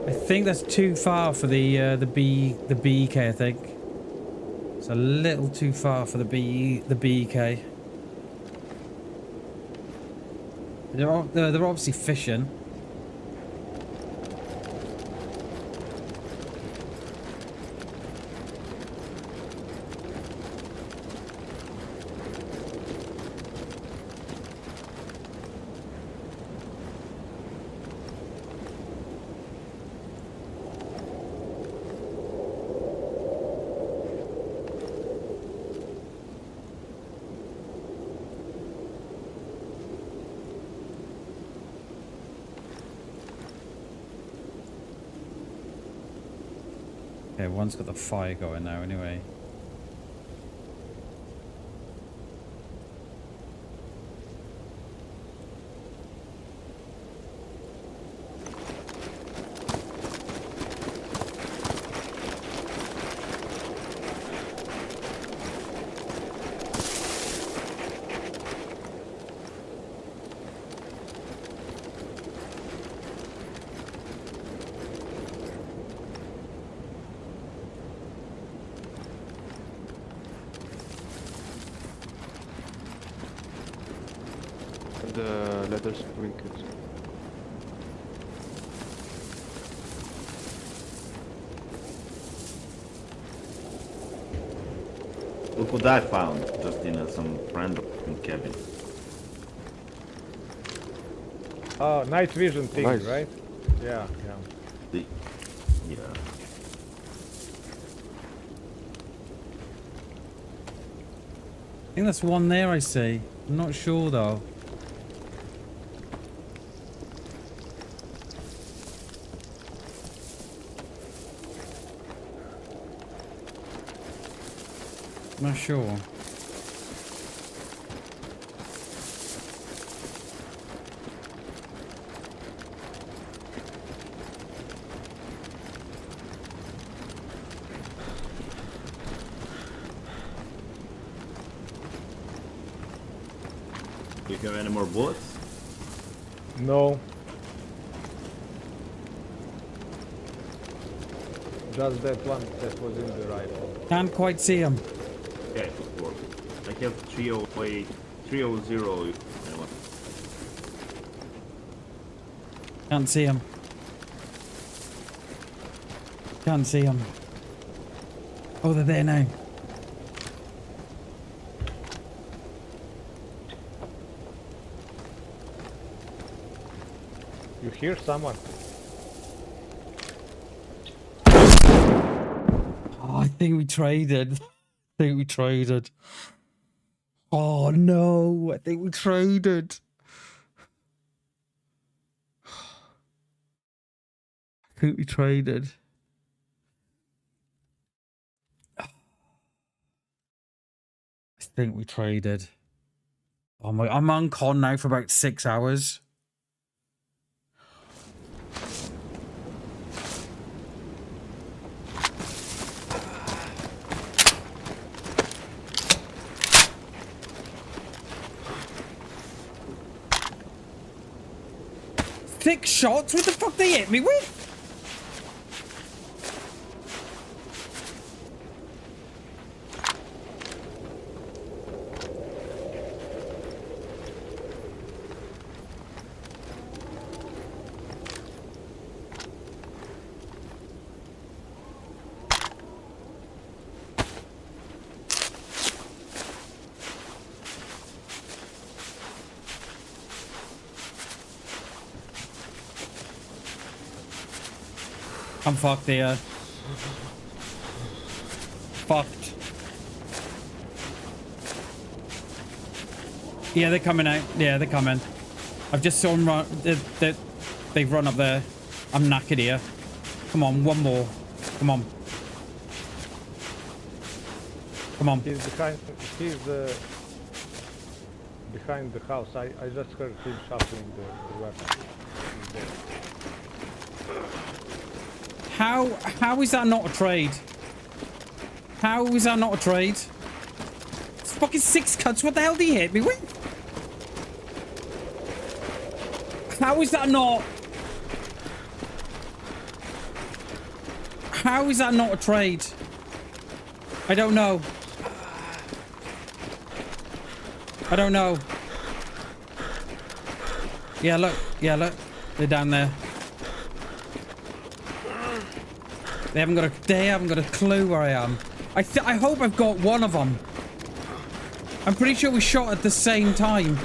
I think that's too far for the BEK. I think it's a little too far for the BEK. They're obviously fishing. Okay, one's got the fire going now anyway. The leather trinkets. Look what I found just in some random cabin. Oh, night vision thing, Nice. right? Yeah, yeah. Yeah. I think that's one there I see. I'm not sure though. I'm not sure. Do you have any more bullets? No. Just that one that was in the rifle. Can't quite see him. Okay, good work. I have 308, 300. Can't see him. Can't see him. Oh, they're there now. You hear someone? Oh, I think we traded. I think we traded. Oh no, I think we traded. I think we traded. I think we traded. Oh my, I'm on con now for about 6 hours. Six shots? What the fuck they hit me with? I'm fucked here. Fucked. Yeah, they're coming out. Yeah, they're coming. I've just saw them run. They've run up there. I'm knackered here. Come on, one more. Come on. Come on. He's behind. He's behind the house. I just heard him shuffling the weapon. He's dead. How is that not a trade? How is that not a trade? It's fucking 6 cuts. What the hell did he hit me with? How is that not? How is that not a trade? I don't know. I don't know. Yeah, look. Yeah, look. They're down there. They haven't got a clue where I am. I hope I've got one of them. I'm pretty sure we shot at the same time.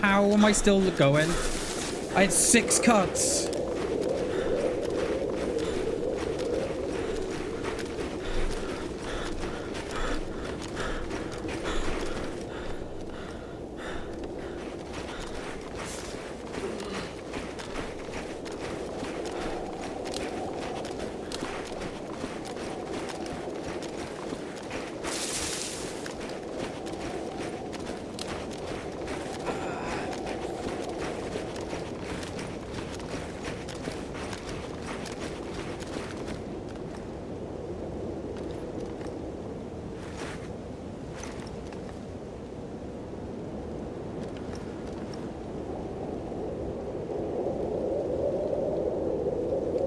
How am I still going? I had 6 cuts.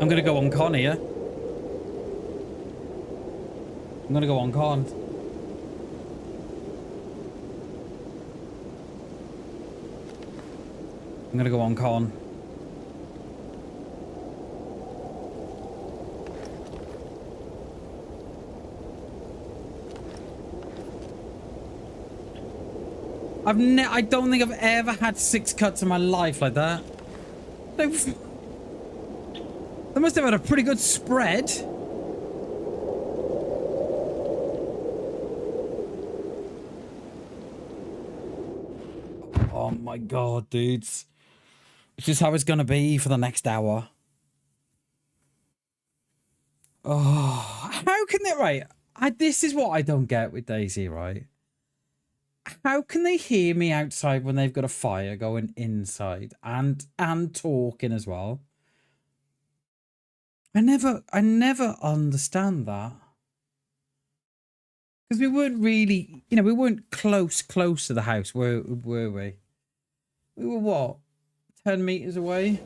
I'm gonna go on con here. I'm gonna go on con. I'm gonna go on con. I don't think I've ever had 6 cuts in my life like that. They must have had a pretty good spread. Oh my god, dudes. This is how it's gonna be for the next hour. Oh, how can they, right? This is what I don't get with DayZ, right? How can they hear me outside when they've got a fire going inside and talking as well? I never understand that. Because we weren't really, you know, we weren't close to the house, were we? We were what? 10 meters away?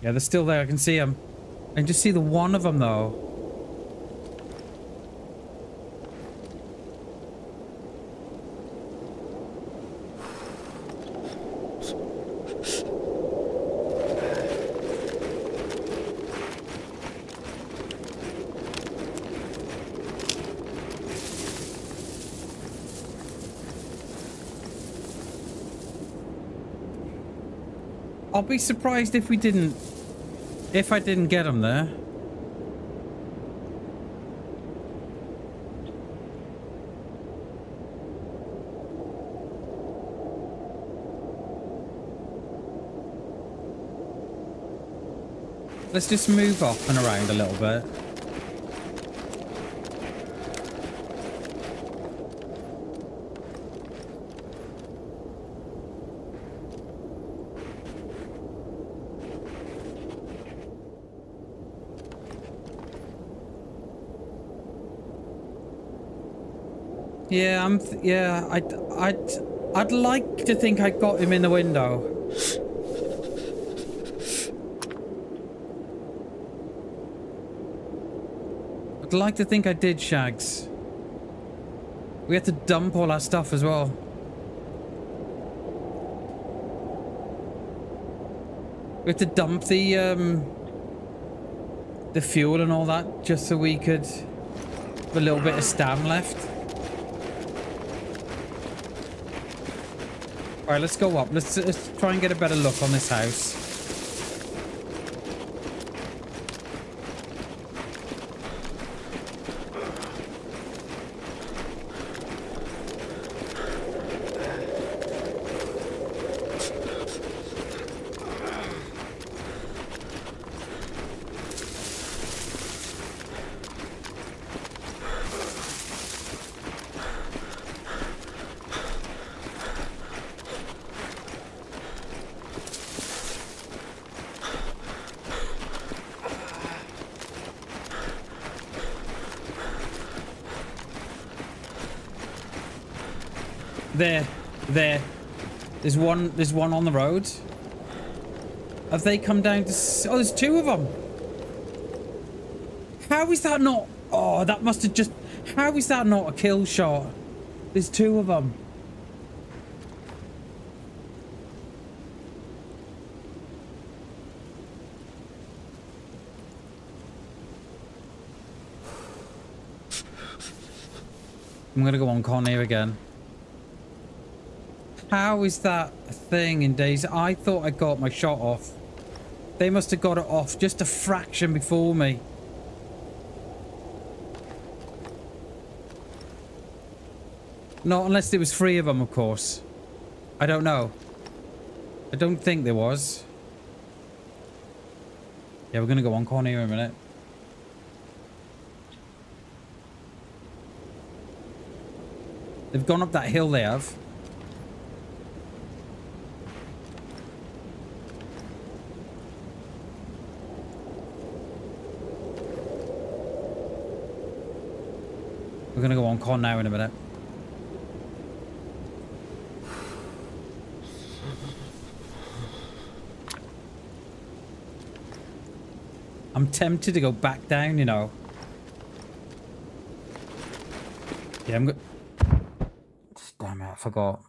Yeah, they're still there. I can see them. I can just see the one of them, though. I'll be surprised if we didn't... If I didn't get him there. Let's just move off and around a little bit. Yeah, I'd like to think I got him in the window. I'd like to think I did, Shags. We had to dump all our stuff as well. We had to dump the fuel and all that just so we could have a little bit of stam left. Alright, let's go up. Let's try and get a better look on this house. There. There's one on the road. Have they come down to... Oh, there's two of them. How is that not... Oh, that must have just... How is that not a kill shot? There's two of them. I'm gonna go on con here again. How is that a thing in DayZ? I thought I got my shot off. They must have got it off just a fraction before me. Not unless there was three of them, of course. I don't know. I don't think there was. Yeah, we're gonna go on con here in a minute. They've gone up that hill, they have. We're gonna go on con now in a minute. I'm tempted to go back down, you know. Yeah, I'm good. Damn it, I forgot.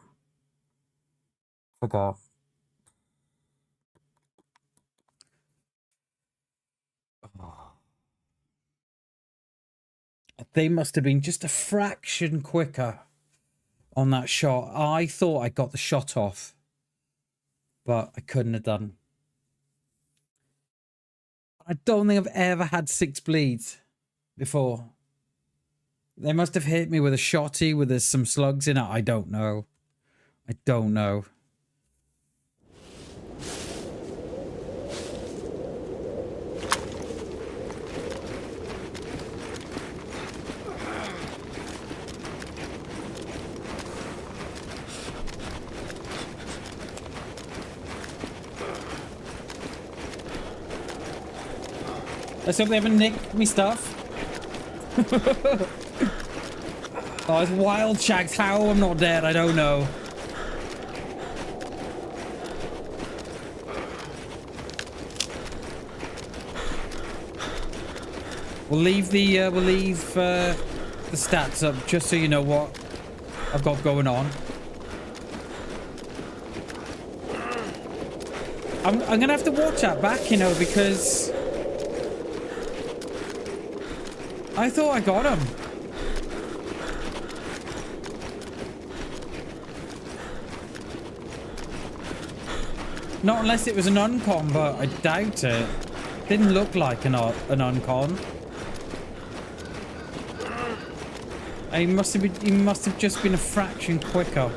They must have been just a fraction quicker on that shot. I thought I got the shot off, but I couldn't have done. I don't think I've ever had 6 bleeds before. They must have hit me with a shotty with some slugs in it. I don't know. Let's hope they haven't nicked me stuff. Oh, it's wild shags. How I'm not dead, I don't know. We'll leave the stats up just so you know what I've got going on. I'm gonna have to watch that back, you know, because I thought I got him. Not unless it was an uncon, but I doubt it. Didn't look like an uncon. He must have just been a fraction quicker.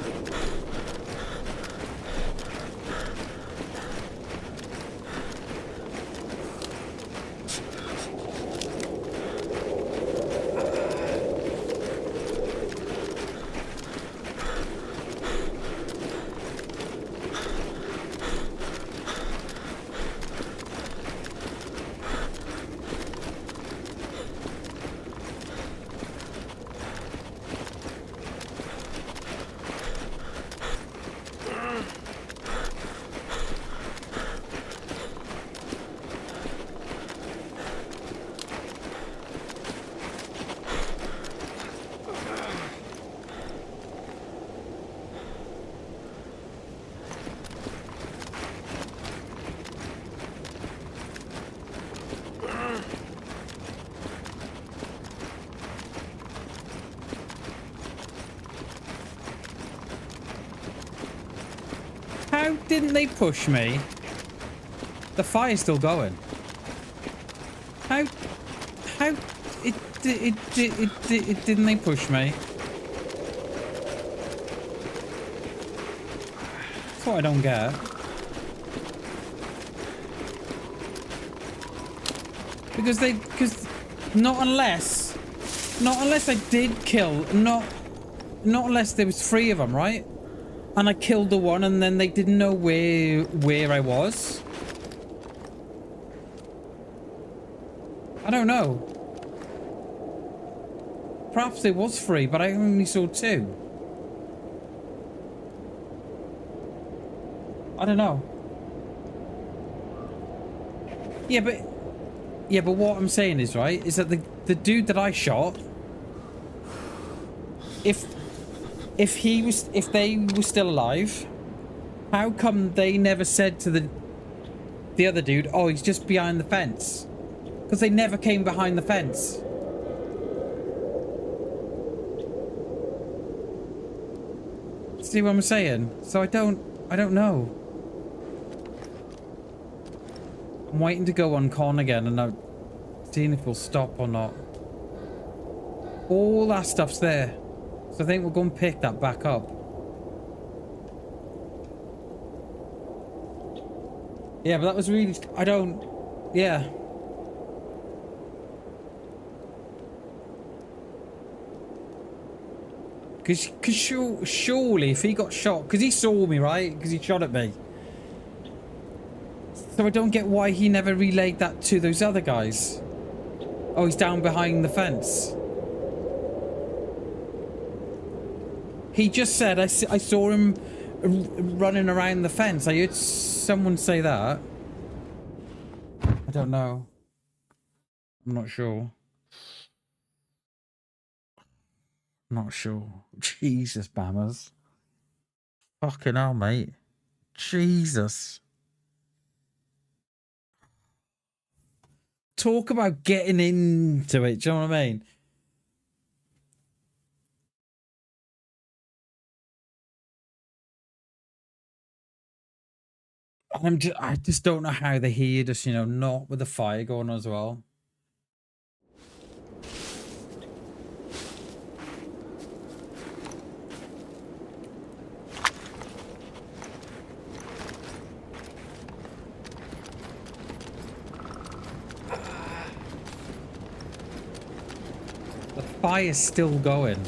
How didn't they push me? The fire's still going. How it didn't they push me? That's what I don't get. Because not unless I did kill, not unless there was 3 of them, right? And I killed the one, and then they didn't know where I was. I don't know. Perhaps it was 3, but I only saw 2. I don't know. Yeah, but what I'm saying is, right, is that the dude that I shot, if they were still alive, how come they never said to the other dude, oh, he's just behind the fence? Because they never came behind the fence. See what I'm saying? So I don't know. I'm waiting to go on con again, and I'm seeing if we'll stop or not. All that stuff's there. So I think we'll go and pick that back up. Yeah, but that was really... Yeah. Because surely if he got shot... Because he saw me, right? Because he shot at me. So I don't get why he never relayed that to those other guys. Oh, he's down behind the fence. He just said, I saw him running around the fence. I heard someone say that. I don't know. I'm not sure. Not sure. Jesus, Bammers. Fucking hell, mate. Jesus. Talk about getting into it. Do you know what I mean? I just don't know how they heard us, you know, not with the fire going on as well. The fire's still going.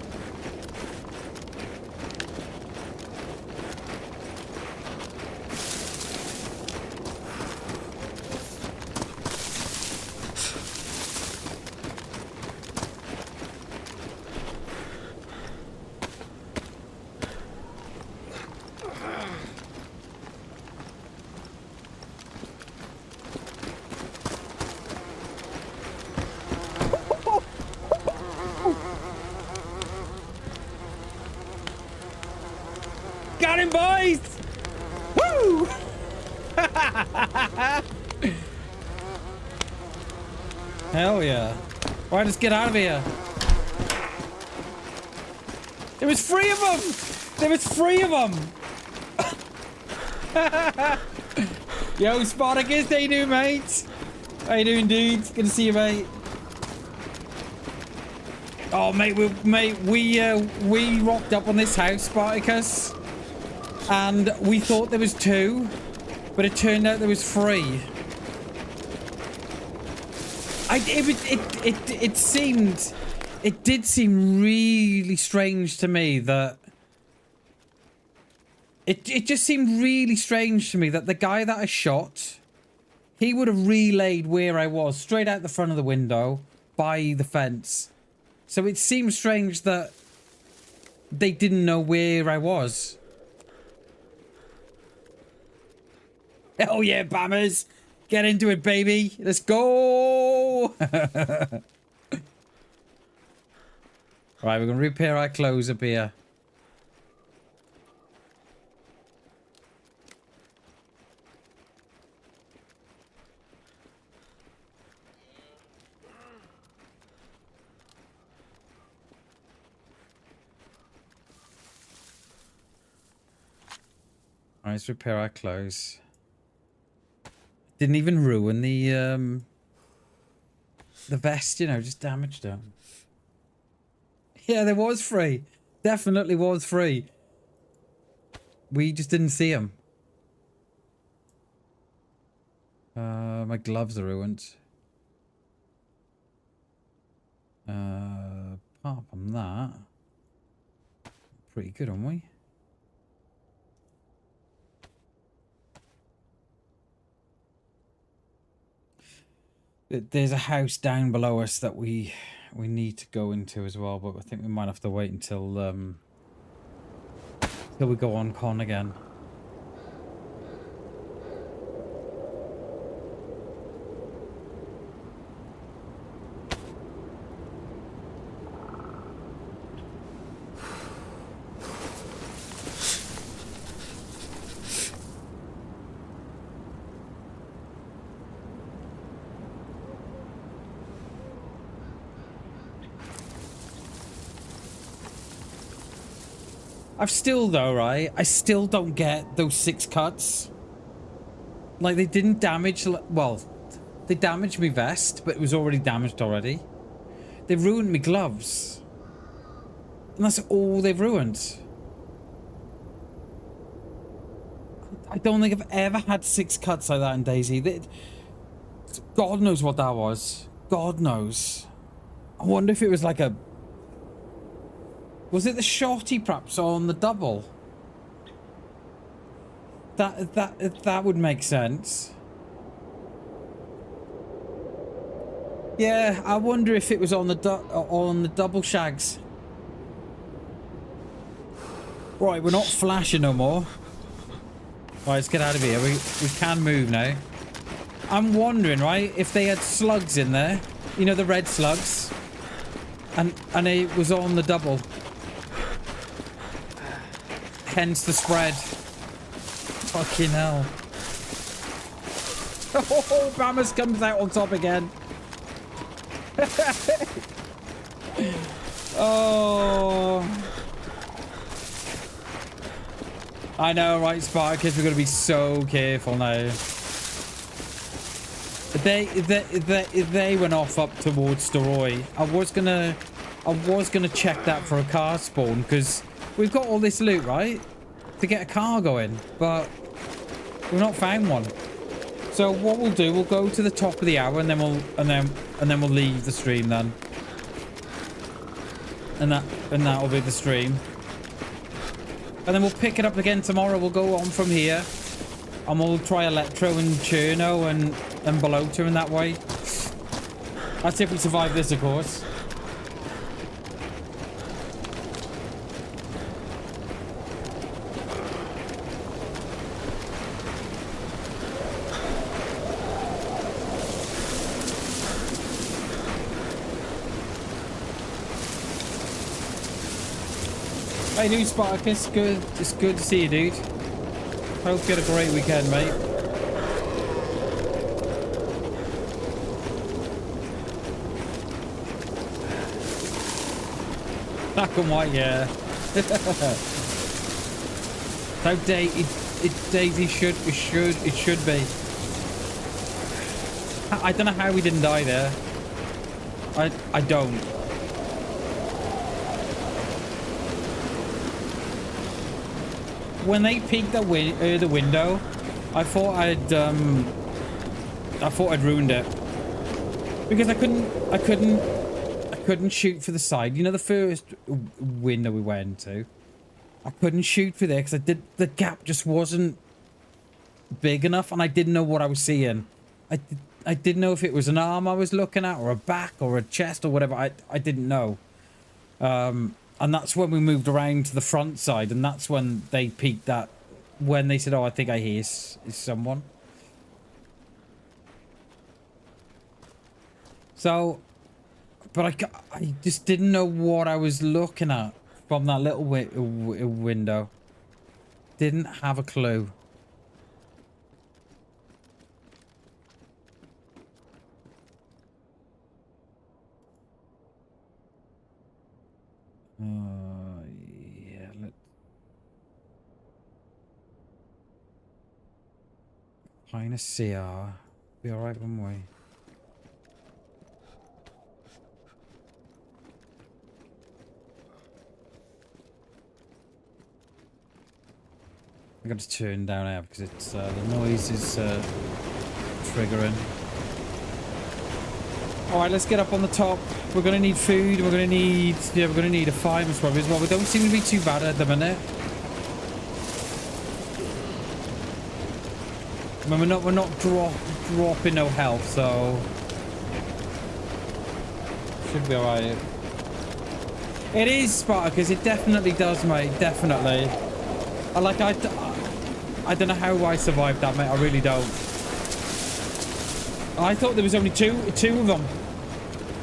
Hell yeah. Right, let's get out of here. There was 3 of them! There was 3 of them! Yo, Spartacus, how you doing, mate? How you doing, dudes? Good to see you, mate. Oh, mate, we rocked up on this house, Spartacus, and we thought there was 2, but it turned out there was 3. It did seem really strange to me that it just seemed really strange to me that the guy that I shot, he would have relayed where I was straight out the front of the window by the fence. So it seems strange that they didn't know where I was. Hell yeah, Bammers! Get into it, baby! Let's go! Right, we're gonna repair our clothes up here. Alright, let's repair our clothes. Didn't even ruin the vest, you know, just damaged them. Yeah, there was 3. Definitely was 3. We just didn't see them. My gloves are ruined. Apart from that, pretty good, aren't we? There's a house down below us that we need to go into as well, but I think we might have to wait until we go on con again. I've still though, right? I still don't get those 6 cuts. Like, they didn't damage... Well, they damaged my vest, but it was already damaged already. They ruined my gloves. And that's all they've ruined. I don't think I've ever had 6 cuts like that in DayZ. God knows what that was. God knows. I wonder if it was like a... Was it the shorty perhaps on the double? That would make sense. Yeah, I wonder if it was on the double shags. Right, we're not flashing no more. Right, let's get out of here. We can move now. I'm wondering, right, if they had slugs in there. You know, the red slugs. And it was on the double. Hence the spread. Fucking hell. Oh, Bammers comes out on top again. Oh. I know, right, Spartacus? We're going to be so careful now. They went off up towards Steroy. I was gonna check that for a car spawn because we've got all this loot, right, to get a car going, but we've not found one. So what we'll do, we'll go to the top of the hour and then we'll leave the stream then, and that'll be the stream, and then we'll pick it up again tomorrow. We'll go on from here, and we'll try Electro and Cherno and Balota in that way. That's if we survive this, of course. Hey, dude, Spartacus. Good. It's good to see you, dude. Hope you had a great weekend, mate. Black and white, yeah. How DayZ should be. I don't know how we didn't die there. I don't. When they peeked the window, I thought I'd ruined it because I couldn't shoot for the side. You know, the first window we went to, I couldn't shoot for there because the gap just wasn't big enough, and I didn't know what I was seeing. I didn't know if it was an arm I was looking at, or a back, or a chest, or whatever. I didn't know. And that's when we moved around to the front side, and that's when they peeked that, when they said, oh, I think I hear someone. So, but I just didn't know what I was looking at from that little window. Didn't have a clue. Yeah, let's find a CR. Be alright, won't we? I got to turn down air because it's the noise is triggering. Alright, let's get up on the top. We're gonna need food, we're gonna need a fireman's probably as well. We don't seem to be too bad at the minute. I mean, we're not dropping no health, so should be alright. It is Spartacus, it definitely does, mate, definitely. I don't know how I survived that, mate, I really don't. I thought there was only two of them.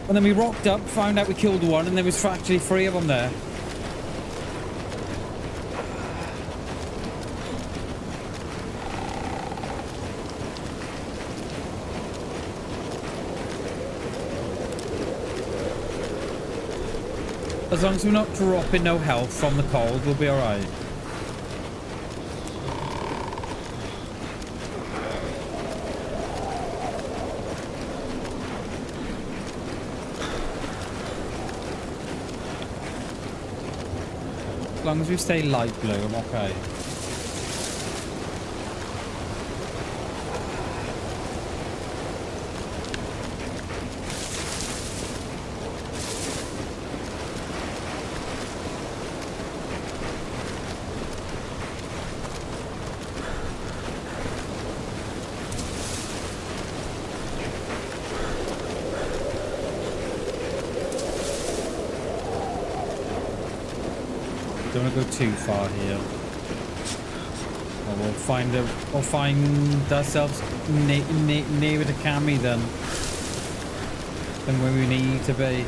And then we rocked up, found out we killed one, and there was actually 3 of them there. As long as we're not dropping no health from the cold, we'll be alright. As long as we stay light blue, I'm okay. Don't want to go too far here. Or we'll find ourselves nearer to Cammy than where we need to be.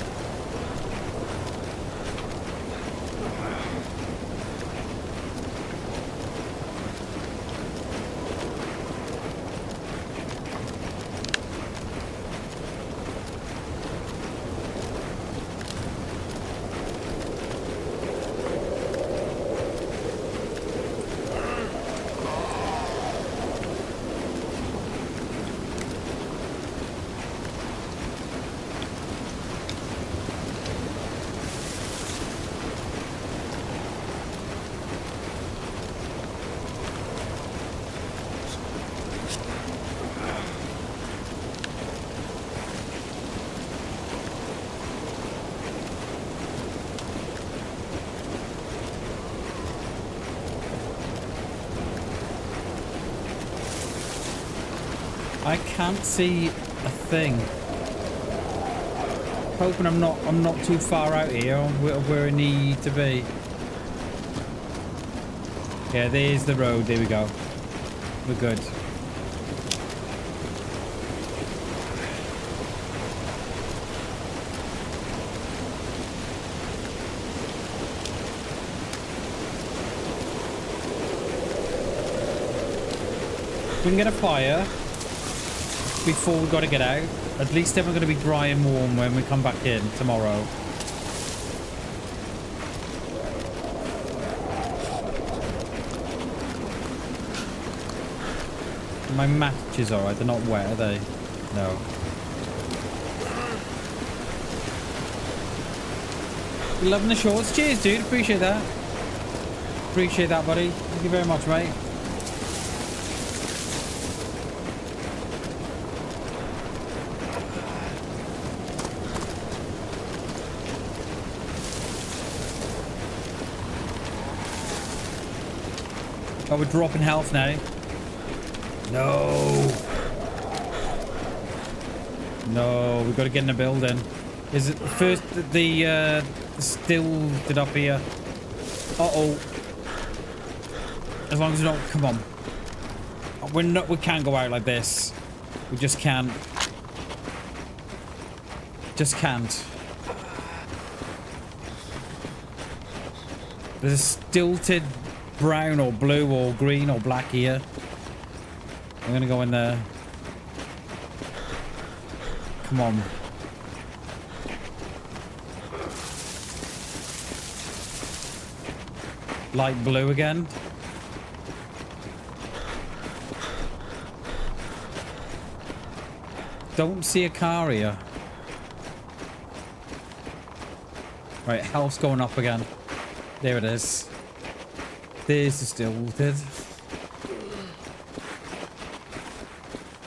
I can't see a thing. Hoping I'm not too far out here where I need to be. Yeah, there's the road. There we go. We're good. We can get a fire before we've got to get out. At least then we're going to be dry and warm when we come back in tomorrow. My matches alright, they're not wet, are they? No. You're loving the shorts? Cheers, dude. Appreciate that. Appreciate that, buddy. Thank you very much, mate. Oh, we're dropping health now. No. No, we've got to get in the building. Is it first the still did up here? Uh-oh. As long as we don't, come on. We can't go out like this. We just can't. Just can't. There's a stilted brown or blue or green or black here. I'm gonna go in there. Come on. Light blue again. Don't see a car here. Right, health's going up again. There it is. There's the stilted.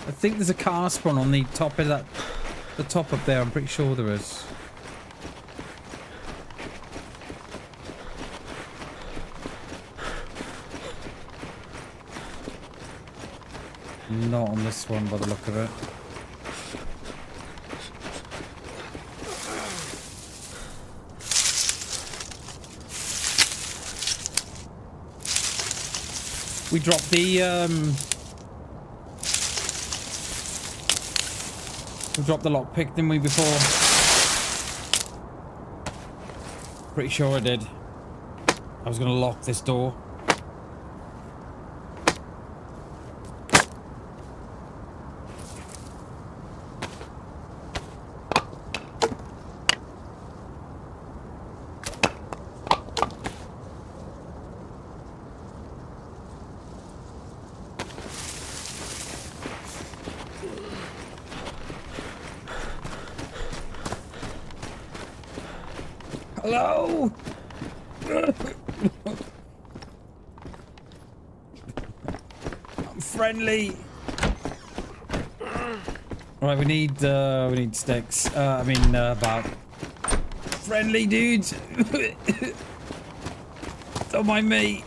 I think there's a car spawn on the top of that. The top up there, I'm pretty sure there is. Not on this one by the look of it. We dropped the lockpick, didn't we, before? Pretty sure I did. I was gonna lock this door. Hello? I'm friendly. Right, we need sticks. About friendly dudes. Don't mind me.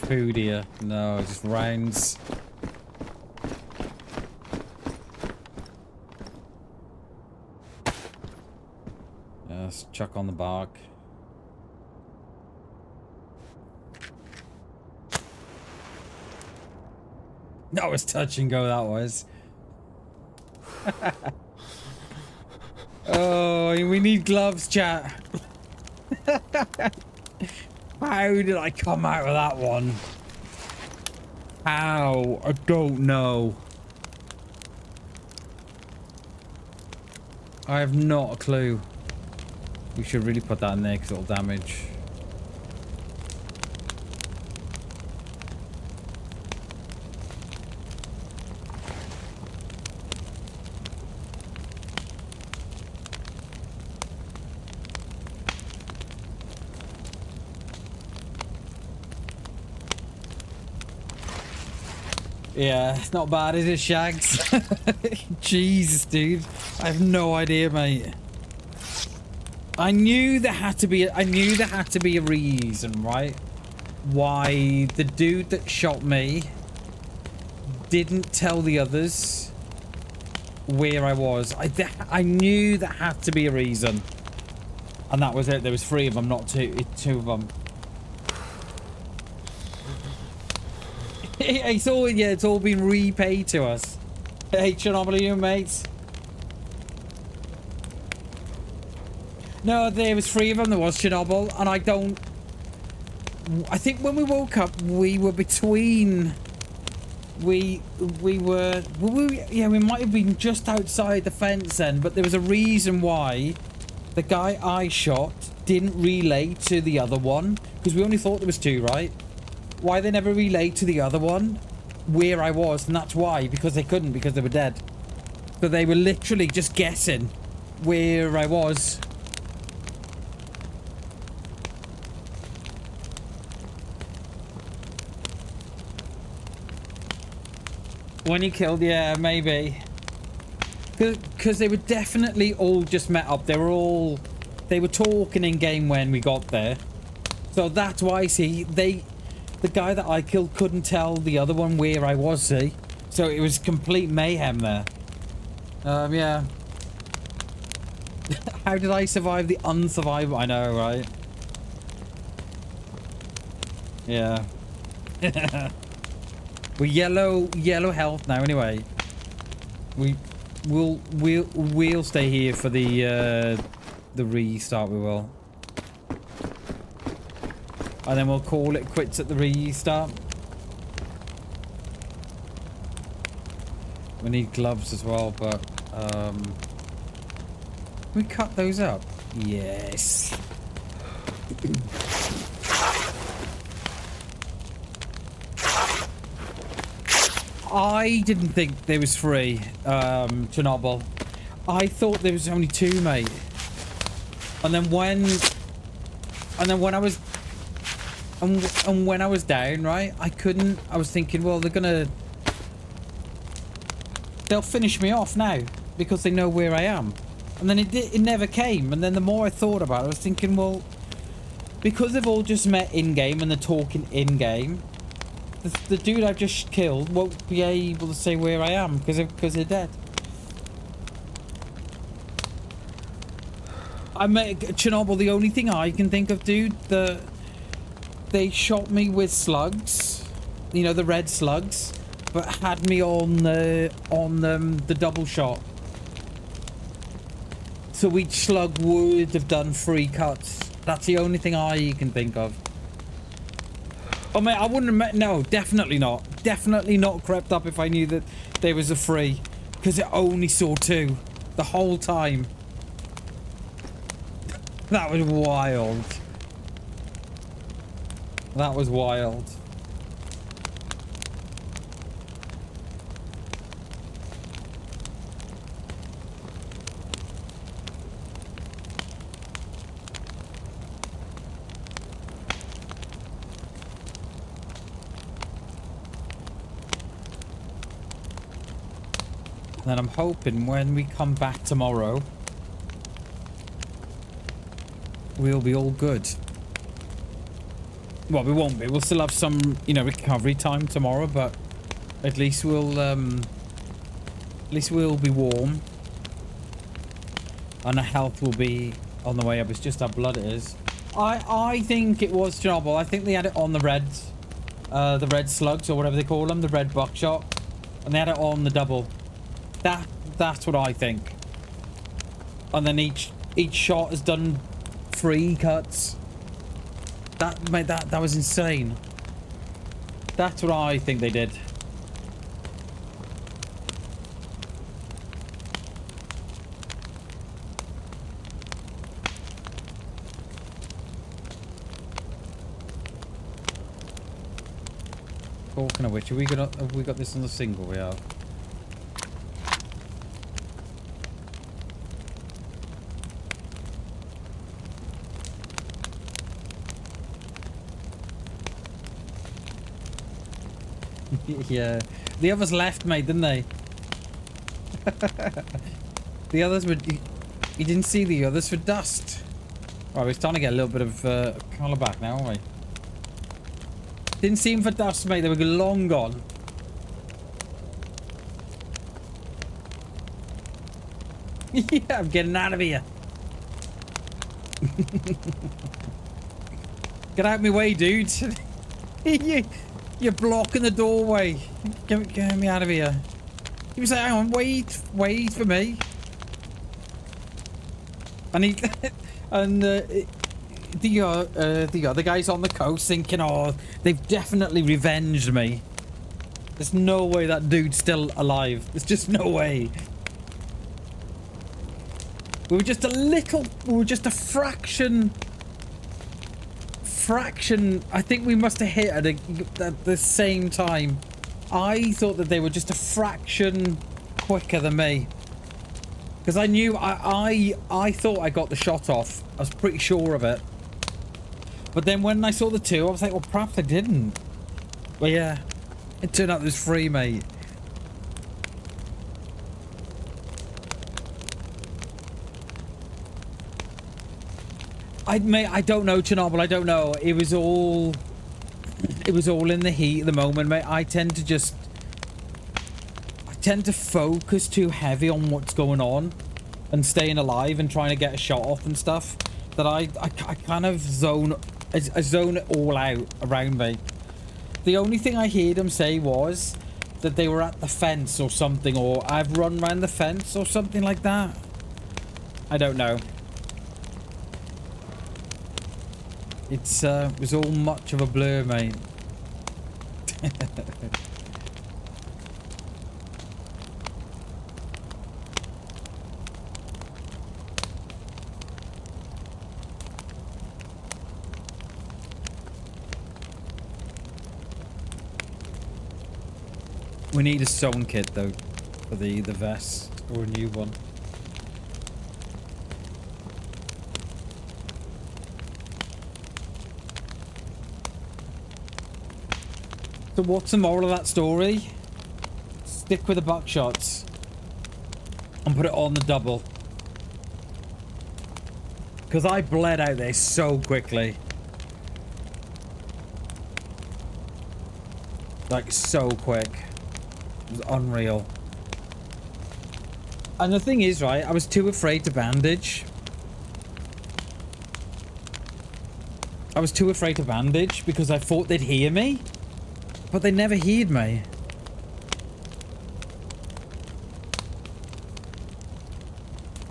Food here. No, just rounds. Let's chuck on the bark. That was touch and go, that was. Oh, we need gloves, chat. How did I come out of that one? How? I don't know. I have not a clue. We should really put that in there because it'll damage. Yeah, it's not bad, is it, Shags? Jesus, dude. I have no idea, mate. I knew there had to be a reason, right? Why the dude that shot me didn't tell the others where I was. I knew there had to be a reason. And that was it. There was 3 of them, not 2 of them. It's all been repaid to us. Hey, Chernarus, you mates. No, there was 3 of them. There was Chernobyl, and I don't... I think when we woke up, we were between... We might have been just outside the fence then, but there was a reason why the guy I shot didn't relay to the other one, because we only thought there was 2, right? Why they never relayed to the other one where I was, and that's why, because they couldn't, because they were dead. So they were literally just guessing where I was. When you killed, yeah, maybe. Because they were definitely all just met up. They were talking in game when we got there. So that's why, see, the guy that I killed couldn't tell the other one where I was, see. So it was complete mayhem there. Yeah. How did I survive the unsurvivable? I know, right? Yeah. We're yellow health now anyway. We'll stay here for the restart, we will. And then we'll call it quits at the restart. We need gloves as well, but we cut those up. Yes. I didn't think there was 3, Chernobyl. I thought there was only 2, mate. And then when I was when I was down, right, I was thinking, well, they'll finish me off now because they know where I am. And then it never came. And then the more I thought about it, I was thinking, well, because they've all just met in-game and they're talking in-game, the dude I've just killed won't be able to say where I am because they're dead. I met Chernobyl. The only thing I can think of, dude, they shot me with slugs, you know, the red slugs, but had me on the double shot. So each slug would have done 3 cuts. That's the only thing I can think of. Oh, mate, I wouldn't have met... No, definitely not. Definitely not crept up if I knew that there was a 3. Because it only saw 2. The whole time. That was wild. That was wild. Then I'm hoping when we come back tomorrow, we'll be all good. Well, we won't be. We'll still have some, you know, recovery time tomorrow, but at least we'll be warm. And our health will be on the way up. It's just our blood it is. I think it was Chernobyl. I think they had it on the red slugs or whatever they call them, the red buckshot, and they had it on the double. That's what I think. And then each shot has done 3 cuts. That was insane. That's what I think they did. Talking of which, have we got this on the single? We have. Yeah, the others left, mate, didn't they? The others were... You didn't see the others for dust. Right, we're starting to get a little bit of colour back now, aren't we? Didn't see them for dust, mate. They were long gone. Yeah, I'm getting out of here. Get out of my way, dude. You're blocking the doorway. Get me out of here. You say, hang on, wait for me. And he and the other guys on the coast thinking, oh, they've definitely revenged me. There's no way that dude's still alive. There's just no way. We were just a fraction. I think we must have hit at the same time. I thought that they were just a fraction quicker than me. Because I knew, I thought I got the shot off. I was pretty sure of it. But then when I saw the two, I was like, well, perhaps I didn't. But yeah, it turned out it was free, mate. Mate, I don't know, Chernobyl, I don't know. It was all in the heat at the moment, mate. I tend to focus too heavy on what's going on and staying alive and trying to get a shot off and stuff that I kind of zone it all out around me. The only thing I heard him say was that they were at the fence or something, or I've run around the fence or something like that. I don't know. It was all much of a blur, mate. We need a sewn kit though for the vest, or a new one. So what's the moral of that story? Stick with the buckshots and put it on the double. Because I bled out there so quickly. Like, so quick. It was unreal. And the thing is, right, I was too afraid to bandage. I was too afraid to bandage because I thought they'd hear me. But they never heard me.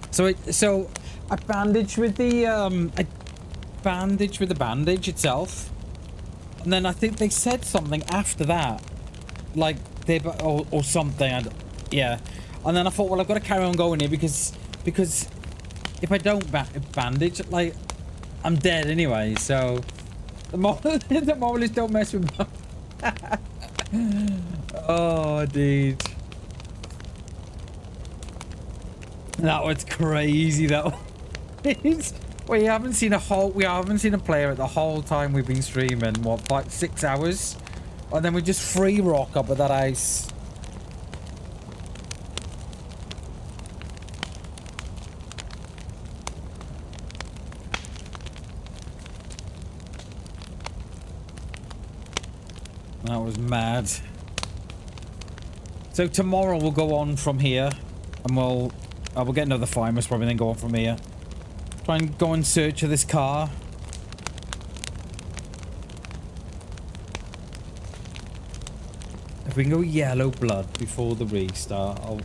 So I bandaged with the bandage itself. And then I think they said something after that. Like they or something. Yeah. And then I thought, well, I've got to carry on going here because if I don't bandage, like, I'm dead anyway. So the moral is don't mess with me. Oh, dude. That was crazy. That was. We haven't seen a player at the whole time we've been streaming. What, like 6 hours? And then we just free rock up at that ice. That was mad. So tomorrow we'll go on from here, and we'll get another Thymus probably, then go on from here. Try and go in search of this car. If we can go yellow blood before the restart, I'll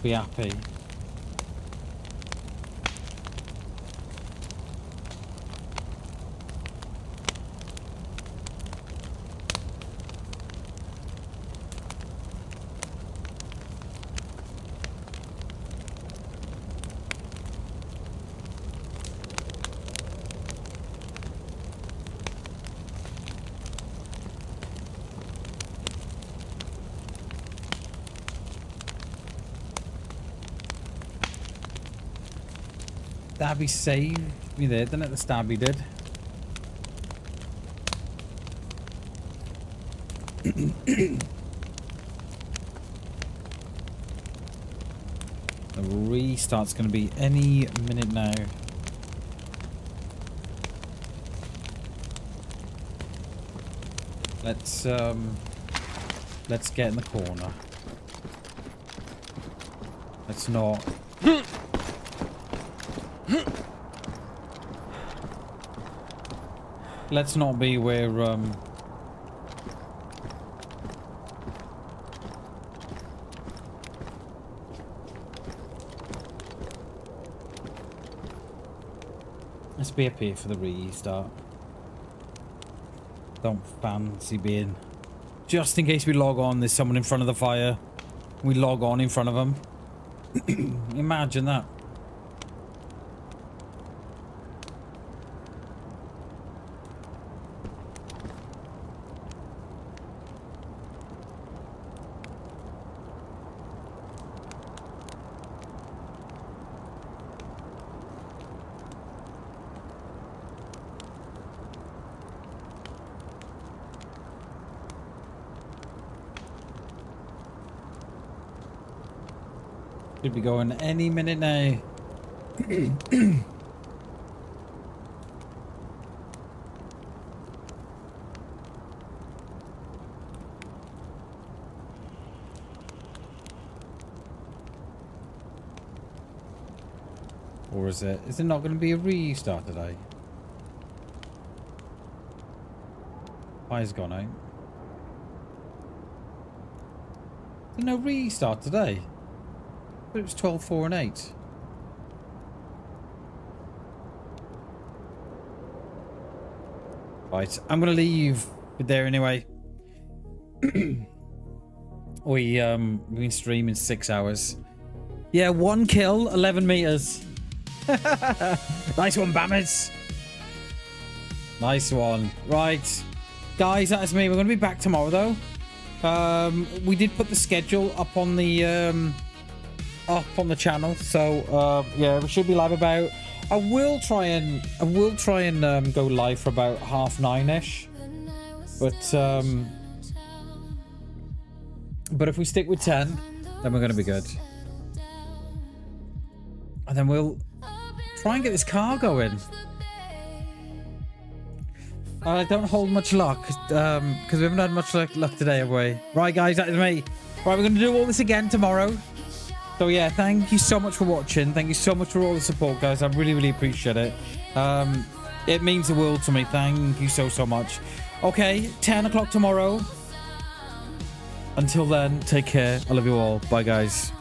be happy. Stabby saved me there, didn't it? The Stabby did. The restart's going to be any minute now. Let's get in the corner. Let's not. Let's not be where Let's be up here for the restart. Don't fancy being... Just in case we log on, there's someone in front of the fire. We log on in front of them. Imagine that. Should be going any minute now. Or is it? Is it not going to be a restart today? Fire's gone out. There's no restart today. But it was 12, 4 and 8. Right, I'm gonna leave it there anyway. We've been streaming 6 hours. Yeah, 1 kill, 11 meters. Nice one, Bammers. Nice one. Right, guys, that's me. We're gonna be back tomorrow though. We did put the schedule up on the channel, so yeah, we should be live about. I will try and go live for about 9:30ish, but if we stick with 10, then we're gonna be good, and then we'll try and get this car going. I don't hold much luck because we haven't had much luck today, have we? Right, guys, that is me. Right, we're gonna do all this again tomorrow. So yeah, thank you so much for watching. Thank you so much for all the support, guys. I really, really appreciate it. It means the world to me. Thank you so, so much. Okay, 10 o'clock tomorrow. Until then, take care. I love you all. Bye, guys.